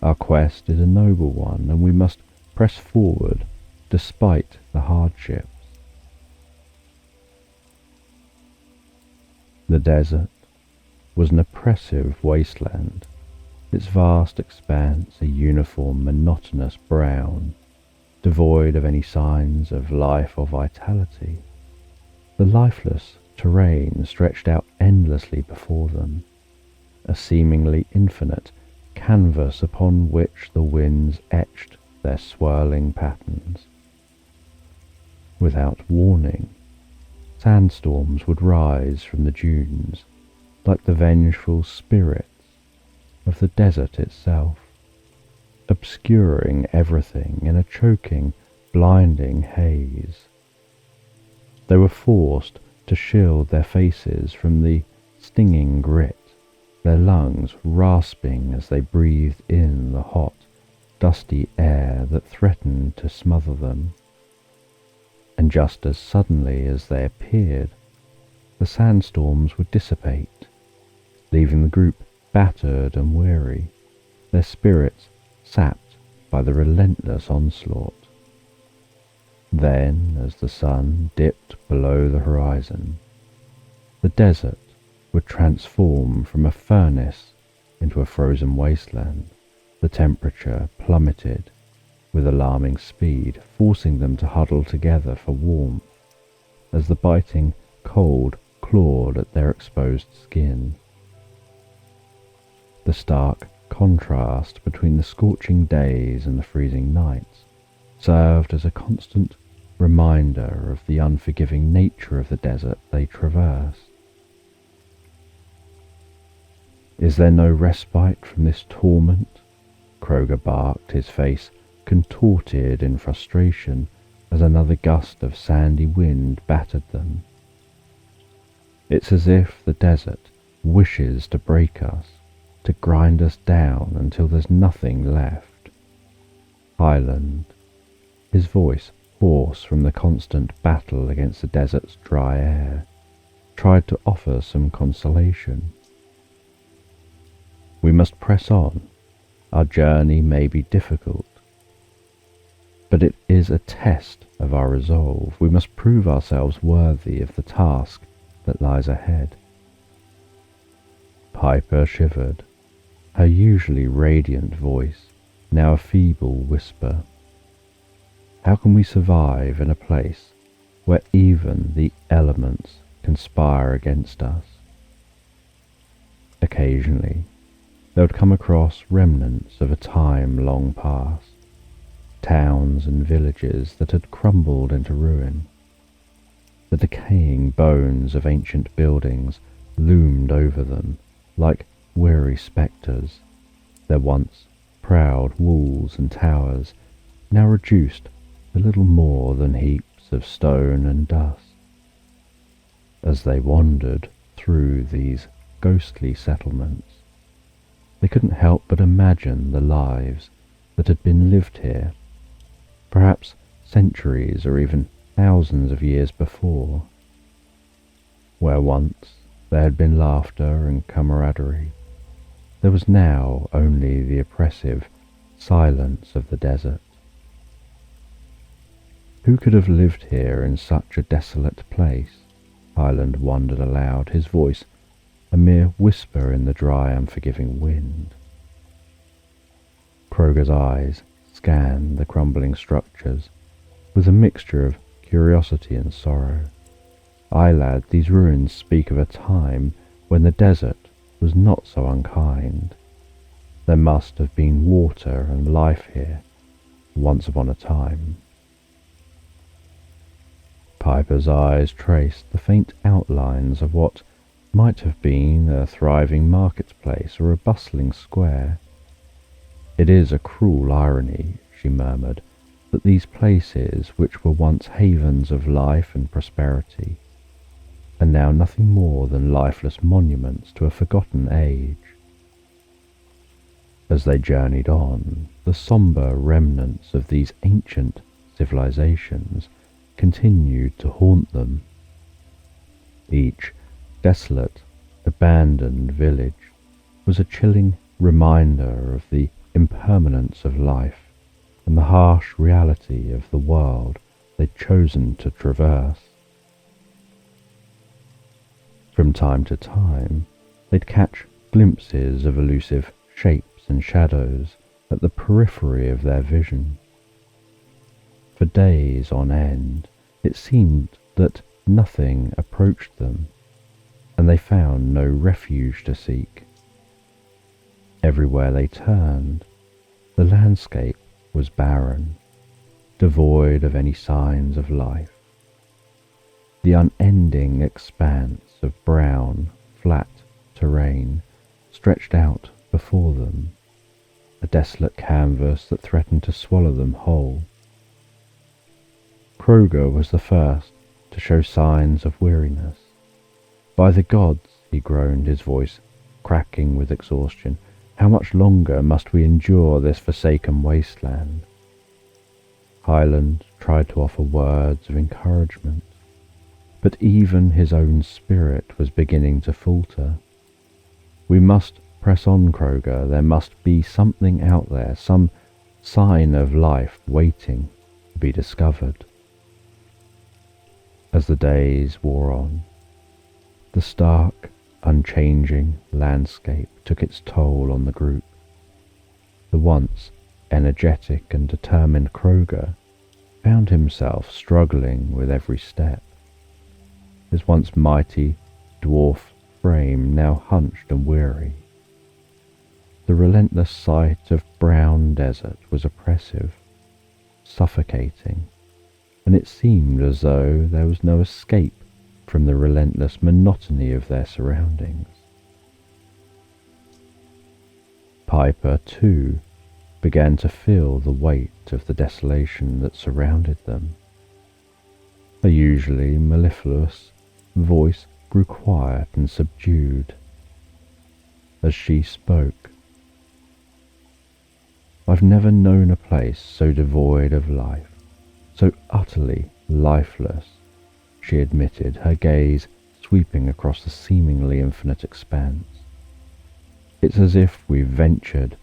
Our quest is a noble one, and we must press forward despite the hardships." The desert was an oppressive wasteland, its vast expanse a uniform monotonous brown, devoid of any signs of life or vitality. The lifeless terrain stretched out endlessly before them, a seemingly infinite canvas upon which the winds etched their swirling patterns. Without warning, sandstorms would rise from the dunes, like the vengeful spirits of the desert itself, obscuring everything in a choking, blinding haze. They were forced to shield their faces from the stinging grit, their lungs rasping as they breathed in the hot, dusty air that threatened to smother them. And just as suddenly as they appeared, the sandstorms would dissipate, leaving the group battered and weary, their spirits sapped by the relentless onslaught. Then, as the sun dipped below the horizon, the desert would transform from a furnace into a frozen wasteland. The temperature plummeted with alarming speed, forcing them to huddle together for warmth as the biting cold clawed at their exposed skin. The stark contrast between the scorching days and the freezing nights served as a constant reminder of the unforgiving nature of the desert they traversed. "Is there no respite from this torment?" Kroger barked, his face contorted in frustration as another gust of sandy wind battered them. "It's as if the desert wishes to break us, to grind us down until there's nothing left." Hyland, his voice hoarse from the constant battle against the desert's dry air, tried to offer some consolation. "We must press on. Our journey may be difficult, but it is a test of our resolve. We must prove ourselves worthy of the task that lies ahead." Piper shivered, her usually radiant voice now a feeble whisper. How can we survive in a place where even the elements conspire against us? Occasionally, they would come across remnants of a time long past, towns and villages that had crumbled into ruin. The decaying bones of ancient buildings loomed over them like weary spectres, their once proud walls and towers now reduced to little more than heaps of stone and dust. As they wandered through these ghostly settlements, they couldn't help but imagine the lives that had been lived here, perhaps centuries or even thousands of years before, where once there had been laughter and camaraderie. There was now only the oppressive silence of the desert. Who could have lived here in such a desolate place? Hyland wondered aloud, his voice a mere whisper in the dry, unforgiving wind. Kroger's eyes scanned the crumbling structures with a mixture of curiosity and sorrow. Aye, lad, these ruins speak of a time when the desert was not so unkind. There must have been water and life here once upon a time. Piper's eyes traced the faint outlines of what might have been a thriving marketplace or a bustling square. It is a cruel irony, she murmured, that these places, which were once havens of life and prosperity, are now nothing more than lifeless monuments to a forgotten age. As they journeyed on, the sombre remnants of these ancient civilizations continued to haunt them. Each desolate, abandoned village was a chilling reminder of the impermanence of life and the harsh reality of the world they'd chosen to traverse. From time to time, they'd catch glimpses of elusive shapes and shadows at the periphery of their vision. For days on end, it seemed that nothing approached them, and they found no refuge to seek. Everywhere they turned, the landscape was barren, devoid of any signs of life. The unending expanse of brown, flat terrain stretched out before them, a desolate canvas that threatened to swallow them whole. Kroger was the first to show signs of weariness. By the gods, he groaned, his voice cracking with exhaustion, how much longer must we endure this forsaken wasteland? Hyland tried to offer words of encouragement, but even his own spirit was beginning to falter. We must press on, Kroger. There must be something out there, some sign of life waiting to be discovered. As the days wore on, the stark, unchanging landscape took its toll on the group. The once energetic and determined Kroger found himself struggling with every step. His once mighty dwarf frame now hunched and weary. The relentless sight of brown desert was oppressive, suffocating, and it seemed as though there was no escape from the relentless monotony of their surroundings. Piper, too, began to feel the weight of the desolation that surrounded them. Her usually mellifluous voice grew quiet and subdued as she spoke. I've never known a place so devoid of life, so utterly lifeless, she admitted, her gaze sweeping across the seemingly infinite expanse. It's as if we've ventured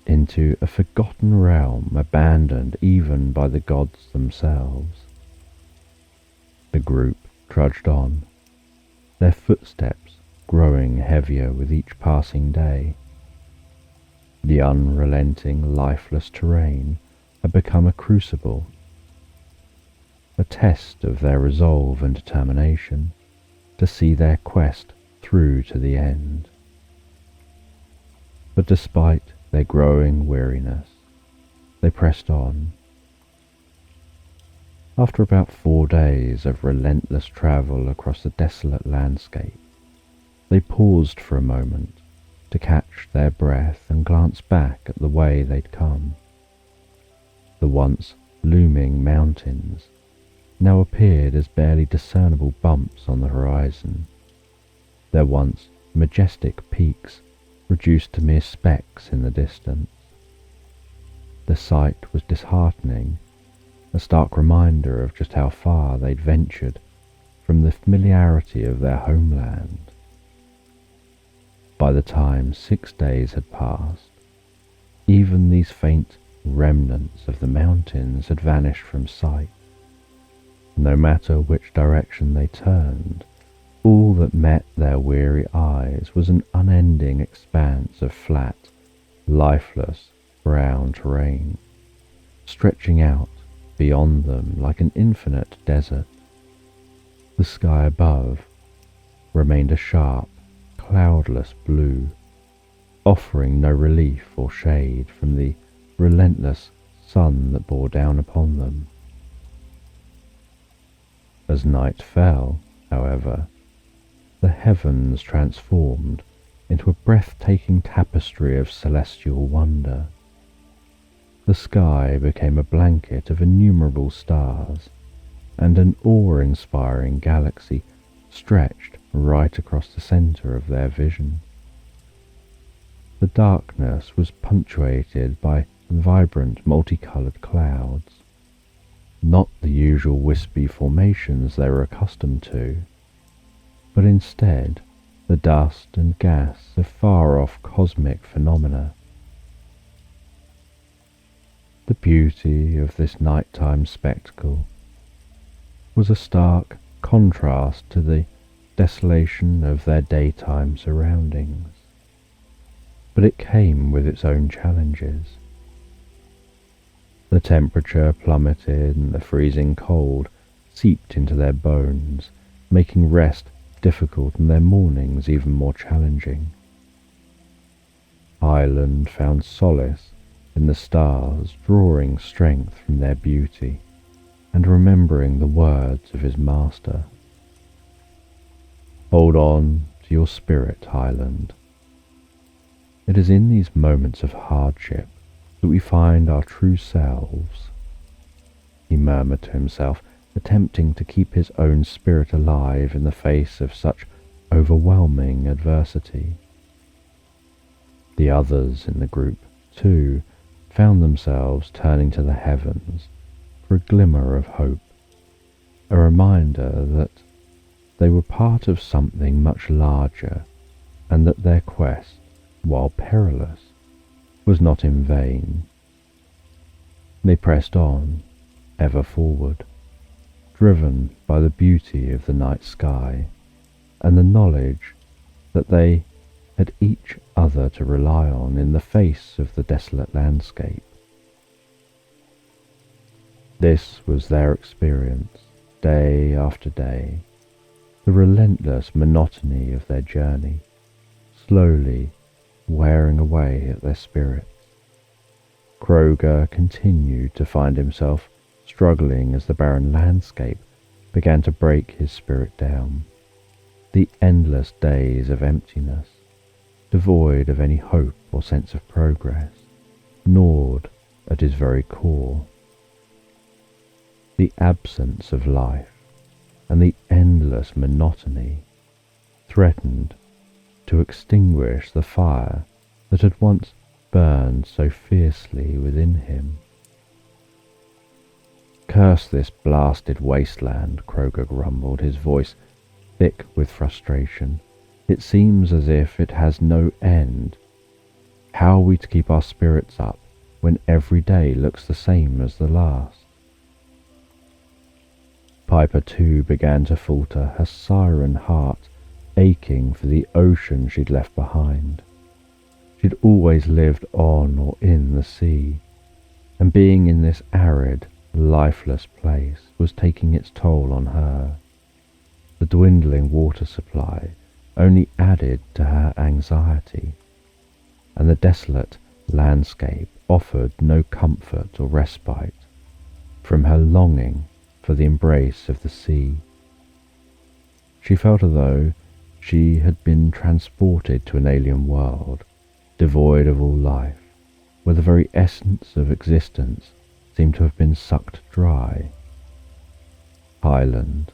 into a forgotten realm, abandoned even by the gods themselves. The group trudged on, their footsteps growing heavier with each passing day. The unrelenting, lifeless terrain had become a crucible, a test of their resolve and determination to see their quest through to the end. But despite their growing weariness, they pressed on. After about 4 days of relentless travel across the desolate landscape, they paused for a moment to catch their breath and glance back at the way they'd come. The once looming mountains now appeared as barely discernible bumps on the horizon, their once majestic peaks reduced to mere specks in the distance. The sight was disheartening, a stark reminder of just how far they'd ventured from the familiarity of their homeland. By the time 6 days had passed, even these faint remnants of the mountains had vanished from sight. No matter which direction they turned, all that met their weary eyes was an unending expanse of flat, lifeless, brown terrain, stretching out beyond them like an infinite desert. The sky above remained a sharp, cloudless blue, offering no relief or shade from the relentless sun that bore down upon them. As night fell, however, the heavens transformed into a breathtaking tapestry of celestial wonder. The sky became a blanket of innumerable stars, and an awe-inspiring galaxy stretched right across the center of their vision. The darkness was punctuated by vibrant multicolored clouds, not the usual wispy formations they were accustomed to, but instead the dust and gas of far-off cosmic phenomena. The beauty of this nighttime spectacle was a stark contrast to the desolation of their daytime surroundings, but it came with its own challenges. The temperature plummeted and the freezing cold seeped into their bones, making rest difficult and their mornings even more challenging. Hyland found solace in the stars, drawing strength from their beauty and remembering the words of his master. Hold on to your spirit, Hyland. It is in these moments of hardship that we find our true selves, he murmured to himself, attempting to keep his own spirit alive in the face of such overwhelming adversity. The others in the group, too, found themselves turning to the heavens for a glimmer of hope, a reminder that they were part of something much larger, and that their quest, while perilous, was not in vain. They pressed on, ever forward, driven by the beauty of the night sky and the knowledge that they had each other to rely on in the face of the desolate landscape. This was their experience, day after day, the relentless monotony of their journey, slowly wearing away at their spirits. Kroger continued to find himself struggling as the barren landscape began to break his spirit down. The endless days of emptiness, devoid of any hope or sense of progress, gnawed at his very core. The absence of life and the endless monotony threatened to extinguish the fire that had once burned so fiercely within him. Curse this blasted wasteland, Kroger grumbled, his voice thick with frustration. It seems as if it has no end. How are we to keep our spirits up when every day looks the same as the last? Piper too began to falter, her siren heart aching for the ocean she'd left behind. She'd always lived on or in the sea, and being in this arid, lifeless place was taking its toll on her. The dwindling water supply only added to her anxiety, and the desolate landscape offered no comfort or respite from her longing for the embrace of the sea. She felt as though she had been transported to an alien world, devoid of all life, where the very essence of existence seemed to have been sucked dry. Hyland,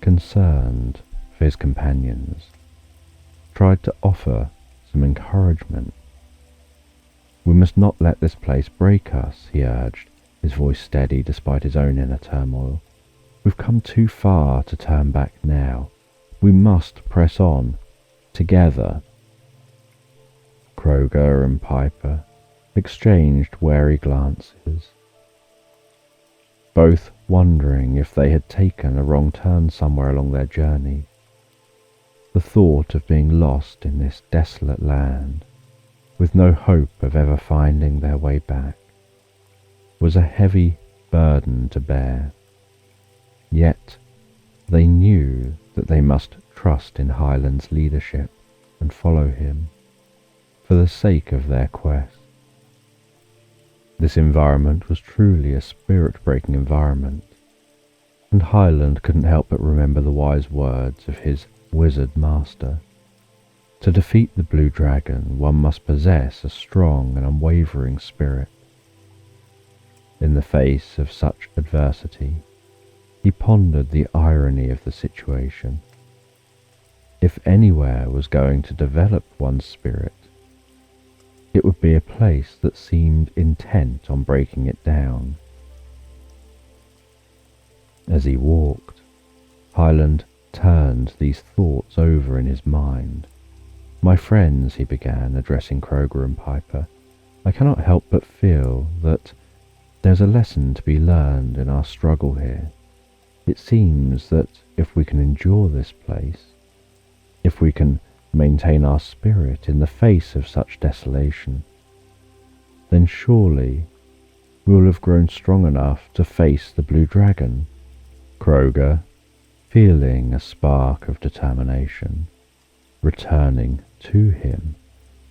concerned for his companions, tried to offer some encouragement. "We must not let this place break us," he urged, his voice steady despite his own inner turmoil. "We've come too far to turn back now. We must press on, together." Kroger and Piper exchanged wary glances, both wondering if they had taken a wrong turn somewhere along their journey. The thought of being lost in this desolate land, with no hope of ever finding their way back, was a heavy burden to bear. Yet they knew that they must trust in Hyland's leadership and follow him, for the sake of their quest. This environment was truly a spirit-breaking environment, and Hyland couldn't help but remember the wise words of his wizard master. To defeat the blue dragon, one must possess a strong and unwavering spirit. In the face of such adversity, he pondered the irony of the situation. If anywhere was going to develop one's spirit, it would be a place that seemed intent on breaking it down. As he walked, Hyland turned these thoughts over in his mind. "My friends," he began, addressing Kroger and Piper, "I cannot help but feel that there's a lesson to be learned in our struggle here. It seems that if we can endure this place, if we can maintain our spirit in the face of such desolation, then surely we will have grown strong enough to face the blue dragon." Kroger, feeling a spark of determination returning to him,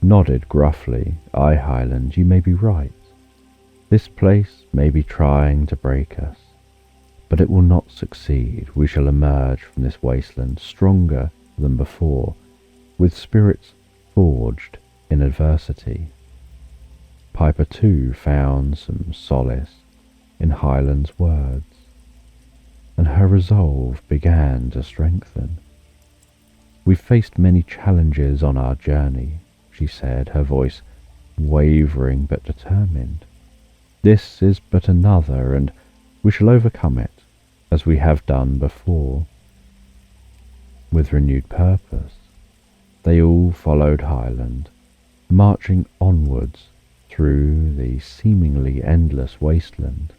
nodded gruffly. "Aye, Hyland, you may be right. This place may be trying to break us, but it will not succeed. We shall emerge from this wasteland stronger than before, with spirits forged in adversity." Piper too found some solace in Hyland's words, and her resolve began to strengthen. "We've faced many challenges on our journey," she said, her voice wavering but determined. "This is but another, and we shall overcome it, as we have done before." With renewed purpose, they all followed Hyland, marching onwards through the seemingly endless wasteland.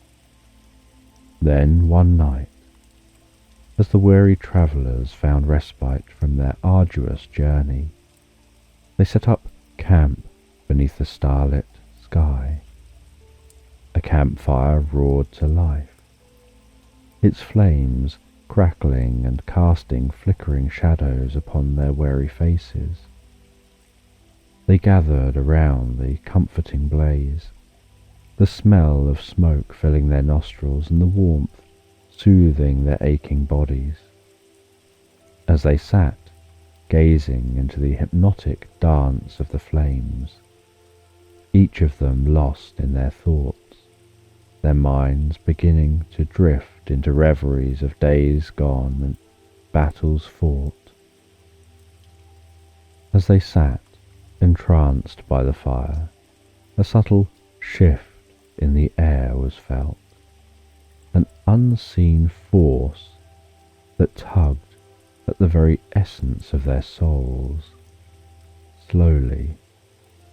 Then one night, as the weary travellers found respite from their arduous journey, they set up camp beneath the starlit sky. A campfire roared to life, its flames crackling and casting flickering shadows upon their weary faces. They gathered around the comforting blaze, the smell of smoke filling their nostrils and the warmth soothing their aching bodies. As they sat, gazing into the hypnotic dance of the flames, each of them lost in their thoughts, their minds beginning to drift into reveries of days gone and battles fought. As they sat, entranced by the fire, a subtle shift in the air was felt, an unseen force that tugged at the very essence of their souls. Slowly,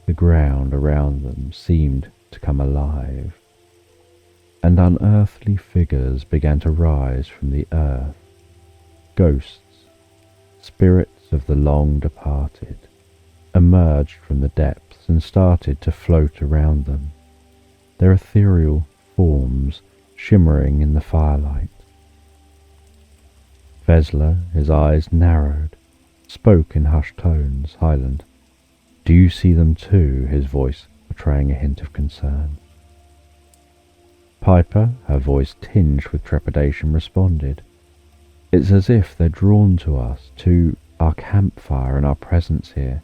the ground around them seemed to come alive, and unearthly figures began to rise from the earth. Ghosts, spirits of the long departed, emerged from the depths and started to float around them. Their ethereal forms shimmering in the firelight. Fezler, his eyes narrowed, spoke in hushed tones. Hyland, do you see them too? His voice betraying a hint of concern. Piper, her voice tinged with trepidation, responded, it's as if they're drawn to us, to our campfire and our presence here.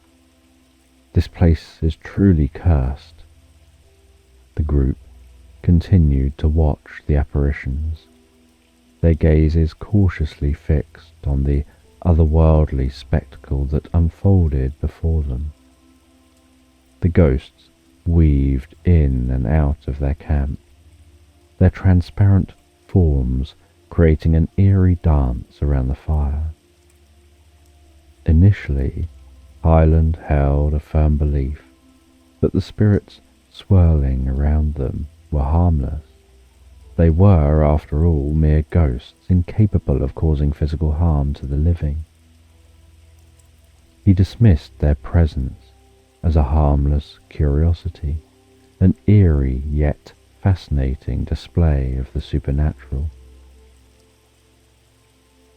This place is truly cursed. The group continued to watch the apparitions, their gazes cautiously fixed on the otherworldly spectacle that unfolded before them. The ghosts weaved in and out of their camp, their transparent forms creating an eerie dance around the fire. Initially, Hyland held a firm belief that the spirits swirling around them were harmless. They were, after all, mere ghosts, incapable of causing physical harm to the living. He dismissed their presence as a harmless curiosity, an eerie yet fascinating display of the supernatural.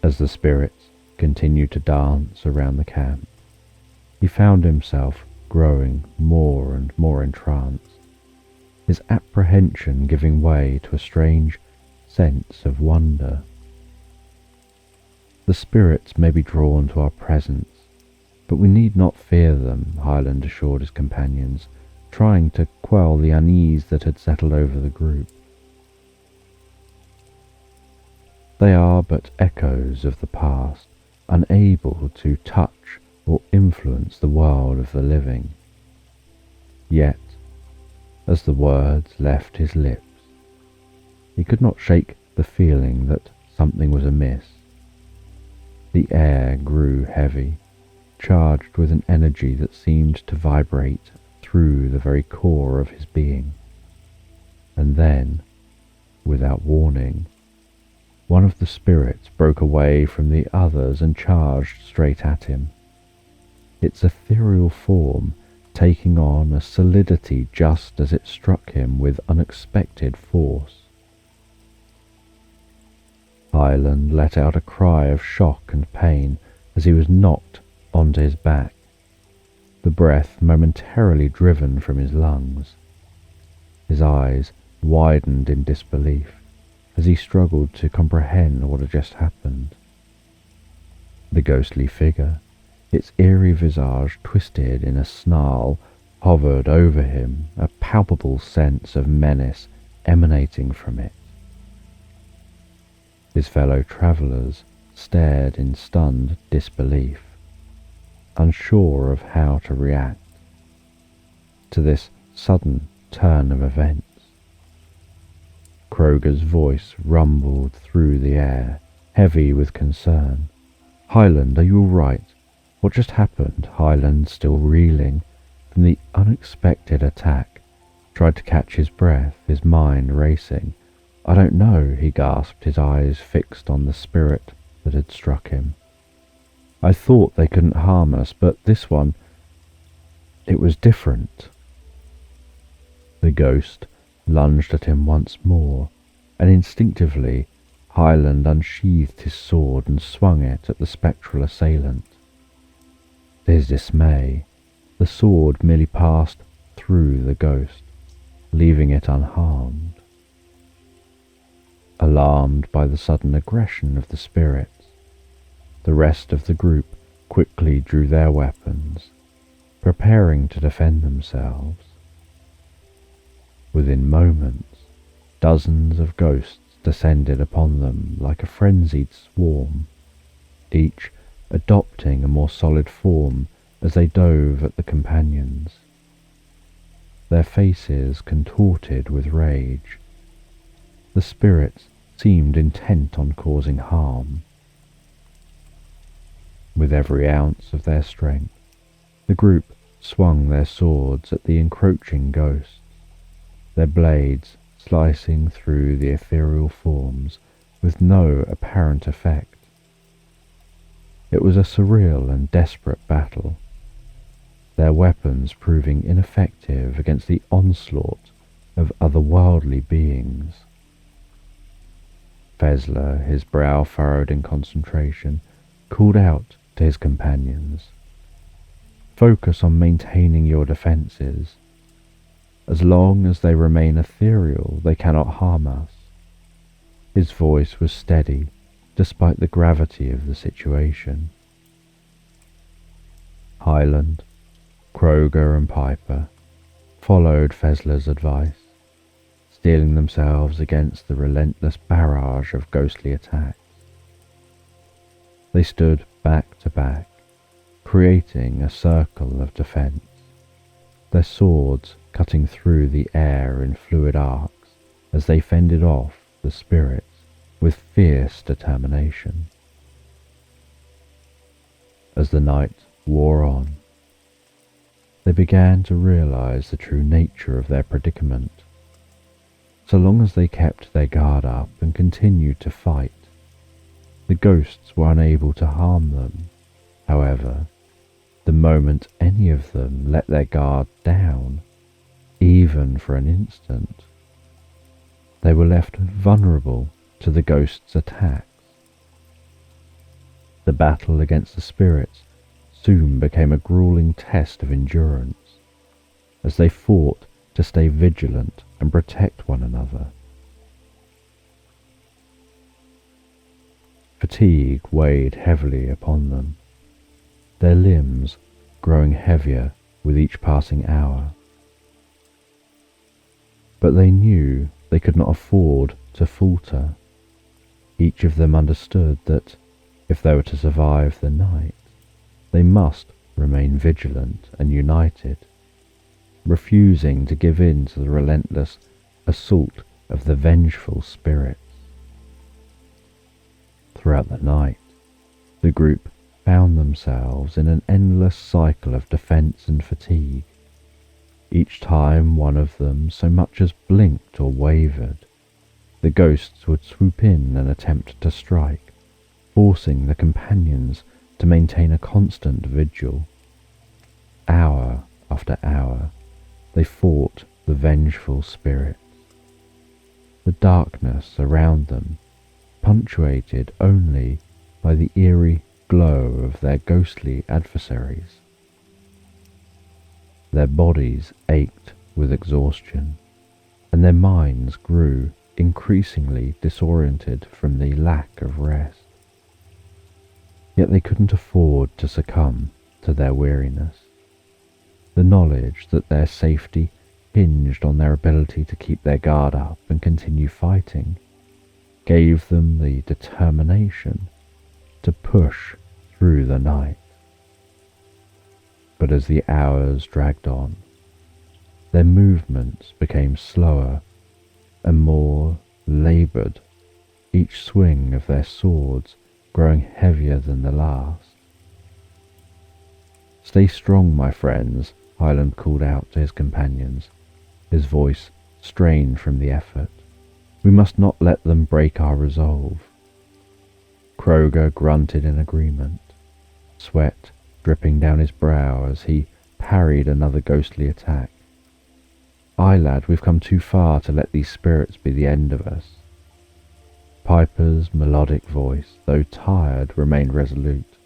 As the spirits continued to dance around the camp, he found himself growing more and more entranced, his apprehension giving way to a strange sense of wonder. The spirits may be drawn to our presence, but we need not fear them, Hyland assured his companions, trying to quell the unease that had settled over the group. They are but echoes of the past, unable to touch or influence the world of the living. Yet, as the words left his lips, he could not shake the feeling that something was amiss. The air grew heavy, charged with an energy that seemed to vibrate through the very core of his being. And then, without warning, one of the spirits broke away from the others and charged straight at him, its ethereal form taking on a solidity just as it struck him with unexpected force. Hyland let out a cry of shock and pain as he was knocked onto his back, the breath momentarily driven from his lungs. His eyes widened in disbelief as he struggled to comprehend what had just happened. The ghostly figure, its eerie visage twisted in a snarl, hovered over him, a palpable sense of menace emanating from it. His fellow travellers stared in stunned disbelief, unsure of how to react to this sudden turn of events. Kroger's voice rumbled through the air, heavy with concern. Hyland, are you all right? What just happened? Hyland, still reeling from the unexpected attack, tried to catch his breath, his mind racing. I don't know, he gasped, his eyes fixed on the spirit that had struck him. I thought they couldn't harm us, but this one, it was different. The ghost lunged at him once more, and instinctively Hyland unsheathed his sword and swung it at the spectral assailant. To his dismay, the sword merely passed through the ghost, leaving it unharmed. Alarmed by the sudden aggression of the spirits, the rest of the group quickly drew their weapons, preparing to defend themselves. Within moments, dozens of ghosts descended upon them like a frenzied swarm, each adopting a more solid form as they dove at the companions. Their faces contorted with rage. The spirits seemed intent on causing harm. With every ounce of their strength, the group swung their swords at the encroaching ghosts, their blades slicing through the ethereal forms with no apparent effect. It was a surreal and desperate battle, their weapons proving ineffective against the onslaught of otherworldly beings. Fezler, his brow furrowed in concentration, called out to his companions, "Focus on maintaining your defenses. As long as they remain ethereal, they cannot harm us." His voice was steady, despite the gravity of the situation. Hyland, Kroger and Piper followed Fezler's advice, steeling themselves against the relentless barrage of ghostly attacks. They stood back to back, creating a circle of defense, their swords cutting through the air in fluid arcs as they fended off the spirits with fierce determination. As the night wore on, they began to realize the true nature of their predicament. So long as they kept their guard up and continued to fight, the ghosts were unable to harm them. However, the moment any of them let their guard down, even for an instant, they were left vulnerable to the ghosts' attacks. The battle against the spirits soon became a grueling test of endurance, as they fought to stay vigilant and protect one another. Fatigue weighed heavily upon them, their limbs growing heavier with each passing hour. But they knew they could not afford to falter. Each of them understood that if they were to survive the night, they must remain vigilant and united, refusing to give in to the relentless assault of the vengeful spirits. Throughout the night, the group found themselves in an endless cycle of defense and fatigue. Each time one of them so much as blinked or wavered, the ghosts would swoop in and attempt to strike, forcing the companions to maintain a constant vigil. Hour after hour, they fought the vengeful spirits. The darkness around them, punctuated only by the eerie glow of their ghostly adversaries. Their bodies ached with exhaustion, and their minds grew increasingly disoriented from the lack of rest. Yet they couldn't afford to succumb to their weariness. The knowledge that their safety hinged on their ability to keep their guard up and continue fighting gave them the determination to push through the night. But as the hours dragged on, their movements became slower and more laboured, each swing of their swords growing heavier than the last. "Stay strong, my friends," Hyland called out to his companions, his voice strained from the effort. "We must not let them break our resolve." Kroger grunted in agreement, sweat dripping down his brow as he parried another ghostly attack. "Aye, lad, we've come too far to let these spirits be the end of us." Piper's melodic voice, though tired, remained resolute.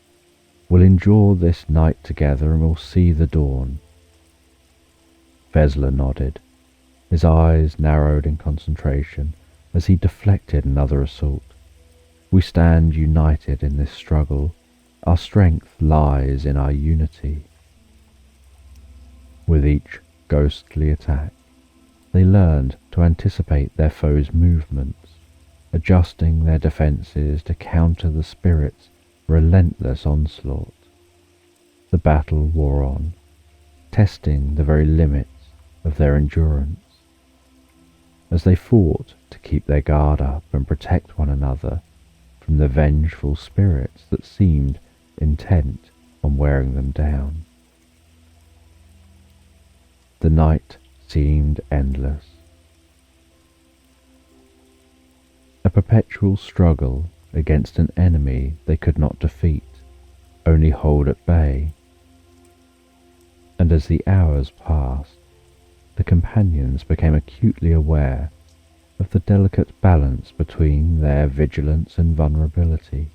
"We'll endure this night together and we'll see the dawn." Fezler nodded, his eyes narrowed in concentration as he deflected another assault. "We stand united in this struggle. Our strength lies in our unity." With each ghostly attack, they learned to anticipate their foes' movements, adjusting their defenses to counter the spirits' relentless onslaught. The battle wore on, testing the very limits of their endurance. As they fought to keep their guard up and protect one another from the vengeful spirits that seemed intent on wearing them down. The night seemed endless. A perpetual struggle against an enemy they could not defeat, only hold at bay. And as the hours passed, the companions became acutely aware of the delicate balance between their vigilance and vulnerability,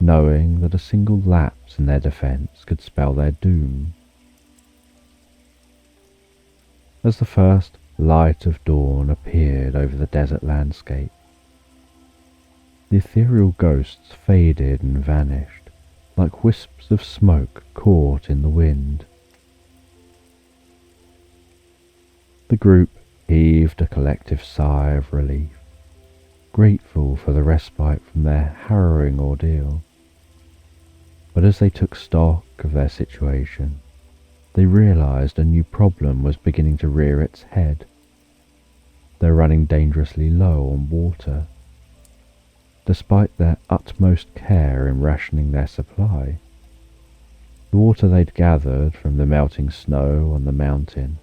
knowing that a single lapse in their defense could spell their doom. As the first light of dawn appeared over the desert landscape, the ethereal ghosts faded and vanished like wisps of smoke caught in the wind. The group heaved a collective sigh of relief, grateful for the respite from their harrowing ordeal. But as they took stock of their situation, they realized a new problem was beginning to rear its head. They're running dangerously low on water. Despite their utmost care in rationing their supply, the water they'd gathered from the melting snow on the mountain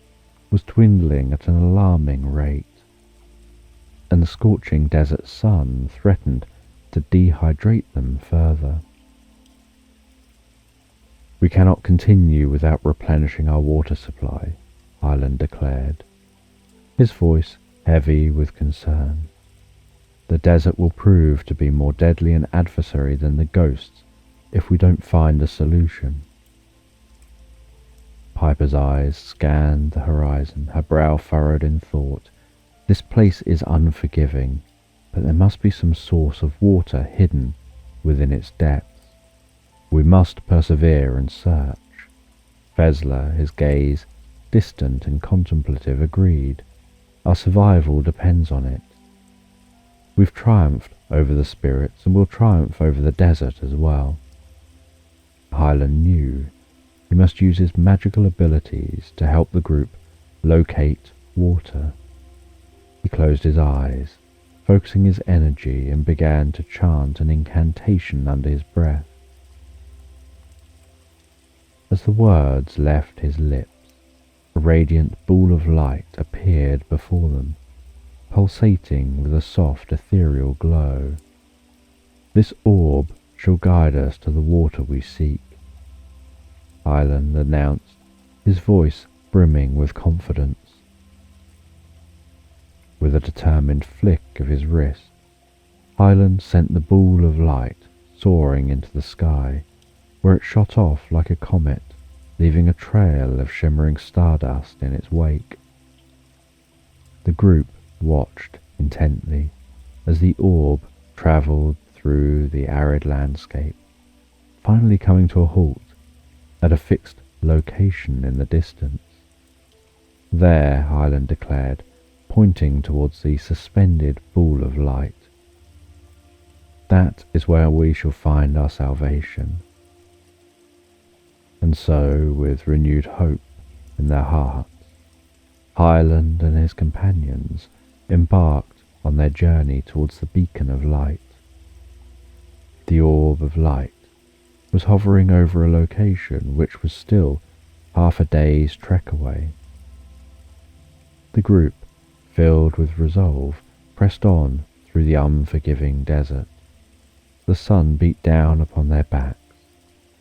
was dwindling at an alarming rate, and the scorching desert sun threatened to dehydrate them further. "We cannot continue without replenishing our water supply," Hyland declared, his voice heavy with concern. "The desert will prove to be more deadly an adversary than the ghosts if we don't find a solution." Piper's eyes scanned the horizon, her brow furrowed in thought. This place is unforgiving, but there must be some source of water hidden within its depths. We must persevere and search. Fezler, his gaze distant and contemplative, agreed. Our survival depends on it. We've triumphed over the spirits and we'll triumph over the desert as well. Hyland knew he must use his magical abilities to help the group locate water. He closed his eyes, focusing his energy, and began to chant an incantation under his breath. As the words left his lips, a radiant ball of light appeared before them, pulsating with a soft ethereal glow. "This orb shall guide us to the water we seek," Hyland announced, his voice brimming with confidence. With a determined flick of his wrist, Hyland sent the ball of light soaring into the sky, where it shot off like a comet, leaving a trail of shimmering stardust in its wake. The group watched intently as the orb travelled through the arid landscape, finally coming to a halt at a fixed location in the distance. "There," Hyland declared, pointing towards the suspended ball of light. "That is where we shall find our salvation." And so, with renewed hope in their hearts, Hyland and his companions embarked on their journey towards the beacon of light. The orb of light was hovering over a location which was still half a day's trek away. The group, filled with resolve, pressed on through the unforgiving desert. The sun beat down upon their backs,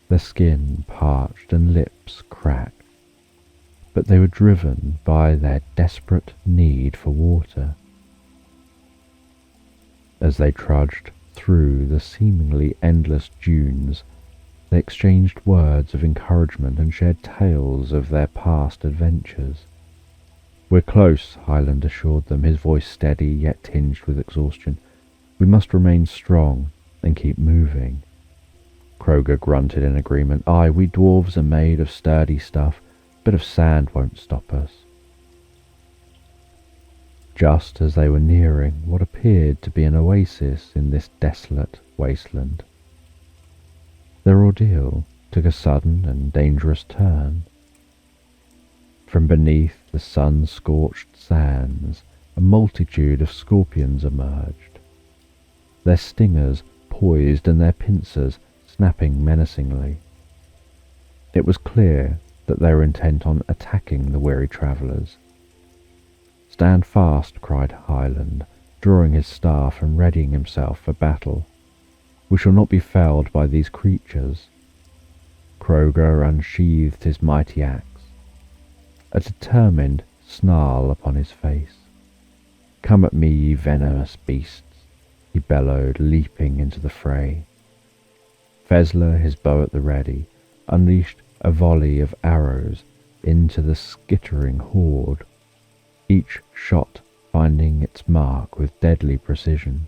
their skin parched and lips cracked, but they were driven by their desperate need for water. As they trudged through the seemingly endless dunes, they exchanged words of encouragement and shared tales of their past adventures. "We're close," Hyland assured them, his voice steady yet tinged with exhaustion. "We must remain strong and keep moving." Kroger grunted in agreement. "Aye, we dwarves are made of sturdy stuff. A bit of sand won't stop us." Just as they were nearing what appeared to be an oasis in this desolate wasteland, their ordeal took a sudden and dangerous turn. From beneath the sun-scorched sands, a multitude of scorpions emerged, their stingers poised and their pincers snapping menacingly. It was clear that they were intent on attacking the weary travellers. "Stand fast," cried Hyland, drawing his staff and readying himself for battle. "We shall not be felled by these creatures." Kroger unsheathed his mighty axe, a determined snarl upon his face. "Come at me, ye venomous beasts," he bellowed, leaping into the fray. Fezler, his bow at the ready, unleashed a volley of arrows into the skittering horde, each shot finding its mark with deadly precision.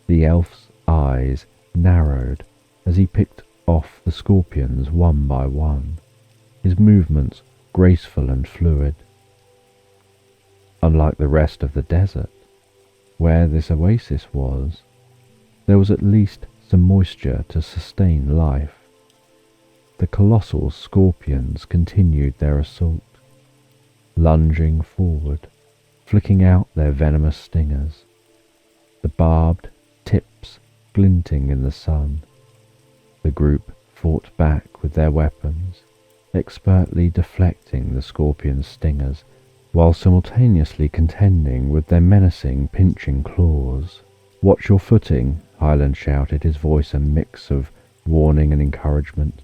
The elf's eyes narrowed as he picked off the scorpions one by one, his movements graceful and fluid. Unlike the rest of the desert, where this oasis was, there was at least some moisture to sustain life. The colossal scorpions continued their assault, lunging forward, flicking out their venomous stingers, the barbed tips glinting in the sun. The group fought back with their weapons, expertly deflecting the scorpion's stingers, while simultaneously contending with their menacing, pinching claws. "Watch your footing," Hyland shouted, his voice a mix of warning and encouragement.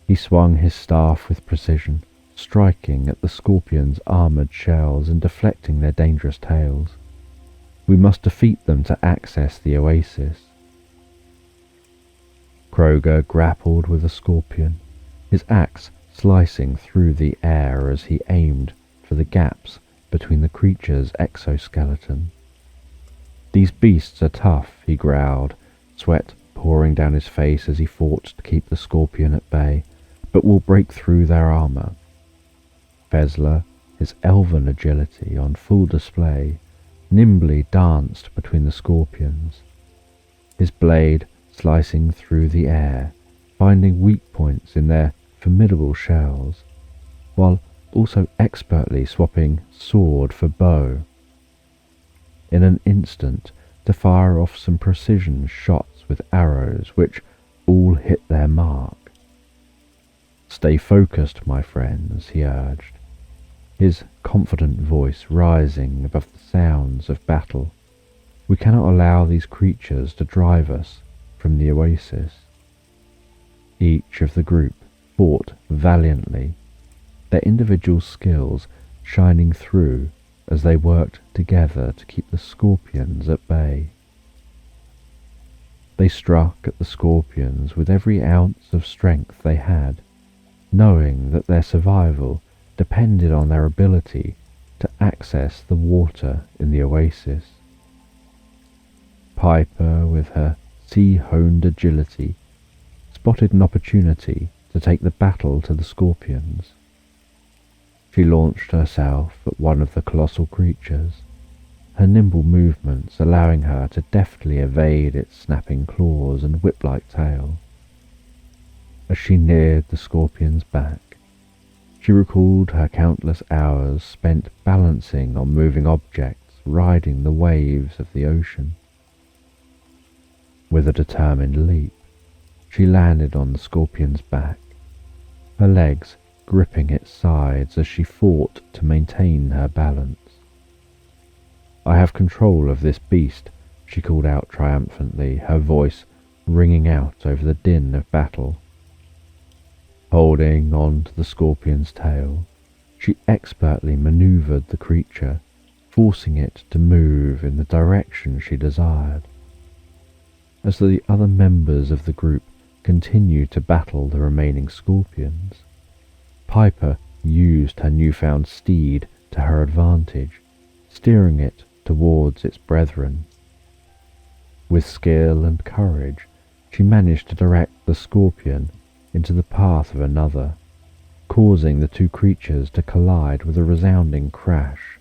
He swung his staff with precision, striking at the scorpion's armoured shells and deflecting their dangerous tails. "We must defeat them to access the oasis." Kroger grappled with the scorpion, his axe slicing through the air as he aimed for the gaps between the creature's exoskeleton. "These beasts are tough," he growled, sweat pouring down his face as he fought to keep the scorpion at bay, "but we'll break through their armour." Fezler, his elven agility on full display, nimbly danced between the scorpions, his blade slicing through the air, finding weak points in their formidable shells, while also expertly swapping sword for bow. In an instant, to fire off some precision shots with arrows which all hit their mark. "Stay focused, my friends," he urged, his confident voice rising above the sounds of battle. "We cannot allow these creatures to drive us from the oasis." Each of the group fought valiantly, their individual skills shining through as they worked together to keep the scorpions at bay. They struck at the scorpions with every ounce of strength they had, knowing that their survival depended on their ability to access the water in the oasis. Piper, with her sea-honed agility, spotted an opportunity to take the battle to the scorpions. She launched herself at one of the colossal creatures, her nimble movements allowing her to deftly evade its snapping claws and whip-like tail. As she neared the scorpion's back, she recalled her countless hours spent balancing on moving objects, riding the waves of the ocean. With a determined leap, she landed on the scorpion's back, her legs gripping its sides as she fought to maintain her balance. "I have control of this beast," she called out triumphantly, her voice ringing out over the din of battle. Holding on to the scorpion's tail, she expertly maneuvered the creature, forcing it to move in the direction she desired. As the other members of the group continued to battle the remaining scorpions, Piper used her newfound steed to her advantage, steering it towards its brethren. With skill and courage, she managed to direct the scorpion into the path of another, causing the two creatures to collide with a resounding crash.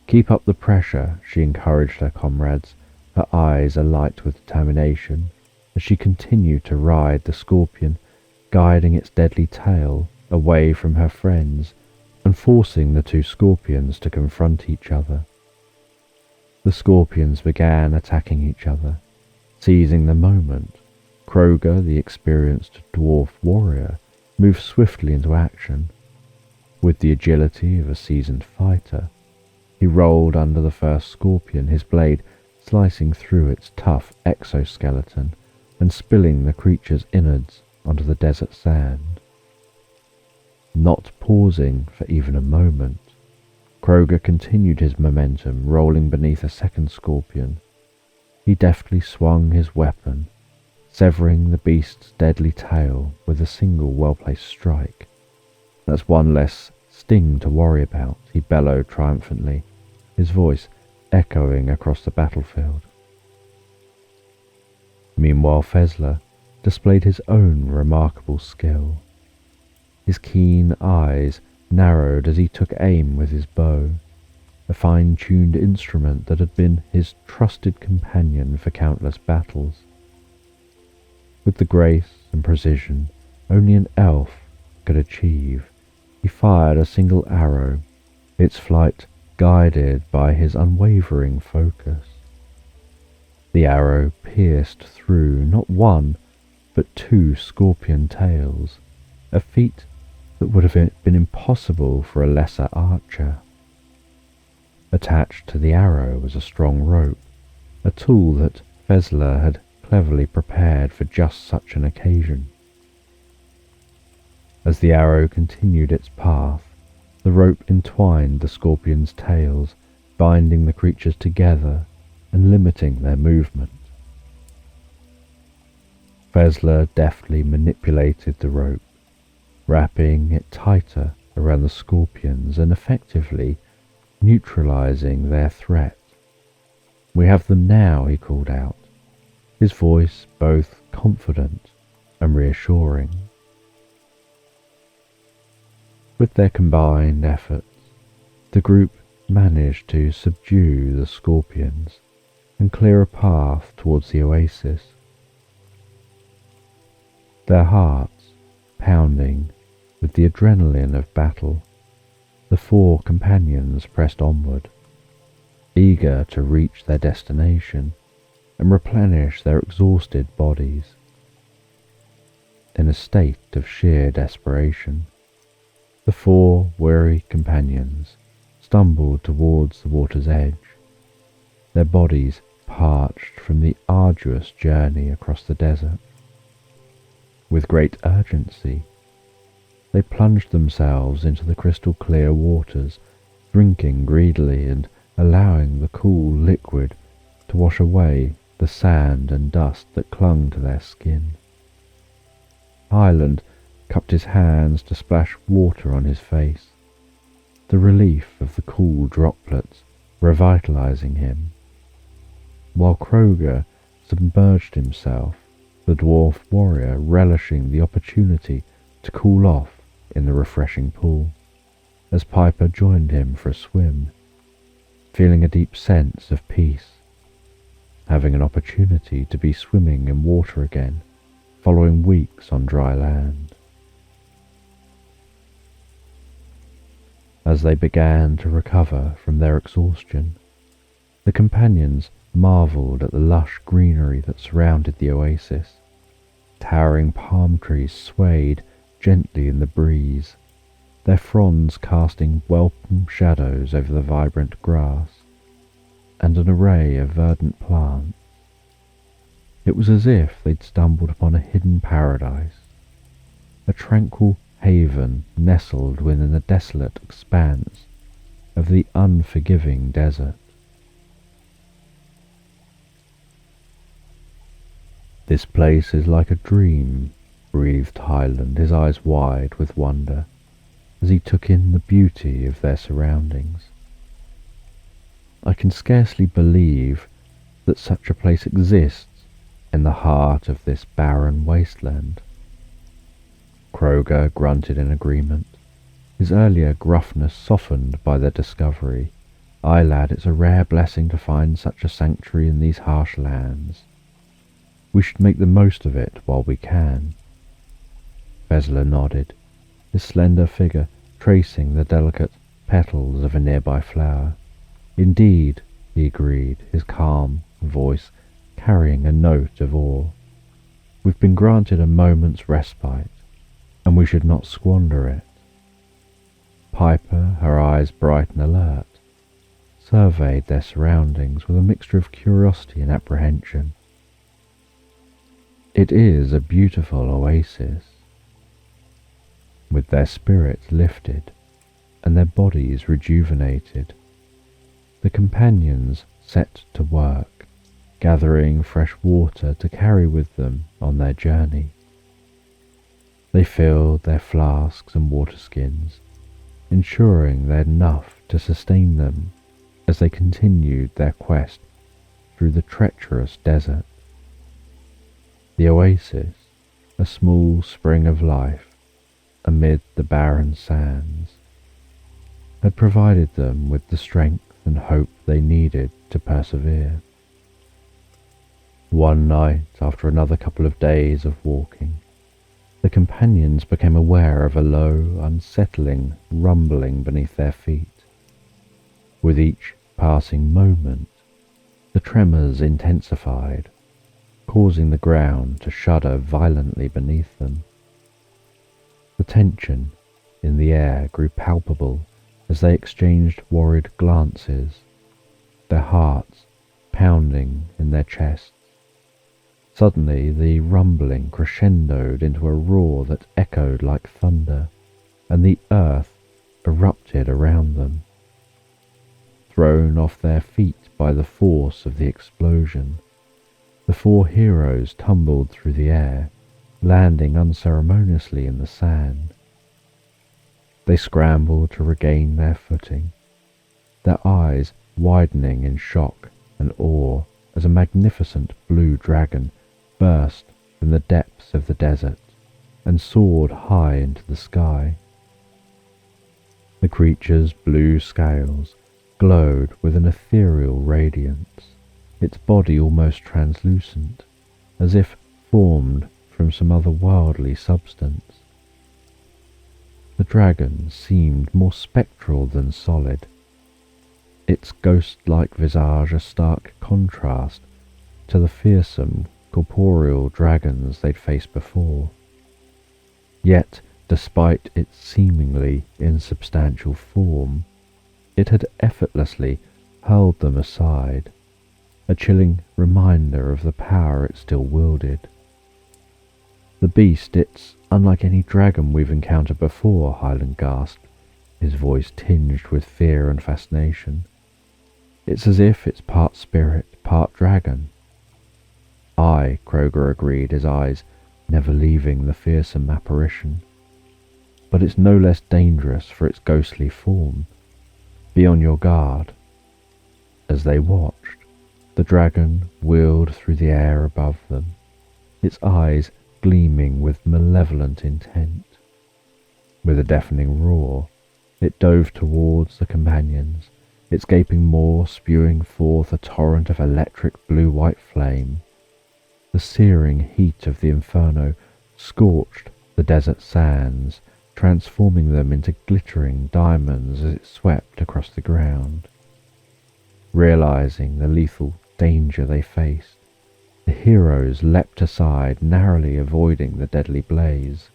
"Keep up the pressure," she encouraged her comrades, her eyes alight with determination, as she continued to ride the scorpion, guiding its deadly tail away from her friends and forcing the two scorpions to confront each other. The scorpions began attacking each other. Seizing the moment, Kroger, the experienced dwarf warrior, moved swiftly into action. With the agility of a seasoned fighter, he rolled under the first scorpion, his blade slicing through its tough exoskeleton and spilling the creature's innards onto the desert sand. Not pausing for even a moment, Kroger continued his momentum, rolling beneath a second scorpion. He deftly swung his weapon, severing the beast's deadly tail with a single well-placed strike. That's one less sting to worry about, he bellowed triumphantly, his voice echoing across the battlefield. Meanwhile, Fezler displayed his own remarkable skill. His keen eyes narrowed as he took aim with his bow, a fine-tuned instrument that had been his trusted companion for countless battles. With the grace and precision only an elf could achieve, he fired a single arrow, its flight guided by his unwavering focus. The arrow pierced through not one, but two scorpion tails, a feat that would have been impossible for a lesser archer. Attached to the arrow was a strong rope, a tool that Fezler had cleverly prepared for just such an occasion. As the arrow continued its path, the rope entwined the scorpion's tails, binding the creatures together and limiting their movement. Fezler deftly manipulated the rope, wrapping it tighter around the scorpions and effectively neutralizing their threat. "We have them now," he called out, his voice both confident and reassuring. With their combined efforts, the group managed to subdue the scorpions and clear a path towards the oasis. Their hearts pounding with the adrenaline of battle, the four companions pressed onward, eager to reach their destination and replenish their exhausted bodies. In a state of sheer desperation, the four weary companions stumbled towards the water's edge, their bodies parched from the arduous journey across the desert. With great urgency, they plunged themselves into the crystal-clear waters, drinking greedily and allowing the cool liquid to wash away the sand and dust that clung to their skin. Hyland cupped his hands to splash water on his face, the relief of the cool droplets revitalizing him. While Kroger submerged himself, the dwarf warrior relishing the opportunity to cool off in the refreshing pool, as Piper joined him for a swim, feeling a deep sense of peace, having an opportunity to be swimming in water again following weeks on dry land. As they began to recover from their exhaustion, the companions marveled at the lush greenery that surrounded the oasis. Towering palm trees swayed gently in the breeze, their fronds casting welcome shadows over the vibrant grass, and an array of verdant plants. It was as if they'd stumbled upon a hidden paradise, a tranquil haven nestled within the desolate expanse of the unforgiving desert. "This place is like a dream," breathed Hyland, his eyes wide with wonder, as he took in the beauty of their surroundings. "I can scarcely believe that such a place exists in the heart of this barren wasteland." Kroger grunted in agreement, his earlier gruffness softened by their discovery. "Aye, lad, it's a rare blessing to find such a sanctuary in these harsh lands. We should make the most of it while we can." Fezler nodded, his slender figure tracing the delicate petals of a nearby flower. "Indeed," he agreed, his calm voice carrying a note of awe. "We've been granted a moment's respite, and we should not squander it." Piper, her eyes bright and alert, surveyed their surroundings with a mixture of curiosity and apprehension. "It is a beautiful oasis." With their spirits lifted, and their bodies rejuvenated. The companions set to work, gathering fresh water to carry with them on their journey. They filled their flasks and water skins, ensuring they had enough to sustain them as they continued their quest through the treacherous desert. The oasis, a small spring of life amid the barren sands, had provided them with the strength and hope they needed to persevere. One night, after another couple of days of walking, the companions became aware of a low, unsettling rumbling beneath their feet. With each passing moment, the tremors intensified, causing the ground to shudder violently beneath them. The tension in the air grew palpable as they exchanged worried glances, their hearts pounding in their chests. Suddenly the rumbling crescendoed into a roar that echoed like thunder, and the earth erupted around them. Thrown off their feet by the force of the explosion, the four heroes tumbled through the air, landing unceremoniously in the sand. They scrambled to regain their footing, their eyes widening in shock and awe as a magnificent blue dragon burst from the depths of the desert and soared high into the sky. The creature's blue scales glowed with an ethereal radiance, its body almost translucent, as if formed from some otherworldly substance. The dragon seemed more spectral than solid, its ghost-like visage a stark contrast to the fearsome, corporeal dragons they'd faced before. Yet, despite its seemingly insubstantial form, it had effortlessly hurled them aside, a chilling reminder of the power it still wielded. The beast, it's unlike any dragon we've encountered before, Hyland gasped, his voice tinged with fear and fascination. It's as if it's part spirit, part dragon. Aye, Kroger agreed, his eyes never leaving the fearsome apparition. But it's no less dangerous for its ghostly form. Be on your guard. As they watched, the dragon wheeled through the air above them, its eyes gleaming with malevolent intent. With a deafening roar, it dove towards the companions, its gaping maw spewing forth a torrent of electric blue-white flame. The searing heat of the inferno scorched the desert sands, transforming them into glittering diamonds as it swept across the ground. Realizing the lethal danger they faced, the heroes leapt aside, narrowly avoiding the deadly blaze.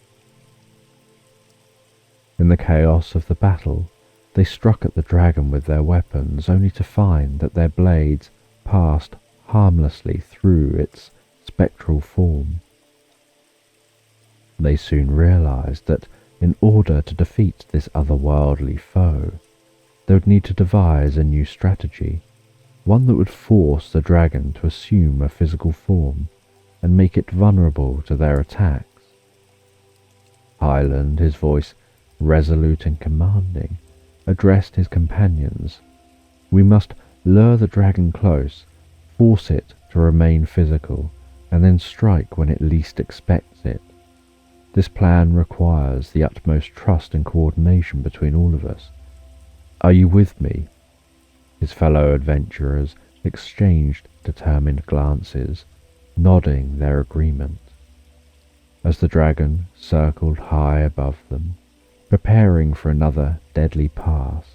In the chaos of the battle, they struck at the dragon with their weapons, only to find that their blades passed harmlessly through its spectral form. They soon realized that in order to defeat this otherworldly foe, they would need to devise a new strategy, one that would force the dragon to assume a physical form and make it vulnerable to their attacks. Hyland, his voice resolute and commanding, addressed his companions. We must lure the dragon close, force it to remain physical, and then strike when it least expects it. This plan requires the utmost trust and coordination between all of us. Are you with me? His fellow adventurers exchanged determined glances, nodding their agreement. As the dragon circled high above them, preparing for another deadly pass,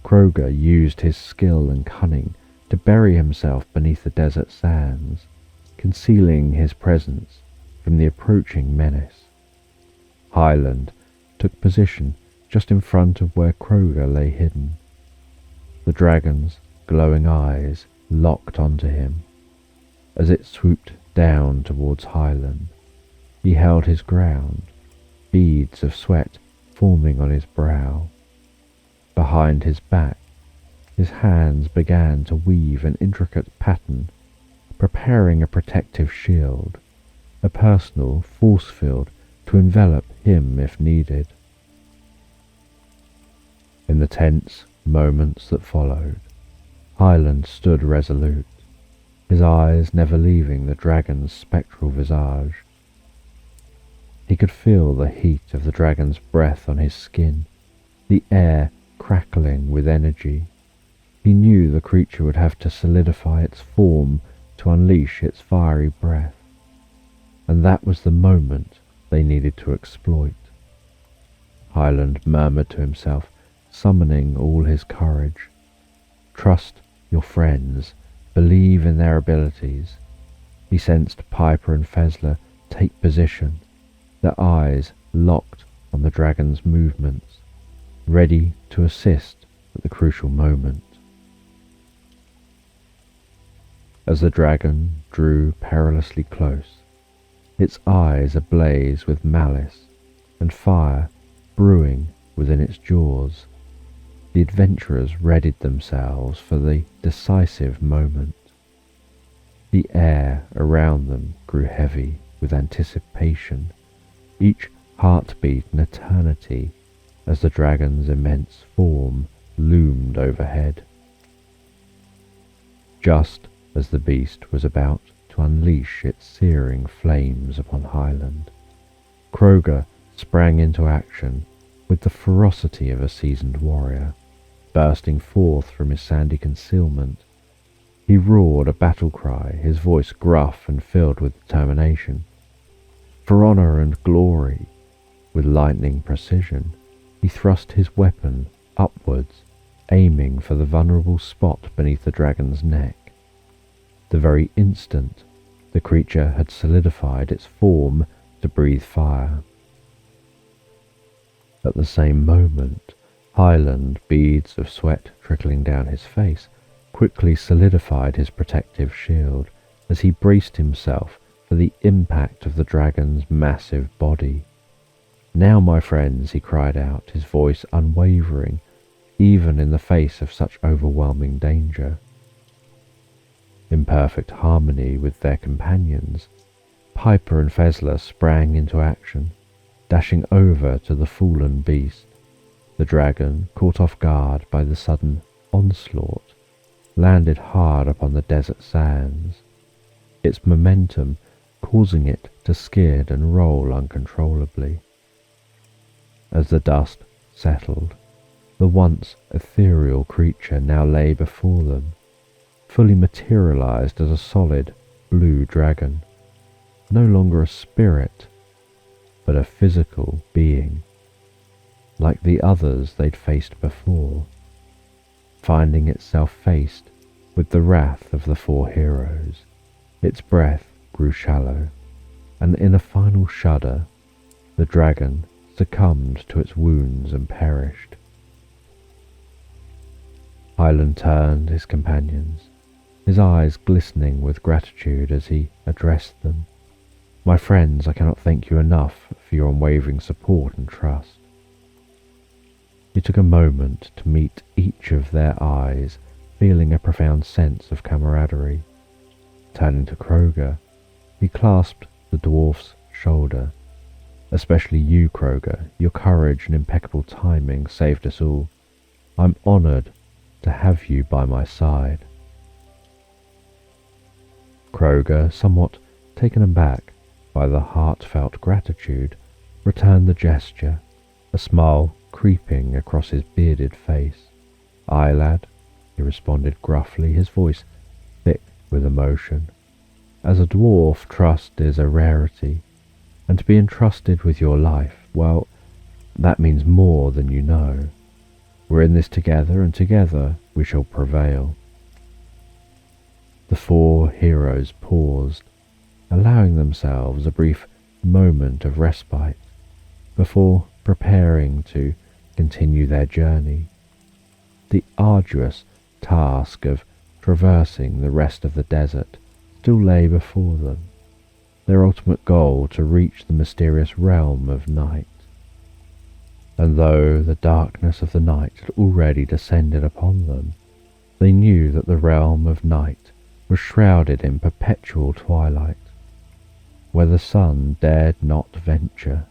Kroger used his skill and cunning to bury himself beneath the desert sands, concealing his presence from the approaching menace. Hyland took position just in front of where Kroger lay hidden. The dragon's glowing eyes locked onto him. As it swooped down towards Hyland, he held his ground, beads of sweat forming on his brow. behind his back, his hands began to weave an intricate pattern, preparing a protective shield, a personal force field to envelop him if needed. In the tense moments that followed, Hyland stood resolute, his eyes never leaving the dragon's spectral visage. He could feel the heat of the dragon's breath on his skin, the air crackling with energy. He knew the creature would have to solidify its form to unleash its fiery breath, and that was the moment they needed to exploit. Hyland murmured to himself, summoning all his courage. Trust your friends, believe in their abilities. He sensed Piper and Fezler take position, their eyes locked on the dragon's movements, ready to assist at the crucial moment. As the dragon drew perilously close, its eyes ablaze with malice and fire brewing within its jaws, the adventurers readied themselves for the decisive moment. The air around them grew heavy with anticipation, each heartbeat an eternity as the dragon's immense form loomed overhead. Just as the beast was about to unleash its searing flames upon Hyland, Kroger sprang into action with the ferocity of a seasoned warrior. Bursting forth from his sandy concealment, he roared a battle cry, his voice gruff and filled with determination. For honor and glory, with lightning precision, he thrust his weapon upwards, aiming for the vulnerable spot beneath the dragon's neck. The very instant the creature had solidified its form to breathe fire. At the same moment, Hyland, beads of sweat trickling down his face, quickly solidified his protective shield as he braced himself for the impact of the dragon's massive body. Now, my friends, he cried out, his voice unwavering, even in the face of such overwhelming danger. In perfect harmony with their companions, Piper and Fezler sprang into action, dashing over to the fallen beast. The dragon, caught off guard by the sudden onslaught, landed hard upon the desert sands, its momentum causing it to skid and roll uncontrollably. As the dust settled, the once ethereal creature now lay before them, fully materialized as a solid blue dragon, no longer a spirit, but a physical being, like the others they'd faced before, finding itself faced with the wrath of the four heroes. Its breath grew shallow, and in a final shudder, the dragon succumbed to its wounds and perished. Hyland turned his companions, his eyes glistening with gratitude as he addressed them. My friends, I cannot thank you enough for your unwavering support and trust. He took a moment to meet each of their eyes, feeling a profound sense of camaraderie. Turning to Kroger, he clasped the dwarf's shoulder. Especially you, Kroger, your courage and impeccable timing saved us all. I'm honored to have you by my side. Kroger, somewhat taken aback by the heartfelt gratitude, returned the gesture, a smile creeping across his bearded face. Aye, lad, he responded gruffly, his voice thick with emotion. As a dwarf, trust is a rarity, and to be entrusted with your life, well, that means more than you know. We're in this together, and together we shall prevail. The four heroes paused, allowing themselves a brief moment of respite before preparing to continue their journey. The arduous task of traversing the rest of the desert still lay before them, their ultimate goal to reach the mysterious realm of night. and though the darkness of the night had already descended upon them, they knew that the realm of night was shrouded in perpetual twilight, where the sun dared not venture.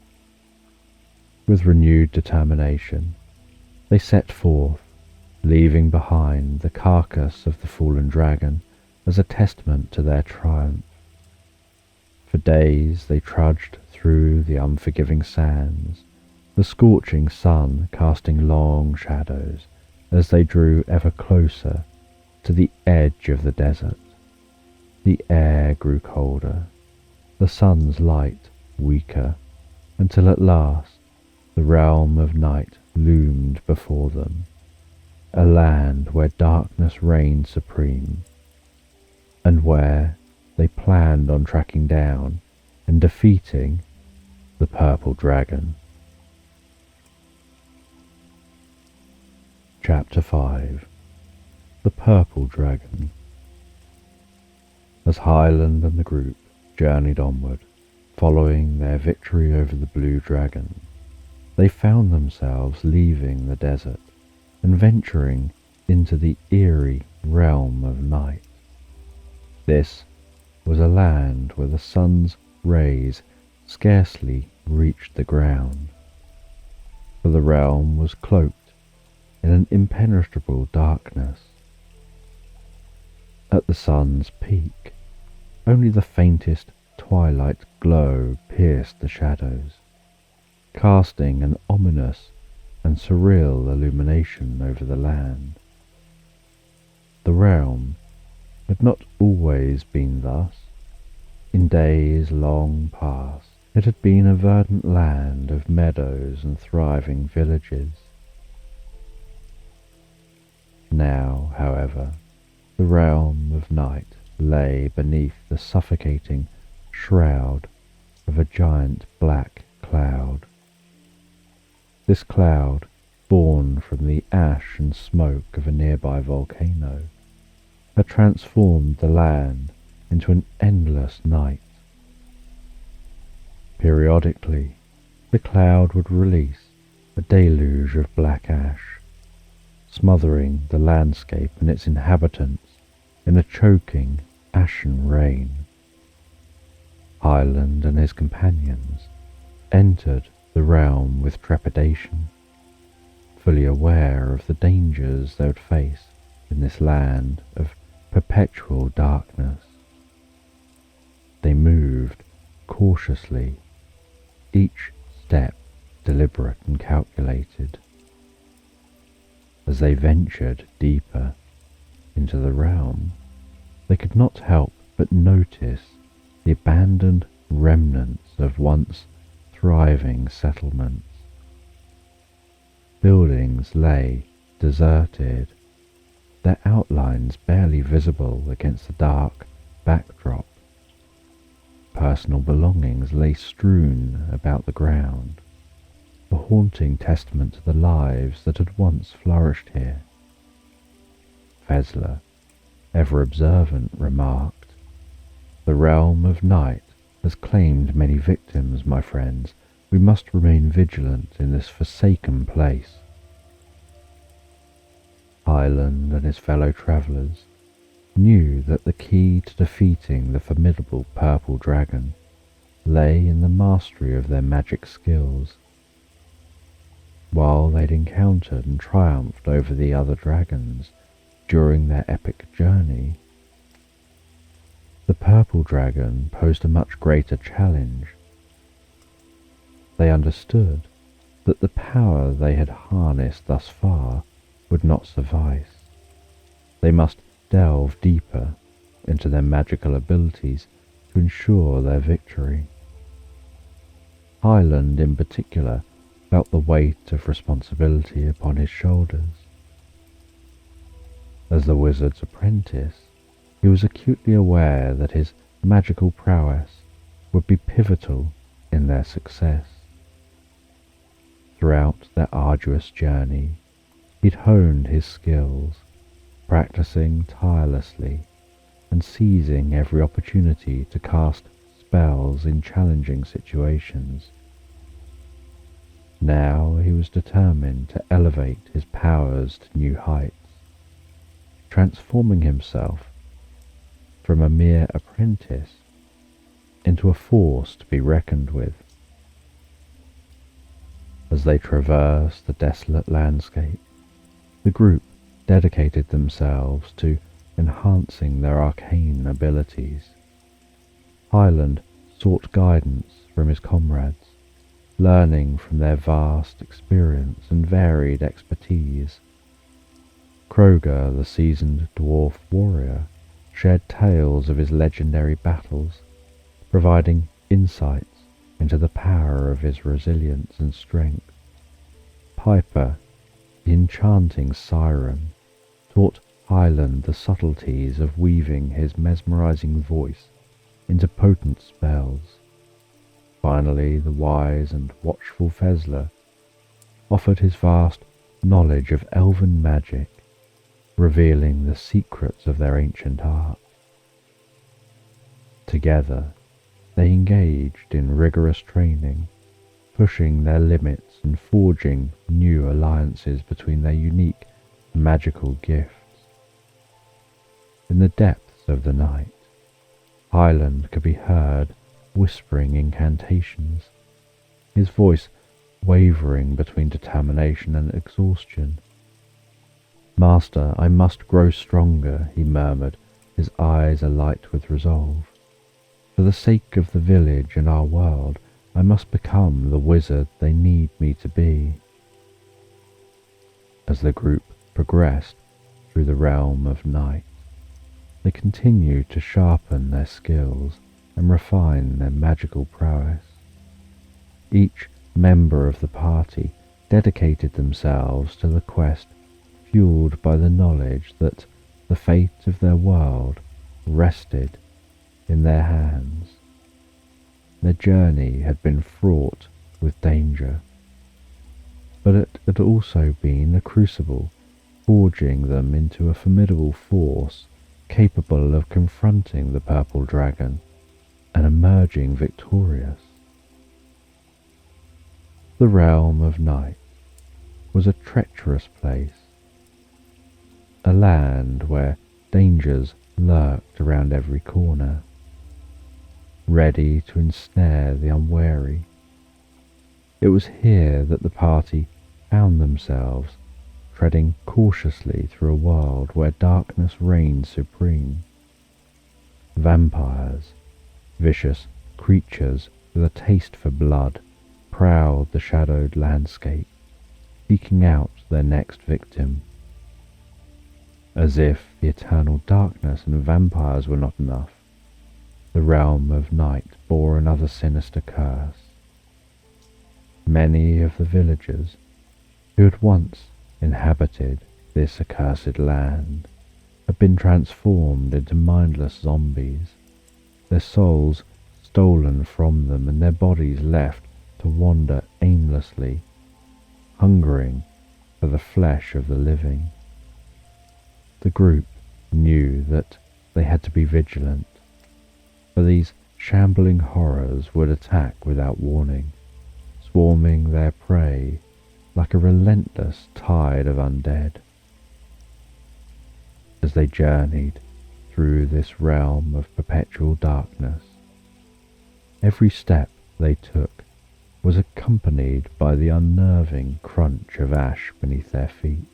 With renewed determination, they set forth, leaving behind the carcass of the fallen dragon as a testament to their triumph. For days they trudged through the unforgiving sands, the scorching sun casting long shadows as they drew ever closer to the edge of the desert. The air grew colder, the sun's light weaker, until at last the realm of night loomed before them, a land where darkness reigned supreme, and where they planned on tracking down and defeating the purple dragon. Chapter 5. The Purple Dragon. As Hyland and the group journeyed onward, following their victory over the blue dragon, they found themselves leaving the desert and venturing into the eerie realm of night. This was a land where the sun's rays scarcely reached the ground, for the realm was cloaked in an impenetrable darkness. At the sun's peak, only the faintest twilight glow pierced the shadows, casting an ominous and surreal illumination over the land. The realm had not always been thus. In days long past, it had been a verdant land of meadows and thriving villages. Now, however, the realm of night lay beneath the suffocating shroud of a giant black cloud. This cloud, born from the ash and smoke of a nearby volcano, had transformed the land into an endless night. Periodically, the cloud would release a deluge of black ash, smothering the landscape and its inhabitants in a choking, ashen rain. Hyland and his companions entered the realm with trepidation, fully aware of the dangers they would face in this land of perpetual darkness. They moved cautiously, each step deliberate and calculated. As they ventured deeper into the realm, they could not help but notice the abandoned remnants of once thriving settlements. Buildings lay deserted, their outlines barely visible against the dark backdrop. Personal belongings lay strewn about the ground, a haunting testament to the lives that had once flourished here. Fezler, ever observant, remarked, "The realm of night has claimed many victims, my friends. We must remain vigilant in this forsaken place." Hyland and his fellow travellers knew that the key to defeating the formidable purple dragon lay in the mastery of their magic skills. While they'd encountered and triumphed over the other dragons during their epic journey, the purple dragon posed a much greater challenge. They understood that the power they had harnessed thus far would not suffice. They must delve deeper into their magical abilities to ensure their victory. Hyland in particular felt the weight of responsibility upon his shoulders. As the wizard's apprentice, he was acutely aware that his magical prowess would be pivotal in their success. Throughout their arduous journey, he'd honed his skills, practicing tirelessly and seizing every opportunity to cast spells in challenging situations. Now he was determined to elevate his powers to new heights, transforming himself from a mere apprentice into a force to be reckoned with. As they traversed the desolate landscape, the group dedicated themselves to enhancing their arcane abilities. Hyland sought guidance from his comrades, learning from their vast experience and varied expertise. Kroger, the seasoned dwarf warrior, shared tales of his legendary battles, providing insights into the power of his resilience and strength. Piper, the enchanting siren, taught Hyland the subtleties of weaving his mesmerizing voice into potent spells. Finally, the wise and watchful Fezler offered his vast knowledge of elven magic, revealing the secrets of their ancient art. Together, they engaged in rigorous training, pushing their limits and forging new alliances between their unique magical gifts. In the depths of the night, Hyland could be heard whispering incantations, his voice wavering between determination and exhaustion. "Master, I must grow stronger," he murmured, his eyes alight with resolve. "For the sake of the village and our world, I must become the wizard they need me to be." As the group progressed through the realm of night, they continued to sharpen their skills and refine their magical prowess. Each member of the party dedicated themselves to the quest, fueled by the knowledge that the fate of their world rested in their hands. Their journey had been fraught with danger, but it had also been a crucible, forging them into a formidable force capable of confronting the purple dragon and emerging victorious. The realm of night was a treacherous place, a land where dangers lurked around every corner, ready to ensnare the unwary. It was here that the party found themselves, treading cautiously through a world where darkness reigned supreme. Vampires, vicious creatures with a taste for blood, prowled the shadowed landscape, seeking out their next victim. As if the eternal darkness and vampires were not enough, the realm of night bore another sinister curse. Many of the villagers who had once inhabited this accursed land had been transformed into mindless zombies, their souls stolen from them and their bodies left to wander aimlessly, hungering for the flesh of the living. The group knew that they had to be vigilant, for these shambling horrors would attack without warning, swarming their prey like a relentless tide of undead. As they journeyed through this realm of perpetual darkness, every step they took was accompanied by the unnerving crunch of ash beneath their feet,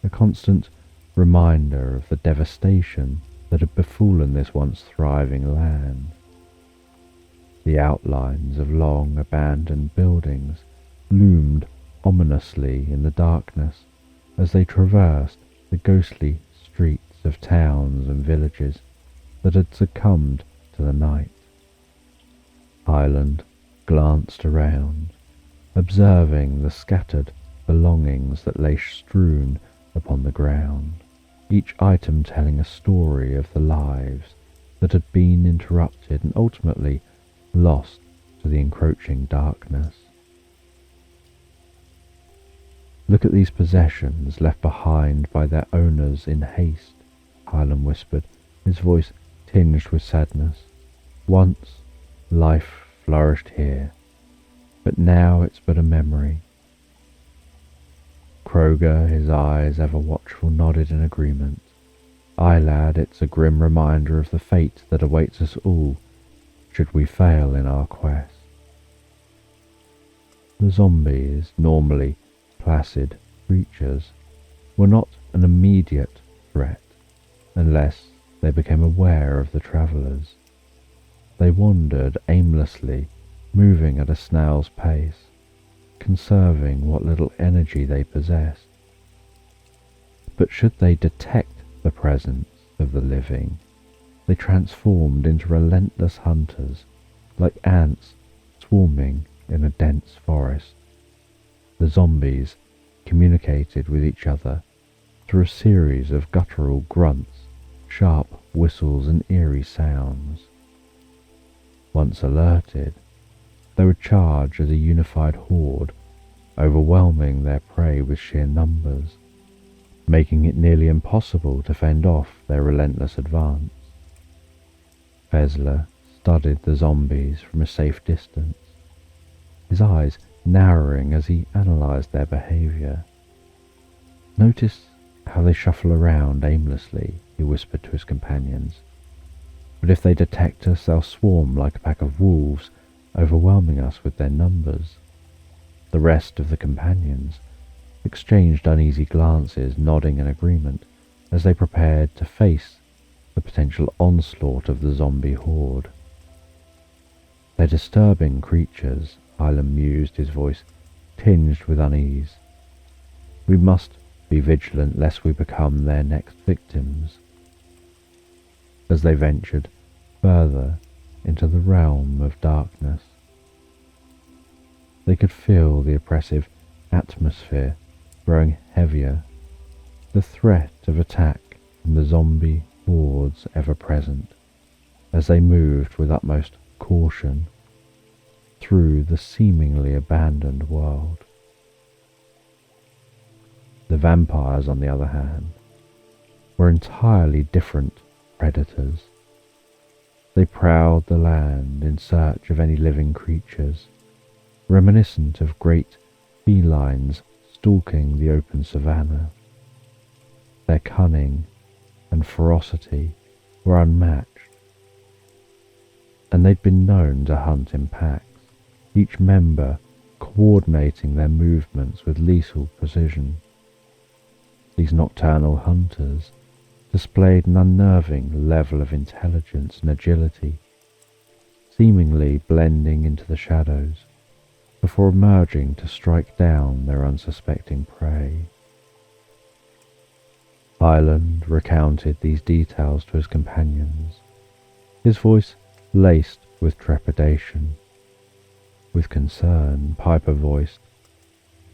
a constant reminder of the devastation that had befallen this once thriving land. The outlines of long abandoned buildings loomed ominously in the darkness as they traversed the ghostly streets of towns and villages that had succumbed to the night. Hyland glanced around, observing the scattered belongings that lay strewn upon the ground, each item telling a story of the lives that had been interrupted and ultimately lost to the encroaching darkness. "Look at these possessions left behind by their owners in haste," Hyland whispered, his voice tinged with sadness. "Once life flourished here, but now it's but a memory. Kroger, his eyes ever watchful, nodded in agreement. Aye, lad, it's a grim reminder of the fate that awaits us all should we fail in our quest. The zombies, normally placid creatures, were not an immediate threat unless they became aware of the travellers. They wandered aimlessly, moving at a snail's pace, conserving what little energy they possessed. But should they detect the presence of the living, they transformed into relentless hunters, like ants swarming in a dense forest. The zombies communicated with each other through a series of guttural grunts, sharp whistles, and eerie sounds. Once alerted, they would charge as a unified horde, overwhelming their prey with sheer numbers, making it nearly impossible to fend off their relentless advance. Fezler studied the zombies from a safe distance, his eyes narrowing as he analysed their behaviour. "Notice how they shuffle around aimlessly," he whispered to his companions. "But if they detect us, they'll swarm like a pack of wolves, overwhelming us with their numbers." The rest of the companions exchanged uneasy glances, nodding in agreement as they prepared to face the potential onslaught of the zombie horde. "They're disturbing creatures," Hyland mused, his voice tinged with unease. "We must be vigilant lest we become their next victims." As they ventured further into the realm of darkness, they could feel the oppressive atmosphere growing heavier, the threat of attack from the zombie hordes ever present, as they moved with utmost caution through the seemingly abandoned world. The vampires, on the other hand, were entirely different predators. They prowled the land in search of any living creatures, reminiscent of great felines stalking the open savanna. Their cunning and ferocity were unmatched, and they'd been known to hunt in packs, each member coordinating their movements with lethal precision. These nocturnal hunters displayed an unnerving level of intelligence and agility, seemingly blending into the shadows before emerging to strike down their unsuspecting prey. Hyland recounted these details to his companions, his voice laced with trepidation. With concern, Piper voiced,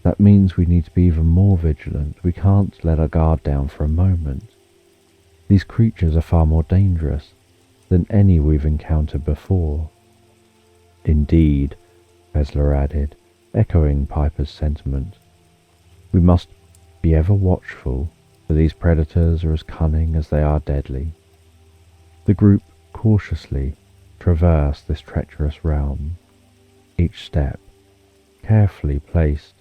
"That means we need to be even more vigilant. We can't let our guard down for a moment. These creatures are far more dangerous than any we've encountered before." "Indeed," Fezler added, echoing Piper's sentiment. "We must be ever watchful, for these predators are as cunning as they are deadly." The group cautiously traversed this treacherous realm, each step carefully placed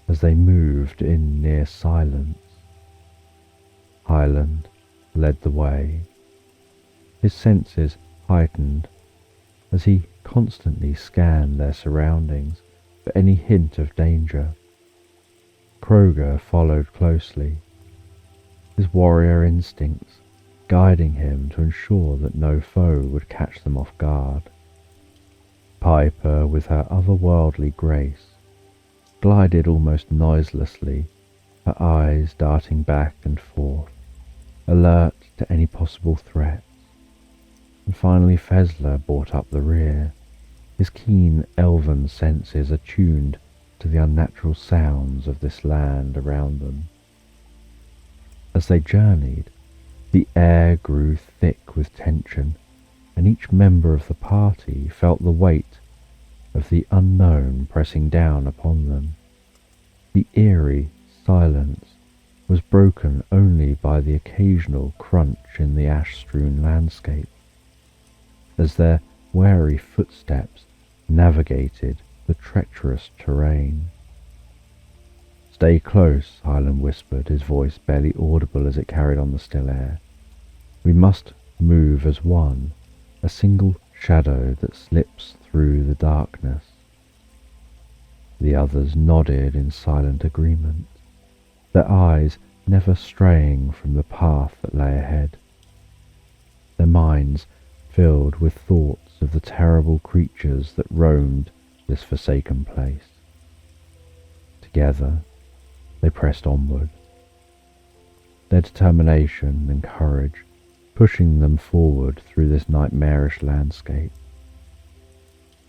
as they moved in near silence. Hyland led the way, his senses heightened as he constantly scanned their surroundings for any hint of danger. Kroger followed closely, his warrior instincts guiding him to ensure that no foe would catch them off guard. Piper, with her otherworldly grace, glided almost noiselessly, her eyes darting back and forth, alert to any possible threats. And finally Fezler brought up the rear, his keen elven senses attuned to the unnatural sounds of this land around them. As they journeyed, the air grew thick with tension, and each member of the party felt the weight of the unknown pressing down upon them. The eerie silence was broken only by the occasional crunch in the ash-strewn landscape, as their wary footsteps navigated the treacherous terrain. "Stay close," Hyland whispered, his voice barely audible as it carried on the still air. "We must move as one, a single shadow that slips through the darkness." The others nodded in silent agreement, their eyes never straying from the path that lay ahead, their minds filled with thoughts of the terrible creatures that roamed this forsaken place. Together they pressed onward, their determination and courage pushing them forward through this nightmarish landscape.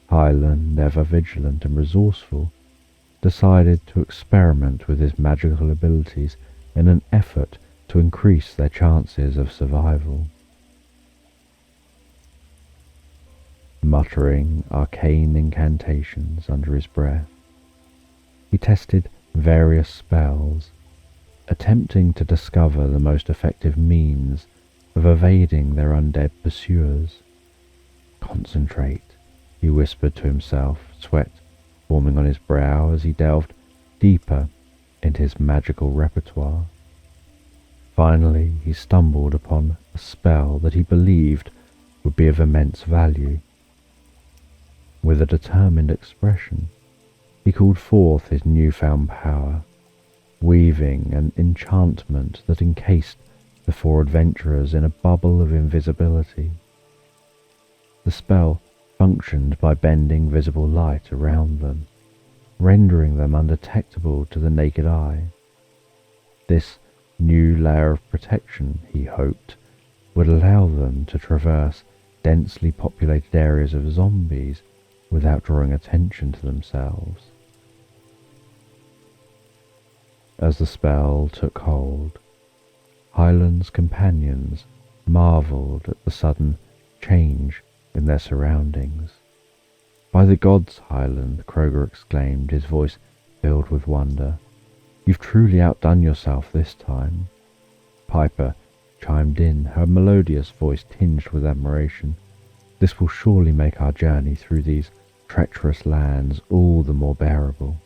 Hyland, ever vigilant and resourceful, decided to experiment with his magical abilities in an effort to increase their chances of survival. Muttering arcane incantations under his breath, he tested various spells, attempting to discover the most effective means of evading their undead pursuers. "Concentrate," he whispered to himself, sweat forming on his brow as he delved deeper into his magical repertoire. Finally, he stumbled upon a spell that he believed would be of immense value. With a determined expression, he called forth his newfound power, weaving an enchantment that encased the four adventurers in a bubble of invisibility. The spell functioned by bending visible light around them, rendering them undetectable to the naked eye. This new layer of protection, he hoped, would allow them to traverse densely populated areas of zombies without drawing attention to themselves. As the spell took hold, Hyland's companions marveled at the sudden change in their surroundings. "By the gods, Hyland," Kroger exclaimed, his voice filled with wonder, "you've truly outdone yourself this time." Piper chimed in, her melodious voice tinged with admiration. "This will surely make our journey through these treacherous lands all the more bearable."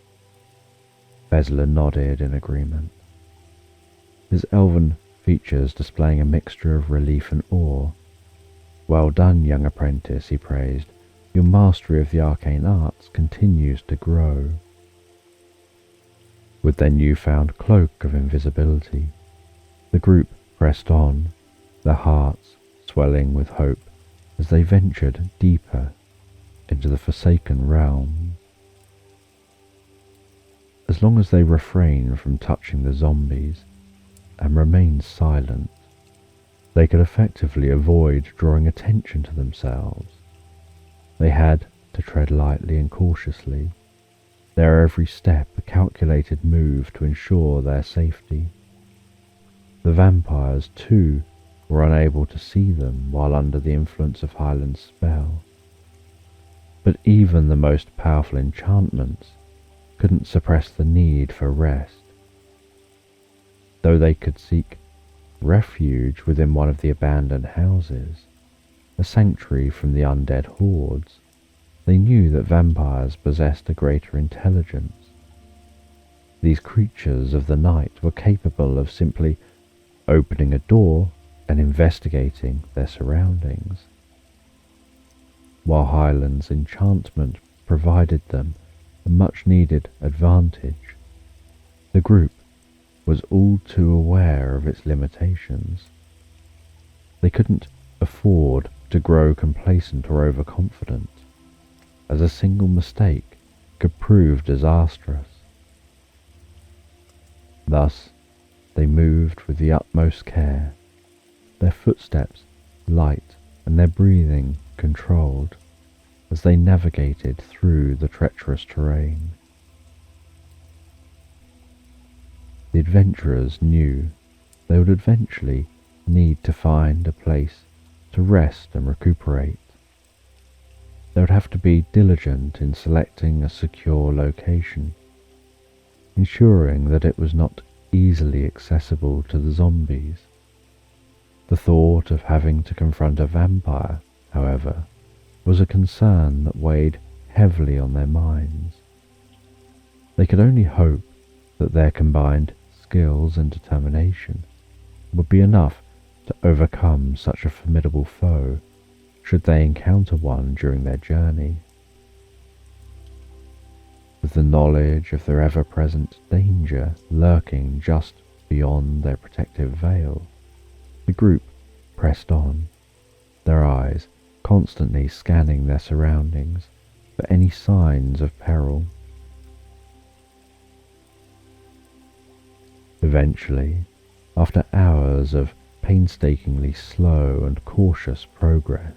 Fezler nodded in agreement, his elven features displaying a mixture of relief and awe. "Well done, young apprentice," he praised. "Your mastery of the arcane arts continues to grow." With their newfound cloak of invisibility, the group pressed on, their hearts swelling with hope as they ventured deeper into the forsaken realm. As long as they refrained from touching the zombies and remained silent, they could effectively avoid drawing attention to themselves. They had to tread lightly and cautiously, their every step a calculated move to ensure their safety. The vampires, too, were unable to see them while under the influence of Hyland's spell. But even the most powerful enchantments couldn't suppress the need for rest. Though they could seek refuge within one of the abandoned houses, a sanctuary from the undead hordes, they knew that vampires possessed a greater intelligence. These creatures of the night were capable of simply opening a door and investigating their surroundings. While Hyland's enchantment provided them a much-needed advantage, the group was all too aware of its limitations. They couldn't afford to grow complacent or overconfident, as a single mistake could prove disastrous. Thus, they moved with the utmost care, their footsteps light and their breathing controlled, as they navigated through the treacherous terrain. The adventurers knew they would eventually need to find a place to rest and recuperate. They would have to be diligent in selecting a secure location, ensuring that it was not easily accessible to the zombies. The thought of having to confront a vampire, however, was a concern that weighed heavily on their minds. They could only hope that their combined skills and determination would be enough to overcome such a formidable foe should they encounter one during their journey. With the knowledge of their ever-present danger lurking just beyond their protective veil, the group pressed on, their eyes constantly scanning their surroundings for any signs of peril. Eventually, after hours of painstakingly slow and cautious progress,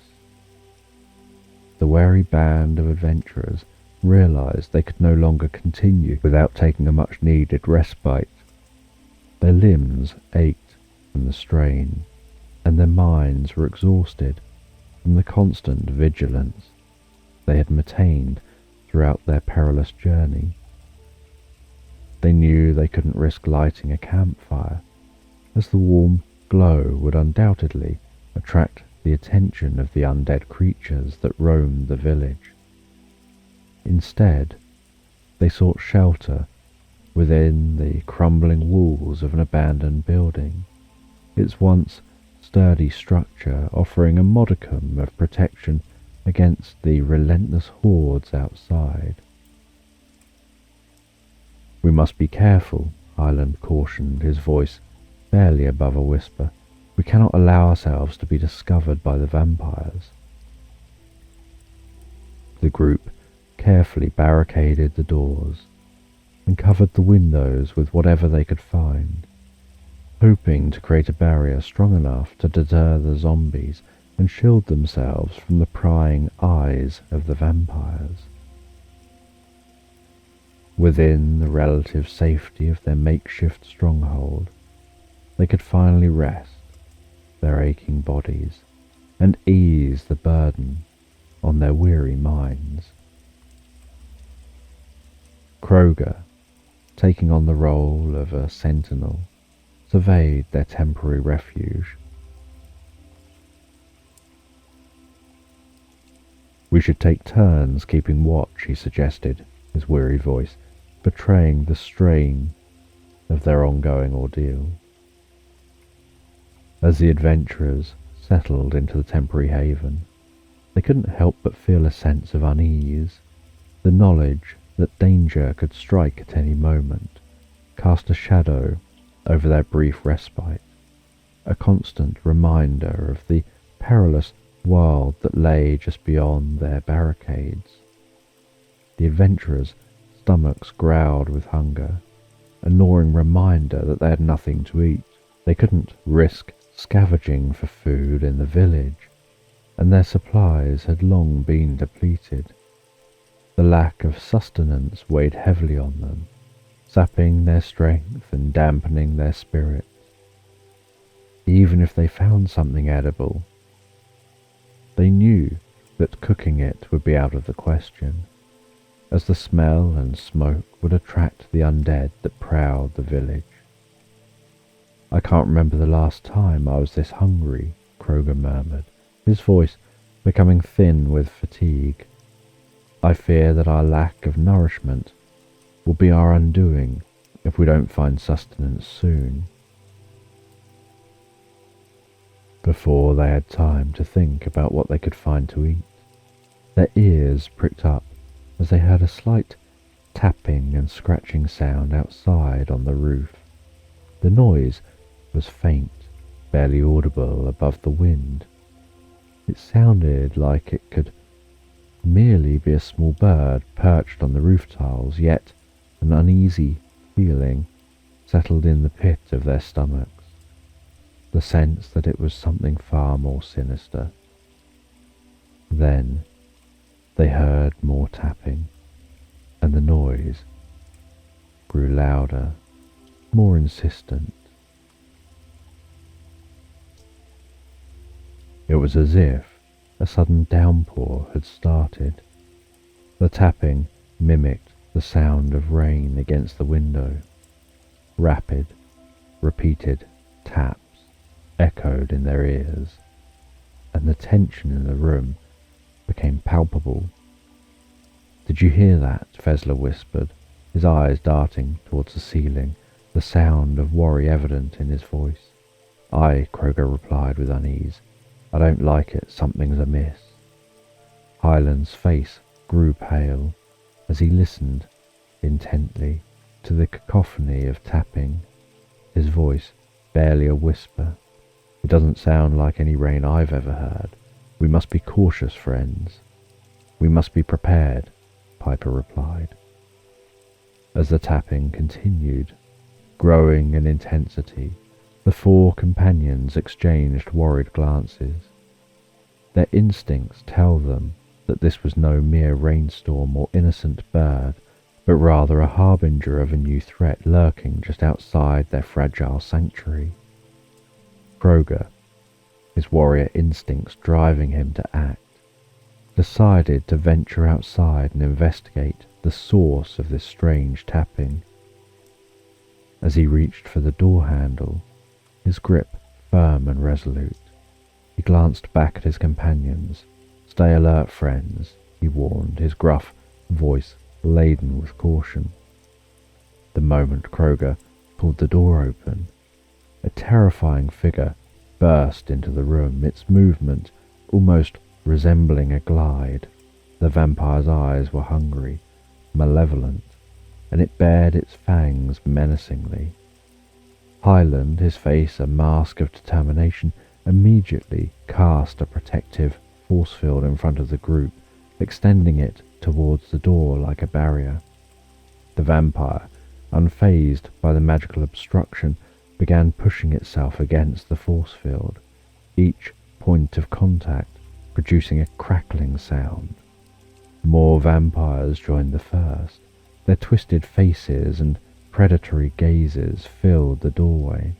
the wary band of adventurers realized they could no longer continue without taking a much-needed respite. Their limbs ached from the strain, and their minds were exhausted from the constant vigilance they had maintained throughout their perilous journey. They knew they couldn't risk lighting a campfire, as the warm glow would undoubtedly attract the attention of the undead creatures that roamed the village. Instead, they sought shelter within the crumbling walls of an abandoned building, its once sturdy structure offering a modicum of protection against the relentless hordes outside. "We must be careful," Hyland cautioned, his voice barely above a whisper. "We cannot allow ourselves to be discovered by the vampires." The group carefully barricaded the doors and covered the windows with whatever they could find, hoping to create a barrier strong enough to deter the zombies and shield themselves from the prying eyes of the vampires. Within the relative safety of their makeshift stronghold, they could finally rest their aching bodies and ease the burden on their weary minds. Kroger, taking on the role of a sentinel, surveyed their temporary refuge. "We should take turns keeping watch," he suggested, his weary voice betraying the strain of their ongoing ordeal. As the adventurers settled into the temporary haven, they couldn't help but feel a sense of unease. The knowledge that danger could strike at any moment cast a shadow over their brief respite, a constant reminder of the perilous world that lay just beyond their barricades. The adventurers' stomachs growled with hunger, a gnawing reminder that they had nothing to eat. They couldn't risk scavenging for food in the village, and their supplies had long been depleted. The lack of sustenance weighed heavily on them, sapping their strength and dampening their spirits. Even if they found something edible, they knew that cooking it would be out of the question, as the smell and smoke would attract the undead that prowled the village. "I can't remember the last time I was this hungry," Kroger murmured, his voice becoming thin with fatigue. "I fear that our lack of nourishment will be our undoing if we don't find sustenance soon." Before they had time to think about what they could find to eat, their ears pricked up as they heard a slight tapping and scratching sound outside on the roof. The noise was faint, barely audible above the wind. It sounded like it could merely be a small bird perched on the roof tiles, yet an uneasy feeling settled in the pit of their stomachs, the sense that it was something far more sinister. Then they heard more tapping, and the noise grew louder, more insistent. It was as if a sudden downpour had started. The tapping mimicked the sound of rain against the window. Rapid, repeated taps echoed in their ears, and the tension in the room became palpable. "Did you hear that?" Fezler whispered, his eyes darting towards the ceiling, the sound of worry evident in his voice. "Aye," Kroger replied with unease. "I don't like it. Something's amiss." Hyland's face grew pale as he listened intently to the cacophony of tapping, his voice barely a whisper. "It doesn't sound like any rain I've ever heard. We must be cautious, friends." "We must be prepared," Piper replied. As the tapping continued, growing in intensity, the four companions exchanged worried glances. Their instincts tell them that this was no mere rainstorm or innocent bird, but rather a harbinger of a new threat lurking just outside their fragile sanctuary. Kroger, his warrior instincts driving him to act, decided to venture outside and investigate the source of this strange tapping. As he reached for the door handle, his grip firm and resolute, he glanced back at his companions. "Stay alert, friends," he warned, his gruff voice laden with caution. The moment Kroger pulled the door open, a terrifying figure burst into the room, its movement almost resembling a glide. The vampire's eyes were hungry, malevolent, and it bared its fangs menacingly. Hyland, his face a mask of determination, immediately cast a protective force field in front of the group, extending it towards the door like a barrier. The vampire, unfazed by the magical obstruction, began pushing itself against the force field, each point of contact producing a crackling sound. More vampires joined the first. Their twisted faces and predatory gazes filled the doorway,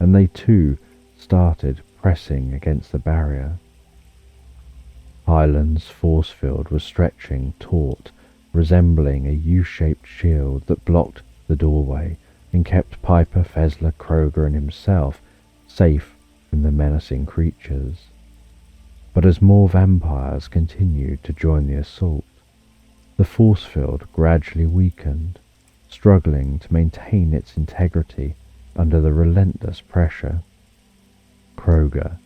and they too started pressing against the barrier. Hyland's force field was stretching taut, resembling a U-shaped shield that blocked the doorway and kept Piper, Fezler, Kroger, and himself safe from the menacing creatures. But as more vampires continued to join the assault, the force field gradually weakened, struggling to maintain its integrity under the relentless pressure. Kroger,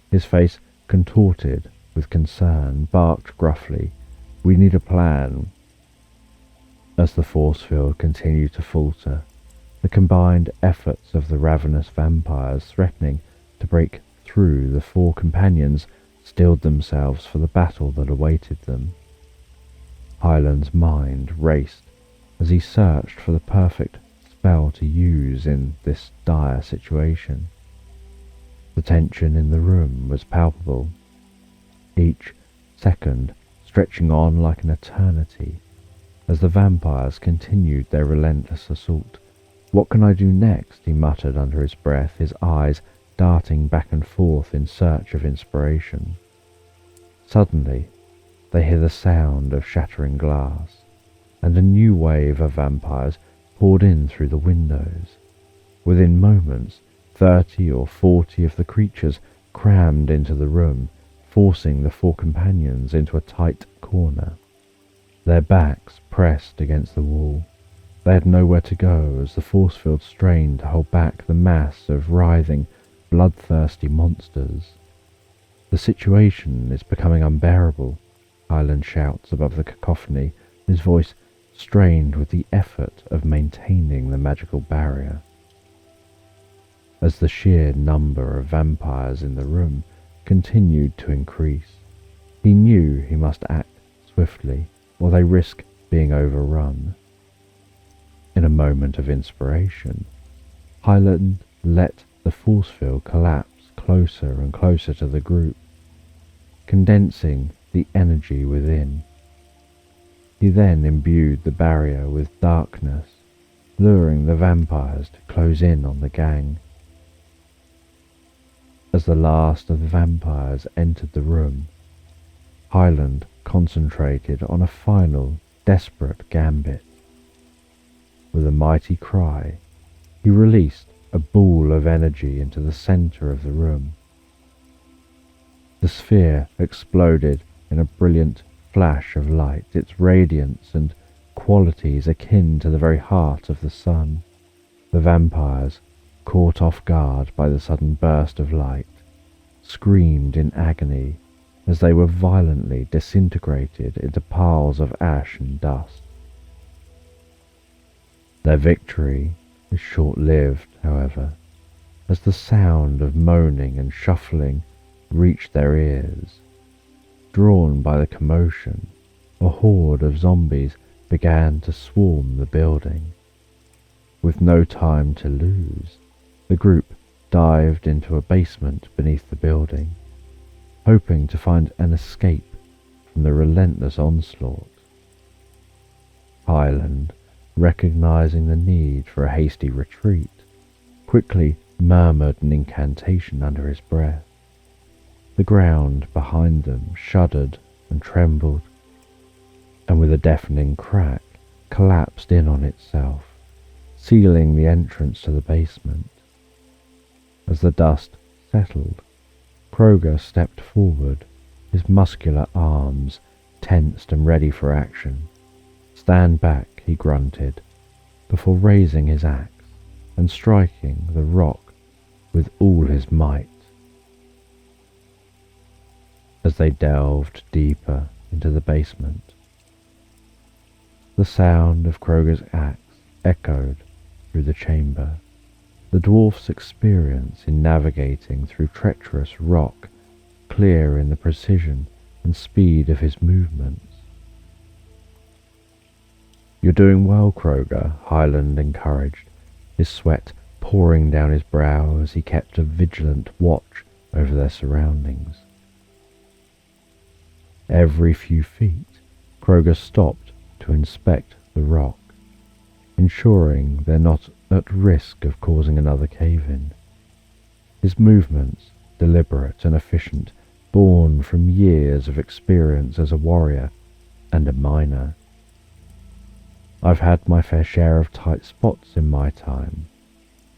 his face contorted with concern, barked gruffly, "We need a plan." As the force field continued to falter, the combined efforts of the ravenous vampires threatening to break through, the four companions steeled themselves for the battle that awaited them. Hyland's mind raced as he searched for the perfect spell to use in this dire situation. The tension in the room was palpable, each second stretching on like an eternity as the vampires continued their relentless assault. "What can I do next?" he muttered under his breath, his eyes darting back and forth in search of inspiration. Suddenly, they hear the sound of shattering glass, and a new wave of vampires poured in through the windows. Within moments, 30 or 40 of the creatures crammed into the room, forcing the four companions into a tight corner. Their backs pressed against the wall. They had nowhere to go as the force field strained to hold back the mass of writhing, bloodthirsty monsters. "The situation is becoming unbearable," Hyland shouts above the cacophony, his voice strained with the effort of maintaining the magical barrier. As the sheer number of vampires in the room continued to increase, he knew he must act swiftly, or they risk being overrun. In a moment of inspiration, Hyland let the force field collapse closer and closer to the group, condensing the energy within. He then imbued the barrier with darkness, luring the vampires to close in on the gang. As the last of the vampires entered the room, Hyland concentrated on a final, desperate gambit. With a mighty cry, he released a ball of energy into the center of the room. The sphere exploded in a brilliant flash of light, its radiance and qualities akin to the very heart of the sun. The vampires, caught off guard by the sudden burst of light, screamed in agony as they were violently disintegrated into piles of ash and dust. Their victory is short-lived, however, as the sound of moaning and shuffling reached their ears. Drawn by the commotion, a horde of zombies began to swarm the building. With no time to lose, the group dived into a basement beneath the building, hoping to find an escape from the relentless onslaught. Hyland, recognizing the need for a hasty retreat, quickly murmured an incantation under his breath. The ground behind them shuddered and trembled, and with a deafening crack collapsed in on itself, sealing the entrance to the basement. As the dust settled, Kroger stepped forward, his muscular arms tensed and ready for action. "Stand back," he grunted, before raising his axe and striking the rock with all his might. As they delved deeper into the basement, the sound of Kroger's axe echoed through the chamber. The dwarf's experience in navigating through treacherous rock clear in the precision and speed of his movements. "You're doing well, Kroger," Hyland encouraged, his sweat pouring down his brow as he kept a vigilant watch over their surroundings. Every few feet, Kroger stopped to inspect the rock, ensuring they're not at risk of causing another cave-in. His movements, deliberate and efficient, born from years of experience as a warrior and a miner. "I've had my fair share of tight spots in my time,"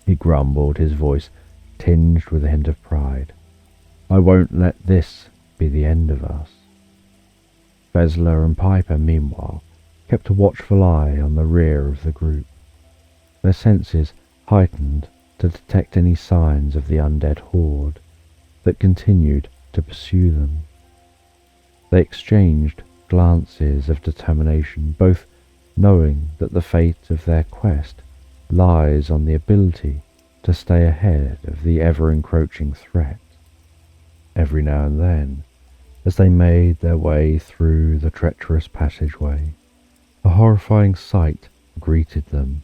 he grumbled, his voice tinged with a hint of pride. "I won't let this be the end of us." Fezler and Piper, meanwhile, kept a watchful eye on the rear of the group, their senses heightened to detect any signs of the undead horde that continued to pursue them. They exchanged glances of determination, both knowing that the fate of their quest lies on the ability to stay ahead of the ever-encroaching threat. Every now and then, as they made their way through the treacherous passageway, a horrifying sight greeted them.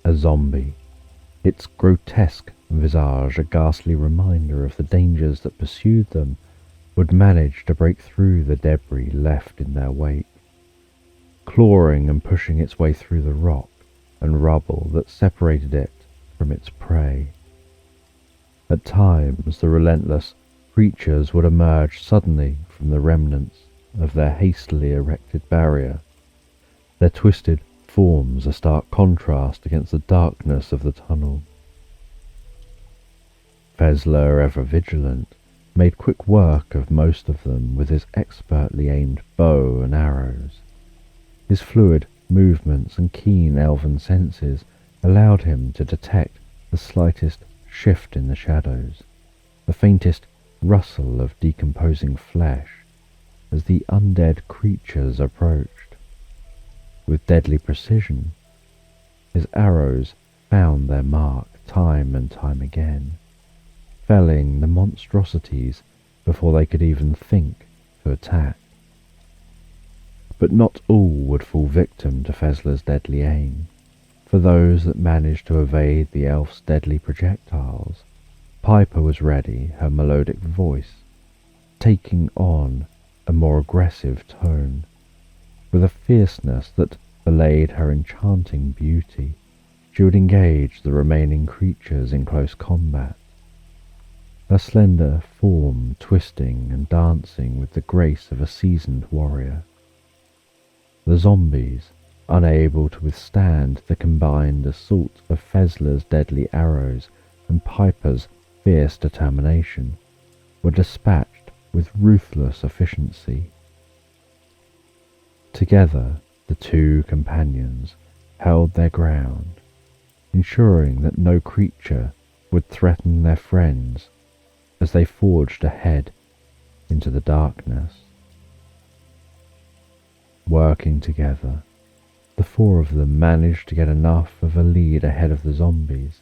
A zombie, its grotesque visage a ghastly reminder of the dangers that pursued them, would manage to break through the debris left in their wake, clawing and pushing its way through the rock and rubble that separated it from its prey. At times, the relentless creatures would emerge suddenly from the remnants of their hastily erected barrier, their twisted forms a stark contrast against the darkness of the tunnel. Fezler, ever vigilant, made quick work of most of them with his expertly aimed bow and arrows. His fluid movements and keen elven senses allowed him to detect the slightest shift in the shadows, the faintest rustle of decomposing flesh as the undead creatures approached. With deadly precision, his arrows found their mark time and time again, felling the monstrosities before they could even think to attack. But not all would fall victim to Fezler's deadly aim. For those that managed to evade the elf's deadly projectiles, Piper was ready, her melodic voice taking on a more aggressive tone. With a fierceness that belied her enchanting beauty, she would engage the remaining creatures in close combat, her slender form twisting and dancing with the grace of a seasoned warrior. The zombies, unable to withstand the combined assault of Fezler's deadly arrows and Piper's fierce determination, were dispatched with ruthless efficiency. Together, the two companions held their ground, ensuring that no creature would threaten their friends as they forged ahead into the darkness. Working together, the four of them managed to get enough of a lead ahead of the zombies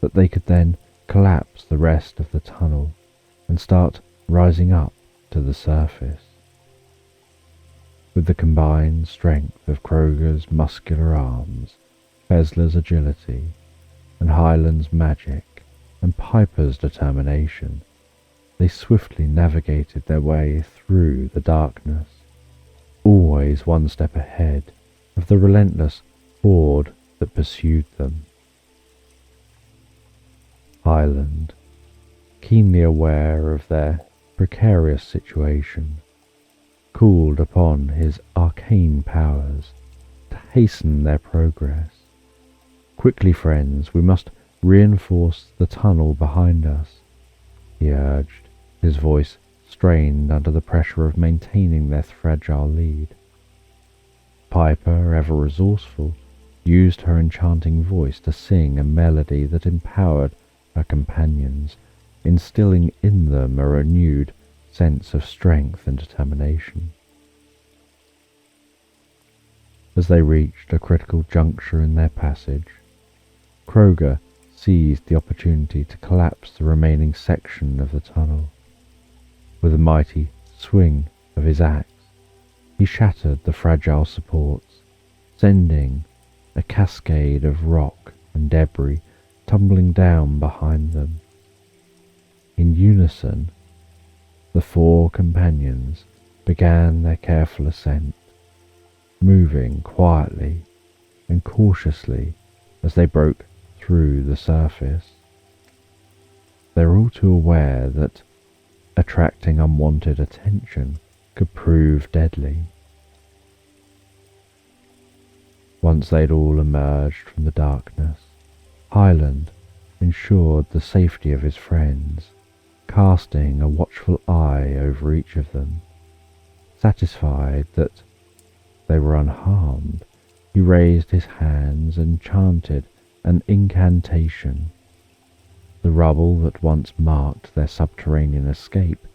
that they could then collapse the rest of the tunnel and start rising up to the surface. With the combined strength of Kroger's muscular arms, Fezler's agility, and Hyland's magic, and Piper's determination, they swiftly navigated their way through the darkness, always one step ahead of the relentless horde that pursued them. Hyland, keenly aware of their precarious situation, called upon his arcane powers to hasten their progress. "Quickly, friends, we must reinforce the tunnel behind us," he urged, his voice strained under the pressure of maintaining their fragile lead. Piper, ever resourceful, used her enchanting voice to sing a melody that empowered her companions, instilling in them a renewed sense of strength and determination. As they reached a critical juncture in their passage, Kroger seized the opportunity to collapse the remaining section of the tunnel. With a mighty swing of his axe, he shattered the fragile supports, sending a cascade of rock and debris tumbling down behind them. In unison, the four companions began their careful ascent, moving quietly and cautiously as they broke through the surface. They were all too aware that attracting unwanted attention could prove deadly. Once they'd all emerged from the darkness, Hyland ensured the safety of his friends, casting a watchful eye over each of them. Satisfied that they were unharmed, he raised his hands and chanted an incantation. The rubble that once marked their subterranean escape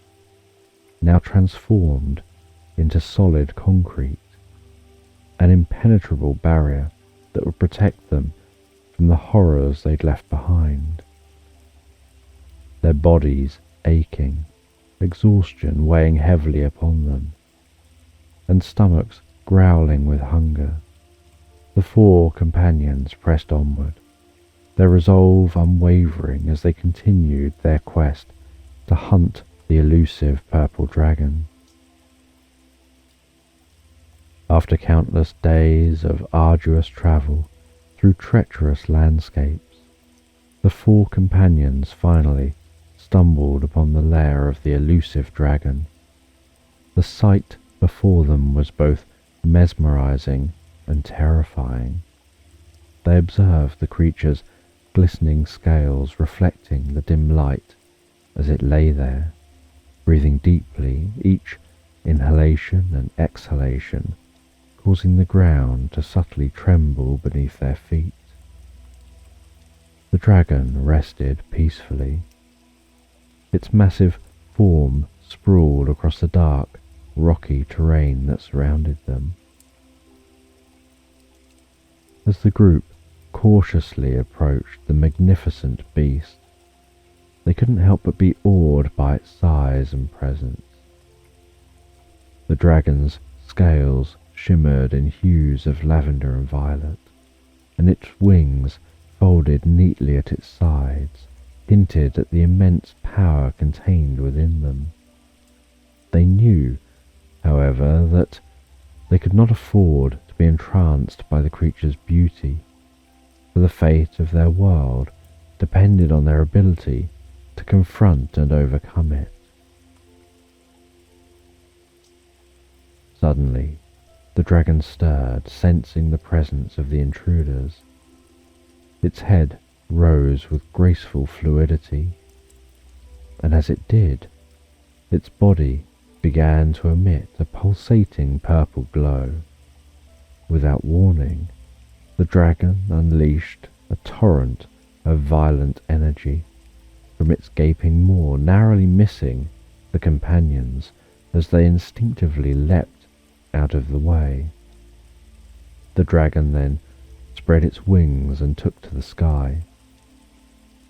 now transformed into solid concrete, an impenetrable barrier that would protect them from the horrors they'd left behind. Their bodies aching, exhaustion weighing heavily upon them, and stomachs growling with hunger, the four companions pressed onward, their resolve unwavering as they continued their quest to hunt the elusive purple dragon. After countless days of arduous travel through treacherous landscapes, the four companions finally stumbled upon the lair of the elusive dragon. The sight before them was both mesmerizing and terrifying. They observed the creature's glistening scales reflecting the dim light as it lay there, breathing deeply, each inhalation and exhalation causing the ground to subtly tremble beneath their feet. The dragon rested peacefully, its massive form sprawled across the dark, rocky terrain that surrounded them. As the group cautiously approached the magnificent beast, they couldn't help but be awed by its size and presence. The dragon's scales shimmered in hues of lavender and violet, and its wings, folded neatly at its sides, hinted at the immense power contained within them. They knew, however, that they could not afford to be entranced by the creature's beauty, for the fate of their world depended on their ability to confront and overcome it. Suddenly, the dragon stirred, sensing the presence of the intruders. Its head rose with graceful fluidity, and as it did, its body began to emit a pulsating purple glow. Without warning, the dragon unleashed a torrent of violent energy from its gaping maw, narrowly missing the companions as they instinctively leapt out of the way. The dragon then spread its wings and took to the sky.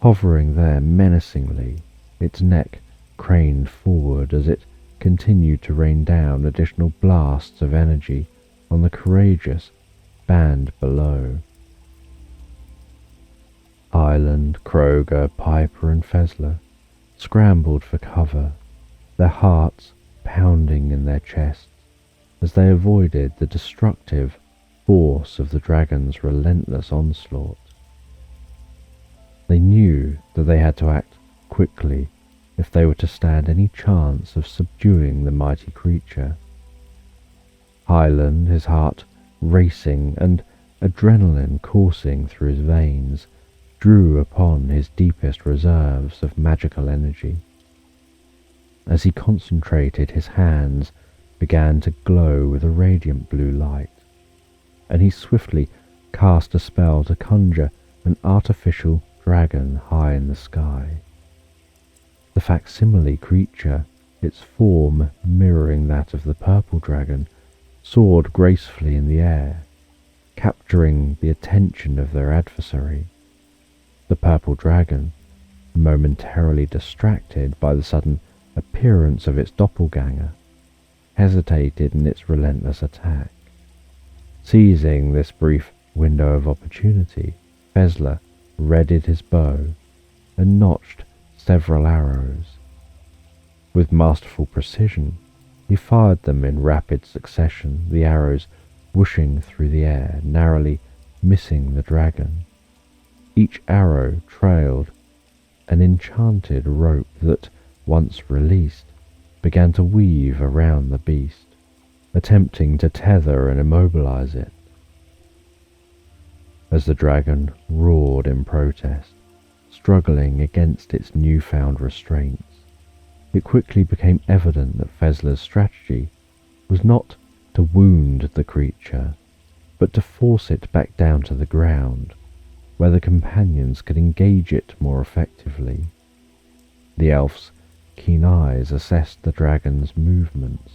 Hovering there menacingly, its neck craned forward as it continued to rain down additional blasts of energy on the courageous band below. Hyland, Kroger, Piper, and Fezler scrambled for cover, their hearts pounding in their chests as they avoided the destructive force of the dragon's relentless onslaught. They knew that they had to act quickly if they were to stand any chance of subduing the mighty creature. Hyland, his heart racing and adrenaline coursing through his veins, drew upon his deepest reserves of magical energy. As he concentrated, his hands began to glow with a radiant blue light, and he swiftly cast a spell to conjure an artificial dragon high in the sky. The facsimile creature, its form mirroring that of the purple dragon, soared gracefully in the air, capturing the attention of their adversary. The purple dragon, momentarily distracted by the sudden appearance of its doppelganger, hesitated in its relentless attack. Seizing this brief window of opportunity, Fezler readied his bow and notched several arrows. With masterful precision, he fired them in rapid succession, the arrows whooshing through the air, narrowly missing the dragon. Each arrow trailed an enchanted rope that, once released, began to weave around the beast, attempting to tether and immobilize it. As the dragon roared in protest, struggling against its newfound restraints, it quickly became evident that Fezler's strategy was not to wound the creature, but to force it back down to the ground, where the companions could engage it more effectively. The elf's keen eyes assessed the dragon's movements,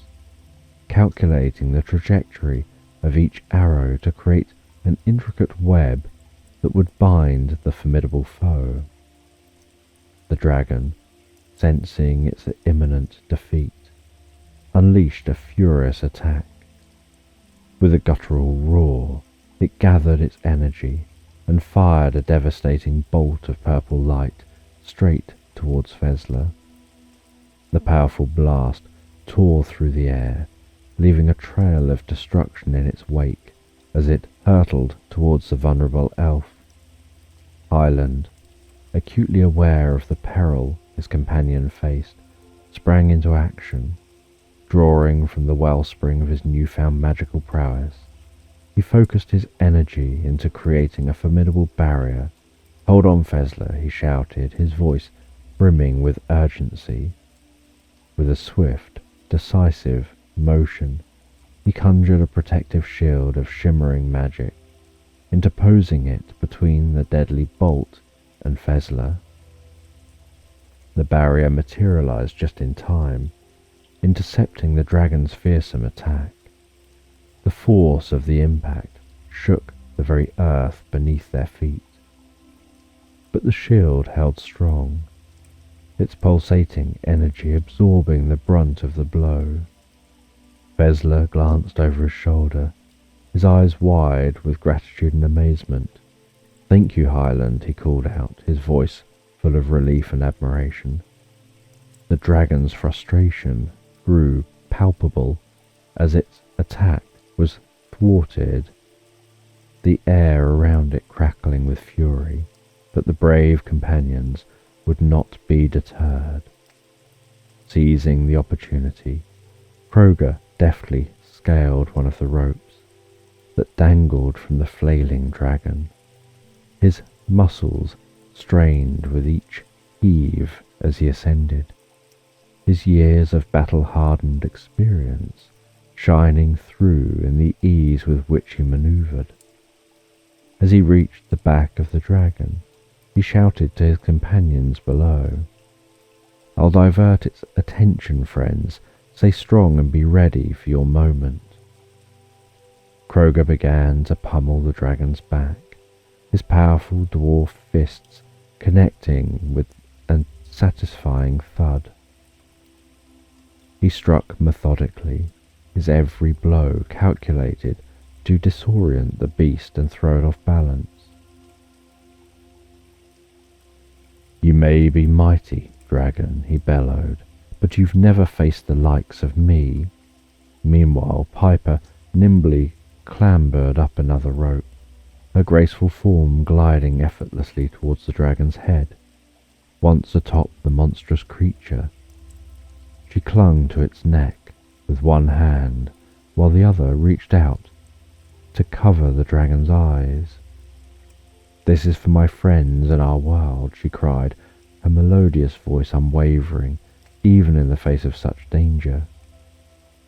calculating the trajectory of each arrow to create an intricate web that would bind the formidable foe. The dragon, sensing its imminent defeat, unleashed a furious attack. With a guttural roar, it gathered its energy and fired a devastating bolt of purple light straight towards Fezler. The powerful blast tore through the air, leaving a trail of destruction in its wake as it hurtled towards the vulnerable elf. Hyland, acutely aware of the peril his companion faced, sprang into action. Drawing from the wellspring of his newfound magical prowess, he focused his energy into creating a formidable barrier. "Hold on, Fezler," he shouted, his voice brimming with urgency. With a swift, decisive motion, he conjured a protective shield of shimmering magic, interposing it between the deadly bolt and Fezler. The barrier materialized just in time, intercepting the dragon's fearsome attack. The force of the impact shook the very earth beneath their feet. But the shield held strong, its pulsating energy absorbing the brunt of the blow. Fezler glanced over his shoulder, his eyes wide with gratitude and amazement. "Thank you, Hyland," he called out, his voice full of relief and admiration. The dragon's frustration grew palpable as its attack was thwarted, the air around it crackling with fury, but the brave companions would not be deterred. Seizing the opportunity, Kroger deftly scaled one of the ropes that dangled from the flailing dragon. His muscles strained with each heave as he ascended, his years of battle-hardened experience shining through in the ease with which he maneuvered. As he reached the back of the dragon, he shouted to his companions below, "I'll divert its attention, friends. Stay strong and be ready for your moment." Kroger began to pummel the dragon's back, his powerful dwarf fists connecting with a satisfying thud. He struck methodically, his every blow calculated to disorient the beast and throw it off balance. "You may be mighty, dragon," he bellowed, "but you've never faced the likes of me." Meanwhile, Piper nimbly clambered up another rope, her graceful form gliding effortlessly towards the dragon's head. Once atop the monstrous creature, she clung to its neck with one hand, while the other reached out to cover the dragon's eyes. "This is for my friends and our world," she cried, her melodious voice unwavering, even in the face of such danger.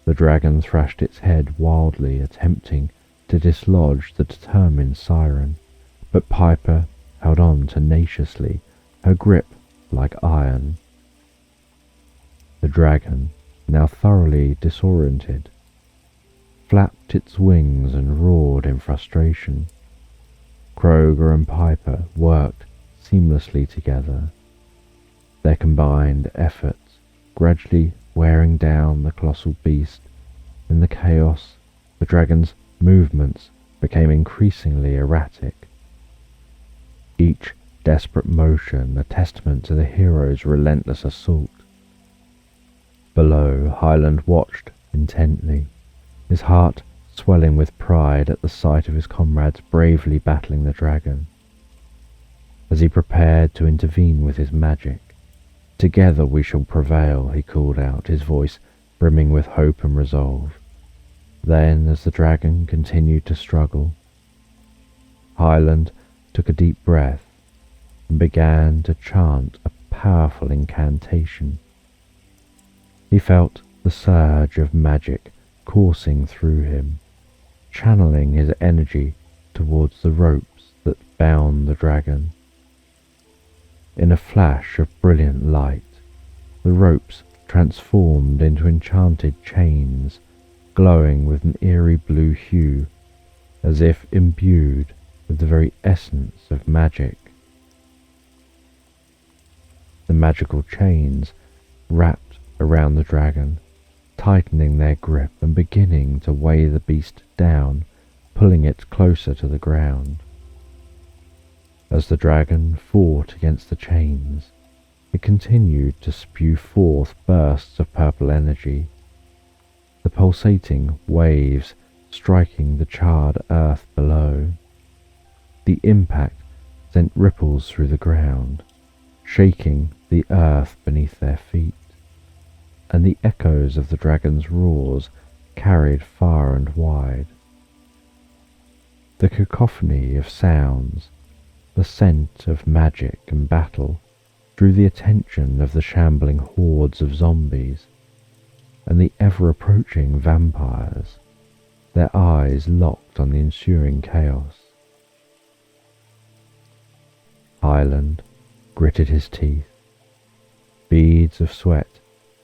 The dragon thrashed its head wildly, attempting to dislodge the determined siren, but Piper held on tenaciously, her grip like iron. The dragon, now thoroughly disoriented, flapped its wings and roared in frustration. Kroger and Piper worked seamlessly together, their combined efforts gradually wearing down the colossal beast. In the chaos, the dragon's movements became increasingly erratic, each desperate motion a testament to the hero's relentless assault. Below, Hyland watched intently, his heart swelling with pride at the sight of his comrades bravely battling the dragon. As he prepared to intervene with his magic, "Together we shall prevail," he called out, his voice brimming with hope and resolve. Then, as the dragon continued to struggle, Hyland took a deep breath and began to chant a powerful incantation. He felt the surge of magic coursing through him, channeling his energy towards the ropes that bound the dragon. In a flash of brilliant light, the ropes transformed into enchanted chains, glowing with an eerie blue hue, as if imbued with the very essence of magic. The magical chains wrapped around the dragon, tightening their grip and beginning to weigh the beast down, pulling it closer to the ground. As the dragon fought against the chains, it continued to spew forth bursts of purple energy, the pulsating waves striking the charred earth below. The impact sent ripples through the ground, shaking the earth beneath their feet, and the echoes of the dragon's roars carried far and wide. The cacophony of sounds, the scent of magic and battle, drew the attention of the shambling hordes of zombies and the ever-approaching vampires, their eyes locked on the ensuing chaos. Hyland gritted his teeth, beads of sweat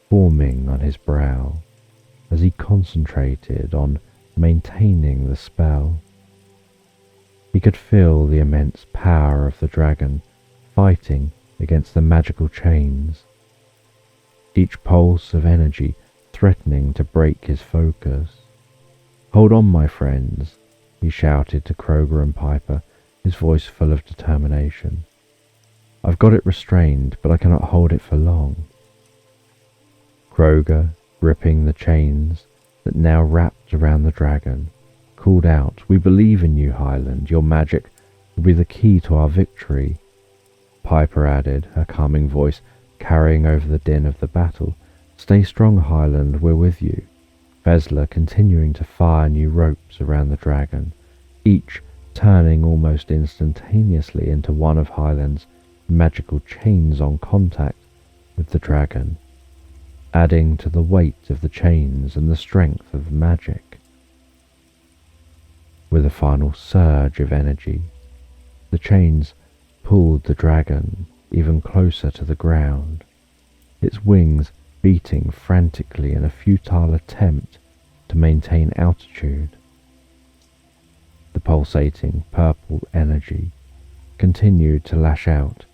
forming on his brow as he concentrated on maintaining the spell. He could feel the immense power of the dragon fighting against the magical chains, each pulse of energy threatening to break his focus. "Hold on, my friends," he shouted to Kroger and Piper, his voice full of determination. "I've got it restrained, but I cannot hold it for long." Kroger, gripping the chains that now wrapped around the dragon, called out, "We believe in you, Hyland. Your magic will be the key to our victory." Piper added, her calming voice carrying over the din of the battle, "Stay strong, Hyland, we're with you." Fezler continuing to fire new ropes around the dragon, each turning almost instantaneously into one of Hyland's magical chains on contact with the dragon. adding to the weight of the chains and the strength of the magic. With a final surge of energy, the chains pulled the dragon even closer to the ground, its wings beating frantically in a futile attempt to maintain altitude. The pulsating purple energy continued to lash out,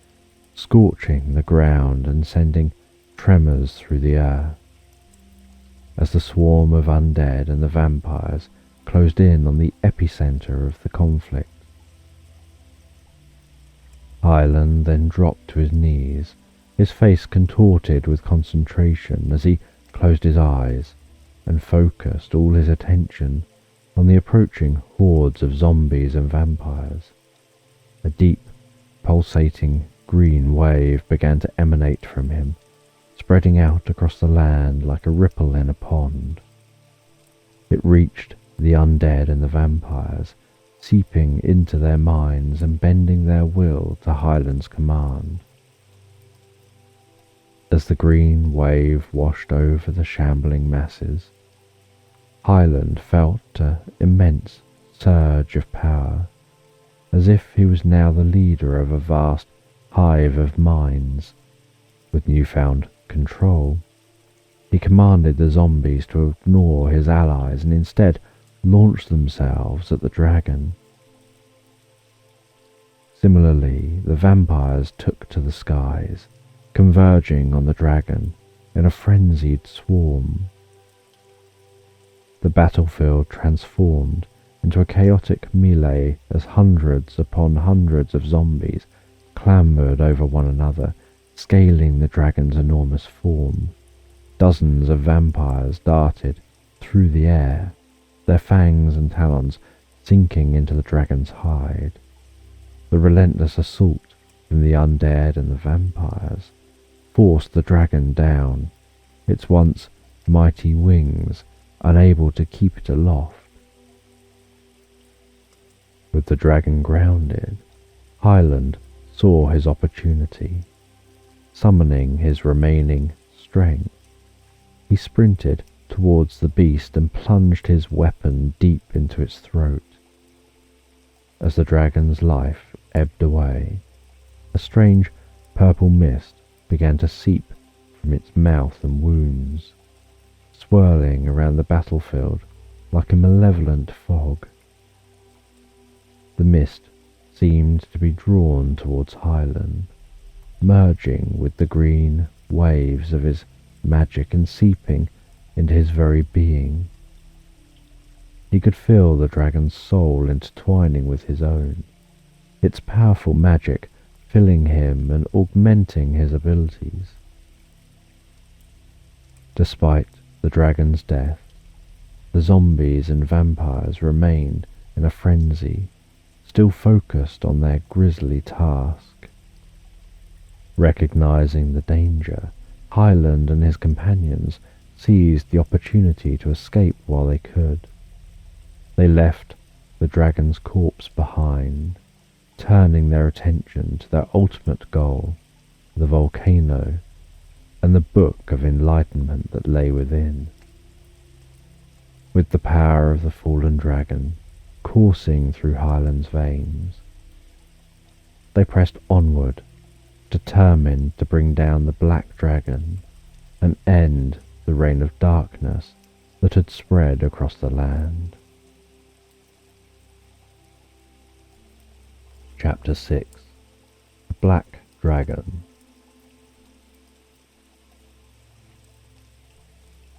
scorching the ground and sending tremors through the earth. As the swarm of undead and the vampires closed in on the epicenter of the conflict. Hyland then dropped to his knees, his face contorted with concentration as he closed his eyes and focused all his attention on the approaching hordes of zombies and vampires. A deep, pulsating green wave began to emanate from him, spreading out across the land like a ripple in a pond. It reached the undead and the vampires, seeping into their minds and bending their will to Hyland's command. As the green wave washed over the shambling masses, Hyland felt an immense surge of power, as if he was now the leader of a vast hive of minds. With newfound control, he commanded the zombies to ignore his allies and instead launch themselves at the dragon. Similarly, the vampires took to the skies, converging on the dragon in a frenzied swarm. The battlefield transformed into a chaotic melee as hundreds upon hundreds of zombies clambered over one another, scaling the dragon's enormous form. Dozens of vampires darted through the air, their fangs and talons sinking into the dragon's hide. The relentless assault from the undead and the vampires forced the dragon down, its once mighty wings unable to keep it aloft. With the dragon grounded, Hyland saw his opportunity. Summoning his remaining strength, he sprinted towards the beast and plunged his weapon deep into its throat. As the dragon's life ebbed away, a strange purple mist began to seep from its mouth and wounds, swirling around the battlefield like a malevolent fog. The mist seemed to be drawn towards Hyland, merging with the green waves of his magic and seeping into his very being. He could feel the dragon's soul intertwining with his own, its powerful magic filling him and augmenting his abilities. Despite the dragon's death, the zombies and vampires remained in a frenzy, still focused on their grisly task. Recognizing the danger, Hyland and his companions seized the opportunity to escape while they could. They left the dragon's corpse behind, turning their attention to their ultimate goal, the volcano, and the book of enlightenment that lay within. With the power of the fallen dragon coursing through Hyland's veins, they pressed onward, determined to bring down the black dragon and end the reign of darkness that had spread across the land. Chapter 6. The Black Dragon.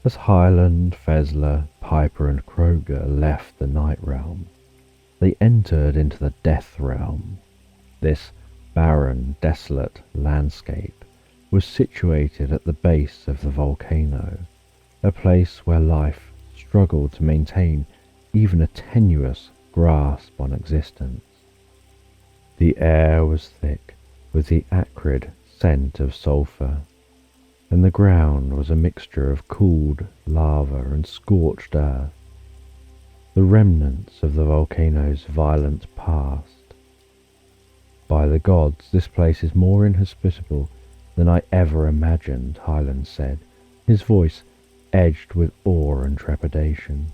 As Hyland, Fezler, Piper and Kroger left the Night Realm, they entered into the Death Realm. This barren, desolate landscape was situated at the base of the volcano, a place where life struggled to maintain even a tenuous grasp on existence. The air was thick with the acrid scent of sulphur, and the ground was a mixture of cooled lava and scorched earth, the remnants of the volcano's violent past. By the gods, this place is more inhospitable than I ever imagined, Hyland said, his voice edged with awe and trepidation.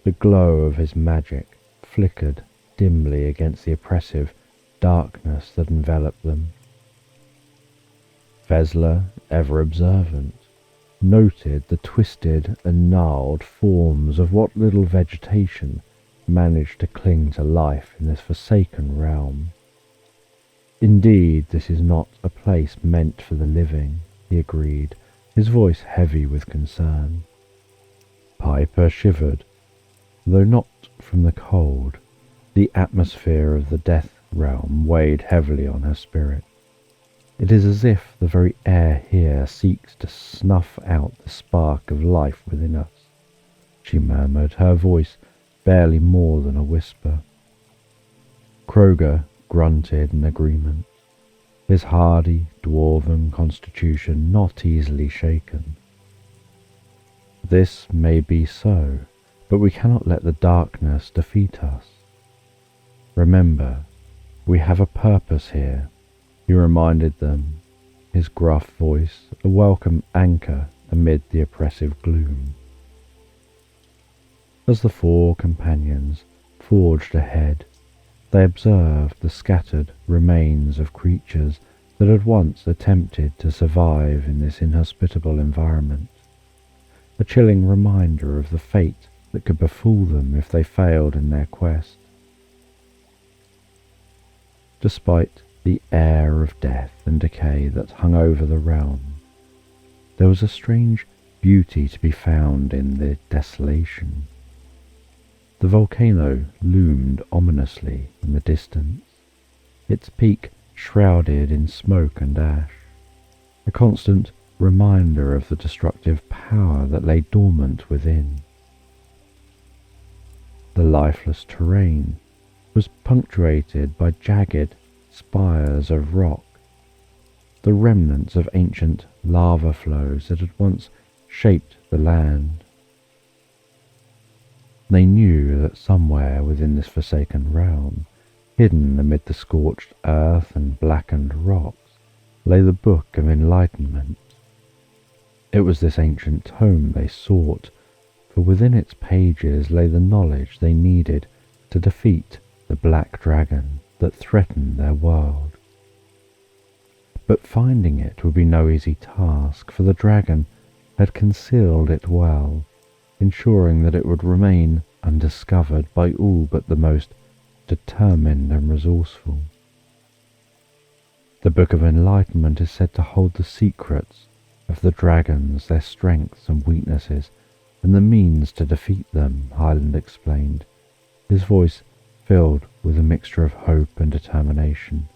The glow of his magic flickered dimly against the oppressive darkness that enveloped them. Fezler, ever observant, noted the twisted and gnarled forms of what little vegetation managed to cling to life in this forsaken realm. Indeed, this is not a place meant for the living, he agreed, his voice heavy with concern. Piper shivered, though not from the cold. The atmosphere of the death realm weighed heavily on her spirit. It is as if the very air here seeks to snuff out the spark of life within us, she murmured, her voice barely more than a whisper. Kroger grunted in agreement, his hardy, dwarven constitution not easily shaken. This may be so, but we cannot let the darkness defeat us. Remember, we have a purpose here, he reminded them, his gruff voice a welcome anchor amid the oppressive gloom. As the four companions forged ahead, they observed the scattered remains of creatures that had once attempted to survive in this inhospitable environment, a chilling reminder of the fate that could befall them if they failed in their quest. Despite the air of death and decay that hung over the realm, there was a strange beauty to be found in the desolation. The volcano loomed ominously in the distance, its peak shrouded in smoke and ash, a constant reminder of the destructive power that lay dormant within. The lifeless terrain was punctuated by jagged spires of rock, the remnants of ancient lava flows that had once shaped the land. They knew that somewhere within this forsaken realm, hidden amid the scorched earth and blackened rocks, lay the Book of Enlightenment. It was this ancient tome they sought, for within its pages lay the knowledge they needed to defeat the black dragon that threatened their world. But finding it would be no easy task, for the dragon had concealed it well, ensuring that it would remain undiscovered by all but the most determined and resourceful. The Book of Enlightenment is said to hold the secrets of the dragons, their strengths and weaknesses, and the means to defeat them, Hyland explained, his voice filled with a mixture of hope and determination.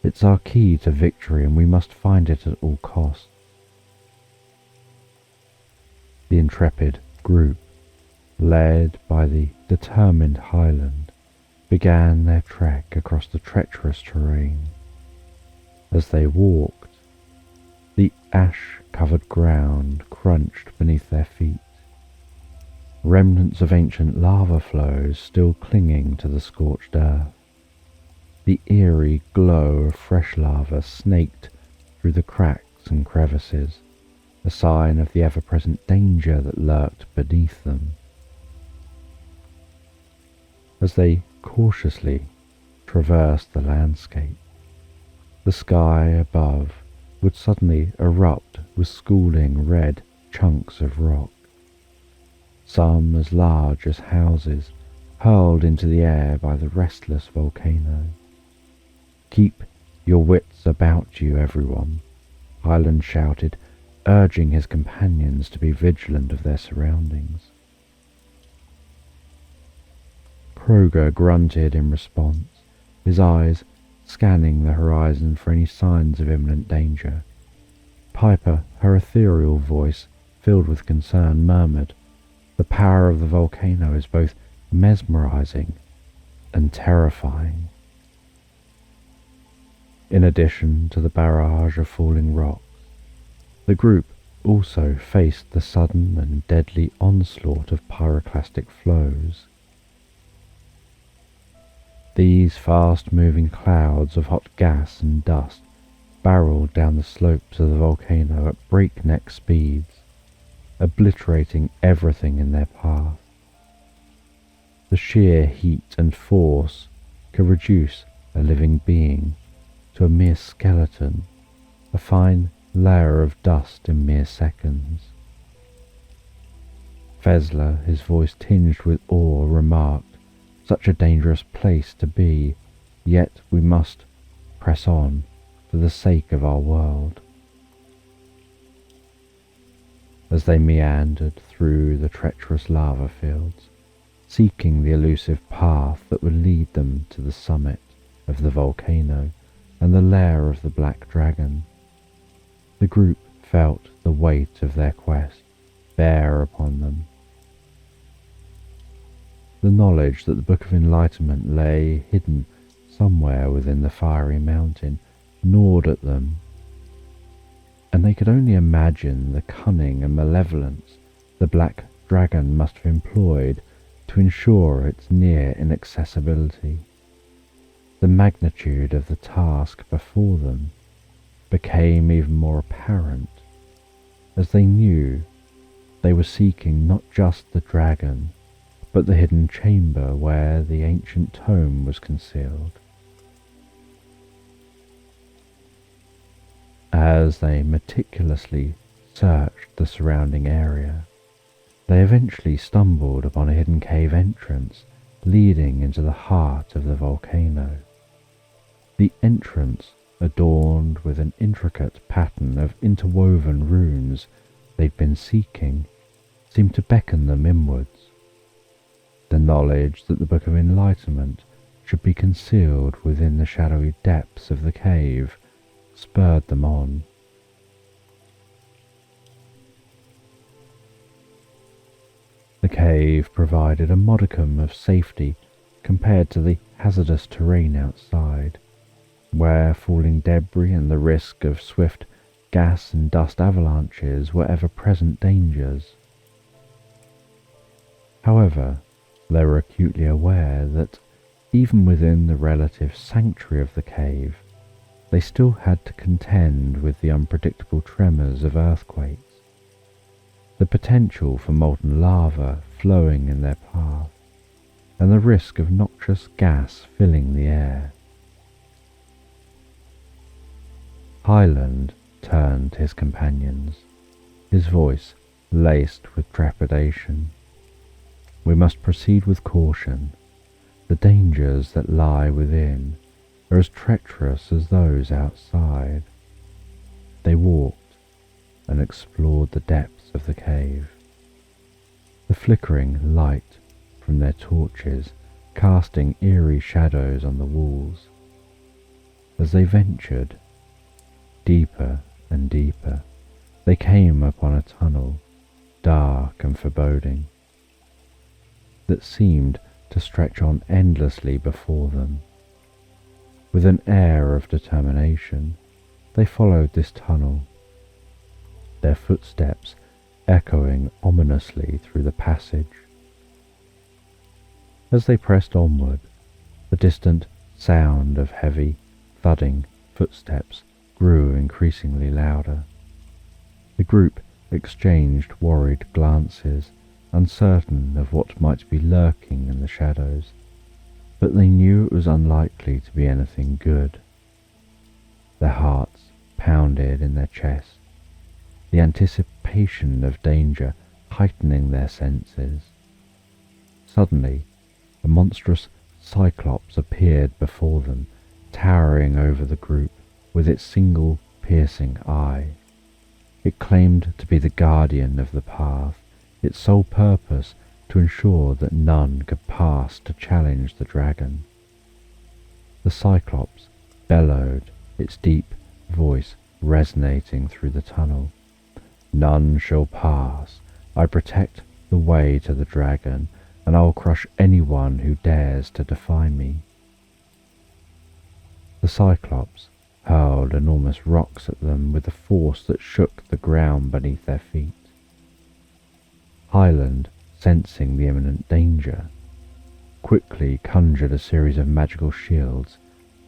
It's our key to victory, and we must find it at all costs. The intrepid group, led by the determined Hyland, began their trek across the treacherous terrain. As they walked, the ash-covered ground crunched beneath their feet, remnants of ancient lava flows still clinging to the scorched earth. The eerie glow of fresh lava snaked through the cracks and crevices, a sign of the ever-present danger that lurked beneath them. As they cautiously traversed the landscape, the sky above would suddenly erupt with schooling red chunks of rock, some as large as houses, hurled into the air by the restless volcano. "Keep your wits about you, everyone," Hyland shouted, urging his companions to be vigilant of their surroundings. Kroger grunted in response, his eyes scanning the horizon for any signs of imminent danger. Piper, her ethereal voice filled with concern, murmured, "The power of the volcano is both mesmerizing and terrifying." In addition to the barrage of falling rocks, the group also faced the sudden and deadly onslaught of pyroclastic flows. These fast-moving clouds of hot gas and dust barreled down the slopes of the volcano at breakneck speeds, obliterating everything in their path. The sheer heat and force could reduce a living being to a mere skeleton, a fine layer of dust in mere seconds. Fezler, his voice tinged with awe, remarked, "Such a dangerous place to be, yet we must press on for the sake of our world." As they meandered through the treacherous lava fields, seeking the elusive path that would lead them to the summit of the volcano and the lair of the black dragon, the group felt the weight of their quest bear upon them. The knowledge that the Book of Enlightenment lay hidden somewhere within the fiery mountain gnawed at them, and they could only imagine the cunning and malevolence the black dragon must have employed to ensure its near inaccessibility. The magnitude of the task before them became even more apparent as they knew they were seeking not just the dragon, but the hidden chamber where the ancient tome was concealed. As they meticulously searched the surrounding area, they eventually stumbled upon a hidden cave entrance leading into the heart of the volcano. The entrance, adorned with an intricate pattern of interwoven runes they'd been seeking, seemed to beckon them inwards. The knowledge that the Book of Enlightenment should be concealed within the shadowy depths of the cave spurred them on. The cave provided a modicum of safety compared to the hazardous terrain outside, where falling debris and the risk of swift gas and dust avalanches were ever-present dangers. However, they were acutely aware that even within the relative sanctuary of the cave, they still had to contend with the unpredictable tremors of earthquakes, the potential for molten lava flowing in their path, and the risk of noxious gas filling the air. Hyland turned to his companions, his voice laced with trepidation. "We must proceed with caution. The dangers that lie within are as treacherous as those outside." They walked and explored the depths of the cave. The flickering light from their torches casting eerie shadows on the walls. As they ventured deeper and deeper, they came upon a tunnel, dark and foreboding, that seemed to stretch on endlessly before them. With an air of determination, they followed this tunnel, their footsteps echoing ominously through the passage. As they pressed onward, the distant sound of heavy, thudding footsteps grew increasingly louder. The group exchanged worried glances, uncertain of what might be lurking in the shadows, but they knew it was unlikely to be anything good. Their hearts pounded in their chests, the anticipation of danger heightening their senses. Suddenly, a monstrous cyclops appeared before them, towering over the group with its single piercing eye. It claimed to be the guardian of the path, its sole purpose to ensure that none could pass to challenge the dragon. The Cyclops bellowed, its deep voice resonating through the tunnel. "None shall pass. I protect the way to the dragon, and I'll crush anyone who dares to defy me." The Cyclops hurled enormous rocks at them with a force that shook the ground beneath their feet. Hyland, sensing the imminent danger, quickly conjured a series of magical shields,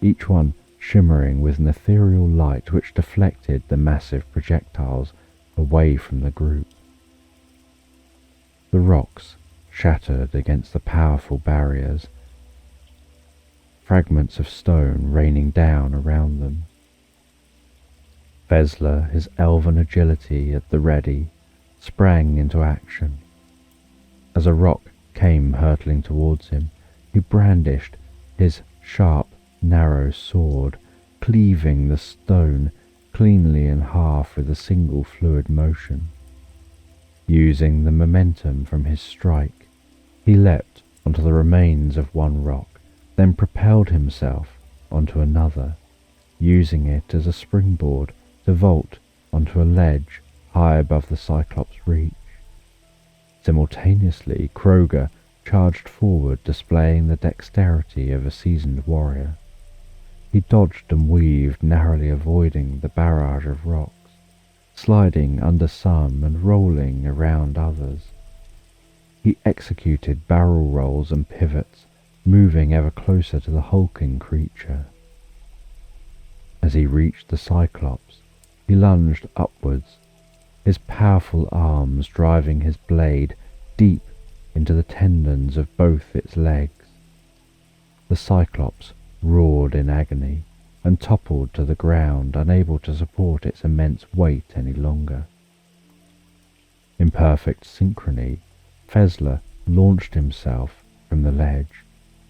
each one shimmering with an ethereal light which deflected the massive projectiles away from the group. The rocks shattered against the powerful barriers, fragments of stone raining down around them. Fezler, his elven agility at the ready, sprang into action. As a rock came hurtling towards him, he brandished his sharp, narrow sword, cleaving the stone cleanly in half with a single fluid motion. Using the momentum from his strike, he leapt onto the remains of one rock, then propelled himself onto another, using it as a springboard to vault onto a ledge high above the Cyclops' reach. Simultaneously, Kroger charged forward, displaying the dexterity of a seasoned warrior. He dodged and weaved, narrowly avoiding the barrage of rocks, sliding under some and rolling around others. He executed barrel rolls and pivots, moving ever closer to the hulking creature. As he reached the Cyclops, he lunged upwards, his powerful arms driving his blade deep into the tendons of both its legs. The Cyclops roared in agony and toppled to the ground, unable to support its immense weight any longer. In perfect synchrony, Fezler launched himself from the ledge,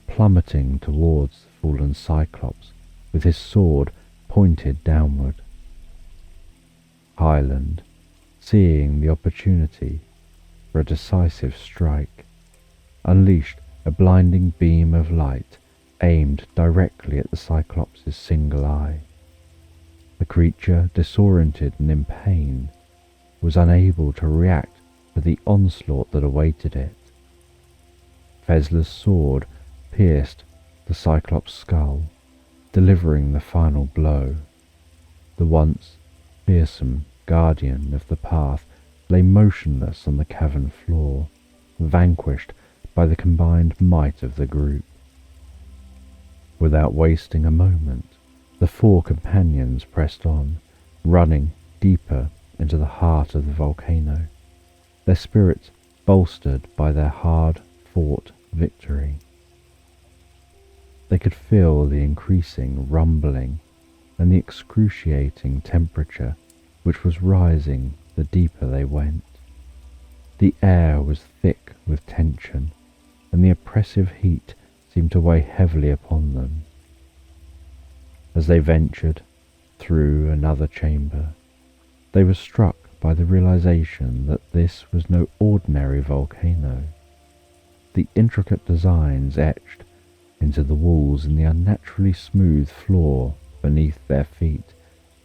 plummeting towards the fallen Cyclops with his sword pointed downward. Hyland, seeing the opportunity for a decisive strike, unleashed a blinding beam of light aimed directly at the Cyclops' single eye. The creature, disoriented and in pain, was unable to react to the onslaught that awaited it. Fezler's sword pierced the Cyclops' skull, delivering the final blow. The once fearsome guardian of the path lay motionless on the cavern floor, vanquished by the combined might of the group. Without wasting a moment, the four companions pressed on, running deeper into the heart of the volcano, their spirits bolstered by their hard-fought victory. They could feel the increasing rumbling and the excruciating temperature which was rising the deeper they went. The air was thick with tension, and the oppressive heat seemed to weigh heavily upon them. As they ventured through another chamber, they were struck by the realization that this was no ordinary volcano. The intricate designs etched into the walls and the unnaturally smooth floor beneath their feet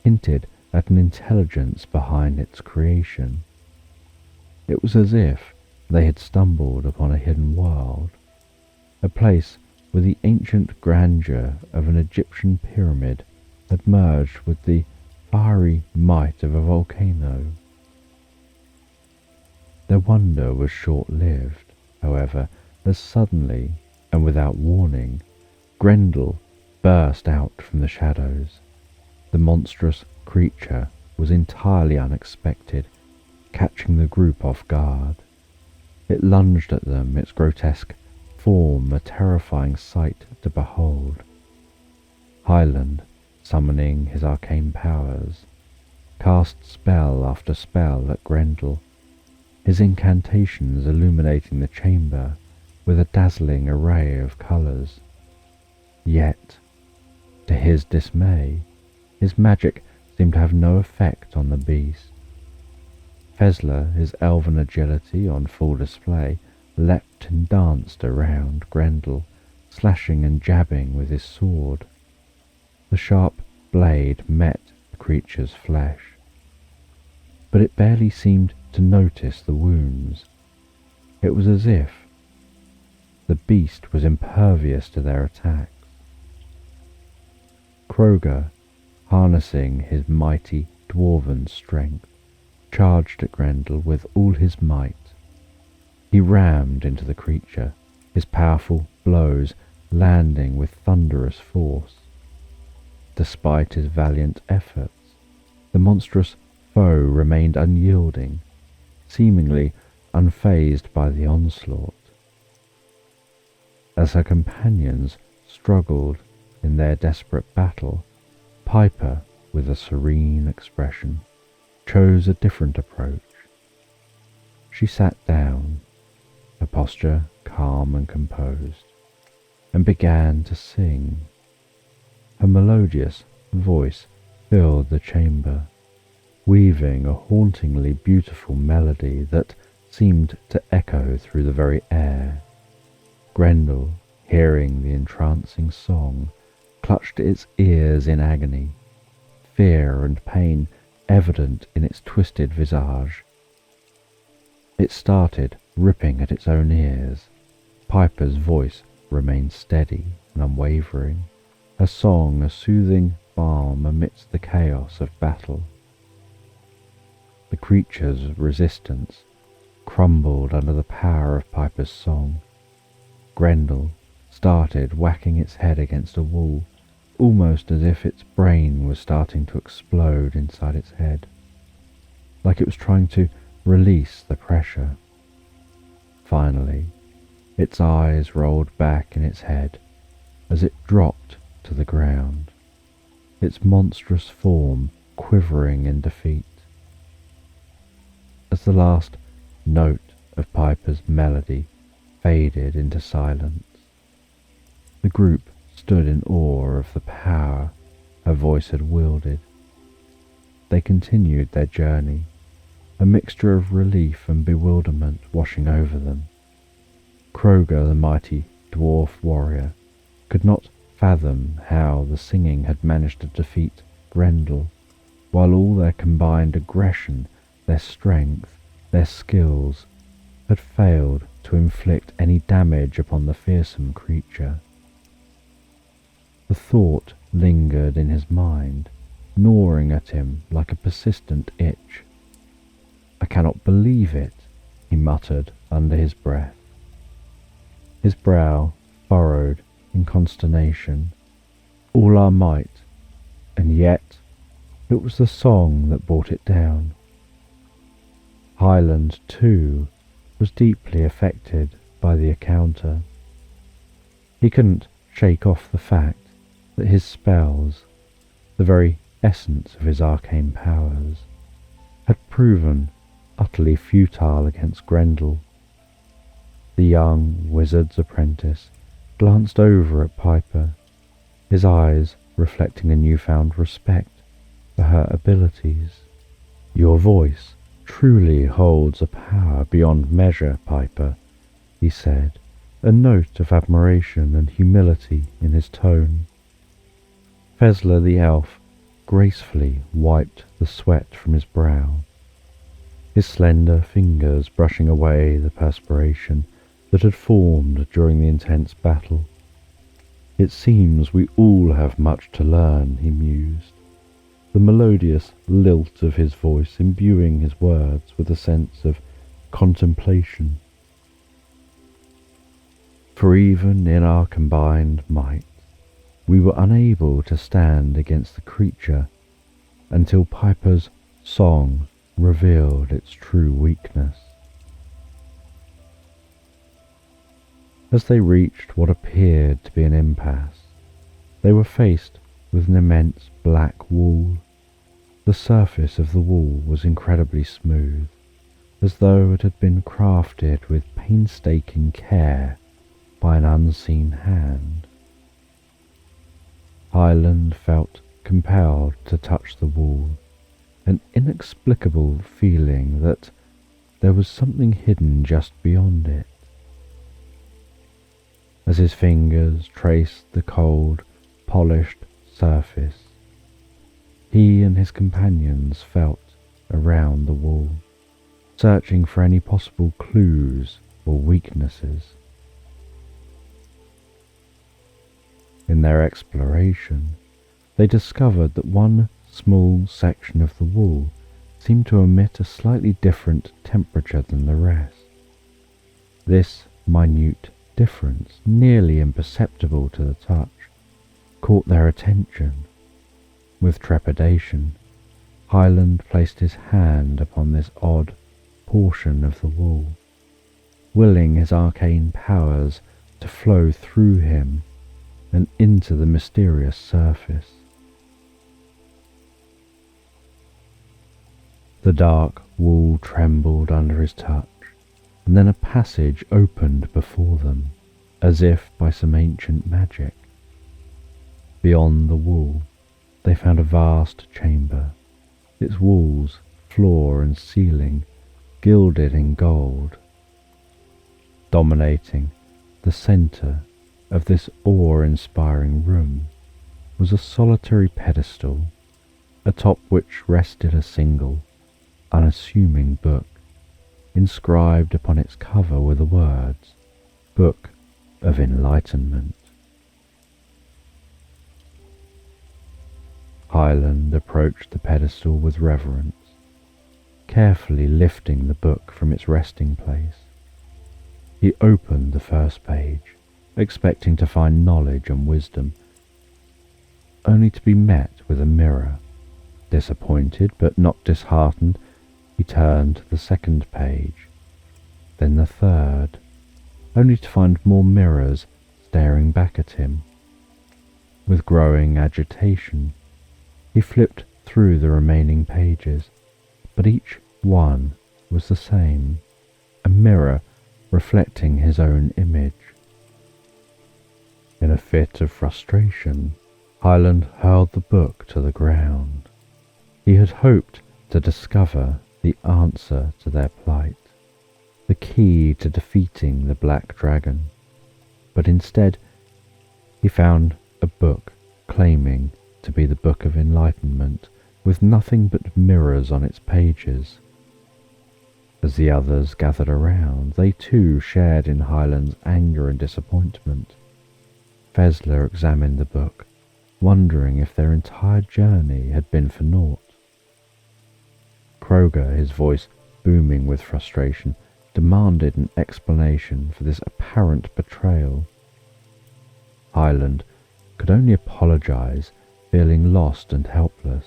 hinted at an intelligence behind its creation. It was as if they had stumbled upon a hidden world, a place where the ancient grandeur of an Egyptian pyramid had merged with the fiery might of a volcano. Their wonder was short-lived, however, as suddenly and without warning, Grendel burst out from the shadows. The monstrous creature was entirely unexpected, catching the group off guard. It lunged at them, its grotesque form a terrifying sight to behold. Hyland, summoning his arcane powers, cast spell after spell at Grendel, his incantations illuminating the chamber with a dazzling array of colours. Yet, to his dismay, his magic seemed to have no effect on the beast. Fezler, his elven agility on full display, leapt and danced around Grendel, slashing and jabbing with his sword. The sharp blade met the creature's flesh, but it barely seemed to notice the wounds. It was as if the beast was impervious to their attacks. Kroger, harnessing his mighty dwarven strength, charged at Grendel with all his might. He rammed into the creature, his powerful blows landing with thunderous force. despite his valiant efforts, the monstrous foe remained unyielding, seemingly unfazed by the onslaught. As her companions struggled in their desperate battle, Piper, with a serene expression, chose a different approach. She sat down, her posture calm and composed, and began to sing. Her melodious voice filled the chamber, weaving a hauntingly beautiful melody that seemed to echo through the very air. Grendel, hearing the entrancing song, clutched its ears in agony, fear and pain evident in its twisted visage. It started ripping at its own ears. Piper's voice remained steady and unwavering, her song a soothing balm amidst the chaos of battle. The creature's resistance crumbled under the power of Piper's song. Grendel started whacking its head against a wall, almost as if its brain was starting to explode inside its head, like it was trying to release the pressure. Finally, its eyes rolled back in its head as it dropped to the ground, its monstrous form quivering in defeat. As the last note of Piper's melody faded into silence, the group stood in awe of the power her voice had wielded. They continued their journey, a mixture of relief and bewilderment washing over them. Kroger, the mighty dwarf warrior, could not fathom how the singing had managed to defeat Grendel, while all their combined aggression, their strength, their skills, had failed to inflict any damage upon the fearsome creature. The thought lingered in his mind, gnawing at him like a persistent itch. "I cannot believe it," he muttered under his breath. His brow furrowed in consternation. All our might, and yet it was the song that brought it down. Hyland, too, was deeply affected by the encounter. He couldn't shake off the fact that his spells, the very essence of his arcane powers, had proven utterly futile against Grendel. The young wizard's apprentice glanced over at Piper, his eyes reflecting a newfound respect for her abilities. "Your voice truly holds a power beyond measure, Piper," he said, a note of admiration and humility in his tone. Fezler the elf gracefully wiped the sweat from his brow, his slender fingers brushing away the perspiration that had formed during the intense battle. "It seems we all have much to learn," he mused, the melodious lilt of his voice imbuing his words with a sense of contemplation. "For even in our combined might, we were unable to stand against the creature until Piper's song revealed its true weakness." As they reached what appeared to be an impasse, they were faced with an immense black wall. The surface of the wall was incredibly smooth, as though it had been crafted with painstaking care by an unseen hand. Hyland felt compelled to touch the wall, an inexplicable feeling that there was something hidden just beyond it. As his fingers traced the cold, polished surface, he and his companions felt around the wall, searching for any possible clues or weaknesses. In their exploration, they discovered that one small section of the wall seemed to emit a slightly different temperature than the rest. This minute difference, nearly imperceptible to the touch, caught their attention. With trepidation, Hyland placed his hand upon this odd portion of the wall, willing his arcane powers to flow through him and into the mysterious surface. The dark wall trembled under his touch, and then a passage opened before them, as if by some ancient magic. Beyond the wall, they found a vast chamber, its walls, floor and ceiling gilded in gold. Dominating the centre of this awe-inspiring room was a solitary pedestal, atop which rested a single, unassuming book, inscribed upon its cover were the words, "Book of Enlightenment." Hyland approached the pedestal with reverence, carefully lifting the book from its resting place. He opened the first page, expecting to find knowledge and wisdom, only to be met with a mirror. Disappointed but not disheartened, he turned to the second page, then the third, only to find more mirrors staring back at him. With growing agitation, he flipped through the remaining pages, but each one was the same, a mirror reflecting his own image. In a fit of frustration, Hyland hurled the book to the ground. He had hoped to discover the answer to their plight, the key to defeating the Black Dragon, but instead he found a book claiming to be the Book of Enlightenment, with nothing but mirrors on its pages. As the others gathered around, they too shared in Hyland's anger and disappointment. Fezler examined the book, wondering if their entire journey had been for naught. Kroger, his voice booming with frustration, demanded an explanation for this apparent betrayal. Hyland could only apologize, feeling lost and helpless.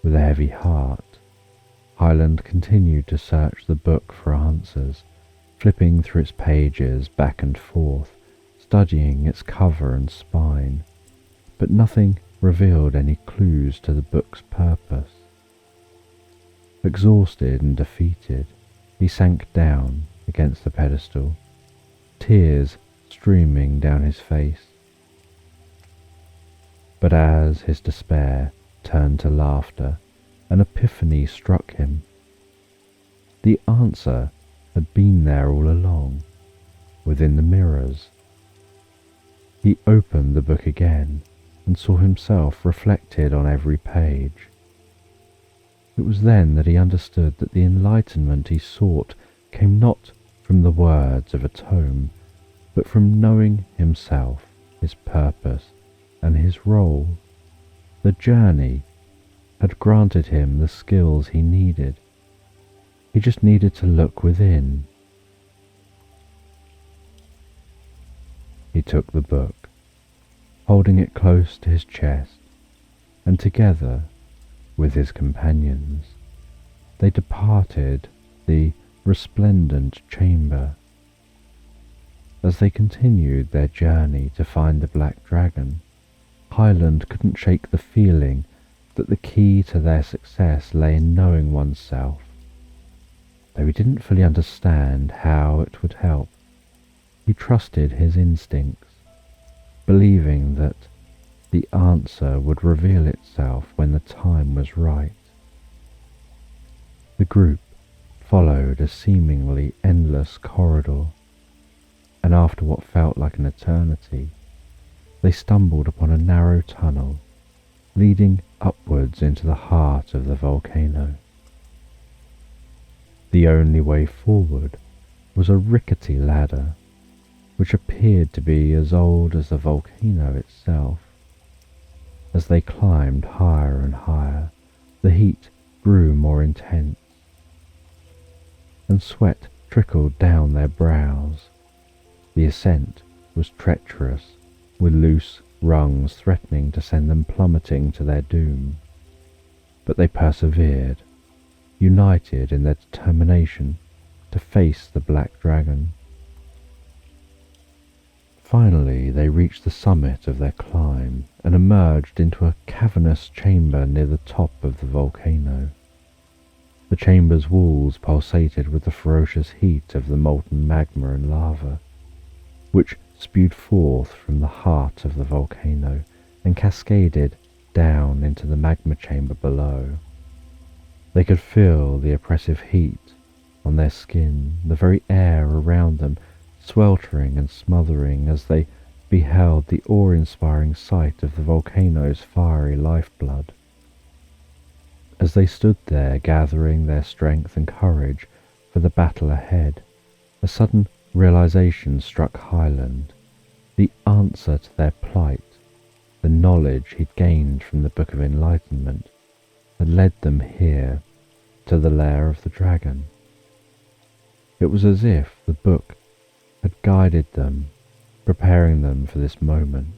With a heavy heart, Hyland continued to search the book for answers, flipping through its pages back and forth, studying its cover and spine, but nothing revealed any clues to the book's purpose. Exhausted and defeated, he sank down against the pedestal, tears streaming down his face. But as his despair turned to laughter, an epiphany struck him. The answer had been there all along, within the mirrors. He opened the book again and saw himself reflected on every page. It was then that he understood that the enlightenment he sought came not from the words of a tome, but from knowing himself, his purpose, and his role. The journey had granted him the skills he needed. He just needed to look within. He took the book, holding it close to his chest, and together with his companions, they departed the resplendent chamber. As they continued their journey to find the Black Dragon, Hyland couldn't shake the feeling that the key to their success lay in knowing oneself. Though he didn't fully understand how it would help, he trusted his instincts, believing that the answer would reveal itself when the time was right. The group followed a seemingly endless corridor, and after what felt like an eternity, they stumbled upon a narrow tunnel leading upwards into the heart of the volcano. The only way forward was a rickety ladder, which appeared to be as old as the volcano itself. As they climbed higher and higher, the heat grew more intense, and sweat trickled down their brows. The ascent was treacherous, with loose rungs threatening to send them plummeting to their doom. But they persevered, united in their determination to face the black dragon. Finally, they reached the summit of their climb and emerged into a cavernous chamber near the top of the volcano. The chamber's walls pulsated with the ferocious heat of the molten magma and lava, which spewed forth from the heart of the volcano and cascaded down into the magma chamber below. They could feel the oppressive heat on their skin, the very air around them sweltering and smothering as they beheld the awe-inspiring sight of the volcano's fiery lifeblood. As they stood there gathering their strength and courage for the battle ahead, a sudden realization struck Hyland. The answer to their plight, the knowledge he'd gained from the Book of Enlightenment, had led them here, to the lair of the dragon. It was as if the book had guided them, preparing them for this moment.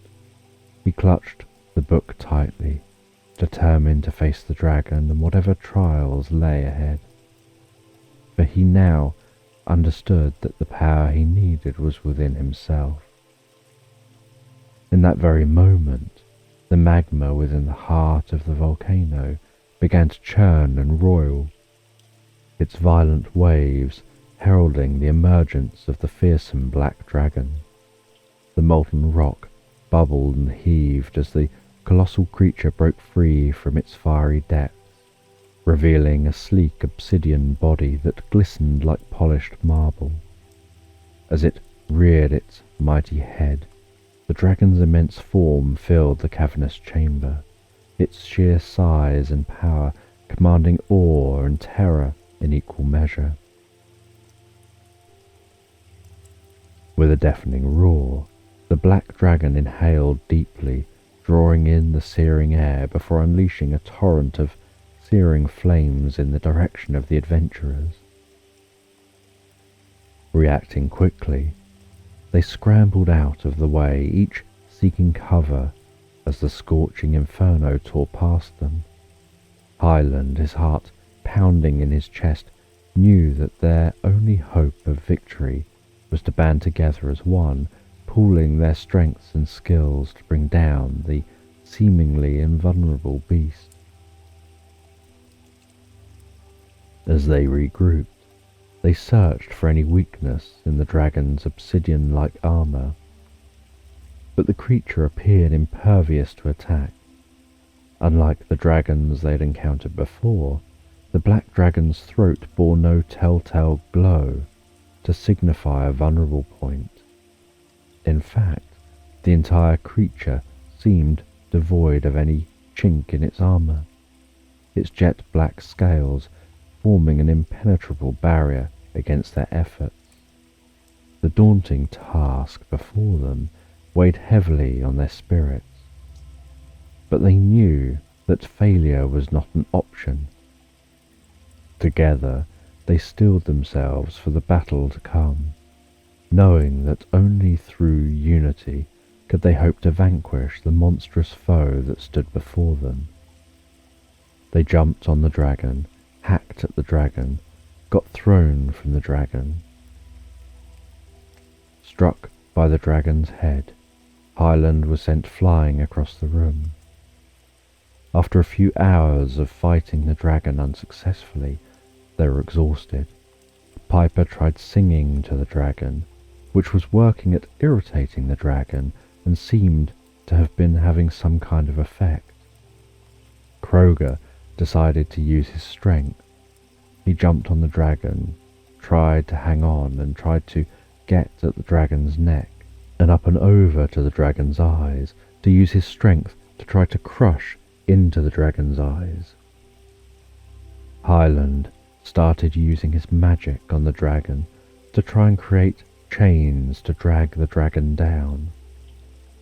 He clutched the book tightly, determined to face the dragon and whatever trials lay ahead. For he now understood that the power he needed was within himself. In that very moment, the magma within the heart of the volcano began to churn and roil, its violent waves heralding the emergence of the fearsome black dragon. The molten rock bubbled and heaved as the colossal creature broke free from its fiery depths, revealing a sleek obsidian body that glistened like polished marble. As it reared its mighty head, the dragon's immense form filled the cavernous chamber, its sheer size and power commanding awe and terror in equal measure. With a deafening roar, the black dragon inhaled deeply, drawing in the searing air before unleashing a torrent of searing flames in the direction of the adventurers. Reacting quickly, they scrambled out of the way, each seeking cover as the scorching inferno tore past them. Hyland, his heart pounding in his chest, knew that their only hope of victory was to band together as one, pooling their strengths and skills to bring down the seemingly invulnerable beast. As they regrouped, they searched for any weakness in the dragon's obsidian-like armor, but the creature appeared impervious to attack. Unlike the dragons they'd encountered before, the black dragon's throat bore no telltale glow to signify a vulnerable point. In fact, the entire creature seemed devoid of any chink in its armor, its jet black scales forming an impenetrable barrier against their efforts. The daunting task before them weighed heavily on their spirits, but they knew that failure was not an option. Together, they steeled themselves for the battle to come, knowing that only through unity could they hope to vanquish the monstrous foe that stood before them. They jumped on the dragon, hacked at the dragon, got thrown from the dragon. Struck by the dragon's head, Hyland was sent flying across the room. After a few hours of fighting the dragon unsuccessfully, they were exhausted. Piper tried singing to the dragon, which was working at irritating the dragon and seemed to have been having some kind of effect. Kroger decided to use his strength. He jumped on the dragon, tried to hang on and tried to get at the dragon's neck and up and over to the dragon's eyes, to use his strength to try to crush into the dragon's eyes. Hyland started using his magic on the dragon to try and create chains to drag the dragon down.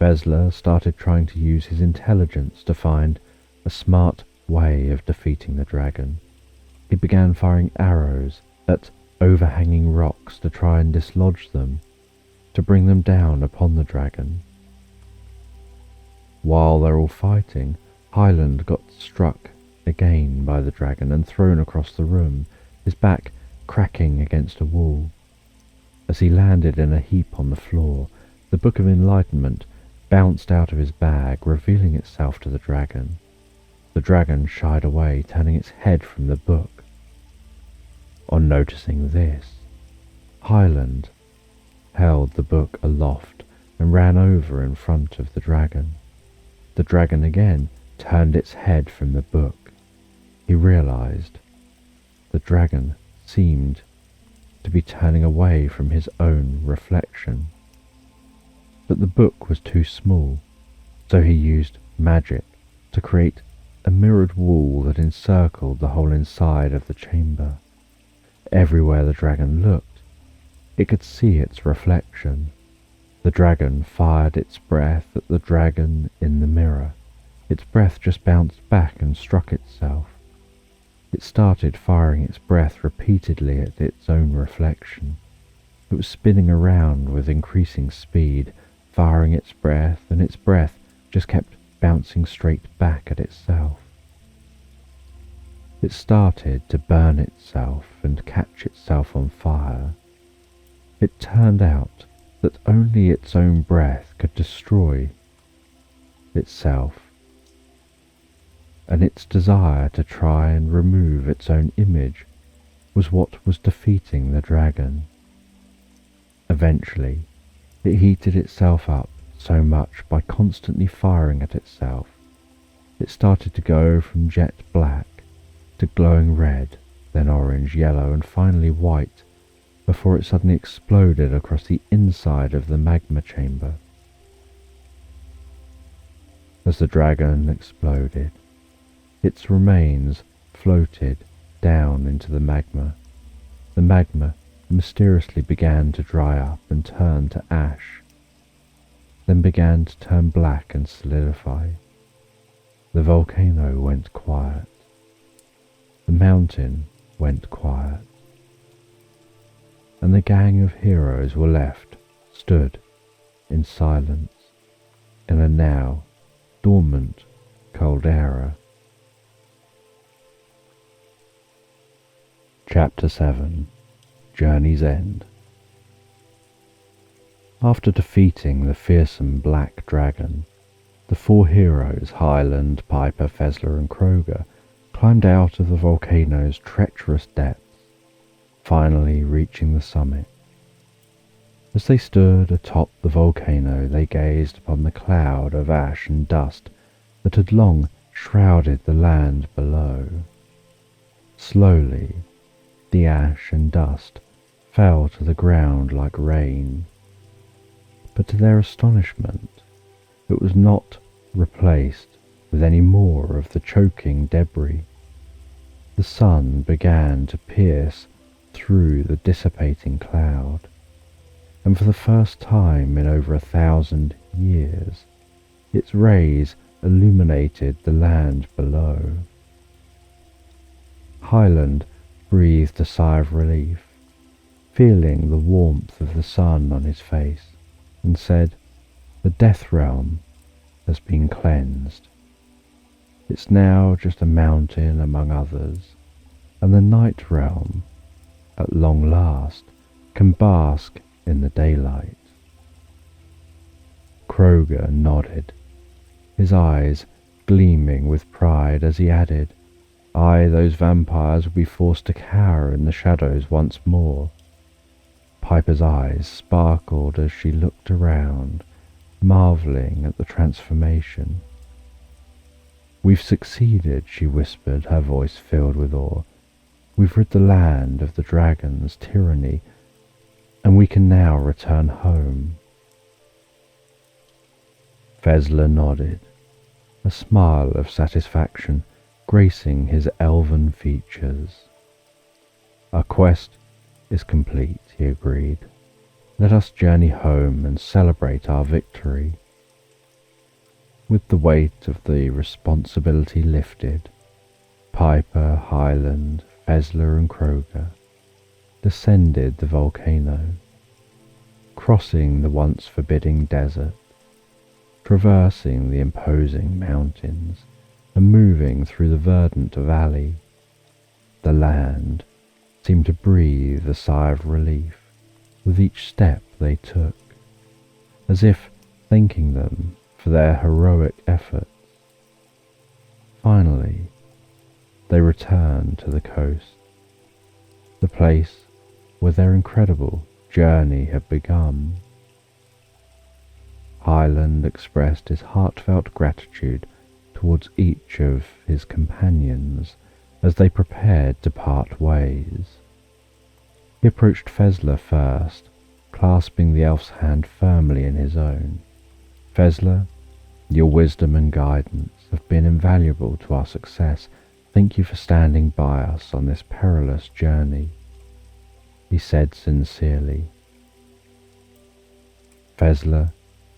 Fezler started trying to use his intelligence to find a smart way of defeating the dragon. He began firing arrows at overhanging rocks to try and dislodge them, to bring them down upon the dragon. while they're all fighting, Hyland got struck again by the dragon and thrown across the room, his back cracking against a wall. As he landed in a heap on the floor, the Book of Enlightenment bounced out of his bag, revealing itself to the dragon. The dragon shied away, turning its head from the book. On noticing this, Hyland held the book aloft and ran over in front of the dragon. The dragon again turned its head from the book. He realized the dragon seemed to be turning away from his own reflection. But the book was too small, so he used magic to create a mirrored wall that encircled the whole inside of the chamber. Everywhere the dragon looked, it could see its reflection. The dragon fired its breath at the dragon in the mirror. Its breath just bounced back and struck itself. It started firing its breath repeatedly at its own reflection. It was spinning around with increasing speed, firing its breath, and its breath just kept bouncing straight back at itself. It started to burn itself and catch itself on fire. It turned out that only its own breath could destroy itself, and its desire to try and remove its own image was what was defeating the dragon. Eventually, it heated itself up so much by constantly firing at itself. It started to go from jet black to glowing red, then orange, yellow, and finally white, before it suddenly exploded across the inside of the magma chamber. As the dragon exploded, its remains floated down into the magma. The magma mysteriously began to dry up and turn to ash, then began to turn black and solidify. The volcano went quiet. The mountain went quiet. And the gang of heroes were left, stood in silence, in a now dormant caldera. Chapter 7. Journey's End. After defeating the fearsome black dragon, the four heroes, Hyland, Piper, Fezler, and Kroger, climbed out of the volcano's treacherous depths, finally reaching the summit. As they stood atop the volcano, they gazed upon the cloud of ash and dust that had long shrouded the land below. Slowly, the ash and dust fell to the ground like rain, but to their astonishment, it was not replaced with any more of the choking debris. The sun began to pierce through the dissipating cloud, and for the first time in over 1,000 years, its rays illuminated the land below. Hyland breathed a sigh of relief, feeling the warmth of the sun on his face, and said, "The Death Realm has been cleansed. It's now just a mountain among others, and the Night Realm, at long last, can bask in the daylight." Kroger nodded, his eyes gleaming with pride as he added, "Aye, those vampires will be forced to cower in the shadows once more." Piper's eyes sparkled as she looked around, marveling at the transformation. "We've succeeded," she whispered, her voice filled with awe. "We've rid the land of the dragon's tyranny, and we can now return home." Fezler nodded, a smile of satisfaction gracing his elven features. "Our quest is complete," he agreed. "Let us journey home and celebrate our victory." With the weight of the responsibility lifted, Piper, Hyland, Fezler, and Kroger descended the volcano, crossing the once forbidding desert. traversing the imposing mountains and moving through the verdant valley. The land seemed to breathe a sigh of relief with each step they took, as if thanking them for their heroic efforts. Finally, they returned to the coast, the place where their incredible journey had begun. Hyland expressed his heartfelt gratitude towards each of his companions as they prepared to part ways. He approached Fezler first, clasping the elf's hand firmly in his own. "Fezler, your wisdom and guidance have been invaluable to our success. Thank you for standing by us on this perilous journey," he said sincerely. Fezler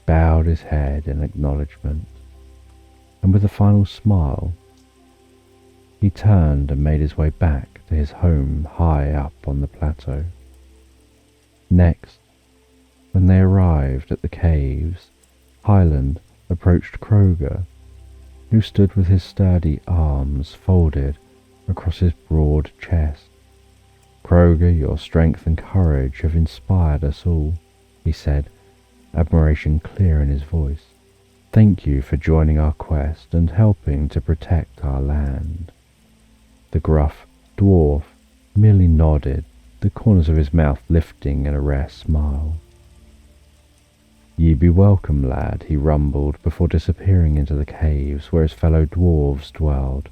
bowed his head in acknowledgement, and with a final smile, he turned and made his way back to his home high up on the plateau. Next, when they arrived at the caves, Hyland approached Kroger, who stood with his sturdy arms folded across his broad chest. "Kroger, your strength and courage have inspired us all," he said, admiration clear in his voice. "Thank you for joining our quest and helping to protect our land." The gruff dwarf merely nodded, the corners of his mouth lifting in a rare smile. "Ye be welcome, lad," he rumbled before disappearing into the caves where his fellow dwarves dwelled,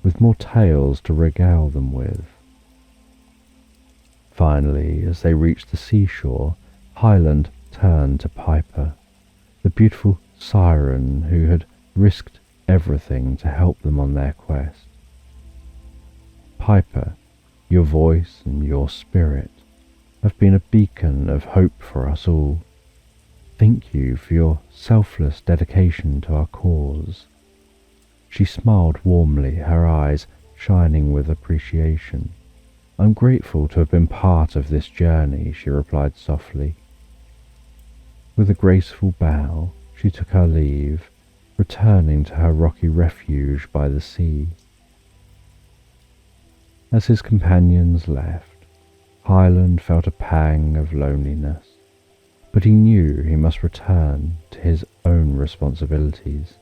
with more tales to regale them with. Finally, as they reached the seashore, Hyland turned to Piper, the beautiful siren who had risked everything to help them on their quest. "Piper, your voice and your spirit have been a beacon of hope for us all. Thank you for your selfless dedication to our cause." She smiled warmly, her eyes shining with appreciation. "I'm grateful to have been part of this journey," she replied softly. With a graceful bow, she took her leave, returning to her rocky refuge by the sea. As his companions left, Hyland felt a pang of loneliness, but he knew he must return to his own responsibilities.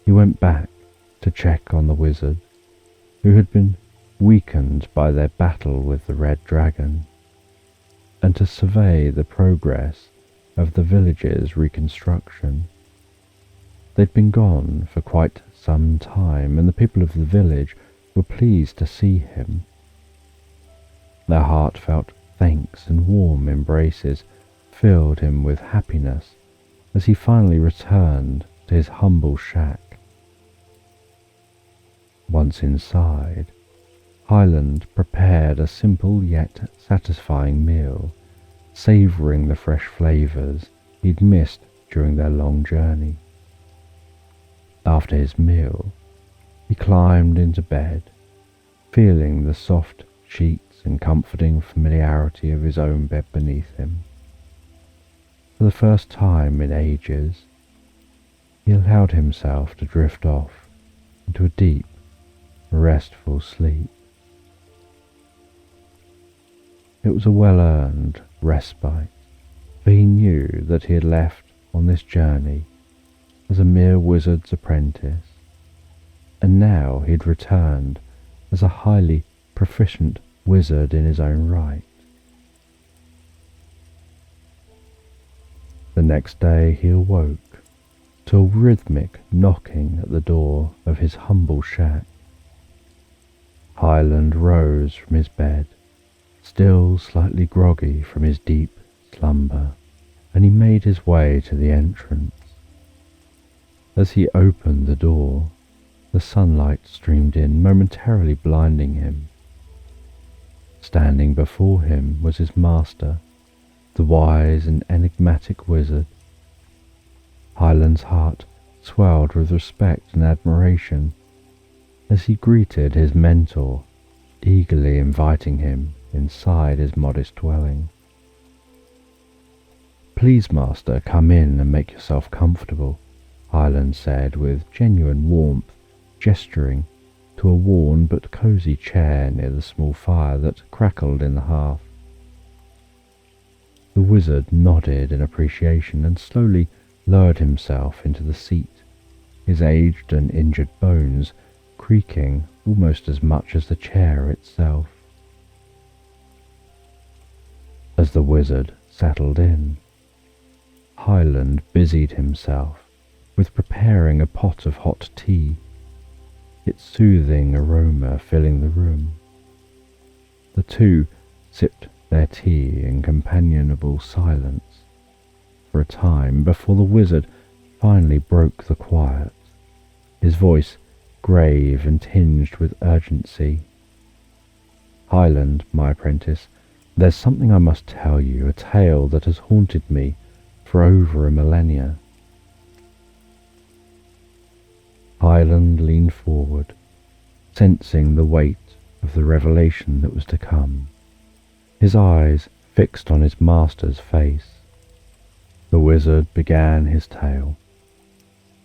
He went back to check on the wizard, who had been weakened by their battle with the red dragon, and to survey the progress of the village's reconstruction. They'd been gone for quite some time, and the people of the village were pleased to see him. Their heartfelt thanks and warm embraces filled him with happiness as he finally returned to his humble shack. Once inside, Hyland prepared a simple yet satisfying meal, savouring the fresh flavours he'd missed during their long journey. After his meal, he climbed into bed, feeling the soft sheets and comforting familiarity of his own bed beneath him. For the first time in ages, he allowed himself to drift off into a deep, restful sleep. It was a well-earned respite, for he knew that he had left on this journey as a mere wizard's apprentice, and now he had returned as a highly proficient wizard in his own right. The next day he awoke to a rhythmic knocking at the door of his humble shack. Hyland rose from his bed, still slightly groggy from his deep slumber, and he made his way to the entrance. As he opened the door, the sunlight streamed in, momentarily blinding him. Standing before him was his master, the wise and enigmatic wizard. Hyland's heart swelled with respect and admiration as he greeted his mentor, eagerly inviting him inside his modest dwelling. "Please, master, come in and make yourself comfortable," Hyland said with genuine warmth, gesturing to a worn but cosy chair near the small fire that crackled in the hearth. The wizard nodded in appreciation and slowly lowered himself into the seat, his aged and injured bones creaking almost as much as the chair itself. As the wizard settled in, Hyland busied himself with preparing a pot of hot tea, its soothing aroma filling the room. The two sipped their tea in companionable silence for a time before the wizard finally broke the quiet, his voice grave and tinged with urgency. "Hyland, my apprentice, there's something I must tell you, a tale that has haunted me for over a millennia." Hyland leaned forward, sensing the weight of the revelation that was to come, his eyes fixed on his master's face. The wizard began his tale,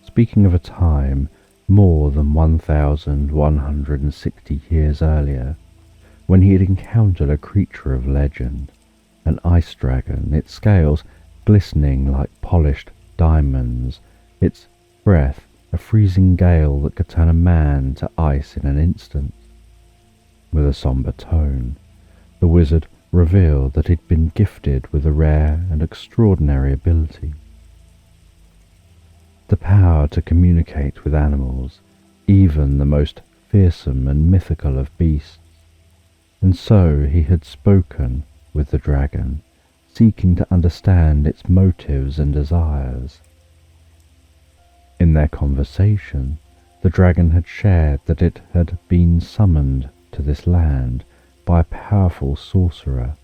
speaking of a time more than 1,160 years earlier, when he had encountered a creature of legend, an ice dragon, its scales glistening like polished diamonds, its breath a freezing gale that could turn a man to ice in an instant. With a sombre tone, the wizard revealed that he'd been gifted with a rare and extraordinary ability, the power to communicate with animals, even the most fearsome and mythical of beasts. And so he had spoken with the dragon, seeking to understand its motives and desires. In their conversation, the dragon had shared that it had been summoned to this land by a powerful sorcerer,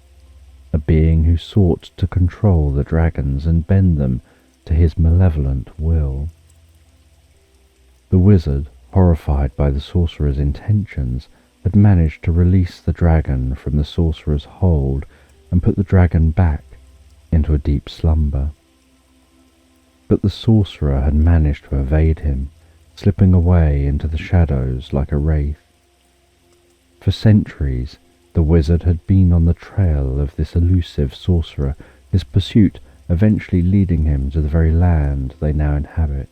a being who sought to control the dragons and bend them to his malevolent will. The wizard, horrified by the sorcerer's intentions, had managed to release the dragon from the sorcerer's hold and put the dragon back into a deep slumber. But the sorcerer had managed to evade him, slipping away into the shadows like a wraith. For centuries, the wizard had been on the trail of this elusive sorcerer, his pursuit eventually leading him to the very land they now inhabit.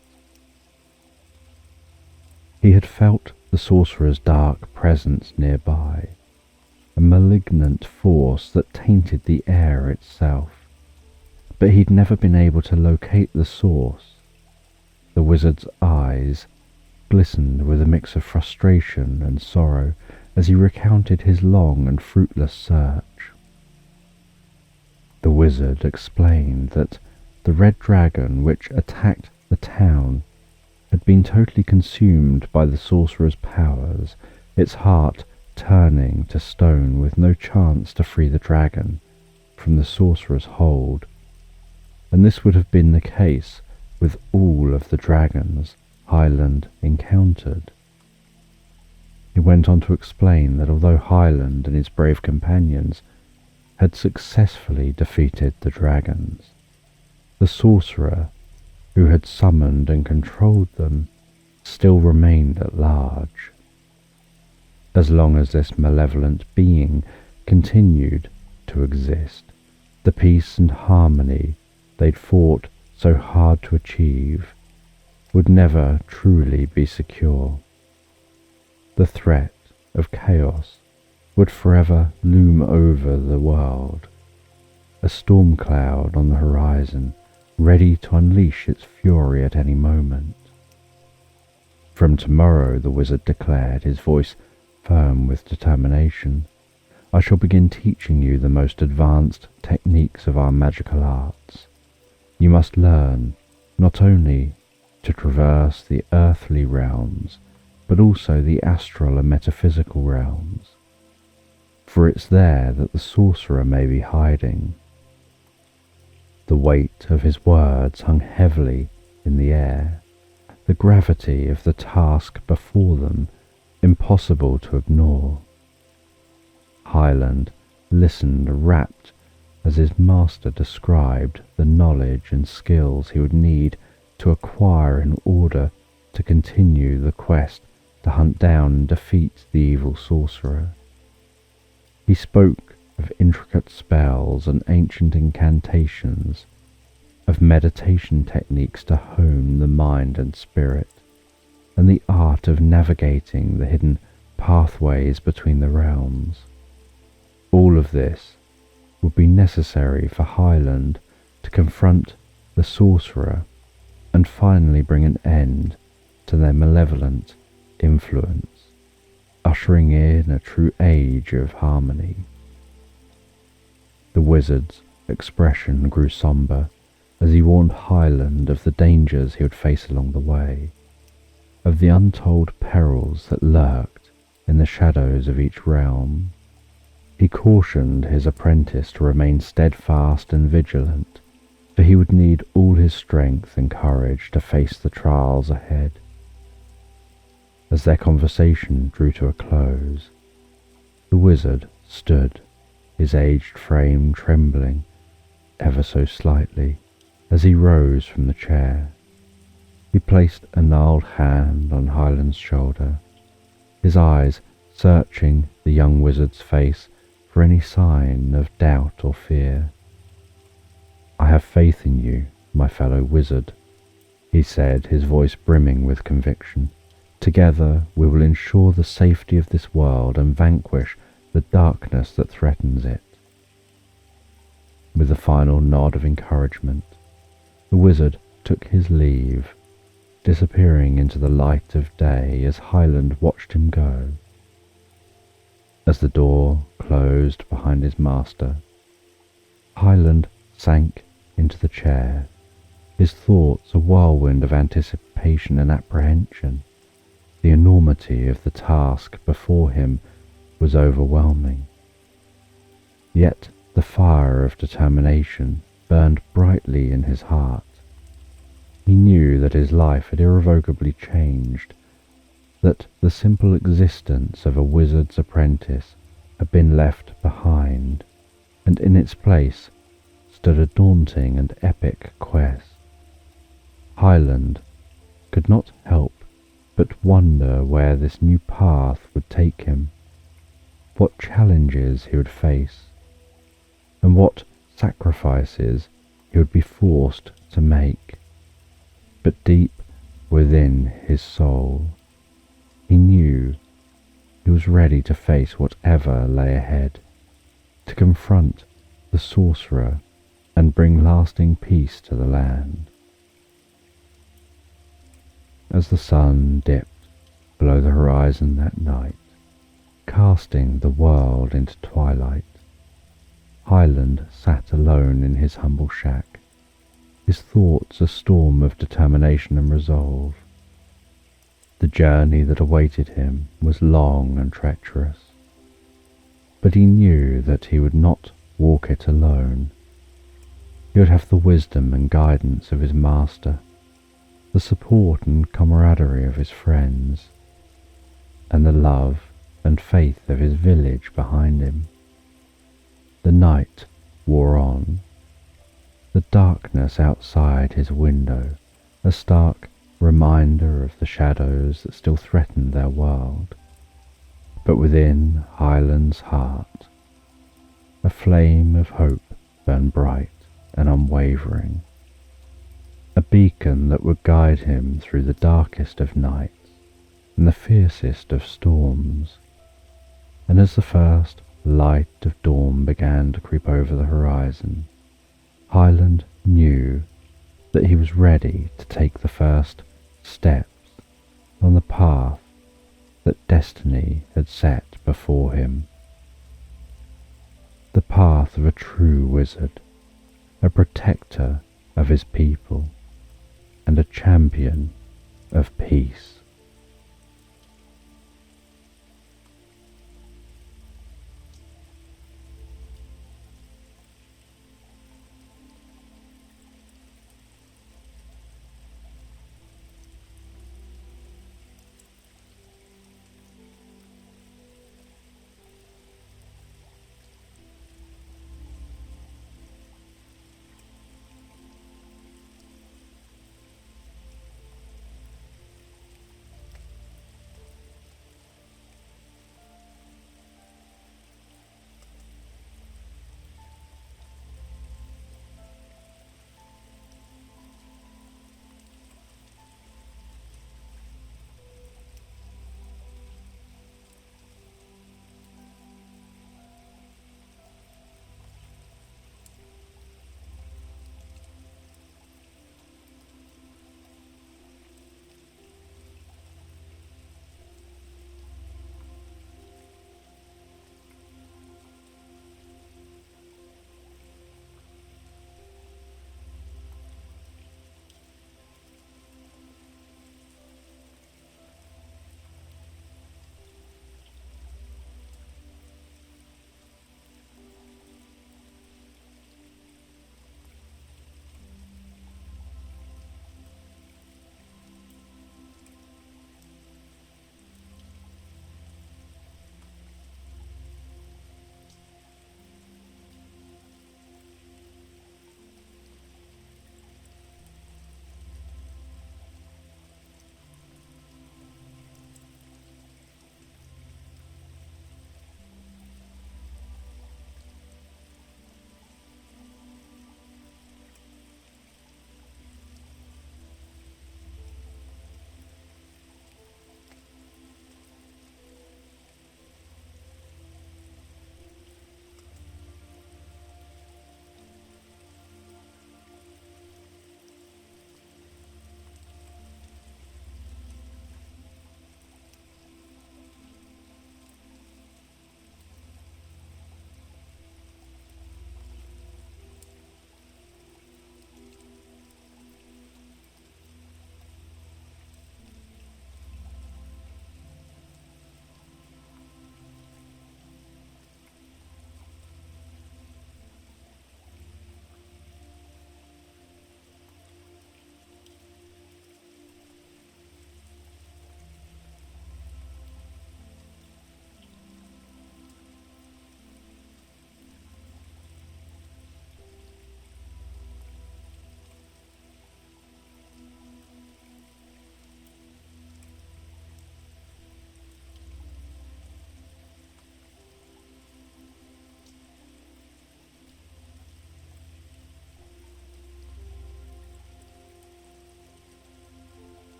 He had felt the sorcerer's dark presence nearby, a malignant force that tainted the air itself, but he'd never been able to locate the source. The wizard's eyes glistened with a mix of frustration and sorrow as he recounted his long and fruitless search. The wizard explained that the red dragon which attacked the town had been totally consumed by the sorcerer's powers, its heart turning to stone with no chance to free the dragon from the sorcerer's hold. And this would have been the case with all of the dragons Hyland encountered. He went on to explain that although Hyland and his brave companions had successfully defeated the dragons, the sorcerer who had summoned and controlled them still remained at large. As long as this malevolent being continued to exist, the peace and harmony they'd fought so hard to achieve would never truly be secure. The threat of chaos would forever loom over the world, a storm cloud on the horizon, ready to unleash its fury at any moment. From tomorrow, the wizard declared, his voice firm with determination, I shall begin teaching you the most advanced techniques of our magical arts. You must learn not only to traverse the earthly realms, but also the astral and metaphysical realms, for it's there that the sorcerer may be hiding. The weight of his words hung heavily in the air, the gravity of the task before them impossible to ignore. Hyland listened, rapt as his master described the knowledge and skills he would need to acquire in order to continue the quest to hunt down and defeat the evil sorcerer. He spoke of intricate spells and ancient incantations, of meditation techniques to hone the mind and spirit, and the art of navigating the hidden pathways between the realms. All of this would be necessary for Hyland to confront the sorcerer and finally bring an end to their malevolent influence, ushering in a true age of harmony. The wizard's expression grew somber as he warned Hyland of the dangers he would face along the way, of the untold perils that lurked in the shadows of each realm. He cautioned his apprentice to remain steadfast and vigilant, for he would need all his strength and courage to face the trials ahead. As their conversation drew to a close, the wizard stood, his aged frame trembling ever so slightly as he rose from the chair. He placed a gnarled hand on Hyland's shoulder, his eyes searching the young wizard's face for any sign of doubt or fear. "I have faith in you, my fellow wizard," he said, his voice brimming with conviction. "Together we will ensure the safety of this world and vanquish the darkness that threatens it." With a final nod of encouragement, the wizard took his leave, disappearing into the light of day as Hyland watched him go. As the door closed behind his master, Hyland sank into the chair, his thoughts a whirlwind of anticipation and apprehension. The enormity of the task before him was overwhelming. Yet the fire of determination burned brightly in his heart. He knew that his life had irrevocably changed, that the simple existence of a wizard's apprentice had been left behind, and in its place stood a daunting and epic quest. Hyland could not help but wonder where this new path would take him, what challenges he would face, and what sacrifices he would be forced to make. But deep within his soul, he knew he was ready to face whatever lay ahead, to confront the sorcerer and bring lasting peace to the land. As the sun dipped below the horizon that night, casting the world into twilight, Hyland sat alone in his humble shack, his thoughts a storm of determination and resolve. The journey that awaited him was long and treacherous, but he knew that he would not walk it alone. He would have the wisdom and guidance of his master, the support and camaraderie of his friends, and the love and faith of his village behind him. The night wore on. The darkness outside his window, a stark reminder of the shadows that still threatened their world. But within Hyland's heart, a flame of hope burned bright and unwavering, a beacon that would guide him through the darkest of nights and the fiercest of storms. And as the first light of dawn began to creep over the horizon, Hyland knew that he was ready to take the first steps on the path that destiny had set before him. The path of a true wizard, a protector of his people, and a champion of peace.